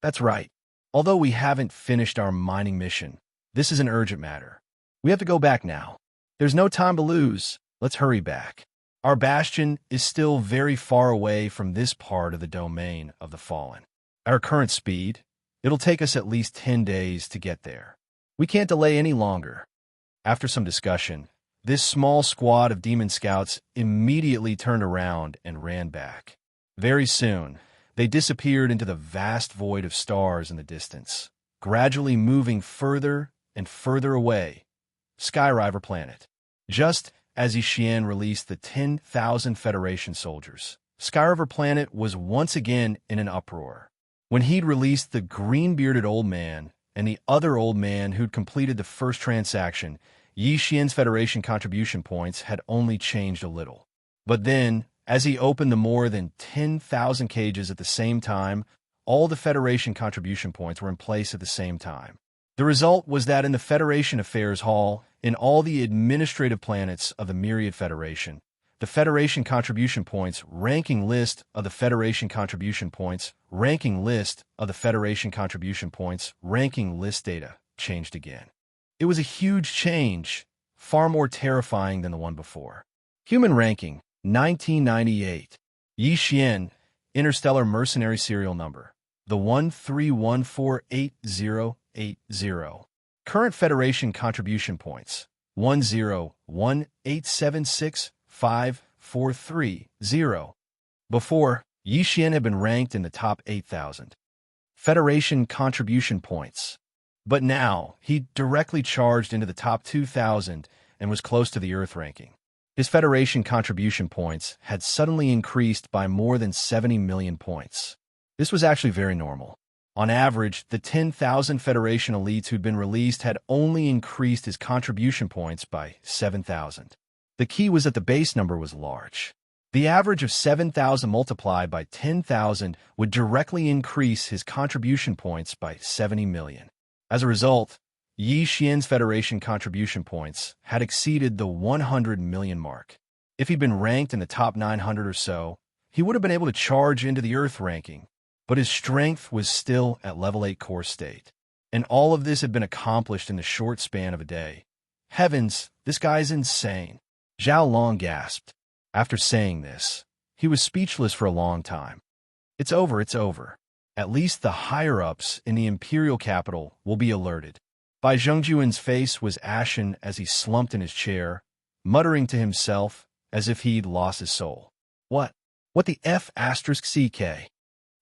That's right. Although we haven't finished our mining mission, this is an urgent matter. We have to go back now. There's no time to lose. Let's hurry back. Our bastion is still very far away from this part of the domain of the fallen. At our current speed, it'll take us at least 10 days to get there. We can't delay any longer. After some discussion, this small squad of demon scouts immediately turned around and ran back. Very soon, they disappeared into the vast void of stars in the distance, gradually moving further and further away. Skyriver Planet. Just as Yi Xian released the 10,000 Federation soldiers, Skyriver Planet was once again in an uproar. When he'd released the green-bearded old man and the other old man who'd completed the first transaction, Yi Xian's Federation contribution points had only changed a little. But then, as he opened the more than 10,000 cages at the same time, all the Federation contribution points were in place at the same time. The result was that in the Federation Affairs Hall, in all the administrative planets of the Myriad Federation, the Federation contribution points ranking list of the Federation contribution points ranking list of the Federation contribution points ranking list data changed again. It was a huge change, far more terrifying than the one before. Human ranking, 1998. Yi Xian, Interstellar Mercenary Serial Number, the 131488080. Current Federation contribution points, 10187654330. Before, Yi Xian had been ranked in the top 8,000. Federation contribution points. But now, he directly charged into the top 2,000 and was close to the Earth ranking. His Federation contribution points had suddenly increased by more than 70 million points. This was actually very normal. On average, the 10,000 Federation elites who'd been released had only increased his contribution points by 7,000. The key was that the base number was large. The average of 7,000 multiplied by 10,000 would directly increase his contribution points by 70 million. As a result, Yi Xian's Federation contribution points had exceeded the 100 million mark. If he'd been ranked in the top 900 or so, he would have been able to charge into the Earth ranking, but his strength was still at level 8 core state. And all of this had been accomplished in the short span of a day. Heavens, this guy's insane. Zhao Long gasped. After saying this, he was speechless for a long time. It's over, it's over. At least the higher-ups in the imperial capital will be alerted. Bai Zhengjuan's face was ashen as he slumped in his chair, muttering to himself as if he'd lost his soul. What the F***CK?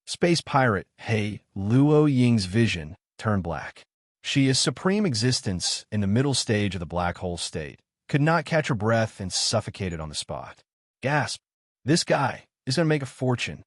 Space pirate He Luo Ying's vision turned black. She is supreme existence in the middle stage of the black hole state, could not catch her breath and suffocated on the spot. Gasp! This guy is going to make a fortune.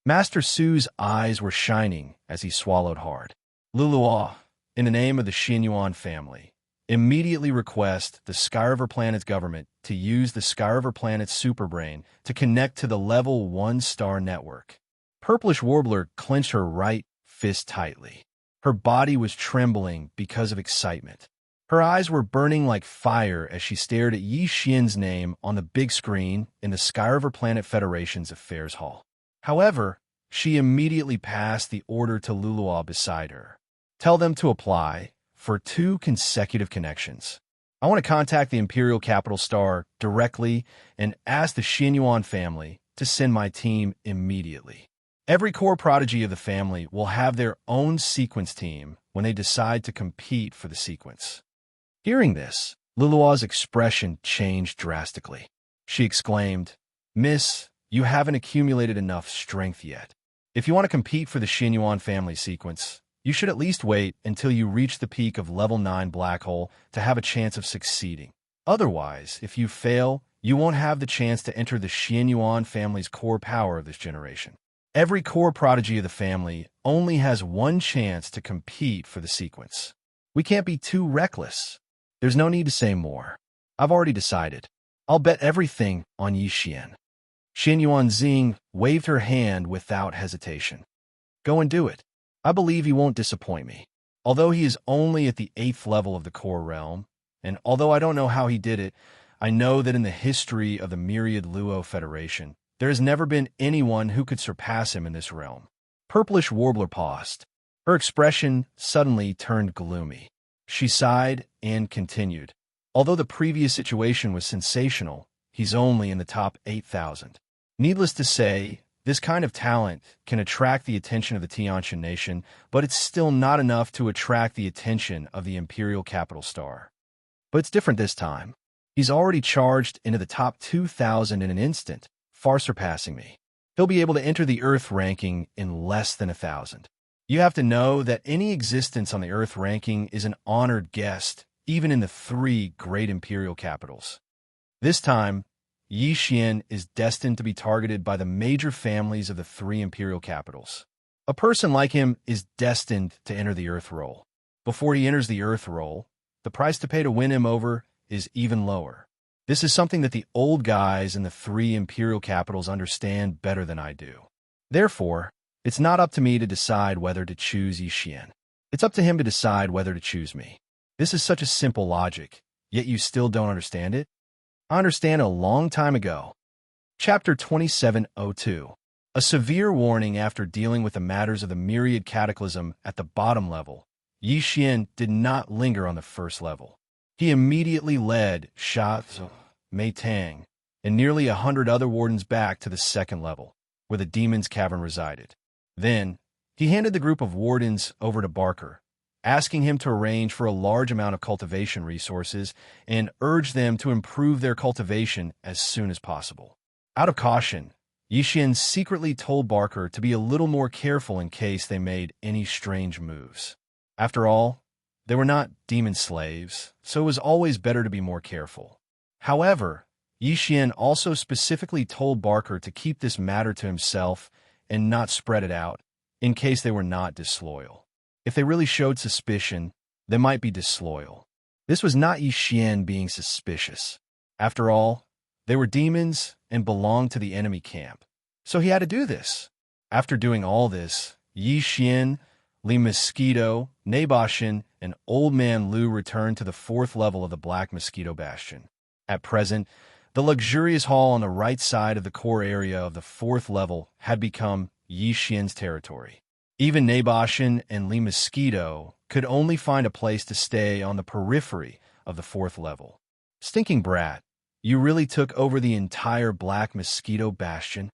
Master Su's eyes were shining as he swallowed hard. Luluo, in the name of the Xinyuan family, immediately request the Skyriver Planet's government to use the Skyriver Planet's superbrain to connect to the level 1 star network. Purplish Warbler clenched her right fist tightly. Her body was trembling because of excitement. Her eyes were burning like fire as she stared at Yi Xian's name on the big screen in the Skyriver Planet Federation's affairs hall. However, she immediately passed the order to Luluo beside her. Tell them to apply for 2 consecutive connections. I want to contact the Imperial Capital Star directly and ask the Xinyuan family to send my team immediately. Every core prodigy of the family will have their own sequence team when they decide to compete for the sequence. Hearing this, Luluo's expression changed drastically. She exclaimed, "Miss, you haven't accumulated enough strength yet. If you want to compete for the Xinyuan family sequence, you should at least wait until you reach the peak of level 9 black hole to have a chance of succeeding. Otherwise, if you fail, you won't have the chance to enter the Xinyuan family's core power of this generation. Every core prodigy of the family only has one chance to compete for the sequence. We can't be too reckless. There's no need to say more. I've already decided. I'll bet everything on Yi Xian." Xinyuan Xing waved her hand without hesitation. "Go and do it. I believe he won't disappoint me. Although he is only at the 8th level of the core realm, and although I don't know how he did it, I know that in the history of the Myriad Luo Federation, there has never been anyone who could surpass him in this realm." Purplish Warbler paused. Her expression suddenly turned gloomy. She sighed and continued. "Although the previous situation was sensational, he's only in the top 8,000. Needless to say, this kind of talent can attract the attention of the Tianshan nation, but it's still not enough to attract the attention of the Imperial Capital Star. But it's different this time. He's already charged into the top 2,000 in an instant, far surpassing me. He'll be able to enter the Earth ranking in less than 1,000. You have to know that any existence on the Earth ranking is an honored guest, even in the 3 great imperial capitals. This time, Yi Xian is destined to be targeted by the major families of the 3 imperial capitals. A person like him is destined to enter the Earth role. Before he enters the Earth role, the price to pay to win him over is even lower. This is something that the old guys in the 3 imperial capitals understand better than I do. Therefore, it's not up to me to decide whether to choose Yi Xian. It's up to him to decide whether to choose me. This is such a simple logic, yet you still don't understand it? I understand a long time ago. Chapter 2702. A severe warning after dealing with the matters of the Myriad Cataclysm at the bottom level. Yi Xian did not linger on the first level. He immediately led Sha Mei Tang and nearly 100 other wardens back to the 2nd level, where the Demon's Cavern resided. Then, he handed the group of wardens over to Barker, asking him to arrange for a large amount of cultivation resources and urge them to improve their cultivation as soon as possible. Out of caution, Yi Xian secretly told Barker to be a little more careful in case they made any strange moves. After all, they were not demon slaves, so it was always better to be more careful. However, Yi Xian also specifically told Barker to keep this matter to himself and not spread it out, in case they were not disloyal. If they really showed suspicion, they might be disloyal. This was not Yi Xian being suspicious. After all, they were demons and belonged to the enemy camp. So he had to do this. After doing all this, Yi Xian, Li Mosquito, Naboshin, and Old Man Lu returned to the 4th level of the Black Mosquito Bastion. At present, The luxurious hall on the right side of the core area of the fourth level had become Yi Xian's territory. Even Naboshin and Li Mosquito could only find a place to stay on the periphery of the fourth level. Stinking brat, you really took over the entire Black Mosquito Bastion?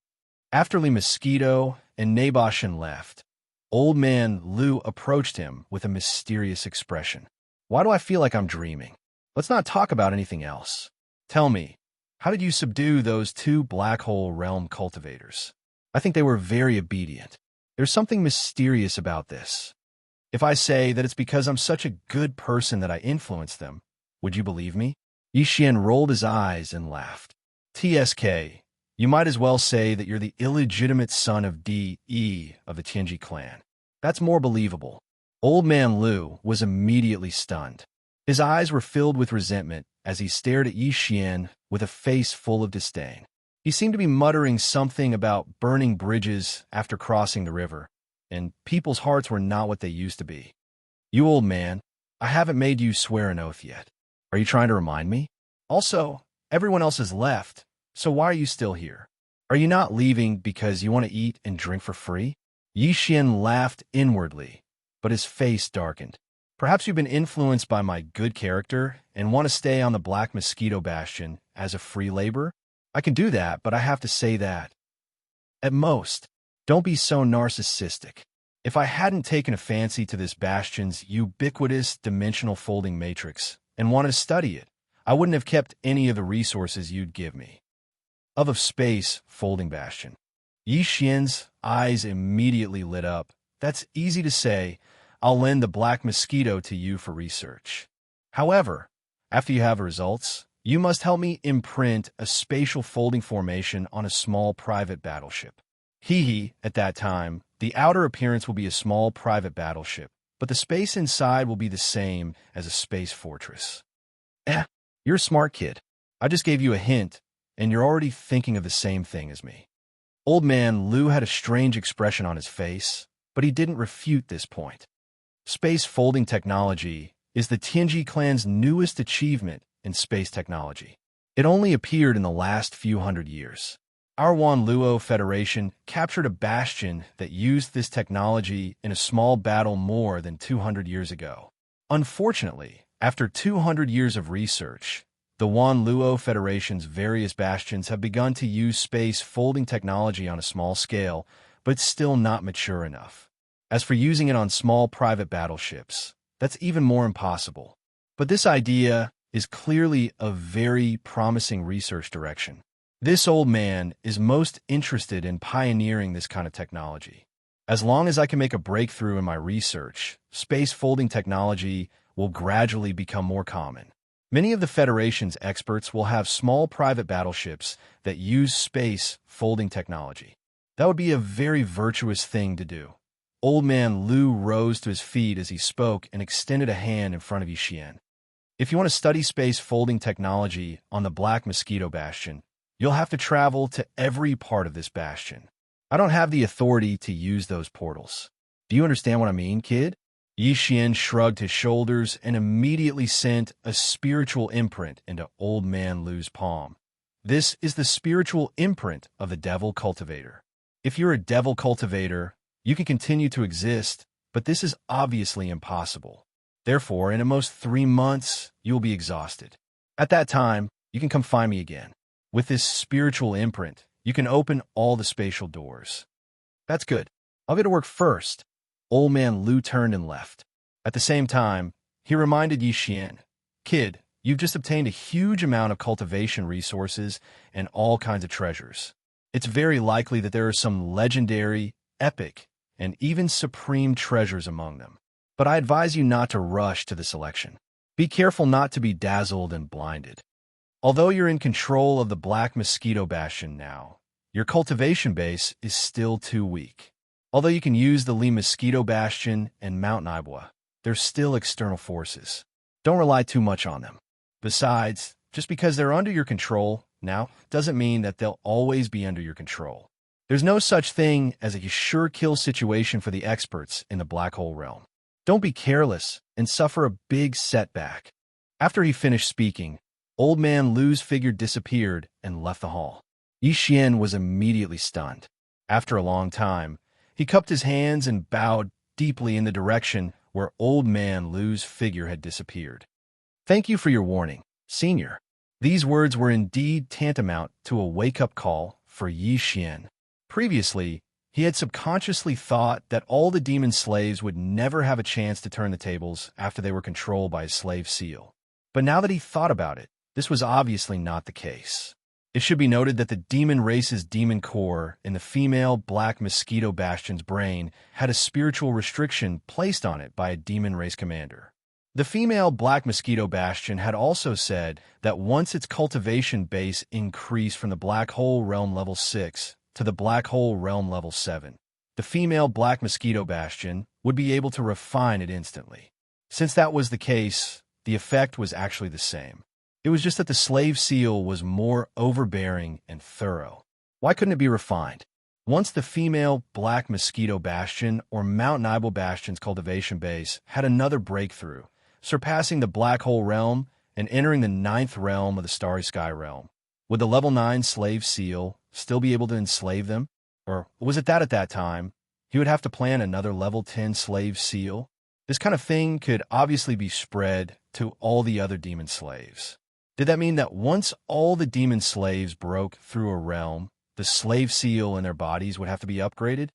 After Li Mosquito and Naboshin left, Old Man Lu approached him with a mysterious expression. Why do I feel like I'm dreaming? Let's not talk about anything else. Tell me, how did you subdue those two Black Hole Realm cultivators? I think they were very obedient. There's something mysterious about this. If I say that it's because I'm such a good person that I influenced them, would you believe me? Yi Xian rolled his eyes and laughed. TSK, you might as well say that you're the illegitimate son of D.E. of the Tianji clan. That's more believable. Old Man Lu was immediately stunned. His eyes were filled with resentment as he stared at Yi Xian with a face full of disdain. He seemed to be muttering something about burning bridges after crossing the river, and people's hearts were not what they used to be. You old man, I haven't made you swear an oath yet. Are you trying to remind me? Also, everyone else has left, so why are you still here? Are you not leaving because you want to eat and drink for free? Yi Xian laughed inwardly, but his face darkened. Perhaps you've been influenced by my good character and want to stay on the Black Mosquito Bastion as a free laborer? I can do that, but I have to say that. At most, don't be so narcissistic. If I hadn't taken a fancy to this bastion's ubiquitous dimensional folding matrix and wanted to study it, I wouldn't have kept any of the resources you'd give me. Of space folding bastion. Yi Xian's eyes immediately lit up. That's easy to say. I'll lend the Black Mosquito to you for research. However, after you have results, you must help me imprint a spatial folding formation on a small private battleship. At that time, the outer appearance will be a small private battleship, but the space inside will be the same as a space fortress. You're a smart kid. I just gave you a hint, and you're already thinking of the same thing as me. Old Man Lu had a strange expression on his face, but he didn't refute this point. Space folding technology is the Tianji clan's newest achievement in space technology. It only appeared in the last few hundred years. Our Wanluo Federation captured a bastion that used this technology in a small battle more than 200 years ago. Unfortunately, after 200 years of research, the Wanluo Federation's various bastions have begun to use space folding technology on a small scale, but still not mature enough. As for using it on small private battleships, that's even more impossible. But this idea is clearly a very promising research direction. This old man is most interested in pioneering this kind of technology. As long as I can make a breakthrough in my research, space folding technology will gradually become more common. Many of the Federation's experts will have small private battleships that use space folding technology. That would be a very virtuous thing to do. Old Man Lu rose to his feet as he spoke and extended a hand in front of Yi Xian. If you want to study space folding technology on the Black Mosquito Bastion, you'll have to travel to every part of this bastion. I don't have the authority to use those portals. Do you understand what I mean, kid? Yi Xian shrugged his shoulders and immediately sent a spiritual imprint into Old Man Lu's palm. This is the spiritual imprint of the Devil Cultivator. If you're a Devil Cultivator, you can continue to exist, but this is obviously impossible. Therefore, in at most 3 months, you will be exhausted. At that time, you can come find me again. With this spiritual imprint, you can open all the spatial doors. That's good. I'll get to work first. Old Man Lu turned and left. At the same time, he reminded Yi Xian, Kid, you've just obtained a huge amount of cultivation resources and all kinds of treasures. It's very likely that there are some legendary, epic, and even supreme treasures among them. But I advise you not to rush to the selection. Be careful not to be dazzled and blinded. Although you're in control of the Black Mosquito Bastion now, your cultivation base is still too weak. Although you can use the Li Mosquito Bastion and Mount Naibwa, they're still external forces. Don't rely too much on them. Besides, just because they're under your control now doesn't mean that they'll always be under your control. There's no such thing as a sure-kill situation for the experts in the Black Hole Realm. Don't be careless and suffer a big setback. After he finished speaking, Old Man Lu's figure disappeared and left the hall. Yi Xian was immediately stunned. After a long time, he cupped his hands and bowed deeply in the direction where Old Man Lu's figure had disappeared. "Thank you for your warning, Senior." These words were indeed tantamount to a wake-up call for Yi Xian. Previously, he had subconsciously thought that all the demon slaves would never have a chance to turn the tables after they were controlled by his slave seal. But now that he thought about it, this was obviously not the case. It should be noted that the demon race's demon core in the female Black Mosquito Bastion's brain had a spiritual restriction placed on it by a demon race commander. The female Black Mosquito Bastion had also said that once its cultivation base increased from the Black Hole Realm Level 6 to the Black Hole Realm Level 7, the female Black Mosquito Bastion would be able to refine it instantly. Since that was the case, the effect was actually the same. It was just that the slave seal was more overbearing and thorough. Why couldn't it be refined? Once the female Black Mosquito Bastion or Mount Nibel Bastion's cultivation base had another breakthrough, surpassing the Black Hole Realm and entering the 9th realm of the Starry Sky Realm. Would the level 9 slave seal still be able to enslave them? Or was it that at that time, he would have to plan another level 10 slave seal? This kind of thing could obviously be spread to all the other demon slaves. Did that mean that once all the demon slaves broke through a realm, the slave seal in their bodies would have to be upgraded?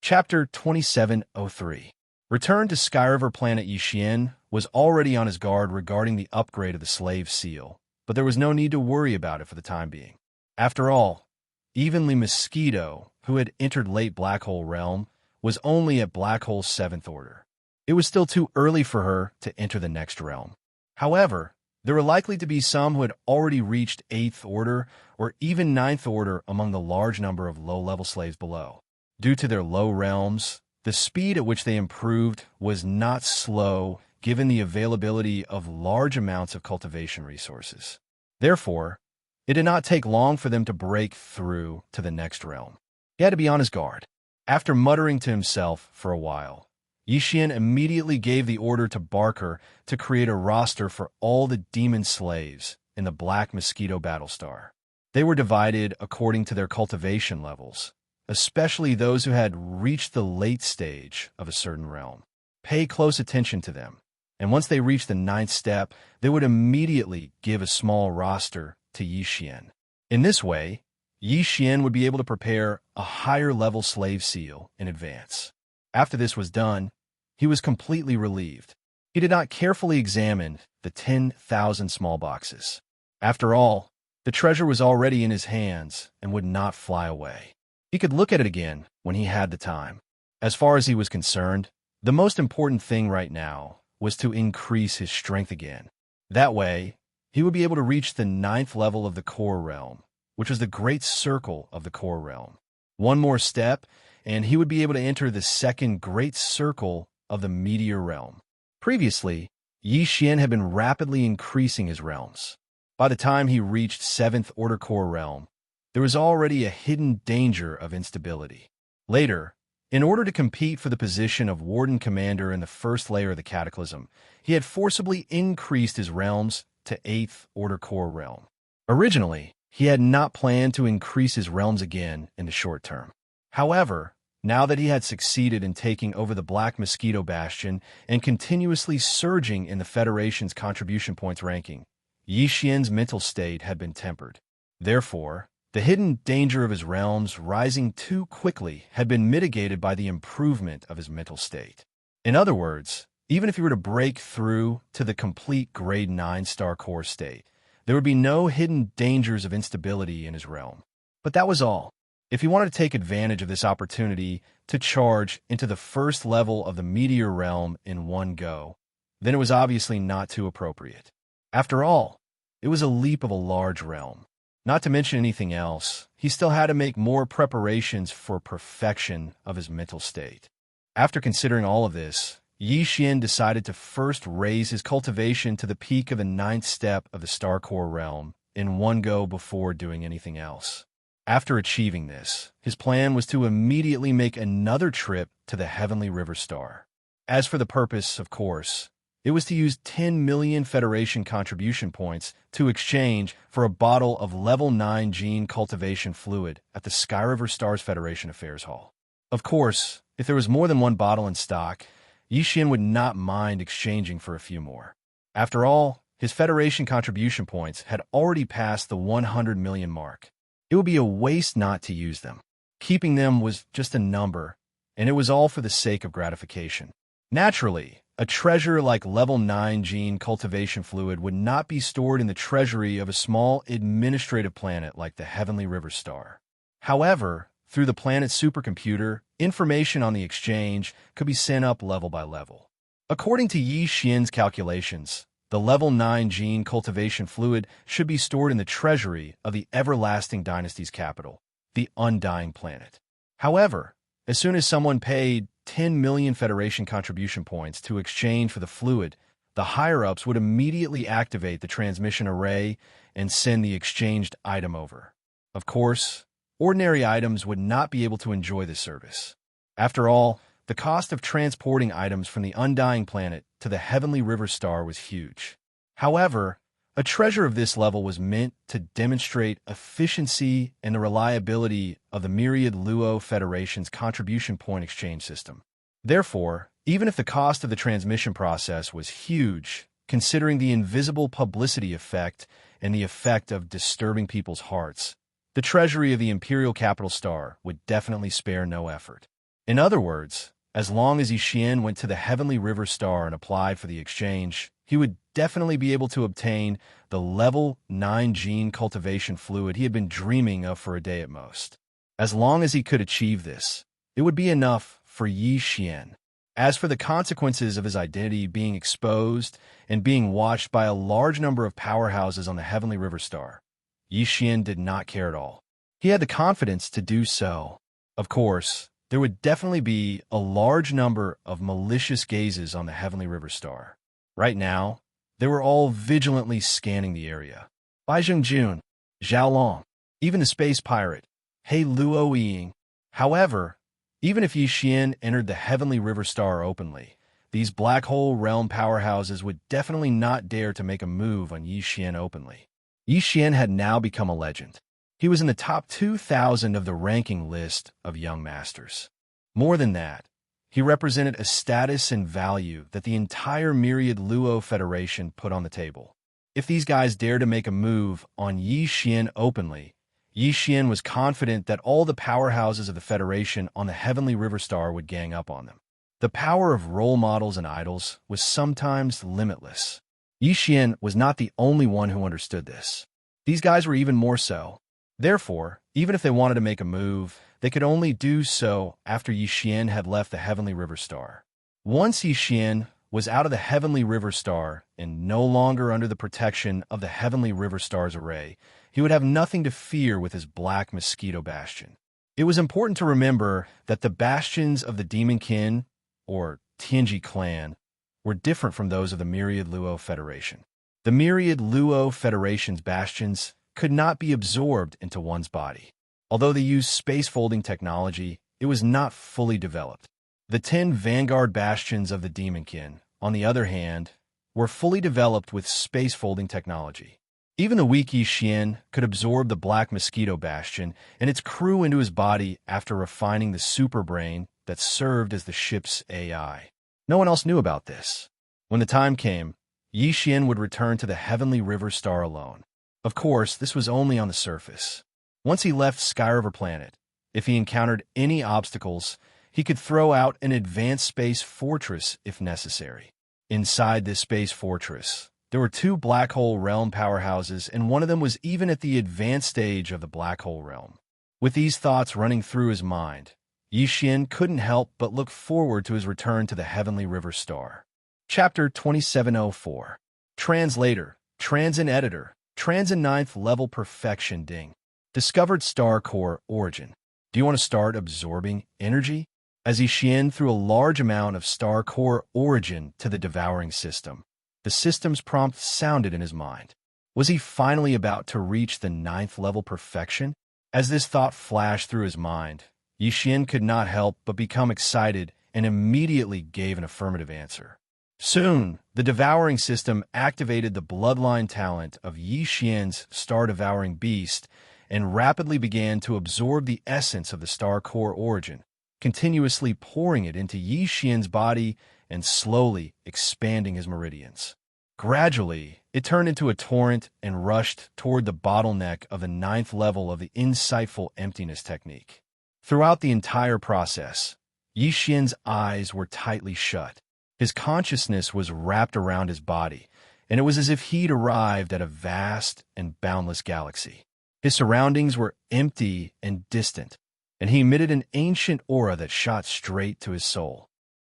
Chapter 2703. Return to Skyriver Planet Yi Xian was already on his guard regarding the upgrade of the slave seal, but there was no need to worry about it for the time being. After all, Evenly Mosquito, who had entered late Black Hole Realm, was only at Black Hole's 7th order. It was still too early for her to enter the next realm. However, there were likely to be some who had already reached 8th order or even 9th order among the large number of low-level slaves below. Due to their low realms, the speed at which they improved was not slow given the availability of large amounts of cultivation resources. Therefore, it did not take long for them to break through to the next realm. He had to be on his guard. After muttering to himself for a while, Yi Xian immediately gave the order to Barker to create a roster for all the demon slaves in the Black Mosquito Battlestar. They were divided according to their cultivation levels, especially those who had reached the late stage of a certain realm. Pay close attention to them, and once they reached the 9th step, they would immediately give a small roster to Yi Xian. In this way, Yi Xian would be able to prepare a higher-level slave seal in advance. After this was done, he was completely relieved. He did not carefully examine the 10,000 small boxes. After all, the treasure was already in his hands and would not fly away. He could look at it again when he had the time. As far as he was concerned, the most important thing right now was to increase his strength again. That way, he would be able to reach the 9th level of the core realm, which was the great circle of the core realm. One more step, and he would be able to enter the 2nd great circle of the meteor realm. Previously, Yi Xian had been rapidly increasing his realms. By the time he reached 7th order core realm, there was already a hidden danger of instability. Later, in order to compete for the position of Warden Commander in the 1st layer of the Cataclysm, he had forcibly increased his realms to 8th order core realm. Originally, he had not planned to increase his realms again in the short term. However, now that he had succeeded in taking over the Black Mosquito Bastion and continuously surging in the Federation's contribution points ranking, Yi Xian's mental state had been tempered. Therefore, the hidden danger of his realms rising too quickly had been mitigated by the improvement of his mental state. In other words, even if he were to break through to the complete Grade 9 Star Core state, there would be no hidden dangers of instability in his realm. But that was all. If he wanted to take advantage of this opportunity to charge into the 1st level of the Meteor Realm in one go, then it was obviously not too appropriate. After all, it was a leap of a large realm. Not to mention anything else, he still had to make more preparations for perfection of his mental state. After considering all of this, Yi Xian decided to first raise his cultivation to the peak of the 9th step of the Star Core realm in one go before doing anything else. After achieving this, his plan was to immediately make another trip to the Heavenly River Star. As for the purpose, of course, It was to use 10 million Federation contribution points to exchange for a bottle of level 9 gene cultivation fluid at the Sky River Stars Federation Affairs Hall. Of course, if there was more than one bottle in stock, Yi Xian would not mind exchanging for a few more. After all, his Federation contribution points had already passed the 100 million mark. It would be a waste not to use them. Keeping them was just a number, and it was all for the sake of gratification. Naturally, a treasure like level 9 gene cultivation fluid would not be stored in the treasury of a small administrative planet like the Heavenly River Star. However, through the planet's supercomputer, information on the exchange could be sent up level by level. According to Yi Xian's calculations, the level 9 gene cultivation fluid should be stored in the treasury of the Everlasting Dynasty's capital, the Undying Planet. However, as soon as someone paid 10 million Federation contribution points to exchange for the fluid, the higher-ups would immediately activate the transmission array and send the exchanged item over. Of course, ordinary items would not be able to enjoy this service. After all, the cost of transporting items from the Undying Planet to the Heavenly River Star was huge. However, a treasure of this level was meant to demonstrate efficiency and the reliability of the Myriad Luo Federation's contribution point exchange system. Therefore, even if the cost of the transmission process was huge, considering the invisible publicity effect and the effect of disturbing people's hearts, the treasury of the Imperial Capital Star would definitely spare no effort. In other words, as long as Yi Xian went to the Heavenly River Star and applied for the exchange, he would definitely be able to obtain the level 9 gene cultivation fluid he had been dreaming of for a day at most. As long as he could achieve this, it would be enough for Yi Xian. As for the consequences of his identity being exposed and being watched by a large number of powerhouses on the Heavenly River Star, Yi Xian did not care at all. He had the confidence to do so. Of course, there would definitely be a large number of malicious gazes on the Heavenly River Star. Right now, they were all vigilantly scanning the area. Bai Zhengjun, Zhao Long, even the space pirate, He Luo Ying. However, even if Yi Xian entered the Heavenly River Star openly, these black hole realm powerhouses would definitely not dare to make a move on Yi Xian openly. Yi Xian had now become a legend. He was in the top 2,000 of the ranking list of young masters. More than that, he represented a status and value that the entire Myriad Luo Federation put on the table. If these guys dared to make a move on Yi Xian openly, Yi Xian was confident that all the powerhouses of the Federation on the Heavenly River Star would gang up on them. The power of role models and idols was sometimes limitless. Yi Xian was not the only one who understood this. These guys were even more so. Therefore, even if they wanted to make a move, they could only do so after Yi Xian had left the Heavenly River Star. Once Yi Xian was out of the Heavenly River Star and no longer under the protection of the Heavenly River Star's array, he would have nothing to fear with his Black Mosquito Bastion. It was important to remember that the bastions of the Demon Kin, or Tianji clan, were different from those of the Myriad Luo Federation. The Myriad Luo Federation's bastions could not be absorbed into one's body. Although they used space-folding technology, it was not fully developed. The 10 vanguard bastions of the Demonkin, on the other hand, were fully developed with space-folding technology. Even the weak Yi Xian could absorb the Black Mosquito Bastion and its crew into his body after refining the superbrain that served as the ship's AI. No one else knew about this. When the time came, Yi Xian would return to the Heavenly River Star alone. Of course, this was only on the surface. Once he left Sky River Planet, if he encountered any obstacles, he could throw out an advanced space fortress if necessary. Inside this space fortress, there were 2 black hole realm powerhouses, and one of them was even at the advanced stage of the black hole realm. With these thoughts running through his mind, Yi Xian couldn't help but look forward to his return to the Heavenly River Star. Chapter 2704. Translator, Transin Editor, Transin 9th Level Perfection Ding. Discovered Star Core Origin. Do you want to start absorbing energy? As Yi Xian threw a large amount of Star Core Origin to the devouring system, the system's prompt sounded in his mind. Was he finally about to reach the 9th level perfection? As this thought flashed through his mind, Yi Xian could not help but become excited and immediately gave an affirmative answer. Soon, the devouring system activated the bloodline talent of Yi Xian's star-devouring beast and rapidly began to absorb the essence of the star core origin, continuously pouring it into Yi Xian's body and slowly expanding his meridians. Gradually, it turned into a torrent and rushed toward the bottleneck of the 9th level of the insightful emptiness technique. Throughout the entire process, Yi Xian's eyes were tightly shut. His consciousness was wrapped around his body, and it was as if he'd arrived at a vast and boundless galaxy. His surroundings were empty and distant, and he emitted an ancient aura that shot straight to his soul.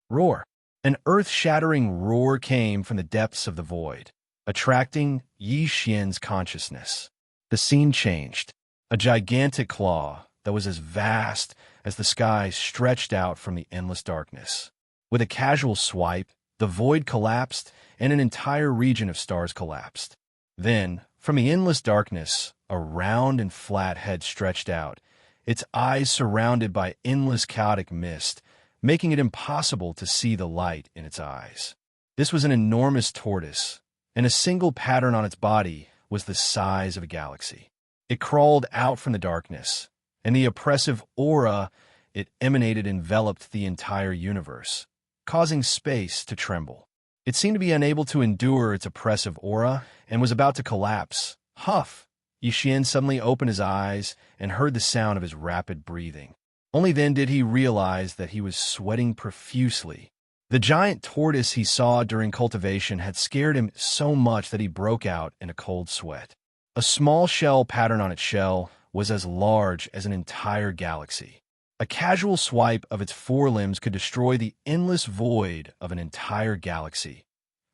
Roar! An earth-shattering roar came from the depths of the void, attracting Yi Xian's consciousness. The scene changed. A gigantic claw that was as vast as the sky stretched out from the endless darkness. With a casual swipe, the void collapsed and an entire region of stars collapsed. Then, from the endless darkness, a round and flat head stretched out, its eyes surrounded by endless chaotic mist, making it impossible to see the light in its eyes. This was an enormous tortoise, and a single pattern on its body was the size of a galaxy. It crawled out from the darkness, and the oppressive aura it emanated enveloped the entire universe, causing space to tremble. It seemed to be unable to endure its oppressive aura and was about to collapse. Huff! Yi Xian suddenly opened his eyes and heard the sound of his rapid breathing. Only then did he realize that he was sweating profusely. The giant tortoise he saw during cultivation had scared him so much that he broke out in a cold sweat. A small shell pattern on its shell was as large as an entire galaxy. A casual swipe of its forelimbs could destroy the endless void of an entire galaxy.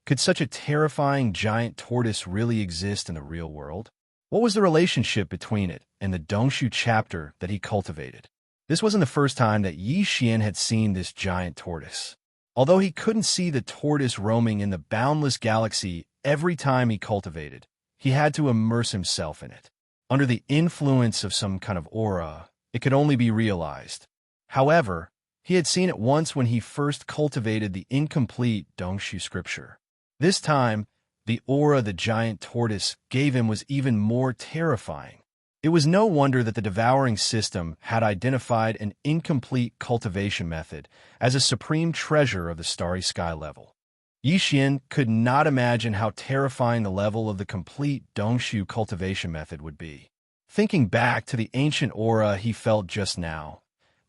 Could such a terrifying giant tortoise really exist in the real world? What was the relationship between it and the Dongshu chapter that he cultivated? This wasn't the first time that Yi Xian had seen this giant tortoise. Although he couldn't see the tortoise roaming in the boundless galaxy every time he cultivated, he had to immerse himself in it. Under the influence of some kind of aura, it could only be realized. However, he had seen it once when he first cultivated the incomplete Dongshu scripture. This time, the aura the giant tortoise gave him was even more terrifying. It was no wonder that the devouring system had identified an incomplete cultivation method as a supreme treasure of the starry sky level. Yi Xian could not imagine how terrifying the level of the complete Dongshu cultivation method would be. Thinking back to the ancient aura he felt just now,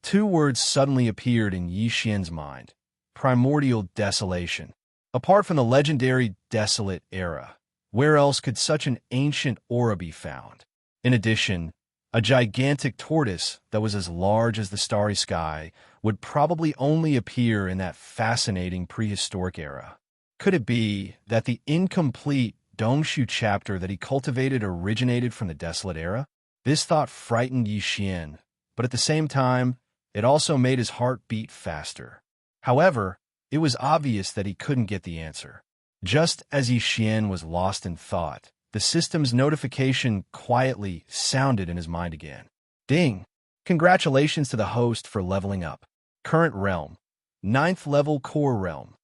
two words suddenly appeared in Yi Xian's mind: primordial desolation. Apart from the legendary desolate era, where else could such an ancient aura be found? In addition, a gigantic tortoise that was as large as the starry sky would probably only appear in that fascinating prehistoric era. Could it be that the incomplete Dongshu chapter that he cultivated originated from the desolate era? This thought frightened Yi Xian, but at the same time, it also made his heart beat faster. However, it was obvious that he couldn't get the answer. Just as Yi Xian was lost in thought, the system's notification quietly sounded in his mind again. Ding! Congratulations to the host for leveling up. Current realm: 9th level core realm.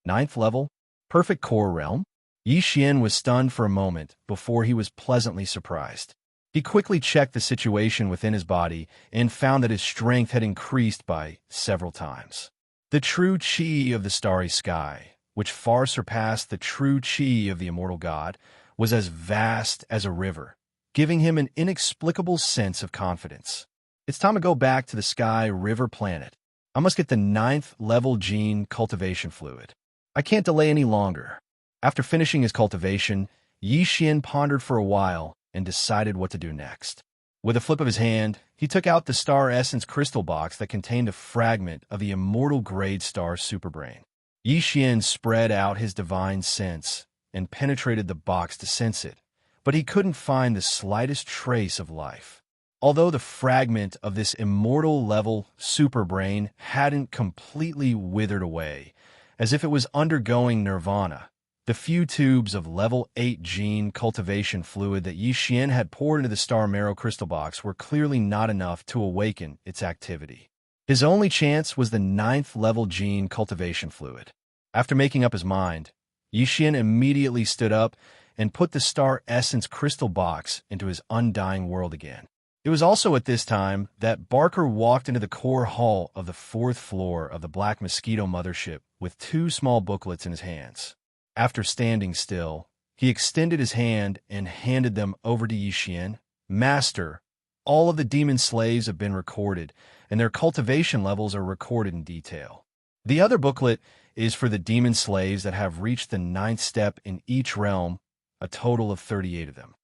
9th level? Perfect core realm? Yi Xian was stunned for a moment before he was pleasantly surprised. He quickly checked the situation within his body and found that his strength had increased by several times. The true qi of the starry sky, which far surpassed the true qi of the immortal god, was as vast as a river, giving him an inexplicable sense of confidence. It's time to go back to the Sky River planet. I must get the 9th level gene cultivation fluid. I can't delay any longer. After finishing his cultivation, Yi Xian pondered for a while and decided what to do next. With a flip of his hand, he took out the star essence crystal box that contained a fragment of the immortal grade star superbrain. Yi Xian spread out his divine sense and penetrated the box to sense it, but he couldn't find the slightest trace of life. Although the fragment of this immortal-level superbrain hadn't completely withered away, as if it was undergoing nirvana, the few tubes of level 8 gene cultivation fluid that Yi Xian had poured into the star marrow crystal box were clearly not enough to awaken its activity. His only chance was the 9th level gene cultivation fluid. After making up his mind, Yi Xian immediately stood up and put the star essence crystal box into his undying world again. It was also at this time that Barker walked into the core hall of the 4th floor of the Black Mosquito mothership with 2 small booklets in his hands. After standing still, he extended his hand and handed them over to Yi Xian. Master, all of the demon slaves have been recorded, and their cultivation levels are recorded in detail. The other booklet is for the demon slaves that have reached the 9th step in each realm, a total of 38 of them.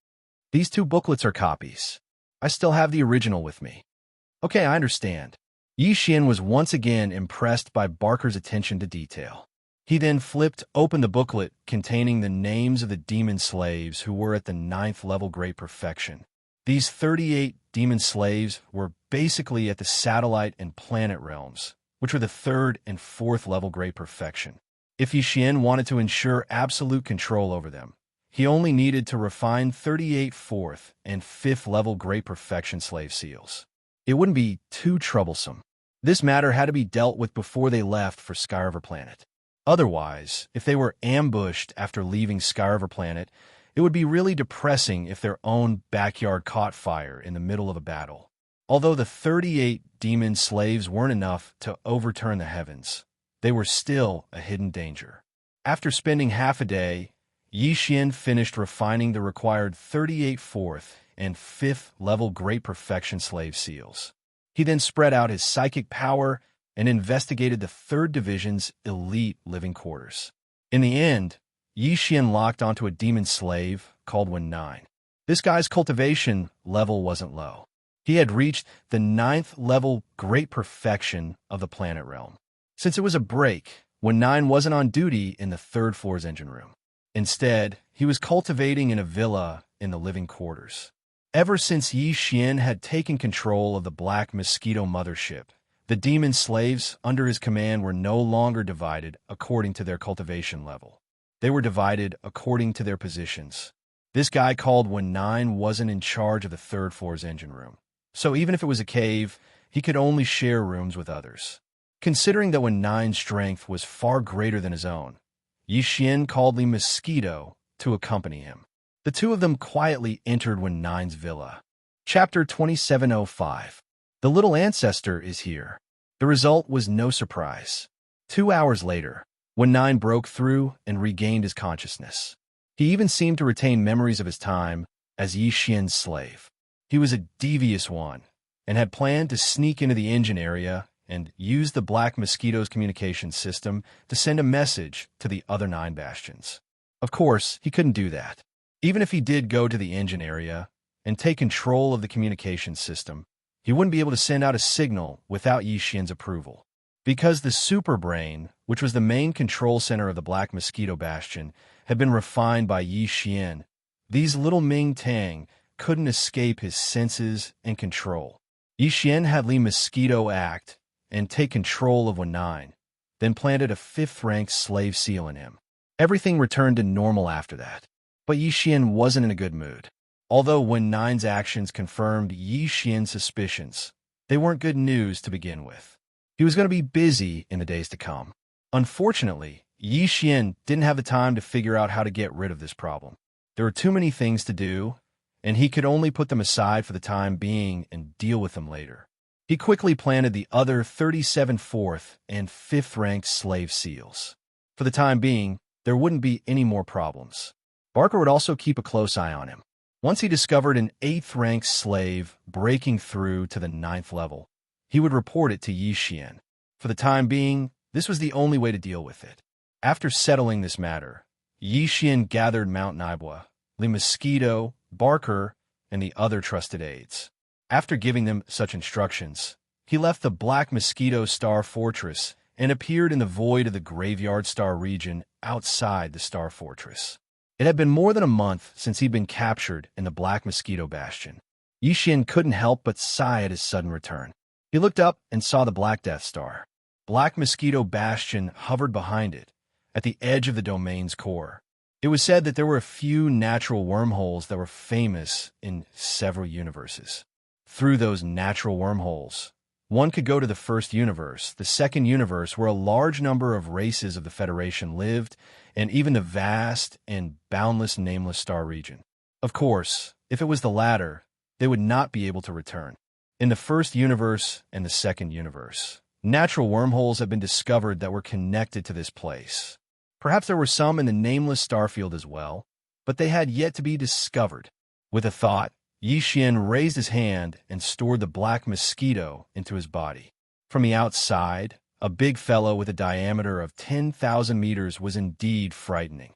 These 2 booklets are copies. I still have the original with me. Okay, I understand. Yi Xian was once again impressed by Barker's attention to detail. He then flipped open the booklet containing the names of the demon slaves who were at the 9th level Great Perfection. These 38 demon slaves were basically at the satellite and planet realms, which were the 3rd and 4th level Great Perfection. If Yi Xian wanted to ensure absolute control over them, he only needed to refine 38 4th and 5th level Great Perfection slave seals. It wouldn't be too troublesome. This matter had to be dealt with before they left for Skyriver Planet. Otherwise, if they were ambushed after leaving Skyriver Planet, it would be really depressing if their own backyard caught fire in the middle of a battle. Although the 38 demon slaves weren't enough to overturn the heavens, they were still a hidden danger. After spending half a day, Yi Xian finished refining the required 38 4th and 5th level Great Perfection slave seals. He then spread out his psychic power and investigated the 3rd Division's elite living quarters. In the end, Yi Xian locked onto a demon slave called Wen9. This guy's cultivation level wasn't low. He had reached the 9th level Great Perfection of the planet realm. Since it was a break, Wen9 wasn't on duty in the 3rd floor's engine room. Instead, he was cultivating in a villa in the living quarters. Ever since Yi Xian had taken control of the Black Mosquito mothership, the demon slaves under his command were no longer divided according to their cultivation level. They were divided according to their positions. This guy called Wen9 wasn't in charge of the 3rd floor's engine room, so even if it was a cave, he could only share rooms with others. Considering that Wen9's strength was far greater than his own, Yi Xian called the Mosquito to accompany him. The 2 of them quietly entered Wen9's villa. Chapter 2705. The little ancestor is here. The result was no surprise. 2 hours later, Wen9 broke through and regained his consciousness. He even seemed to retain memories of his time as Yi Xian's slave. He was a devious one and had planned to sneak into the engine area and use the Black Mosquito's communication system to send a message to the other 9 bastions. Of course, he couldn't do that. Even if he did go to the engine area and take control of the communication system, he wouldn't be able to send out a signal without Yi Xian's approval. Because the super brain, which was the main control center of the Black Mosquito Bastion, had been refined by Yi Xian, these little Ming Tang couldn't escape his senses and control. Yi Xian had Li Mosquito act and take control of Wen9, then planted a 5th-ranked slave seal in him. Everything returned to normal after that, but Yi Xian wasn't in a good mood. Although Wen9's actions confirmed Yi Xian's suspicions, they weren't good news to begin with. He was going to be busy in the days to come. Unfortunately, Yi Xian didn't have the time to figure out how to get rid of this problem. There were too many things to do, and he could only put them aside for the time being and deal with them later. He quickly planted the other 37 4th and 5th-ranked slave seals. For the time being, there wouldn't be any more problems. Barker would also keep a close eye on him. Once he discovered an 8th-ranked slave breaking through to the 9th level, he would report it to Yi Xian. For the time being, this was the only way to deal with it. After settling this matter, Yi Xian gathered Mount Naibwa, Li Mosquito, Barker, and the other trusted aides. After giving them such instructions, he left the Black Mosquito Star Fortress and appeared in the void of the Graveyard Star region outside the Star Fortress. It had been more than a month since he'd been captured in the Black Mosquito Bastion. Yi Xian couldn't help but sigh at his sudden return. He looked up and saw the Black Death Star. Black Mosquito Bastion hovered behind it, at the edge of the domain's core. It was said that there were a few natural wormholes that were famous in several universes. Through those natural wormholes, One could go to the first universe, the second universe, where a large number of races of the Federation lived, and even the vast and boundless nameless star region. Of course, if it was the latter, they would not be able to return. In the first universe and the second universe, natural wormholes have been discovered that were connected to this place. Perhaps there were some in the nameless starfield as well, but they had yet to be discovered. With a thought, Yi Xian raised his hand and stored the black mosquito into his body. From the outside, a big fellow with a diameter of 10,000 meters was indeed frightening.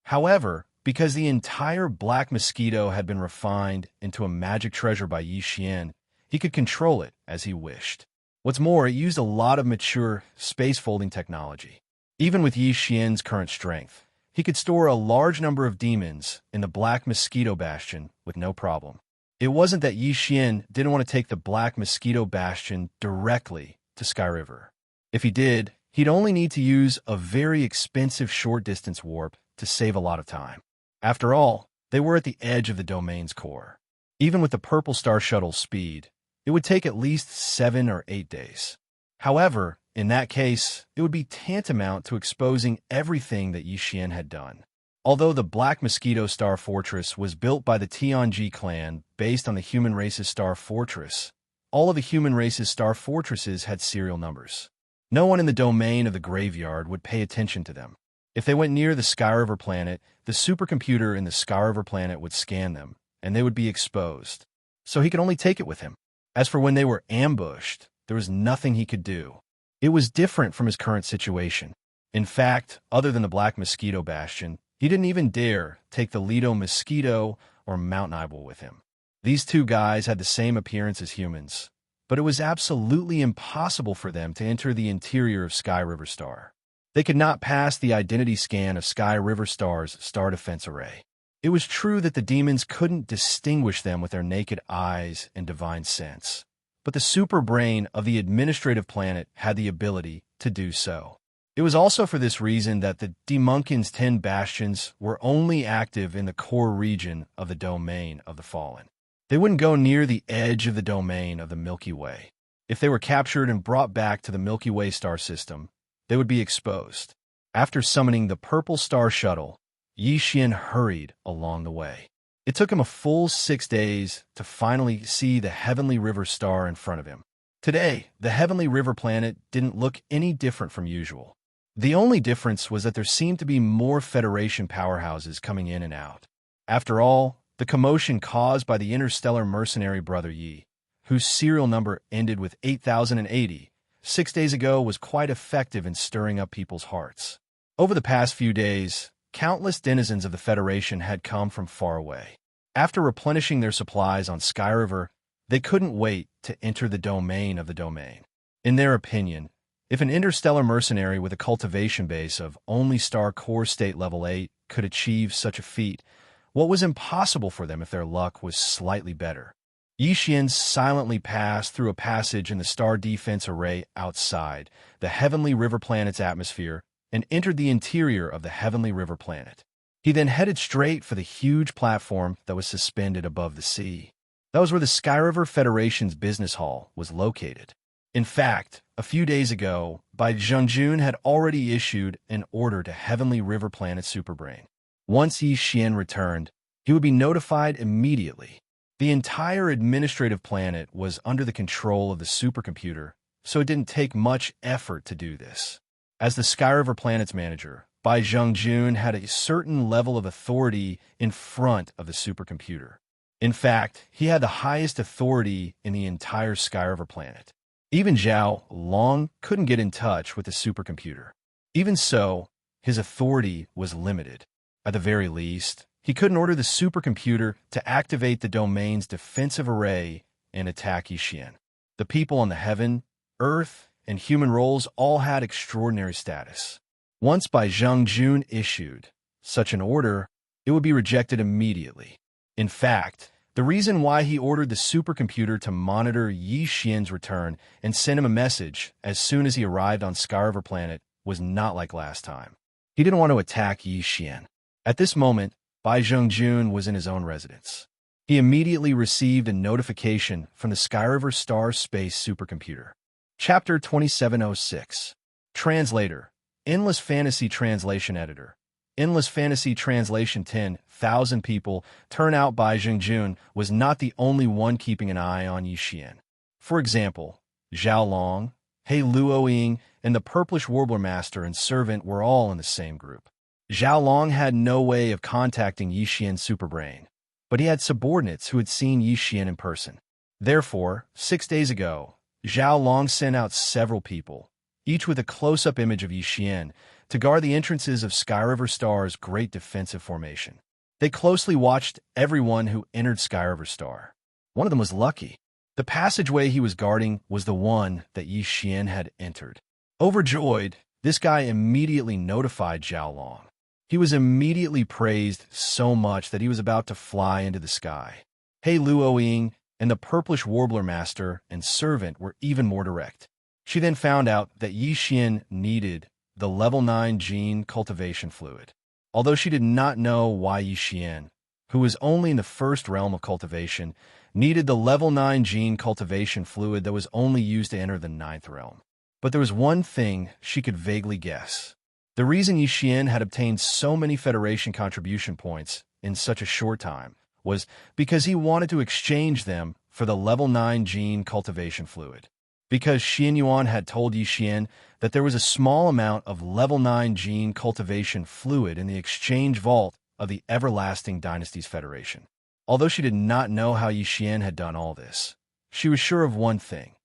However, because the entire black mosquito had been refined into a magic treasure by Yi Xian, he could control it as he wished. What's more, it used a lot of mature space-folding technology. Even with Yi Xian's current strength, he could store a large number of demons in the Black Mosquito Bastion with no problem. It wasn't that Yi Xian didn't want to take the Black Mosquito Bastion directly to Sky River. If he did, he'd only need to use a very expensive short-distance warp to save a lot of time. After all, they were at the edge of the domain's core. Even with the Purple Star Shuttle's speed, it would take at least 7 or 8 days. However, in that case, it would be tantamount to exposing everything that Yi Xian had done. Although the Black Mosquito Star Fortress was built by the Tianji clan based on the human race's star fortress, all of the human race's star fortresses had serial numbers. No one in the domain of the graveyard would pay attention to them. If they went near the Sky River planet, the supercomputer in the Sky River planet would scan them, and they would be exposed. So he could only take it with him. As for when they were ambushed, there was nothing he could do. It was different from his current situation. In fact, other than the Black Mosquito Bastion, he didn't even dare take the Lido Mosquito or Mountain Eyeball with him. These two guys had the same appearance as humans, but it was absolutely impossible for them to enter the interior of Sky River Star. They could not pass the identity scan of Sky River Star's star defense array. It was true that the demons couldn't distinguish them with their naked eyes and divine sense, but the super brain of the administrative planet had the ability to do so. It was also for this reason that the Demunkin's 10 bastions were only active in the core region of the domain of the Fallen. They wouldn't go near the edge of the domain of the Milky Way. If they were captured and brought back to the Milky Way star system, they would be exposed. After summoning the Purple Star Shuttle, Yi Xian hurried along the way. It took him a full 6 days to finally see the Heavenly River star in front of him. Today, the Heavenly River planet didn't look any different from usual. The only difference was that there seemed to be more Federation powerhouses coming in and out. After all, the commotion caused by the interstellar mercenary Brother Yi, whose serial number ended with 8080, 6 days ago was quite effective in stirring up people's hearts. Over the past few days, countless denizens of the Federation had come from far away. After replenishing their supplies on Sky River, they couldn't wait to enter the domain of the domain. In their opinion, if an interstellar mercenary with a cultivation base of only star core state level 8 could achieve such a feat, what was impossible for them if their luck was slightly better? Yi Xian silently passed through a passage in the star defense array outside the Heavenly River planet's atmosphere and entered the interior of the Heavenly River planet. He then headed straight for the huge platform that was suspended above the sea. That was where the Sky River Federation's business hall was located. In fact, a few days ago, Bai Zhengjun had already issued an order to Heavenly River Planet Superbrain. Once Yi Xian returned, he would be notified immediately. The entire administrative planet was under the control of the supercomputer, so it didn't take much effort to do this. As the Sky River Planet's manager, Bai Zhengjun had a certain level of authority in front of the supercomputer. In fact, he had the highest authority in the entire Sky River planet. Even Zhao Long couldn't get in touch with the supercomputer. Even so, his authority was limited. At the very least, he couldn't order the supercomputer to activate the domain's defensive array and attack Yi Xian. The people on the heaven, earth, and human roles all had extraordinary status. Once Bai Zhengjun issued such an order, it would be rejected immediately. In fact, the reason why he ordered the supercomputer to monitor Yi Xian's return and send him a message as soon as he arrived on Sky River Planet was not like last time. He didn't want to attack Yi Xian. At this moment, Bai Zhengjun was in his own residence. He immediately received a notification from the Sky River Star Space supercomputer. Chapter 2706. Translator. Endless Fantasy Translation Editor. Endless Fantasy Translation. 10,000 people turn out by Zhengjun was not the only one keeping an eye on Yixian. For example, Zhao Long, He Luoying, and the Purplish Warbler Master and Servant were all in the same group. Zhao Long had no way of contacting Yixian's superbrain, but he had subordinates who had seen Yixian in person. Therefore, 6 days ago, Zhao Long sent out several people, each with a close-up image of Yixian, to guard the entrances of Sky River Star's great defensive formation. They closely watched everyone who entered Sky River Star. One of them was lucky. The passageway he was guarding was the one that Yixian had entered. Overjoyed, this guy immediately notified Zhao Long. He was immediately praised so much that he was about to fly into the sky. He Luoying and the Purplish Warbler Master and Servant were even more direct. She then found out that Yixian needed the level 9 gene cultivation fluid. Although she did not know why Yixian, who was only in the first realm of cultivation, needed the level 9 gene cultivation fluid that was only used to enter the 9th realm. But there was one thing she could vaguely guess. The reason Yixian had obtained so many Federation contribution points in such a short time was because he wanted to exchange them for the level 9 gene cultivation fluid. Because Xian Yuan had told Yixian that there was a small amount of level 9 gene cultivation fluid in the exchange vault of the Everlasting Dynasties Federation. Although she did not know how Yixian had done all this, she was sure of one thing.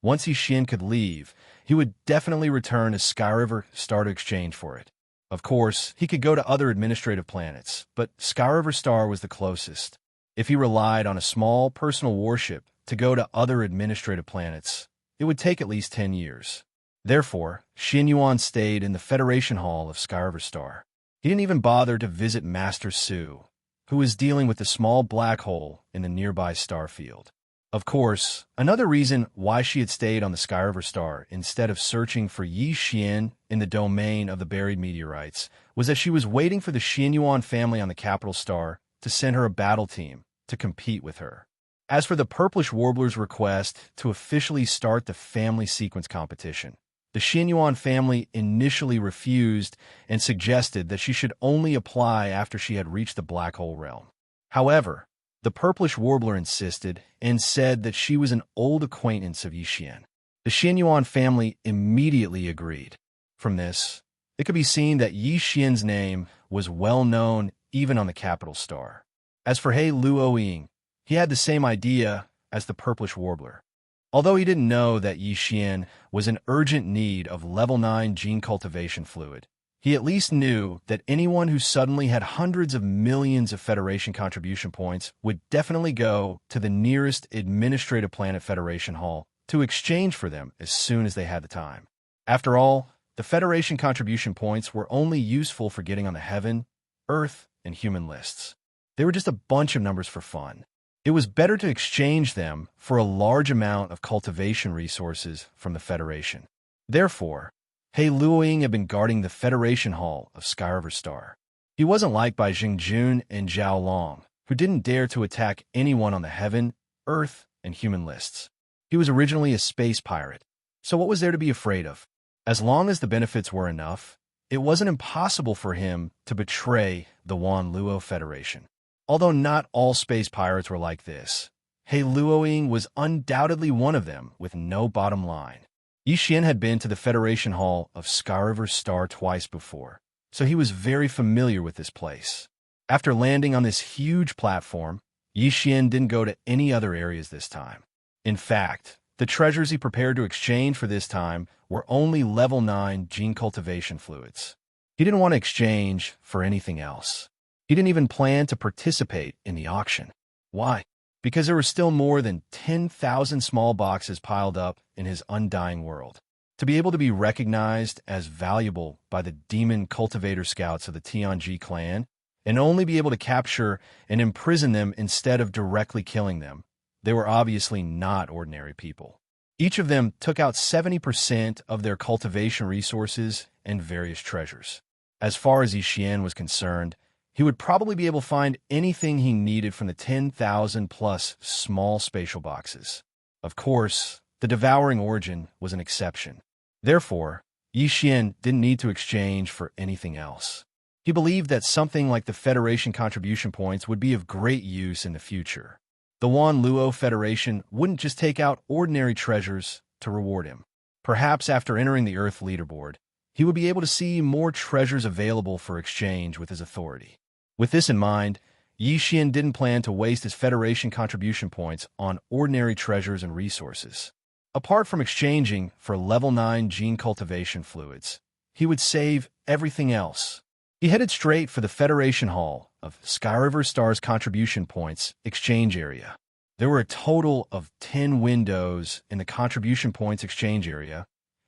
Once Yixian could leave, he would definitely return to Sky River Star to exchange for it. Of course, he could go to other administrative planets, but Sky River Star was the closest. If he relied on a small personal warship to go to other administrative planets, it would take at least 10 years. Therefore, Xian Yuan stayed in the Federation Hall of Sky River Star. He didn't even bother to visit Master Su, who was dealing with the small black hole in the nearby star field. Of course, another reason why she had stayed on the Sky River Star instead of searching for Yixian in the domain of the buried meteorites was that she was waiting for the Xian Yuan family on the capital star to send her a battle team to compete with her. As for the Purplish Warbler's request to officially start the family sequence competition, the Xian Yuan family initially refused and suggested that she should only apply after she had reached the black hole realm. However, the Purplish Warbler insisted and said that she was an old acquaintance of Yixian. The Xian Yuan family immediately agreed. From this, it could be seen that Yixian's name was well known even on the capital star. As for He Luoying, he had the same idea as the Purplish Warbler. Although he didn't know that Yixian was in urgent need of level 9 gene cultivation fluid, he at least knew that anyone who suddenly had hundreds of millions of Federation contribution points would definitely go to the nearest administrative planet Federation Hall to exchange for them as soon as they had the time. After all, the Federation contribution points were only useful for getting on the Heaven, Earth, and Human lists. They were just a bunch of numbers for fun. It was better to exchange them for a large amount of cultivation resources from the Federation. Therefore, He Luoying had been guarding the Federation Hall of Sky River Star. He wasn't liked by Zhengjun and Zhao Long, who didn't dare to attack anyone on the Heaven, Earth, and Human lists. He was originally a space pirate, so what was there to be afraid of? As long as the benefits were enough, it wasn't impossible for him to betray the Wan Luo Federation. Although not all space pirates were like this, He Luoying was undoubtedly one of them with no bottom line. Yixian had been to the Federation Hall of Sky River Star twice before, so he was very familiar with this place. After landing on this huge platform, Yixian didn't go to any other areas this time. In fact, the treasures he prepared to exchange for this time were only level 9 gene cultivation fluids. He didn't want to exchange for anything else. He didn't even plan to participate in the auction. Why? Because there were still more than 10,000 small boxes piled up in his undying world. To be able to be recognized as valuable by the demon cultivator scouts of the Tianji clan, and only be able to capture and imprison them instead of directly killing them, they were obviously not ordinary people. Each of them took out 70% of their cultivation resources and various treasures. As far as Yixian was concerned, he would probably be able to find anything he needed from the 10,000 plus small spatial boxes. Of course, The devouring origin was an exception. Therefore, Yi Xian didn't need to exchange for anything else. He believed that something like the Federation contribution points would be of great use in the future. The Wan Luo Federation wouldn't just take out ordinary treasures to reward him. Perhaps after entering the Earth leaderboard, he would be able to see more treasures available for exchange with his authority. With this in mind, Yi Xian didn't plan to waste his Federation contribution points on ordinary treasures and resources. Apart from exchanging for level 9 gene cultivation fluids, he would save everything else. He headed straight for the Federation Hall of Skyriver Star's contribution points exchange area. There were a total of 10 windows in the contribution points exchange area,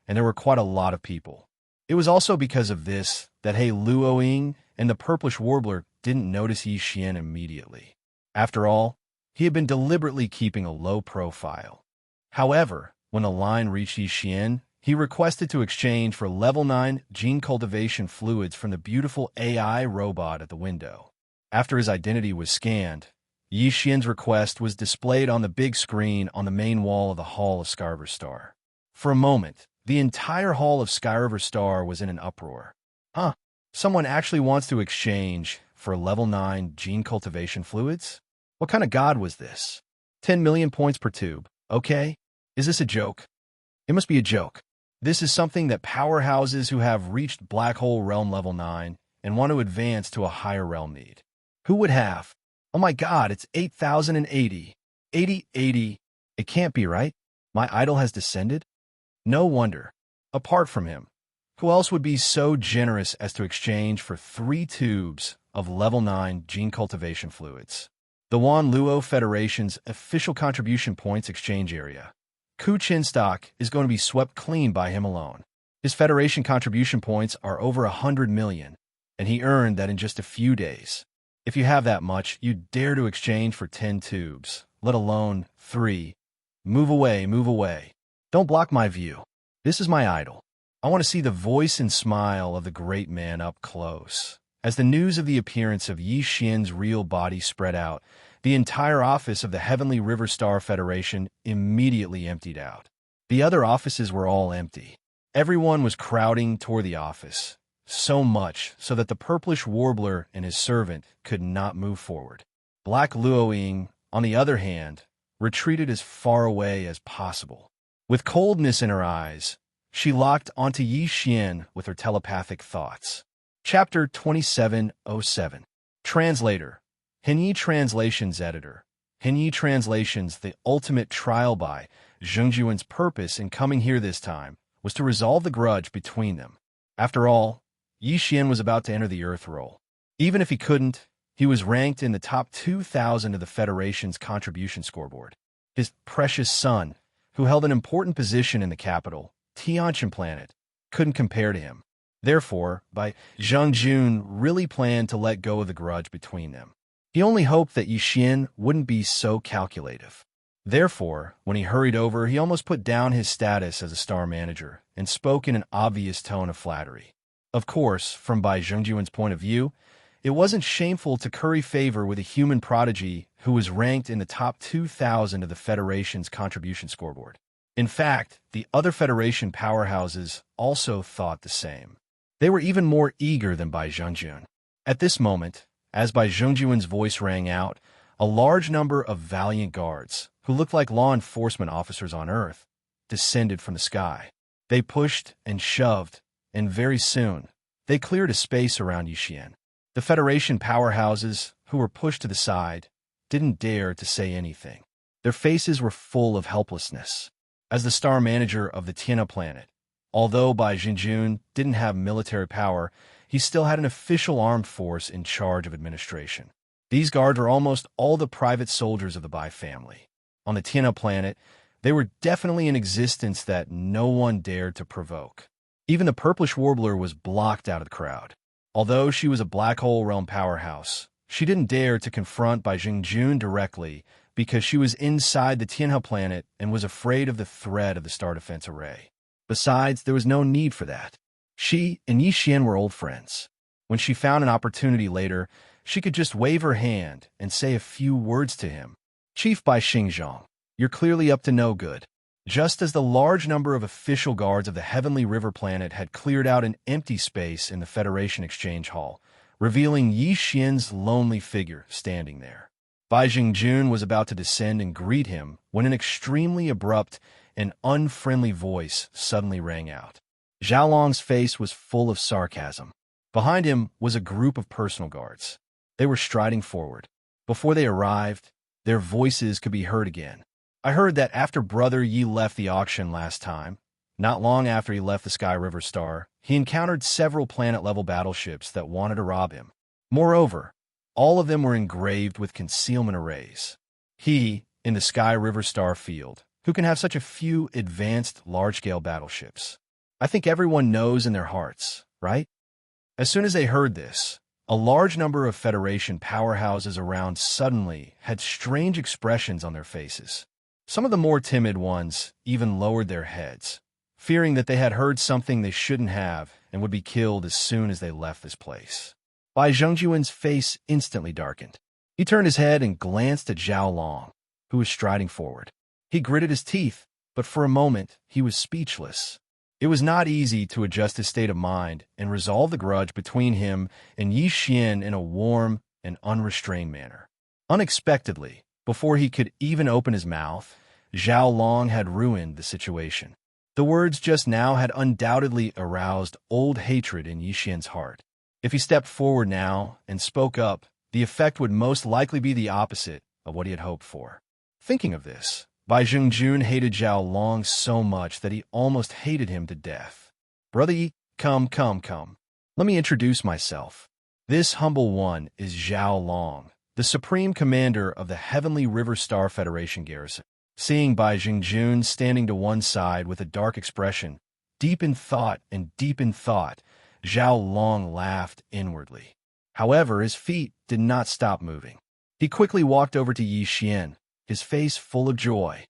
and there were quite a lot of people. It was also because of this that He Luoying and the Purplish Warbler didn't notice Yi Xian immediately. After all, he had been deliberately keeping a low profile. However, when the line reached Yi Xian, he requested to exchange for level 9 gene cultivation fluids from the beautiful AI robot at the window. After his identity was scanned, Yi Xian's request was displayed on the big screen on the main wall of the Hall of Skyriver Star. For a moment, the entire Hall of Skyriver Star was in an uproar. Someone actually wants to exchange for level 9 gene cultivation fluids? What kind of god was this? 10 million points per tube. Okay? Is this a joke? It must be a joke. This is something that powerhouses who have reached Black Hole Realm level 9 and want to advance to a higher realm need. Who would have? Oh my god, it's 8,080. 80. It can't be right. My idol has descended? No wonder. Apart from him, who else would be so generous as to exchange for 3 tubes of level 9 gene cultivation fluids? The Wan Luo Federation's official contribution points exchange area. Ku Chin stock is going to be swept clean by him alone. His Federation contribution points are over 100 million, and he earned that in just a few days. If you have that much, you dare to exchange for 10 tubes, let alone 3. Move away. Don't block my view. This is my idol. I want to see the voice and smile of the great man up close. As the news of the appearance of Yi Xian's real body spread out, the entire office of the Heavenly River Star Federation immediately emptied out. The other offices were all empty. Everyone was crowding toward the office, so much so that the Purplish Warbler and his servant could not move forward. Black Luoying, on the other hand, retreated as far away as possible. With coldness in her eyes, she locked onto Yi Xian with her telepathic thoughts. Chapter 2707. Translator. Henyi Translations Editor. Henyi Translations, the ultimate trial by Zhengjuan's purpose in coming here this time was to resolve the grudge between them. After all, Yi Xian was about to enter the Earth role. Even if he couldn't, he was ranked in the top 2,000 of the Federation's contribution scoreboard. His precious son, who held an important position in the capital, Tianqian planet, couldn't compare to him. Therefore, Zhengjun really planned to let go of the grudge between them. He only hoped that Yi Xian wouldn't be so calculative. Therefore, when he hurried over, he almost put down his status as a star manager and spoke in an obvious tone of flattery. Of course, from Bai Zhengjuan's point of view, it wasn't shameful to curry favor with a human prodigy who was ranked in the top 2,000 of the Federation's contribution scoreboard. In fact, the other Federation powerhouses also thought the same. They were even more eager than Bai Zhengjun. At this moment, as Bai Zhengjuan's voice rang out, a large number of valiant guards, who looked like law enforcement officers on Earth, descended from the sky. They pushed and shoved, and very soon, they cleared a space around Yi Xian. The Federation powerhouses, who were pushed to the side, didn't dare to say anything. Their faces were full of helplessness. As the star manager of the Tiana planet, although Bai Zhengjun didn't have military power, he still had an official armed force in charge of administration. These guards were almost all the private soldiers of the Bai family. On the Tiana planet, they were definitely in existence that no one dared to provoke. Even the Purplish Warbler was blocked out of the crowd. Although she was a Black Hole Realm powerhouse, she didn't dare to confront Bai Zhengjun directly because she was inside the Tianhe planet and was afraid of the threat of the Star Defense Array. Besides, there was no need for that. She and Yi Xian were old friends. When she found an opportunity later, she could just wave her hand and say a few words to him. Chief Bai Xingzhong, you're clearly up to no good. Just as the large number of official guards of the Heavenly River planet had cleared out an empty space in the Federation Exchange Hall, revealing Yi Xian's lonely figure standing there. Bai Jingjun was about to descend and greet him when an extremely abrupt and unfriendly voice suddenly rang out. Zhao Long's face was full of sarcasm. Behind him was a group of personal guards. They were striding forward. Before they arrived, their voices could be heard again. I heard that after Brother Yi left the auction last time, not long after he left the Sky River Star, he encountered several planet-level battleships that wanted to rob him. Moreover, all of them were engraved with concealment arrays. He, in the Sky River Star field, who can have such a few advanced large-scale battleships? I think everyone knows in their hearts, right? As soon as they heard this, a large number of Federation powerhouses around suddenly had strange expressions on their faces. Some of the more timid ones even lowered their heads, fearing that they had heard something they shouldn't have and would be killed as soon as they left this place. Bai Zhengjuan's face instantly darkened. He turned his head and glanced at Zhao Long, who was striding forward. He gritted his teeth, but for a moment he was speechless. It was not easy to adjust his state of mind and resolve the grudge between him and Yi Xian in a warm and unrestrained manner. Unexpectedly, before he could even open his mouth, Zhao Long had ruined the situation. The words just now had undoubtedly aroused old hatred in Yi Xian's heart. If he stepped forward now and spoke up, the effect would most likely be the opposite of what he had hoped for. Thinking of this, Bai Zhengjun hated Zhao Long so much that he almost hated him to death. Brother Yi, come. Let me introduce myself. This humble one is Zhao Long, the Supreme Commander of the Heavenly River Star Federation garrison. Seeing Bai Jingjun standing to one side with a dark expression, deep in thought, Zhao Long laughed inwardly. However, his feet did not stop moving. He quickly walked over to Yi Xian, his face full of joy.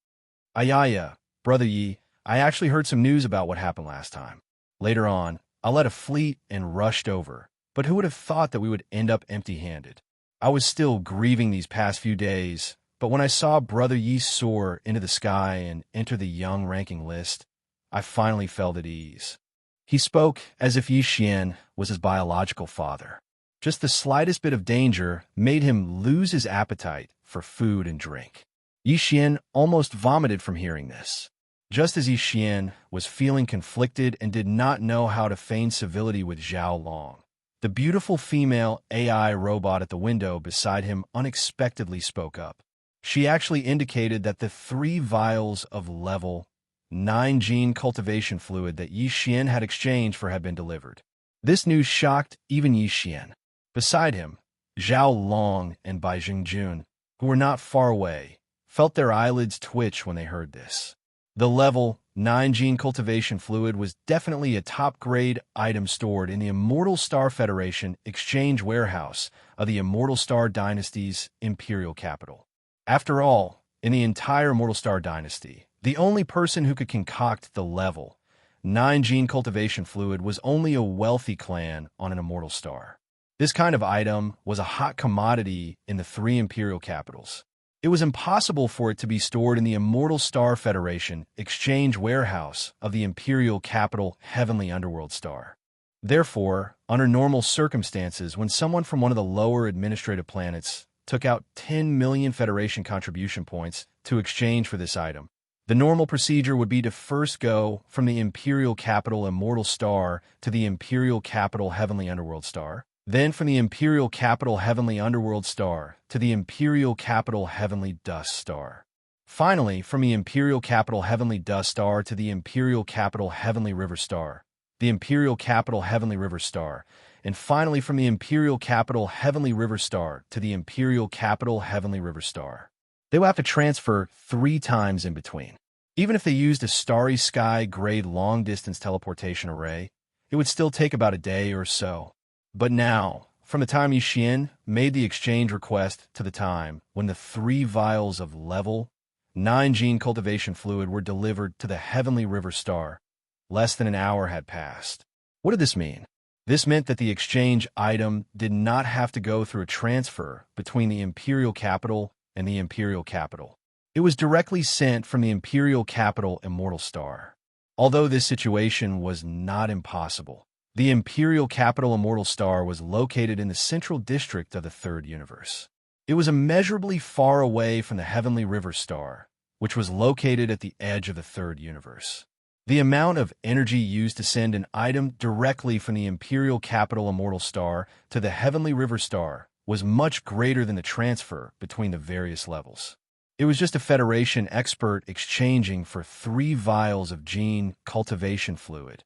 Ayaya, Brother Yi, I actually heard some news about what happened last time. Later on, I led a fleet and rushed over, but who would have thought that we would end up empty-handed? I was still grieving these past few days, but when I saw Brother Yi soar into the sky and enter the young ranking list, I finally felt at ease. He spoke as if Yi Xian was his biological father. Just the slightest bit of danger made him lose his appetite for food and drink. Yi Xian almost vomited from hearing this. Just as Yi Xian was feeling conflicted and did not know how to feign civility with Zhao Long, the beautiful female AI robot at the window beside him unexpectedly spoke up. She actually indicated that the 3 vials of level 9 gene cultivation fluid that Yi Xian had exchanged for had been delivered. This news shocked even Yi Xian. Beside him, Zhao Long and Bai Jingjun, who were not far away, felt their eyelids twitch when they heard this. The level 9 gene cultivation fluid was definitely a top-grade item stored in the Immortal Star Federation exchange warehouse of the Immortal Star Dynasty's imperial capital. After all, in the entire Immortal Star Dynasty, the only person who could concoct the level 9 gene cultivation fluid was only a wealthy clan on an immortal star. This kind of item was a hot commodity in the 3 imperial capitals. It was impossible for it to be stored in the Immortal Star Federation exchange warehouse of the imperial capital Heavenly Underworld Star. Therefore, under normal circumstances, when someone from one of the lower administrative planets took out 10 million Federation contribution points to exchange for this item, the normal procedure would be to first go from the imperial capital Immortal Star to the imperial capital Heavenly Underworld Star, then from the imperial capital Heavenly Underworld Star to the imperial capital Heavenly Dust Star. Finally, from the imperial capital Heavenly Dust Star to the imperial capital Heavenly River Star, the imperial capital Heavenly River Star, and finally from the imperial capital Heavenly River Star to the imperial capital Heavenly River Star. They will have to transfer 3 times in between. Even if they used a Starry Sky grade long-distance teleportation array, it would still take about a day or so. But now, from the time Yi Xian made the exchange request to the time when the 3 vials of level 9 gene cultivation fluid were delivered to the Heavenly River Star, less than an hour had passed. What did this mean? This meant that the exchange item did not have to go through a transfer between the imperial capital and the imperial capital. It was directly sent from the imperial capital Immortal Star. Although this situation was not impossible, the imperial capital Immortal Star was located in the central district of the third universe. It was immeasurably far away from the Heavenly River Star, which was located at the edge of the third universe. The amount of energy used to send an item directly from the imperial capital Immortal Star to the Heavenly River Star was much greater than the transfer between the various levels. It was just a Federation expert exchanging for 3 vials of gene cultivation fluid.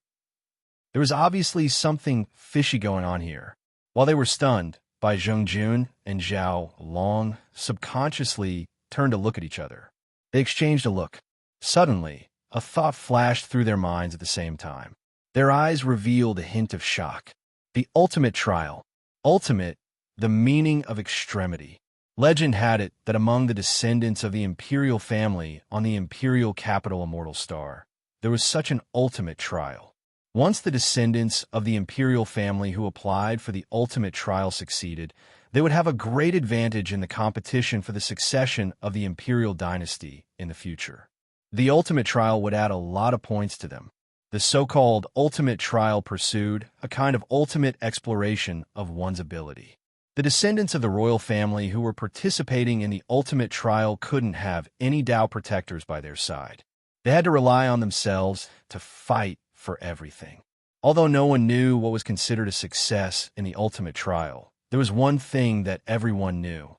There was obviously something fishy going on here. While they were stunned, Bai Zhongjun and Zhao Long subconsciously turned to look at each other. They exchanged a look. Suddenly, a thought flashed through their minds at the same time. Their eyes revealed a hint of shock. The ultimate trial. Ultimate, the meaning of extremity. Legend had it that among the descendants of the imperial family on the imperial capital Immortal Star, there was such an ultimate trial. Once the descendants of the imperial family who applied for the ultimate trial succeeded, they would have a great advantage in the competition for the succession of the imperial dynasty in the future. The ultimate trial would add a lot of points to them. The so-called ultimate trial pursued a kind of ultimate exploration of one's ability. The descendants of the royal family who were participating in the ultimate trial couldn't have any Dao protectors by their side. They had to rely on themselves to fight for everything. Although no one knew what was considered a success in the ultimate trial, there was one thing that everyone knew.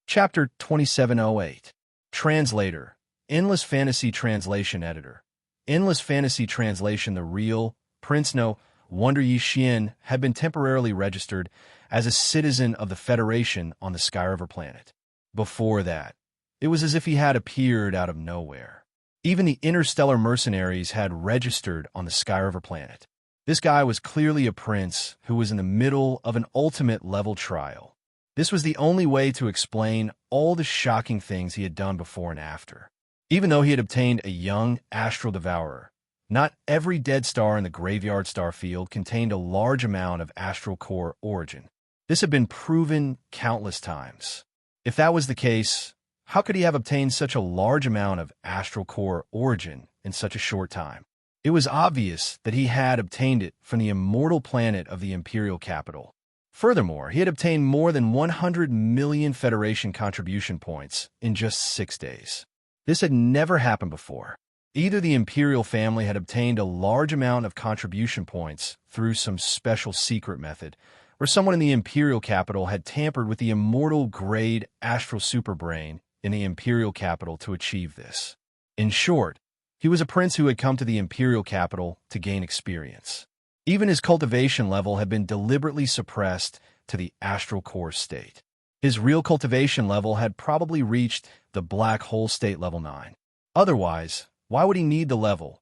Chapter 2708. Translator. Endless Fantasy Translation Editor. Endless Fantasy Translation. The real Prince No Wonder Yi Xian had been temporarily registered as a citizen of the Federation on the Skyriver planet. Before that, it was as if he had appeared out of nowhere. Even the interstellar mercenaries had registered on the Skyriver planet. This guy was clearly a prince who was in the middle of an ultimate level trial. This was the only way to explain all the shocking things he had done before and after. Even though he had obtained a young astral devourer, not every dead star in the graveyard star field contained a large amount of astral core origin. This had been proven countless times. If that was the case, how could he have obtained such a large amount of astral core origin in such a short time? It was obvious that he had obtained it from the immortal planet of the imperial capital. Furthermore, he had obtained more than 100 million Federation contribution points in just 6 days. This had never happened before. Either the imperial family had obtained a large amount of contribution points through some special secret method, or someone in the imperial capital had tampered with the immortal grade astral superbrain in the imperial capital to achieve this. In short, he was a prince who had come to the imperial capital to gain experience. Even his cultivation level had been deliberately suppressed to the astral core state. His real cultivation level had probably reached the black hole state level 9. Otherwise, why would he need the level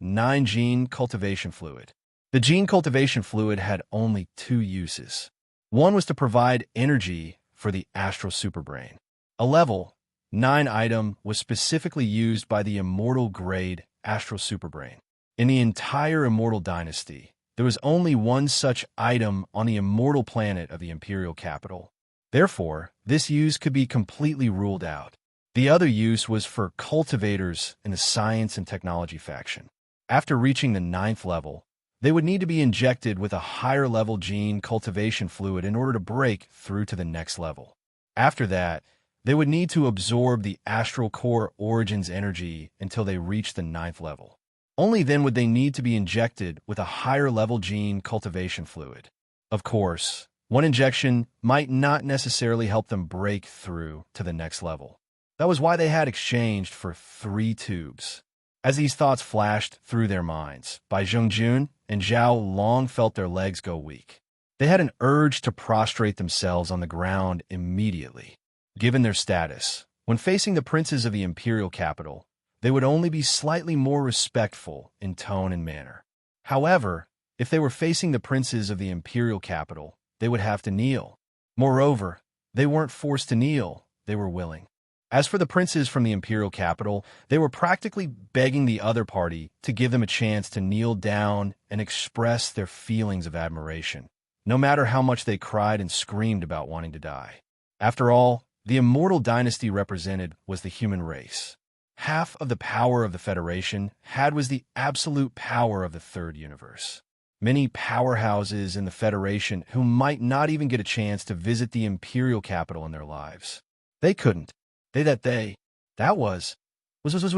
9 gene cultivation fluid? The gene cultivation fluid had only 2 uses. One was to provide energy for the astral superbrain. A level 9 item was specifically used by the immortal grade astral superbrain. In the entire immortal dynasty, there was only one such item on the immortal planet of the imperial capital. Therefore, this use could be completely ruled out. The other use was for cultivators in the science and technology faction. After reaching the 9th level, they would need to be injected with a higher level gene cultivation fluid in order to break through to the next level. After that, they would need to absorb the astral core origins energy until they reached the 9th level. Only then would they need to be injected with a higher level gene cultivation fluid. Of course, one injection might not necessarily help them break through to the next level. That was why they had exchanged for 3 tubes. As these thoughts flashed through their minds, Bai Zhongjun and Zhao Long felt their legs go weak. They had an urge to prostrate themselves on the ground immediately. Given their status, when facing the princes of the imperial capital, they would only be slightly more respectful in tone and manner. However, if they were facing the princes of the imperial capital, they would have to kneel. Moreover, they weren't forced to kneel, they were willing. As for the princes from the imperial capital, they were practically begging the other party to give them a chance to kneel down and express their feelings of admiration, no matter how much they cried and screamed about wanting to die. After all, the immortal dynasty represented was the human race. Half of the power of the Federation was the absolute power of the third universe. Many powerhouses in the Federation who might not even get a chance to visit the imperial capital in their lives. They couldn't. That was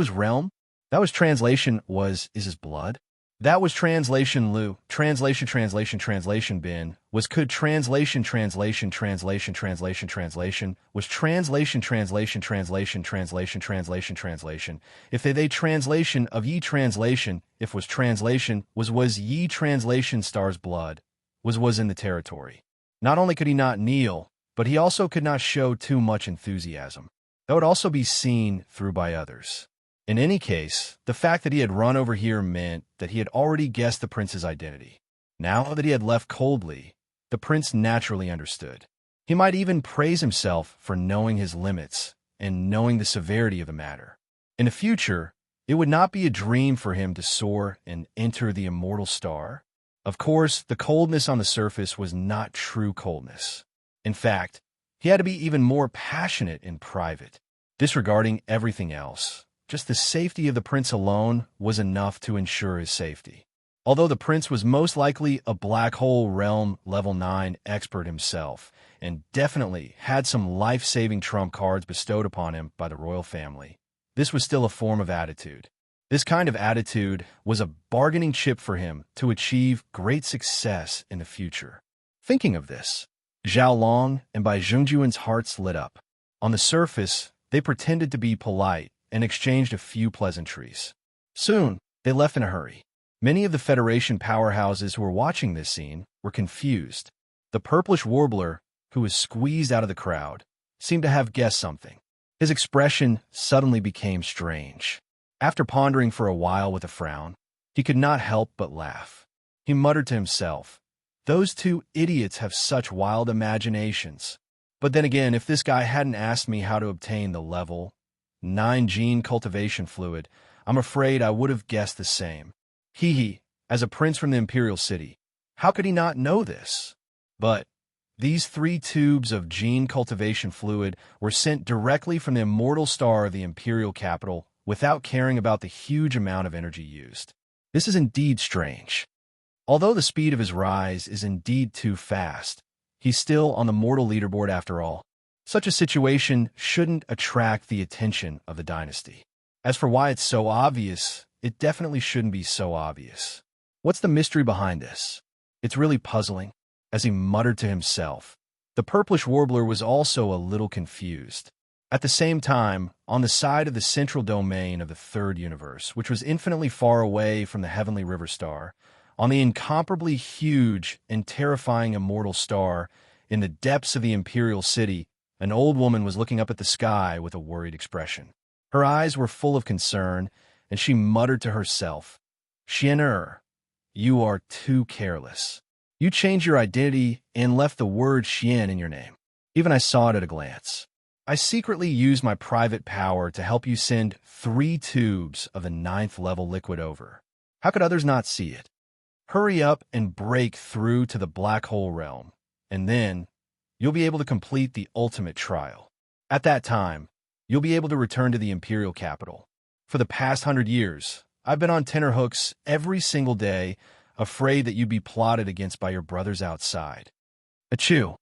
realm? That was translation is his blood? That was translation Lu. Translation bin. Was could translation was translation. If they translation of ye translation, if was translation was ye translation star's blood, was in the territory. Not only could he not kneel, but he also could not show too much enthusiasm. That would also be seen through by others. In any case, the fact that he had run over here meant that he had already guessed the prince's identity. Now that he had left coldly, the prince naturally understood. He might even praise himself for knowing his limits and knowing the severity of the matter. In the future, it would not be a dream for him to soar and enter the immortal star. Of course, the coldness on the surface was not true coldness. In fact, he had to be even more passionate in private, disregarding everything else. Just the safety of the prince alone was enough to ensure his safety. Although the prince was most likely a black hole realm level 9 expert himself, and definitely had some life-saving trump cards bestowed upon him by the royal family, this was still a form of attitude. This kind of attitude was a bargaining chip for him to achieve great success in the future. Thinking of this, Zhao Long and Bai Zhongjuan's hearts lit up. On the surface, they pretended to be polite and exchanged a few pleasantries. Soon, they left in a hurry. Many of the Federation powerhouses who were watching this scene were confused. The purplish warbler, who was squeezed out of the crowd, seemed to have guessed something. His expression suddenly became strange. After pondering for a while with a frown, he could not help but laugh. He muttered to himself, "Those two idiots have such wild imaginations. But then again, if this guy hadn't asked me how to obtain the level 9 gene cultivation fluid, I'm afraid I would have guessed the same. As a prince from the imperial city, how could he not know this? But these 3 tubes of gene cultivation fluid were sent directly from the immortal star of the imperial capital without caring about the huge amount of energy used. This is indeed strange. Although the speed of his rise is indeed too fast, he's still on the mortal leaderboard after all. Such a situation shouldn't attract the attention of the dynasty. As for why it's so obvious, it definitely shouldn't be so obvious. What's the mystery behind this? It's really puzzling." As he muttered to himself, the purplish warbler was also a little confused. At the same time, on the side of the central domain of the third universe, which was infinitely far away from the heavenly river star, on the incomparably huge and terrifying immortal star, in the depths of the imperial city, an old woman was looking up at the sky with a worried expression. Her eyes were full of concern, and she muttered to herself, "Xian'er, you are too careless. You changed your identity and left the word Xian in your name. Even I saw it at a glance. I secretly used my private power to help you send 3 tubes of the 9th level liquid over. How could others not see it? Hurry up and break through to the black hole realm, and then you'll be able to complete the ultimate trial. At that time, you'll be able to return to the imperial capital. For the past 100 years, I've been on tenterhooks every single day, afraid that you'd be plotted against by your brothers outside." Achoo!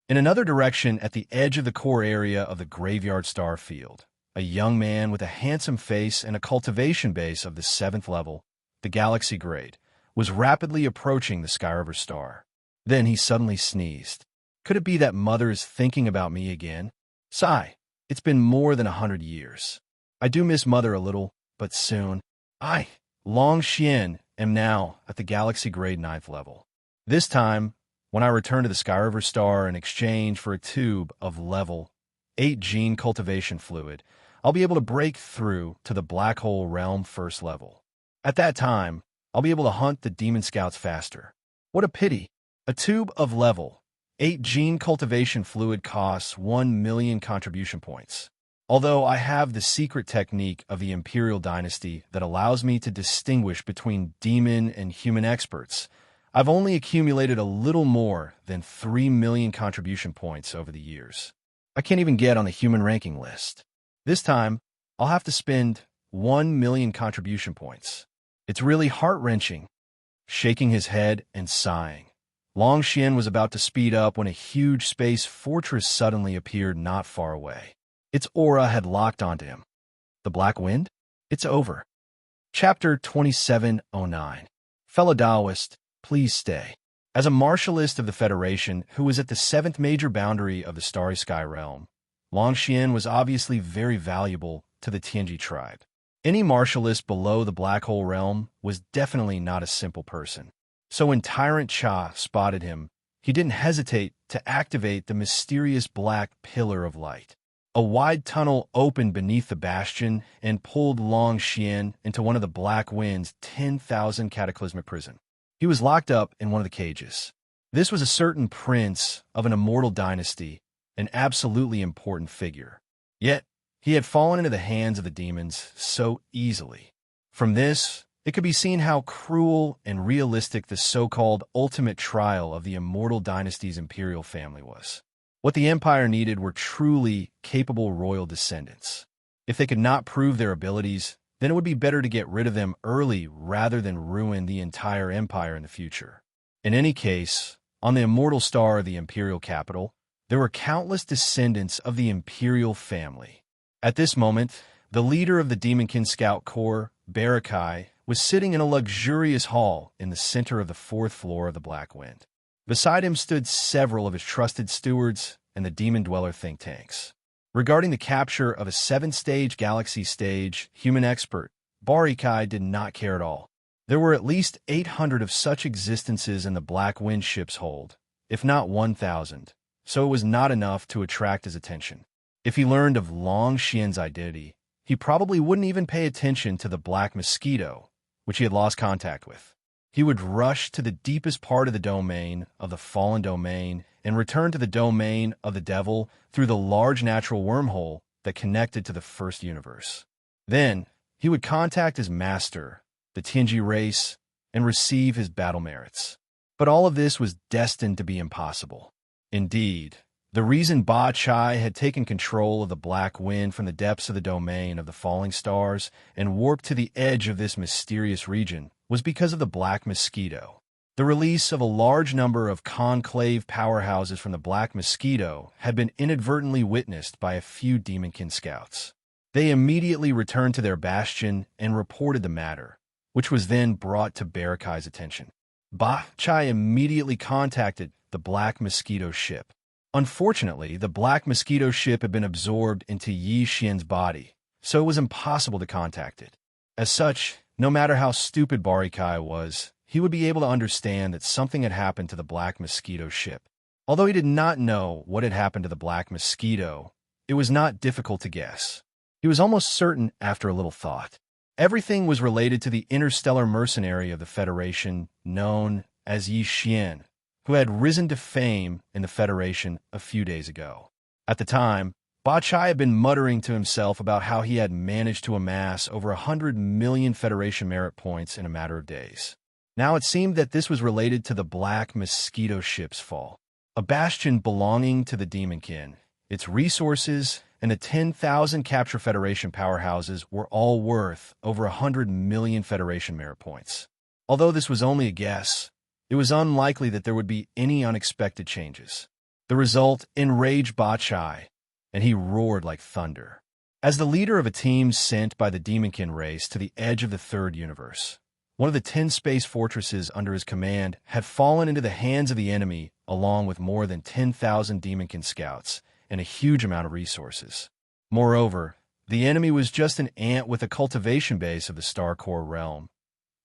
In another direction, at the edge of the core area of the graveyard star field, a young man with a handsome face and a cultivation base of the 7th level, the galaxy grade, was rapidly approaching the Skyriver star. Then he suddenly sneezed. Could it be that Mother is thinking about me again? Sigh, it's been more than 100 years. I do miss Mother a little, but soon. I, Long Xian, am now at the galaxy grade 9th level. This time, when I return to the Skyriver star in exchange for a tube of level 8 gene cultivation fluid, I'll be able to break through to the black hole realm 1st level. At that time, I'll be able to hunt the demon scouts faster. What a pity. A tube of level 8 gene cultivation fluid costs 1 million contribution points. Although I have the secret technique of the Imperial Dynasty that allows me to distinguish between demon and human experts, I've only accumulated a little more than 3 million contribution points over the years. I can't even get on the human ranking list. This time, I'll have to spend 1 million contribution points. It's really heart-wrenching. Shaking his head and sighing, Long Xian was about to speed up when a huge space fortress suddenly appeared not far away. Its aura had locked onto him. The Black Wind? It's over. Chapter 2709. Fellow Taoist, please stay. As a martialist of the Federation who was at the 7th major boundary of the Starry Sky realm, Long Xian was obviously very valuable to the Tianji tribe. Any martialist below the Black Hole realm was definitely not a simple person. So when Tyrant Cha spotted him, he didn't hesitate to activate the mysterious black pillar of light. A wide tunnel opened beneath the bastion and pulled Long Xian into one of the Black Wind's 10,000 cataclysmic prison. He was locked up in one of the cages. This was a certain prince of an immortal dynasty, an absolutely important figure. Yet, he had fallen into the hands of the demons so easily. From this, it could be seen how cruel and realistic the so-called ultimate trial of the immortal dynasty's imperial family was. What the empire needed were truly capable royal descendants. If they could not prove their abilities, then it would be better to get rid of them early rather than ruin the entire empire in the future. In any case, on the immortal star of the imperial capital, there were countless descendants of the imperial family. At this moment, the leader of the Demonkin Scout Corps, Barakai, was sitting in a luxurious hall in the center of the 4th floor of the Black Wind. Beside him stood several of his trusted stewards and the Demon Dweller think tanks. Regarding the capture of a 7-stage galaxy stage human expert, Barakai did not care at all. There were at least 800 of such existences in the Black Wind ship's hold, if not 1,000, so it was not enough to attract his attention. If he learned of Long Xian's identity, he probably wouldn't even pay attention to the Black Mosquito, which he had lost contact with. He would rush to the deepest part of the domain of the fallen domain and return to the domain of the devil through the large natural wormhole that connected to the first universe. Then, he would contact his master, the Tianji race, and receive his battle merits. But all of this was destined to be impossible. Indeed, the reason Ba Chai had taken control of the Black Wind from the depths of the domain of the falling stars and warped to the edge of this mysterious region was because of the Black Mosquito. The release of a large number of conclave powerhouses from the Black Mosquito had been inadvertently witnessed by a few Demonkin scouts. They immediately returned to their bastion and reported the matter, which was then brought to Barakai's attention. Ba Chai immediately contacted the Black Mosquito ship. Unfortunately, the Black Mosquito ship had been absorbed into Yi Xian's body, so it was impossible to contact it. As such, no matter how stupid Barakai was, he would be able to understand that something had happened to the Black Mosquito ship. Although he did not know what had happened to the Black Mosquito, it was not difficult to guess. He was almost certain after a little thought. Everything was related to the interstellar mercenary of the Federation known as Yi Xian, who had risen to fame in the Federation a few days ago. At the time, Ba Chai had been muttering to himself about how he had managed to amass over 100 million Federation merit points in a matter of days. Now it seemed that this was related to the Black Mosquito ship's fall. A bastion belonging to the Demonkin, its resources, and the 10,000 Capture Federation powerhouses were all worth over 100 million Federation merit points. Although this was only a guess, it was unlikely that there would be any unexpected changes. The result enraged Ba Chai, and he roared like thunder. As the leader of a team sent by the Demonkin race to the edge of the 3rd universe, one of the 10 space fortresses under his command had fallen into the hands of the enemy along with more than 10,000 Demonkin scouts and a huge amount of resources. Moreover, the enemy was just an ant with a cultivation base of the Star Core realm.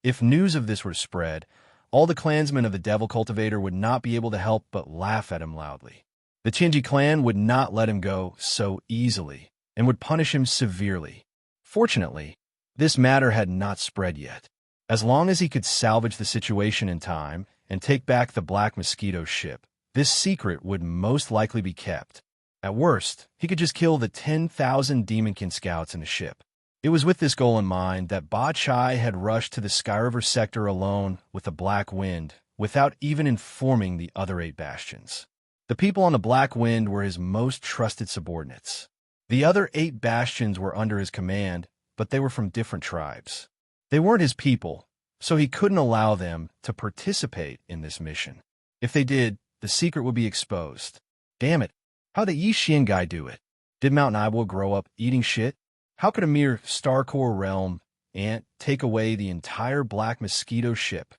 If news of this were spread, all the clansmen of the Devil Cultivator would not be able to help but laugh at him loudly. The Tianji clan would not let him go so easily and would punish him severely. Fortunately, this matter had not spread yet. As long as he could salvage the situation in time and take back the Black Mosquito ship, this secret would most likely be kept. At worst, he could just kill the 10,000 Demonkin scouts in the ship. It was with this goal in mind that Ba Chai had rushed to the Sky River sector alone with the Black Wind, without even informing the other 8 bastions. The people on the Black Wind were his most trusted subordinates. The other 8 bastions were under his command, but they were from different tribes. They weren't his people, so he couldn't allow them to participate in this mission. If they did, the secret would be exposed. Damn it, how'd the Yi Xian guy do it? Did Mount Naibo grow up eating shit? How could a mere Starcore realm ant take away the entire Black Mosquito ship?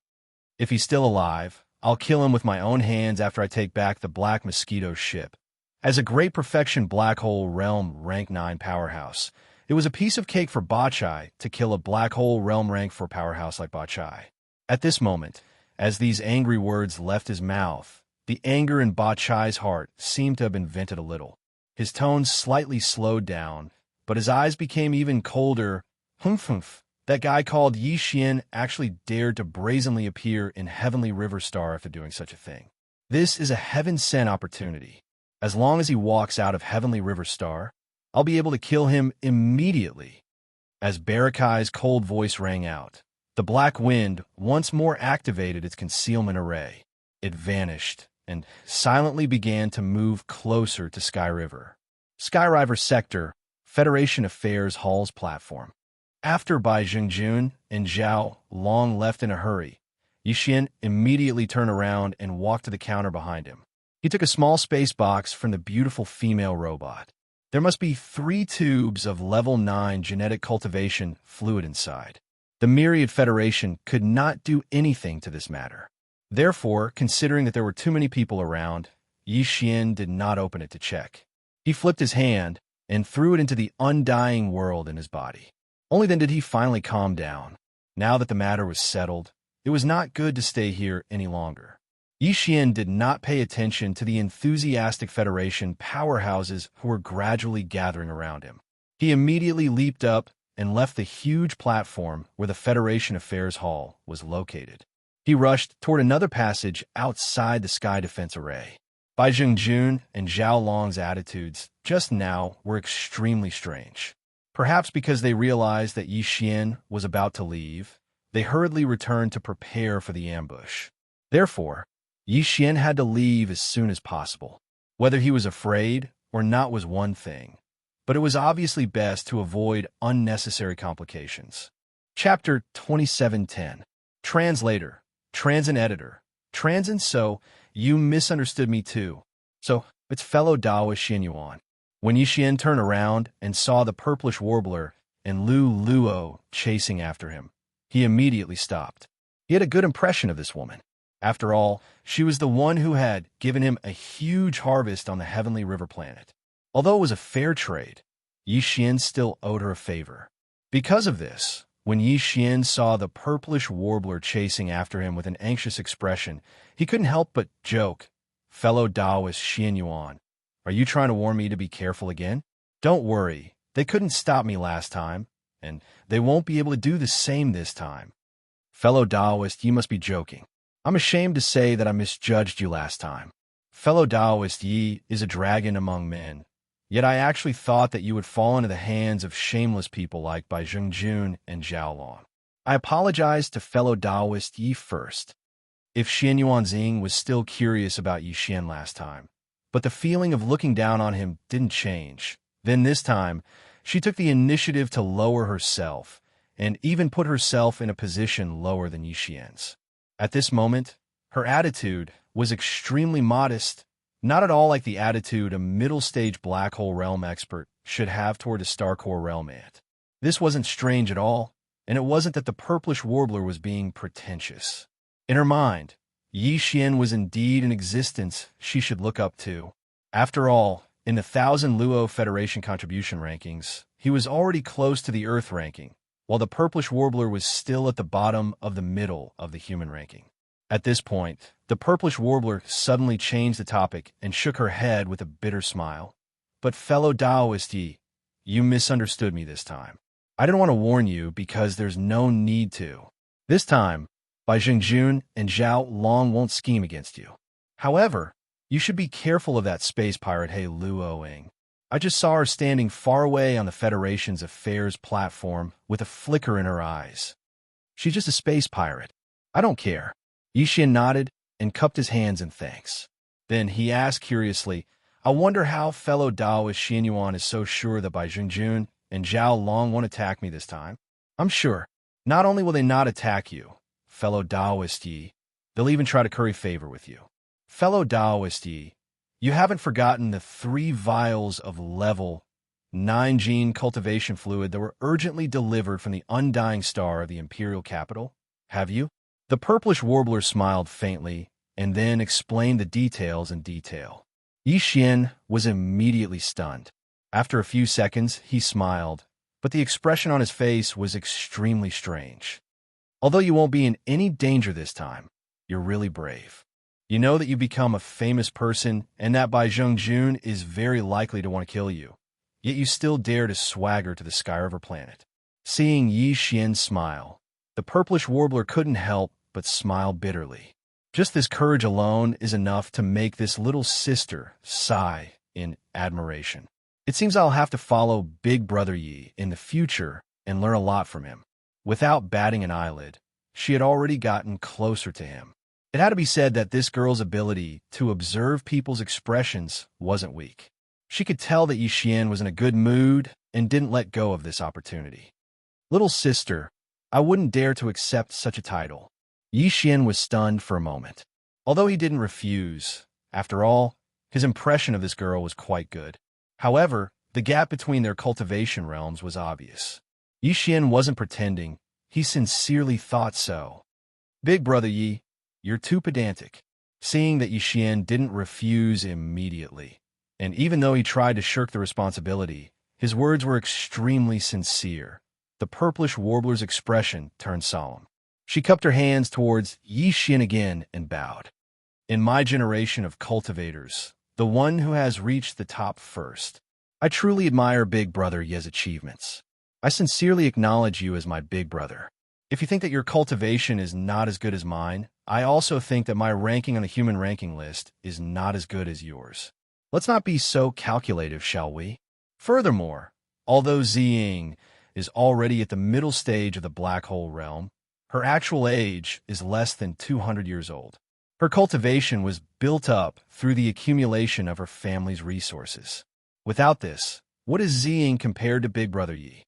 If he's still alive, I'll kill him with my own hands after I take back the Black Mosquito ship. As a great perfection Black Hole Realm Rank 9 powerhouse, it was a piece of cake for Bachai to kill a Black Hole Realm Rank 4 powerhouse like Bachai. At this moment, as these angry words left his mouth, the anger in Bachai's heart seemed to have been vented a little. His tone slightly slowed down, but his eyes became even colder. Humph. That guy called Yi Xian actually dared to brazenly appear in Heavenly River Star after doing such a thing. This is a heaven-sent opportunity. As long as he walks out of Heavenly River Star, I'll be able to kill him immediately. As Barakai's cold voice rang out, the Black Wind once more activated its concealment array. It vanished and silently began to move closer to Sky River. Sky River Sector, Federation Affairs Hall's platform. After Bai Zhengjun and Zhao Long left in a hurry, Yi Xian immediately turned around and walked to the counter behind him. He took a small space box from the beautiful female robot. There must be 3 tubes of level 9 genetic cultivation fluid inside. The Myriad Federation could not do anything to this matter. Therefore, considering that there were too many people around, Yi Xian did not open it to check. He flipped his hand and threw it into the undying world in his body. Only then did he finally calm down. Now that the matter was settled, it was not good to stay here any longer. Yi Xian did not pay attention to the enthusiastic Federation powerhouses who were gradually gathering around him. He immediately leaped up and left the huge platform where the Federation Affairs Hall was located. He rushed toward another passage outside the Sky Defense Array. Bai Zhengjun and Zhao Long's attitudes just now were extremely strange. Perhaps because they realized that Yi Xian was about to leave, they hurriedly returned to prepare for the ambush. Therefore, Yi Xian had to leave as soon as possible. Whether he was afraid or not was one thing, but it was obviously best to avoid unnecessary complications. Chapter 2710. Translator, Trans and Editor. Trans and so, you misunderstood me too. So, it's fellow Daoist Xianyuan. When Yi Xian turned around and saw the purplish warbler and Lu Luo chasing after him, he immediately stopped. He had a good impression of this woman. After all, she was the one who had given him a huge harvest on the Heavenly River planet. Although it was a fair trade, Yi Xian still owed her a favor. Because of this, when Yi Xian saw the purplish warbler chasing after him with an anxious expression, he couldn't help but joke, "Fellow Daoist Xianyuan, are you trying to warn me to be careful again? Don't worry, they couldn't stop me last time, and they won't be able to do the same this time. Fellow Daoist, you must be joking. I'm ashamed to say that I misjudged you last time. Fellow Daoist, Yi is a dragon among men, yet I actually thought that you would fall into the hands of shameless people like Bai Zhengjun and Zhao Long. I apologize to fellow Daoist Yi first, if Xianyuan Xing was still curious about Yi Xian last time. But the feeling of looking down on him didn't change. Then this time, she took the initiative to lower herself, and even put herself in a position lower than Yi Xian's. At this moment, her attitude was extremely modest, not at all like the attitude a middle-stage black hole realm expert should have toward a Starcore realm ant. This wasn't strange at all, and it wasn't that the purplish warbler was being pretentious. In her mind, Yi Xian was indeed an existence she should look up to. After all, in the 1000 Luo Federation contribution rankings, he was already close to the Earth ranking, while the purplish warbler was still at the bottom of the middle of the human ranking. At this point, the purplish warbler suddenly changed the topic and shook her head with a bitter smile. But fellow Daoist Yi, you misunderstood me this time. I didn't want to warn you because there's no need to. This time, Bai Zhengjun and Zhao Long won't scheme against you. However, you should be careful of that space pirate He Luoing. I just saw her standing far away on the Federation's affairs platform with a flicker in her eyes. She's just a space pirate. I don't care. Yi Xian nodded and cupped his hands in thanks. Then he asked curiously, I wonder how fellow Taoist Xian Yuan is so sure that Bai Zhengjun and Zhao Long won't attack me this time. I'm sure. Not only will they not attack you, fellow Taoist Yi, they'll even try to curry favor with you. Fellow Taoist Yi, you haven't forgotten the 3 vials of level 9 gene cultivation fluid that were urgently delivered from the undying star of the imperial capital, have you? The purplish warbler smiled faintly and then explained the details in detail. Yi Xian was immediately stunned. After a few seconds, he smiled, but the expression on his face was extremely strange. Although you won't be in any danger this time, you're really brave. You know that you've become a famous person and that Bai Zhengjun is very likely to want to kill you, yet you still dare to swagger to the Sky River planet. Seeing Yi Xian smile, the purplish warbler couldn't help but smile bitterly. Just this courage alone is enough to make this little sister sigh in admiration. It seems I'll have to follow Big Brother Yi in the future and learn a lot from him. Without batting an eyelid, she had already gotten closer to him. It had to be said that this girl's ability to observe people's expressions wasn't weak. She could tell that Yi Xian was in a good mood and didn't let go of this opportunity. Little sister, I wouldn't dare to accept such a title. Yi Xian was stunned for a moment. Although he didn't refuse, after all, his impression of this girl was quite good. However, the gap between their cultivation realms was obvious. Yi Xian wasn't pretending, he sincerely thought so. Big Brother Yi, you're too pedantic. Seeing that Yi Xian didn't refuse immediately, and even though he tried to shirk the responsibility, his words were extremely sincere. The purplish warbler's expression turned solemn. She cupped her hands towards Yi Xian again and bowed. In my generation of cultivators, the one who has reached the top first, I truly admire Big Brother Yi's achievements. I sincerely acknowledge you as my big brother. If you think that your cultivation is not as good as mine, I also think that my ranking on the human ranking list is not as good as yours. Let's not be so calculative, shall we? Furthermore, although Ziying is already at the middle stage of the black hole realm, her actual age is less than 200 years old. Her cultivation was built up through the accumulation of her family's resources. Without this, what is Ziying compared to Big Brother Yi?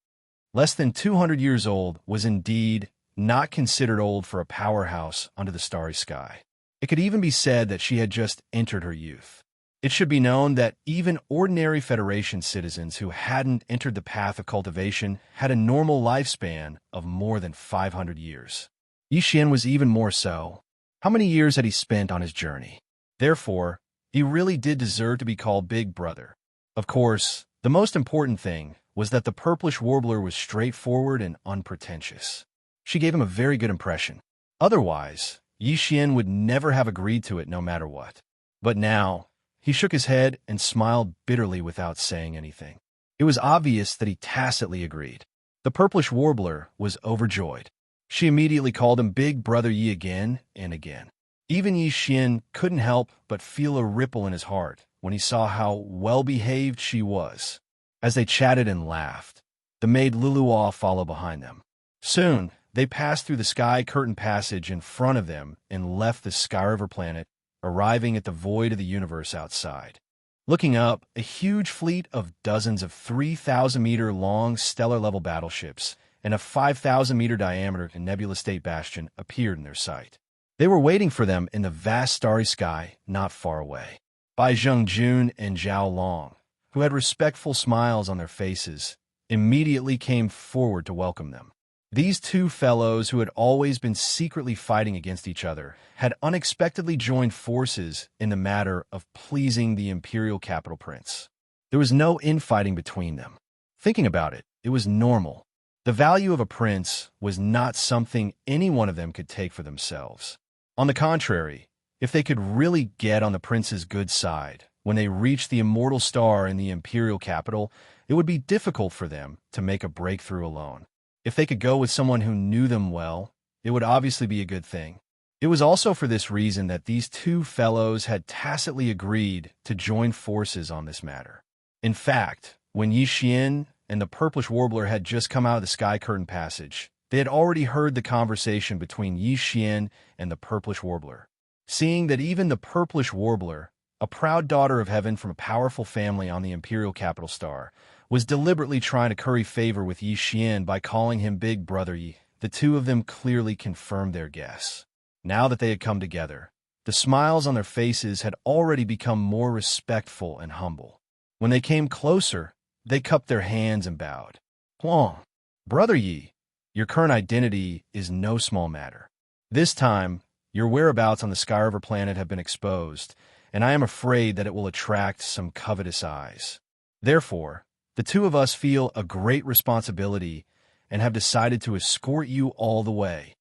Less than 200 years old was indeed not considered old for a powerhouse under the starry sky. It could even be said that she had just entered her youth. It should be known that even ordinary Federation citizens who hadn't entered the path of cultivation had a normal lifespan of more than 500 years. Yi Xian was even more so. How many years had he spent on his journey? Therefore, he really did deserve to be called Big Brother. Of course, the most important thing was that the purplish warbler was straightforward and unpretentious. She gave him a very good impression. Otherwise, Yi Xian would never have agreed to it no matter what. But now, he shook his head and smiled bitterly without saying anything. It was obvious that he tacitly agreed. The purplish warbler was overjoyed. She immediately called him Big Brother Yi again and again. Even Yi Xian couldn't help but feel a ripple in his heart when he saw how well-behaved she was. As they chatted and laughed, the maid Luluo followed behind them. Soon, they passed through the sky curtain passage in front of them and left the Sky River planet, arriving at the void of the universe outside. Looking up, a huge fleet of dozens of 3,000-meter-long stellar-level battleships and a 5,000-meter diameter Nebula State Bastion appeared in their sight. They were waiting for them in the vast starry sky not far away. Bai Zhengjun and Zhao Long, who had respectful smiles on their faces, immediately came forward to welcome them. These two fellows who had always been secretly fighting against each other had unexpectedly joined forces in the matter of pleasing the imperial capital prince. There was no infighting between them. Thinking about it, it was normal. The value of a prince was not something any one of them could take for themselves. On the contrary, if they could really get on the prince's good side, when they reached the immortal star in the imperial capital, it would be difficult for them to make a breakthrough alone. If they could go with someone who knew them well, it would obviously be a good thing. It was also for this reason that these two fellows had tacitly agreed to join forces on this matter. In fact, when Yi Xian and the purplish warbler had just come out of the sky curtain passage, they had already heard the conversation between Yi Xian and the purplish warbler. Seeing that even the purplish warbler, a proud daughter of heaven from a powerful family on the imperial capital star, was deliberately trying to curry favor with Yi Xian by calling him Big Brother Yi. The two of them clearly confirmed their guess. Now that they had come together, the smiles on their faces had already become more respectful and humble. When they came closer, they cupped their hands and bowed. Huang, Brother Yi, your current identity is no small matter. This time, your whereabouts on the Skyriver planet have been exposed, and I am afraid that it will attract some covetous eyes. Therefore, the two of us feel a great responsibility and have decided to escort you all the way.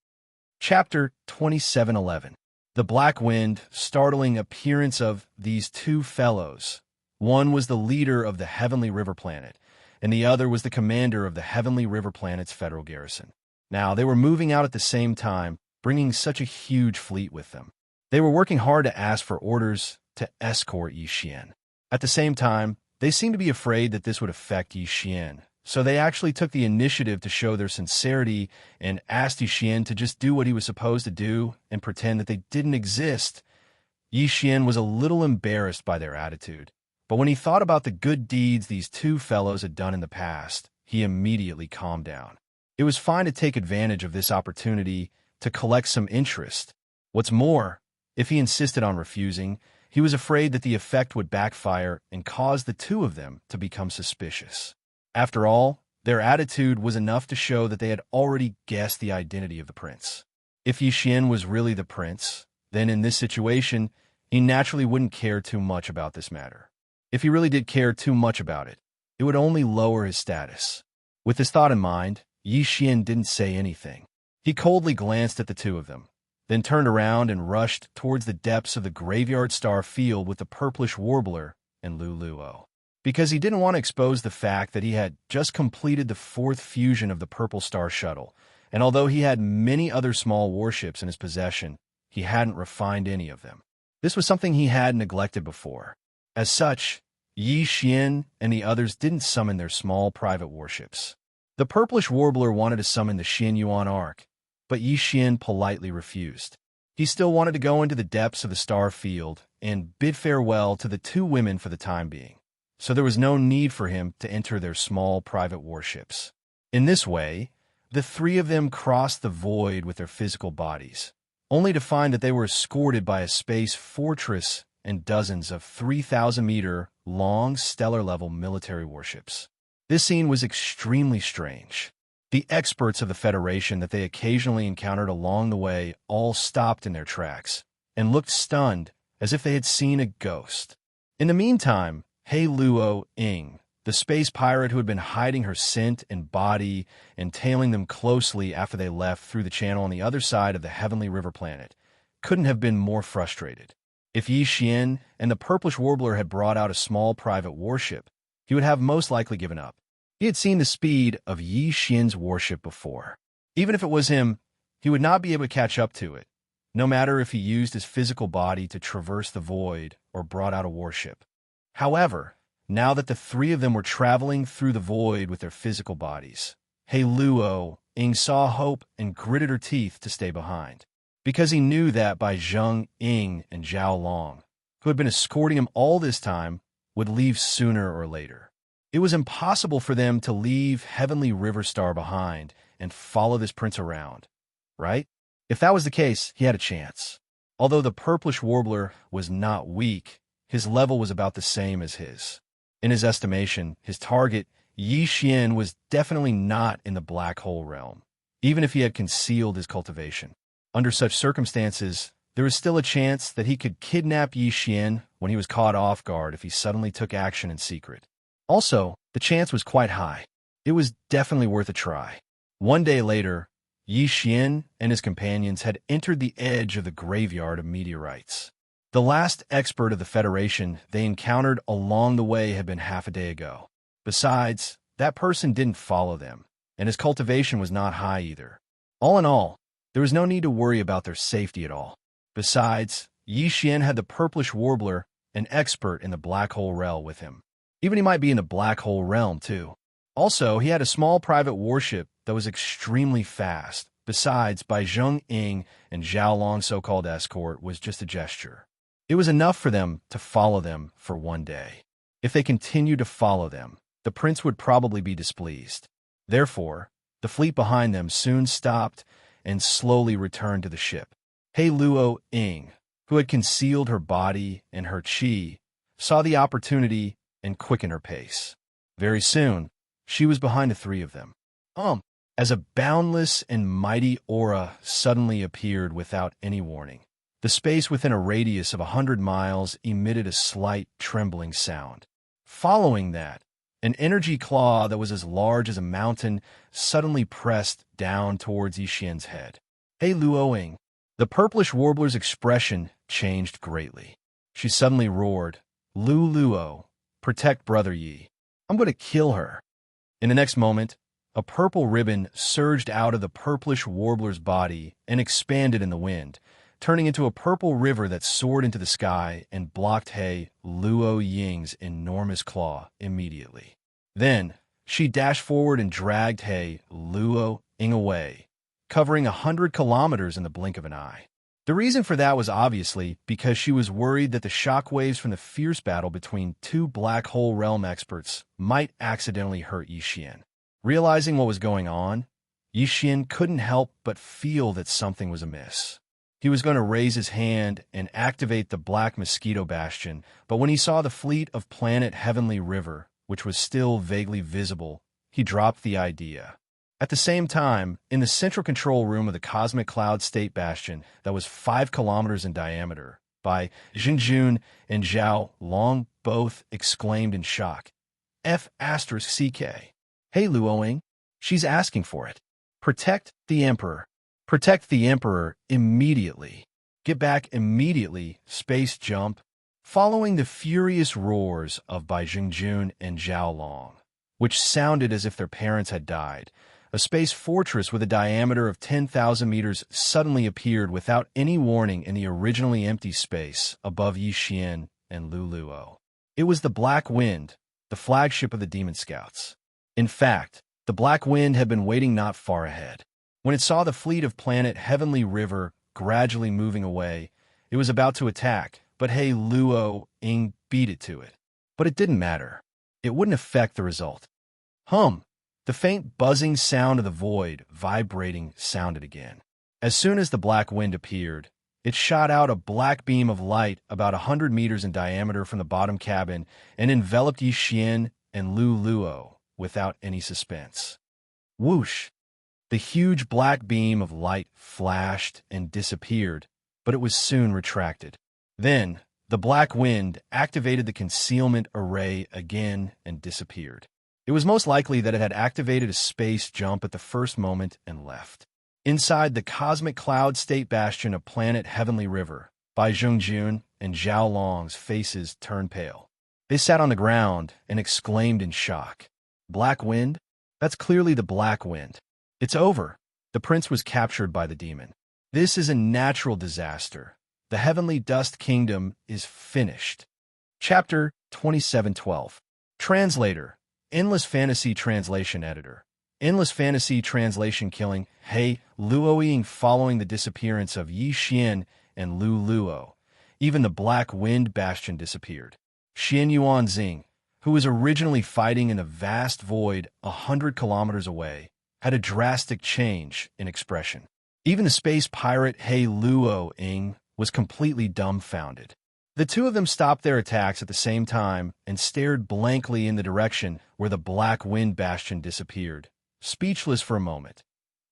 Chapter 2711. The Black Wind, startling appearance of these two fellows. One was the leader of the Heavenly River Planet, and the other was the commander of the Heavenly River Planet's federal garrison. Now, they were moving out at the same time, bringing such a huge fleet with them. They were working hard to ask for orders to escort Yi Xian. At the same time, they seemed to be afraid that this would affect Yi Xian, so they actually took the initiative to show their sincerity and asked Yi Xian to just do what he was supposed to do and pretend that they didn't exist. Yi Xian was a little embarrassed by their attitude, but when he thought about the good deeds these two fellows had done in the past, he immediately calmed down. It was fine to take advantage of this opportunity to collect some interest. What's more, if he insisted on refusing, he was afraid that the effect would backfire and cause the two of them to become suspicious. After all, their attitude was enough to show that they had already guessed the identity of the prince. If Yi Xian was really the prince, then in this situation, he naturally wouldn't care too much about this matter. If he really did care too much about it, it would only lower his status. With this thought in mind, Yi Xian didn't say anything. He coldly glanced at the two of them, then turned around and rushed towards the depths of the graveyard star field with the purplish warbler and Luluo. Because he didn't want to expose the fact that he had just completed the fourth fusion of the Purple Star Shuttle, and although he had many other small warships in his possession, he hadn't refined any of them. This was something he had neglected before. As such, Yi Xian and the others didn't summon their small private warships. The Purplish Warbler wanted to summon the Xin Yuan Ark, but Yi Xian politely refused. He still wanted to go into the depths of the star field and bid farewell to the two women for the time being, so there was no need for him to enter their small private warships. In this way, the three of them crossed the void with their physical bodies, only to find that they were escorted by a space fortress and dozens of 3,000-meter-long stellar-level military warships. This scene was extremely strange. The experts of the Federation that they occasionally encountered along the way all stopped in their tracks and looked stunned as if they had seen a ghost. In the meantime, He Luo Ying, the space pirate who had been hiding her scent and body and tailing them closely after they left through the channel on the other side of the Heavenly River Planet, couldn't have been more frustrated. If Yi Xian and the Purplish Warbler had brought out a small private warship, he would have most likely given up. He had seen the speed of Yi Xian's warship before. Even if it was him, he would not be able to catch up to it, no matter if he used his physical body to traverse the void or brought out a warship. However, now that the three of them were traveling through the void with their physical bodies, He Luo Ying saw hope and gritted her teeth to stay behind, because he knew that Bai Zheng Ying and Zhao Long, who had been escorting him all this time, would leave sooner or later. It was impossible for them to leave Heavenly River Star behind and follow this prince around, right? If that was the case, he had a chance. Although the Purplish Warbler was not weak, his level was about the same as his. In his estimation, his target, Yi Xian, was definitely not in the black hole realm, even if he had concealed his cultivation. Under such circumstances, there was still a chance that he could kidnap Yi Xian when he was caught off guard if he suddenly took action in secret. Also, the chance was quite high. It was definitely worth a try. One day later, Yi Xian and his companions had entered the edge of the graveyard of meteorites. The last expert of the Federation they encountered along the way had been half a day ago. Besides, that person didn't follow them, and his cultivation was not high either. All in all, there was no need to worry about their safety at all. Besides, Yi Xian had the Purplish Warbler, an expert in the black hole realm, with him. Even he might be in the black hole realm, too. Also, he had a small private warship that was extremely fast. Besides, Bai Zheng Ying and Zhao Long's so-called escort was just a gesture. It was enough for them to follow them for one day. If they continued to follow them, the prince would probably be displeased. Therefore, the fleet behind them soon stopped and slowly returned to the ship. He Luo Ying, who had concealed her body and her qi, saw the opportunity and quickened her pace. Very soon, she was behind the three of them. As a boundless and mighty aura suddenly appeared without any warning, the space within a radius of 100 miles emitted a slight trembling sound. Following that, an energy claw that was as large as a mountain suddenly pressed down towards Yixian's head. He Luo Ying. The purplish warbler's expression changed greatly. She suddenly roared, "Lu Luo, protect Brother Yi. I'm going to kill her." In the next moment, a purple ribbon surged out of the purplish warbler's body and expanded in the wind, turning into a purple river that soared into the sky and blocked He Luo Ying's enormous claw immediately. Then, she dashed forward and dragged He Luo Ying away, covering 100 kilometers in the blink of an eye. The reason for that was obviously because she was worried that the shockwaves from the fierce battle between two black hole realm experts might accidentally hurt Yixian. Realizing what was going on, Yixian couldn't help but feel that something was amiss. He was going to raise his hand and activate the Black Mosquito Bastion, but when he saw the fleet of planet Heavenly River, which was still vaguely visible, he dropped the idea. At the same time, in the central control room of the Cosmic Cloud State Bastion that was 5 kilometers in diameter, Bai Zhengjun and Zhao Long both exclaimed in shock, F***CK. He Luo Ying, she's asking for it. Protect the Emperor. Protect the Emperor immediately. Get back immediately, space jump. Following the furious roars of Bai Zhengjun and Zhao Long, which sounded as if their parents had died, a space fortress with a diameter of 10,000 meters suddenly appeared without any warning in the originally empty space above Yixian and Lu Luo. It was the Black Wind, the flagship of the Demon Scouts. In fact, the Black Wind had been waiting not far ahead. When it saw the fleet of planet Heavenly River gradually moving away, it was about to attack, but He Luo Ying beat it to it. But it didn't matter. It wouldn't affect the result. The faint buzzing sound of the void vibrating sounded again. As soon as the Black Wind appeared, it shot out a black beam of light about 100 meters in diameter from the bottom cabin and enveloped Yixian and Lu Luo without any suspense. Whoosh! The huge black beam of light flashed and disappeared, but it was soon retracted. Then, the Black Wind activated the concealment array again and disappeared. It was most likely that it had activated a space jump at the first moment and left. Inside the Cosmic Cloud State Bastion of planet Heavenly River, Bai Zhengjun and Zhao Long's faces turned pale. They sat on the ground and exclaimed in shock. Black Wind? That's clearly the Black Wind. It's over. The prince was captured by the demon. This is a natural disaster. The Heavenly Dust Kingdom is finished. Chapter 2712. Translator. Endless Fantasy Translation Editor. Endless Fantasy Translation killing He Luo Ying following the disappearance of Yixian and Lu Luo. Even the Black Wind Bastion disappeared. Xian Yuan Xing, who was originally fighting in the vast void 100 kilometers away, had a drastic change in expression. Even the space pirate He Luo Ying was completely dumbfounded. The two of them stopped their attacks at the same time and stared blankly in the direction where the Black Wind Bastion disappeared, speechless for a moment.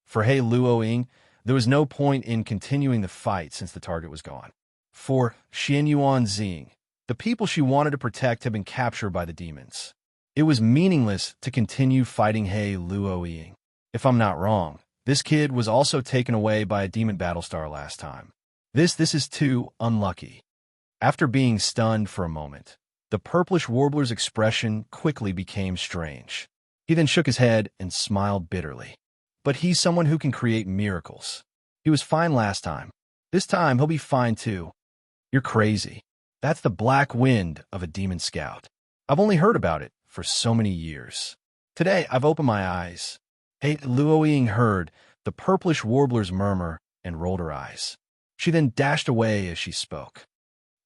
For He Luo Ying, there was no point in continuing the fight since the target was gone. For Xian Yuan Xing, the people she wanted to protect had been captured by the demons. It was meaningless to continue fighting He Luo Ying. If I'm not wrong, this kid was also taken away by a demon battlestar last time. This is too unlucky. After being stunned for a moment, the purplish warbler's expression quickly became strange. He then shook his head and smiled bitterly. But he's someone who can create miracles. He was fine last time. This time he'll be fine too. You're crazy. That's the Black Wind of a demon scout. I've only heard about it for so many years. Today I've opened my eyes. He Luo Ying heard the purplish warbler's murmur and rolled her eyes. She then dashed away as she spoke.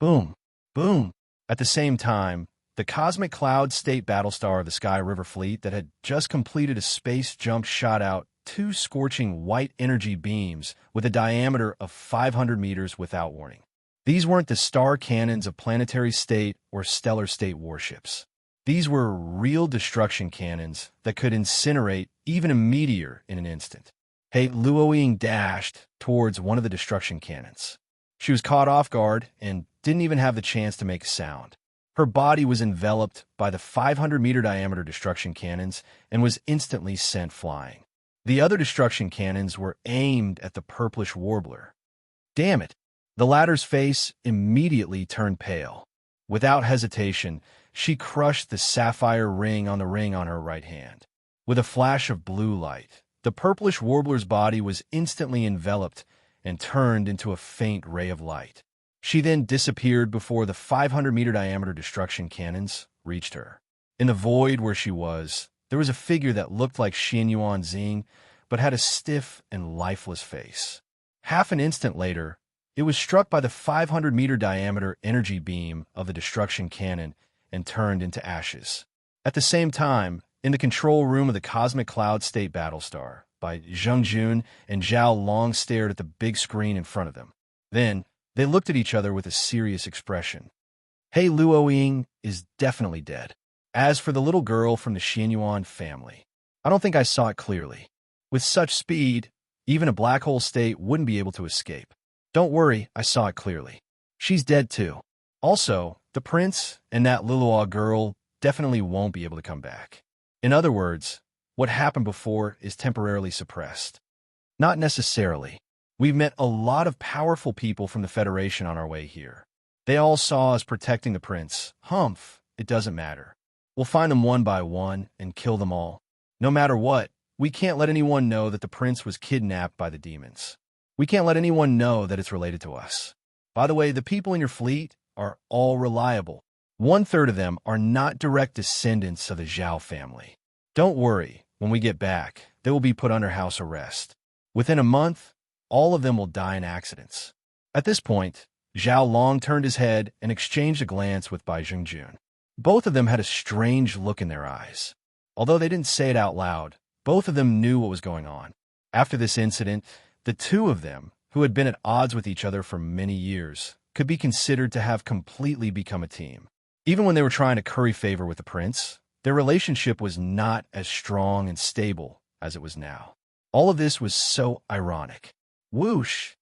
Boom, boom. At the same time, the Cosmic Cloud State Battlestar of the Sky River Fleet that had just completed a space jump shot out two scorching white energy beams with a diameter of 500 meters without warning. These weren't the star cannons of planetary state or stellar state warships. These were real destruction cannons that could incinerate even a meteor in an instant. Hey, Luoying dashed towards one of the destruction cannons. She was caught off guard and didn't even have the chance to make a sound. Her body was enveloped by the 500-meter diameter destruction cannons and was instantly sent flying. The other destruction cannons were aimed at the purplish warbler. Damn it! The latter's face immediately turned pale. Without hesitation, she crushed the sapphire ring on her right hand. With a flash of blue light, the purplish warbler's body was instantly enveloped and turned into a faint ray of light. She then disappeared before the 500-meter diameter destruction cannons reached her. In the void where she was, there was a figure that looked like Xianyuan Xing, but had a stiff and lifeless face. Half an instant later, it was struck by the 500-meter diameter energy beam of the destruction cannon and turned into ashes. At the same time, in the control room of the Cosmic Cloud State Battlestar, Zheng Jun and Zhao Long stared at the big screen in front of them. Then, they looked at each other with a serious expression. Hey, Luoying is definitely dead. As for the little girl from the Xianyuan family, I don't think I saw it clearly. With such speed, even a black hole state wouldn't be able to escape. Don't worry, I saw it clearly. She's dead too. Also, the prince and that Lilua girl definitely won't be able to come back. In other words, what happened before is temporarily suppressed. Not necessarily. We've met a lot of powerful people from the Federation on our way here. They all saw us protecting the prince. Humph, it doesn't matter. We'll find them one by one and kill them all. No matter what, we can't let anyone know that the prince was kidnapped by the demons. We can't let anyone know that it's related to us. By the way, the people in your fleet are all reliable. 1/3 of them are not direct descendants of the Zhao family. Don't worry, when we get back, they will be put under house arrest. Within a month, all of them will die in accidents. At this point, Zhao Long turned his head and exchanged a glance with Bai Zhengjun. Both of them had a strange look in their eyes. Although they didn't say it out loud, both of them knew what was going on. After this incident, the two of them, who had been at odds with each other for many years, could be considered to have completely become a team. Even when they were trying to curry favor with the prince, their relationship was not as strong and stable as it was now. All of this was so ironic. Whoosh!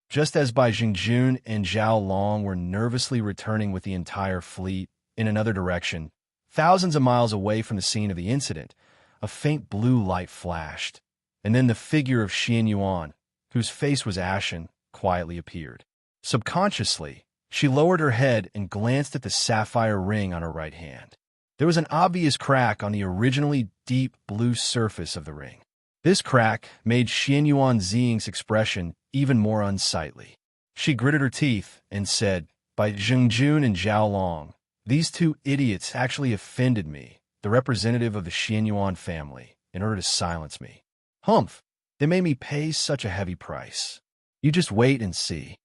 Just as Bai Zhengjun and Zhao Long were nervously returning with the entire fleet in another direction, thousands of miles away from the scene of the incident, a faint blue light flashed, and then the figure of Xianyuan, whose face was ashen, quietly appeared. Subconsciously, she lowered her head and glanced at the sapphire ring on her right hand. There was an obvious crack on the originally deep blue surface of the ring. This crack made Xianyuan Xing's expression even more unsightly. She gritted her teeth and said, "By Zhengjun and Zhao Long, these two idiots actually offended me, the representative of the Xianyuan family, in order to silence me. Humph, they made me pay such a heavy price. You just wait and see."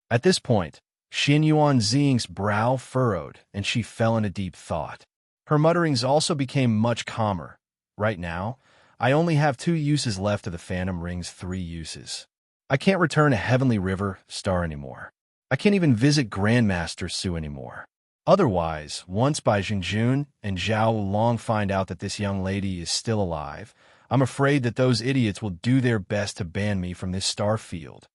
At this point, Xianyuan Xing's brow furrowed and she fell into deep thought. Her mutterings also became much calmer. Right now, I only have 2 uses left of the Phantom Ring's 3 uses. I can't return a Heavenly River star anymore. I can't even visit Grandmaster Su anymore. Otherwise, once Bai Zhengjun and Zhao Long find out that this young lady is still alive, I'm afraid that those idiots will do their best to ban me from this star field.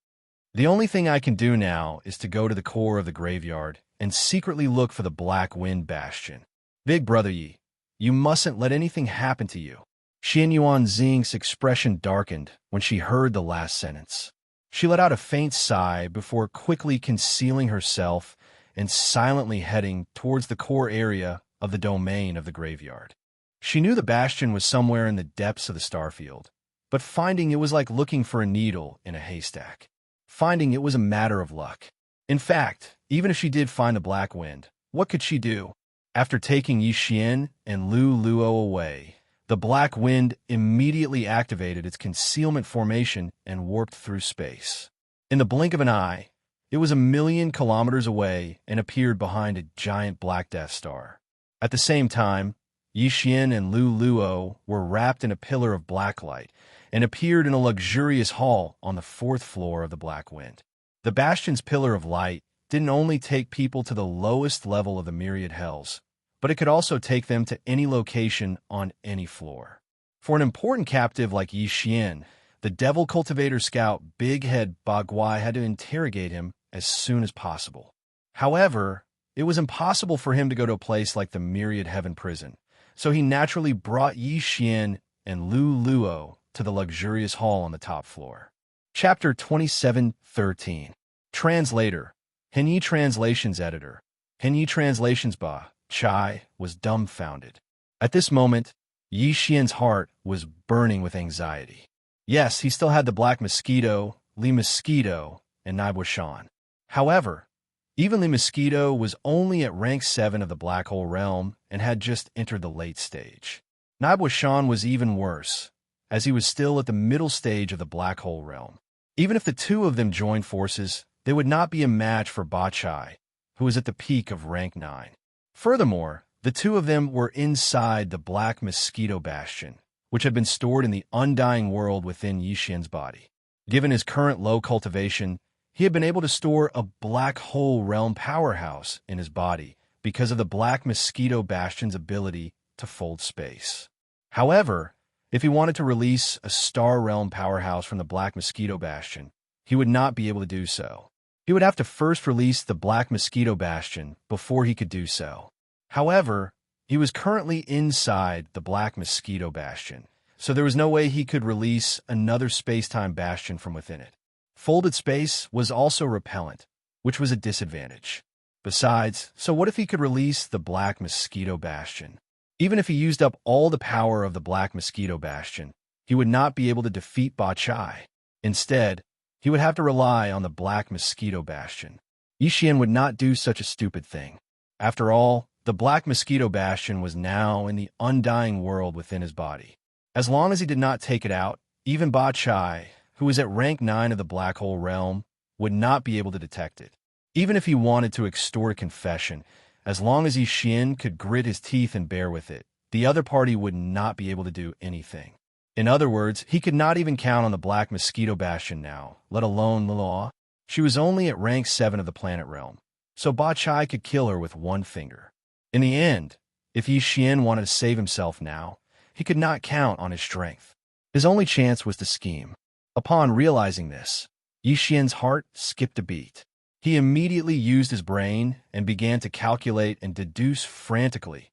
The only thing I can do now is to go to the core of the graveyard and secretly look for the Black Wind Bastion. Big Brother Yi, you mustn't let anything happen to you. Xianyuan Xing's expression darkened when she heard the last sentence. She let out a faint sigh before quickly concealing herself and silently heading towards the core area of the domain of the graveyard. She knew the bastion was somewhere in the depths of the starfield, but finding it was like looking for a needle in a haystack. Finding it was a matter of luck. In fact, even if she did find the Black Wind, what could she do? After taking Yi Xian and Lu Luo away, the Black Wind immediately activated its concealment formation and warped through space. In the blink of an eye, It was 1,000,000 kilometers away and appeared behind a giant black Death Star. At the same time, Yi Xian and Lu Luo were wrapped in a pillar of black light and appeared in a luxurious hall on the 4th floor of the Black Wind. The Bastion's pillar of light didn't only take people to the lowest level of the myriad hells, but it could also take them to any location on any floor. For an important captive like Yi Xian, the Devil Cultivator Scout Big Head Bagui had to interrogate him as soon as possible. However, it was impossible for him to go to a place like the Myriad Heaven Prison, so he naturally brought Yi Xian and Lu Luo to the luxurious hall on the top floor. Chapter 27:13. Translator. Henyi Translations Editor. Henyi Translations Ba Chai was dumbfounded. At this moment, Yi Xian's heart was burning with anxiety. Yes, he still had the Black Mosquito, Li Mosquito, and Naibo Shan. However, even Li Mosquito was only at rank 7 of the Black Hole Realm and had just entered the late stage. Naibo Shan was even worse, as he was still at the middle stage of the Black Hole Realm. Even if the two of them joined forces, they would not be a match for Ba Chai, who was at the peak of rank 9. Furthermore, the two of them were inside the Black Mosquito Bastion, which had been stored in the undying world within Yi Xian's body. Given his current low cultivation, he had been able to store a Black Hole Realm powerhouse in his body because of the Black Mosquito Bastion's ability to fold space. However, if he wanted to release a Star Realm powerhouse from the Black Mosquito Bastion, he would not be able to do so. He would have to first release the Black Mosquito Bastion before he could do so. However, he was currently inside the Black Mosquito Bastion, so there was no way he could release another space-time bastion from within it. Folded space was also repellent, which was a disadvantage. Besides, so what if he could release the Black Mosquito Bastion? Even if he used up all the power of the Black Mosquito Bastion, he would not be able to defeat Ba Chai. Instead, he would have to rely on the Black Mosquito Bastion. Yi Xian would not do such a stupid thing. After all, the Black Mosquito Bastion was now in the undying world within his body. As long as he did not take it out, even Ba Chai, who was at rank 9 of the Black Hole Realm, would not be able to detect it. Even if he wanted to extort a confession, as long as Yi Xian could grit his teeth and bear with it, the other party would not be able to do anything. In other words, he could not even count on the Black Mosquito Bastion now, let alone Liloa. She was only at rank 7 of the planet realm, so Ba Chai could kill her with one finger. In the end, if Yi Xian wanted to save himself now, he could not count on his strength. His only chance was to scheme. Upon realizing this, Yi Xian's heart skipped a beat. He immediately used his brain and began to calculate and deduce frantically.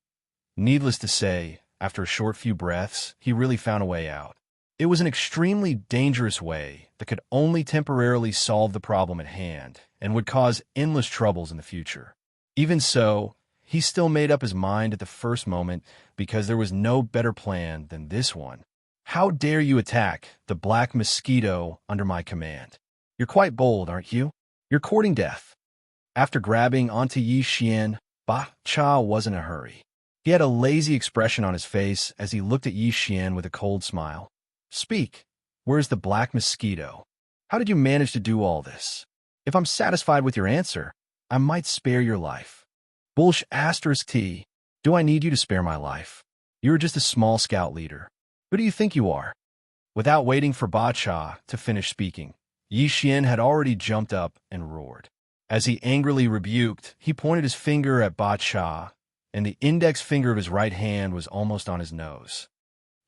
Needless to say, after a short few breaths, he really found a way out. It was an extremely dangerous way that could only temporarily solve the problem at hand and would cause endless troubles in the future. Even so, he still made up his mind at the first moment because there was no better plan than this one. How dare you attack the Black Mosquito under my command? You're quite bold, aren't you? You're courting death. After grabbing onto Yi Xian, Ba Chai wasn't in a hurry. He had a lazy expression on his face as he looked at Yi Xian with a cold smile. Speak. Where's the Black Mosquito? How did you manage to do all this? If I'm satisfied with your answer, I might spare your life. Bullsh asterisk T. Do I need you to spare my life? You're just a small scout leader. Who do you think you are? Without waiting for Ba Chai to finish speaking, Yi Xian had already jumped up and roared. As he angrily rebuked, he pointed his finger at Ba Chai, and the index finger of his right hand was almost on his nose.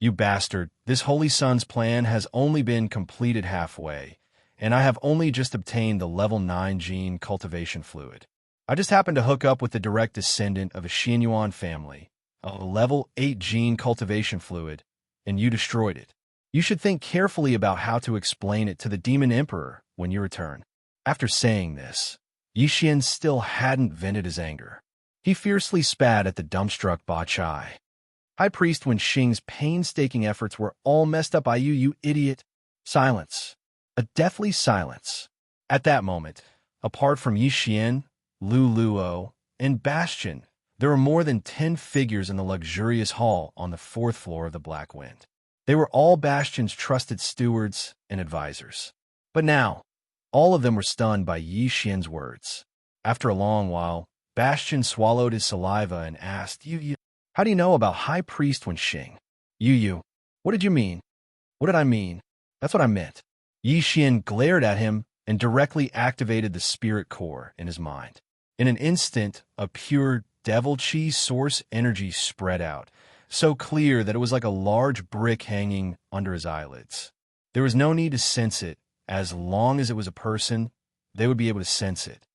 You bastard, this Holy Sun's plan has only been completed halfway, and I have only just obtained the level 9 gene cultivation fluid. I just happened to hook up with the direct descendant of a Xianyuan family, a level 8 gene cultivation fluid, and you destroyed it. You should think carefully about how to explain it to the Demon Emperor when you return. After saying this, Yi Xian still hadn't vented his anger. He fiercely spat at the dumbstruck Ba Chai. High Priest Wen Xing's painstaking efforts were all messed up by you, you idiot. Silence. A deathly silence. At that moment, apart from Yi Xian, Lu Luo, and Bastion, there were more than 10 figures in the luxurious hall on the 4th floor of the Black Wind. They were all Bastion's trusted stewards and advisors. But now, All of them were stunned by Yi Xian's words. After a long while, Bastion swallowed his saliva and asked, Yu, how do you know about High Priest Wenxing? Yu, what did you mean? What did I mean? That's what I meant. Yi Xian glared at him and directly activated the spirit core in his mind. In an instant, a pure devil chi source energy spread out, so clear that it was like a large brick hanging under his eyelids. There was no need to sense it. As long as it was a person, they would be able to sense it.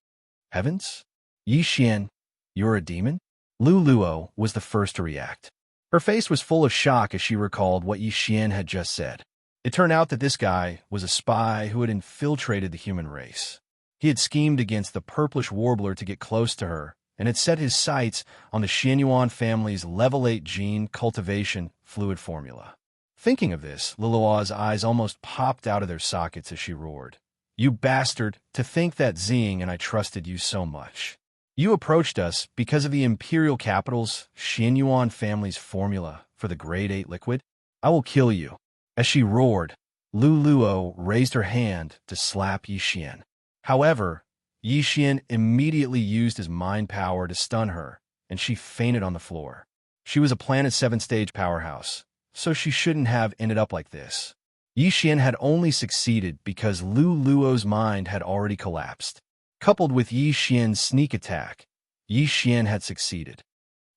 Heavens? Yi Xian, you're a demon? Lu Luo was the first to react. Her face was full of shock as she recalled what Yi Xian had just said. It turned out that this guy was a spy who had infiltrated the human race. He had schemed against the purplish warbler to get close to her, and had set his sights on the Xianyuan family's level 8 gene cultivation fluid formula. Thinking of this, Lilua's eyes almost popped out of their sockets as she roared. You bastard, to think that Xing and I trusted you so much. You approached us because of the Imperial Capital's Xianyuan family's formula for the Grade 8 liquid? I will kill you. As she roared, Lu Luo raised her hand to slap Yi Xian. However, Yi Xian immediately used his mind power to stun her, and she fainted on the floor. She was a Planet 7-stage powerhouse, so she shouldn't have ended up like this. Yi Xian had only succeeded because Lu Luo's mind had already collapsed. Coupled with Yi Xian's sneak attack, Yi Xian had succeeded.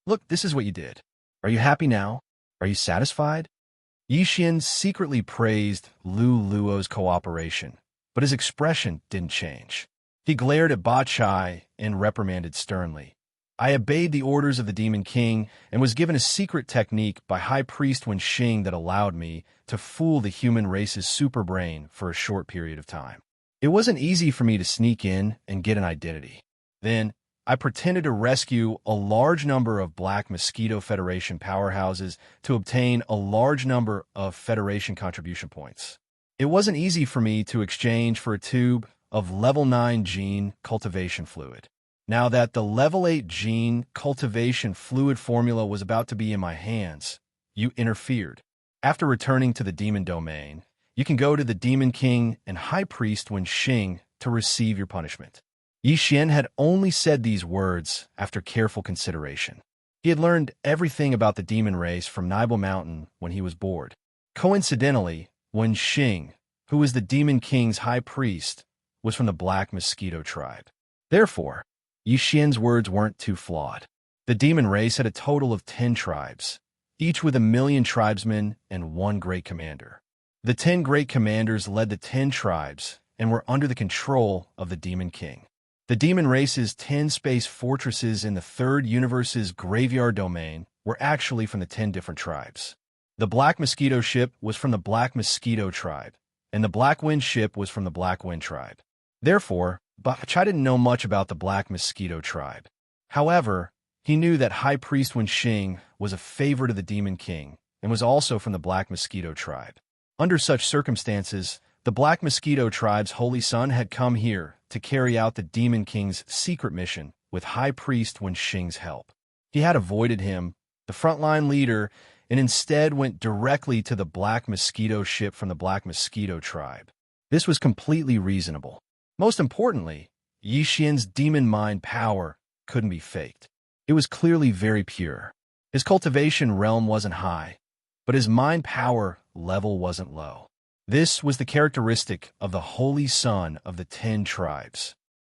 Look, this is what you did. Are you happy now? Are you satisfied? Yi Xian secretly praised Lu Luo's cooperation, but his expression didn't change. He glared at Ba Chai and reprimanded sternly. I obeyed the orders of the Demon King and was given a secret technique by High Priest Wenxing that allowed me to fool the human race's superbrain for a short period of time. It wasn't easy for me to sneak in and get an identity. Then, I pretended to rescue a large number of Black Mosquito Federation powerhouses to obtain a large number of Federation contribution points. It wasn't easy for me to exchange for a tube of level 9 gene cultivation fluid. Now that the level 8 gene cultivation fluid formula was about to be in my hands, you interfered. After returning to the demon domain, you can go to the Demon King and High Priest Wenxing to receive your punishment. Yi Xian had only said these words after careful consideration. He had learned everything about the demon race from Nibel Mountain when he was bored. Coincidentally, Wenxing, who was the Demon King's high priest, was from the Black Mosquito tribe. Therefore, Yi Xian's words weren't too flawed. The demon race had a total of 10 tribes, each with 1,000,000 tribesmen and 1 great commander. The 10 great commanders led the 10 tribes and were under the control of the Demon King. The demon race's 10 space fortresses in the 3rd universe's graveyard domain were actually from the 10 different tribes. The Black Mosquito ship was from the Black Mosquito tribe, and the Black Wind ship was from the Black Wind tribe. Therefore, Ba Chai didn't know much about the Black Mosquito tribe. However, he knew that High Priest Wenxing was a favorite of the Demon King and was also from the Black Mosquito tribe. Under such circumstances, the Black Mosquito tribe's holy son had come here to carry out the Demon King's secret mission with High Priest Wenxing's help. He had avoided him, the frontline leader, and instead went directly to the Black Mosquito ship from the Black Mosquito tribe. This was completely reasonable. Most importantly, Yi Xian's demon mind power couldn't be faked. It was clearly very pure. His cultivation realm wasn't high, but his mind power level wasn't low. This was the characteristic of the holy son of the 10 tribes.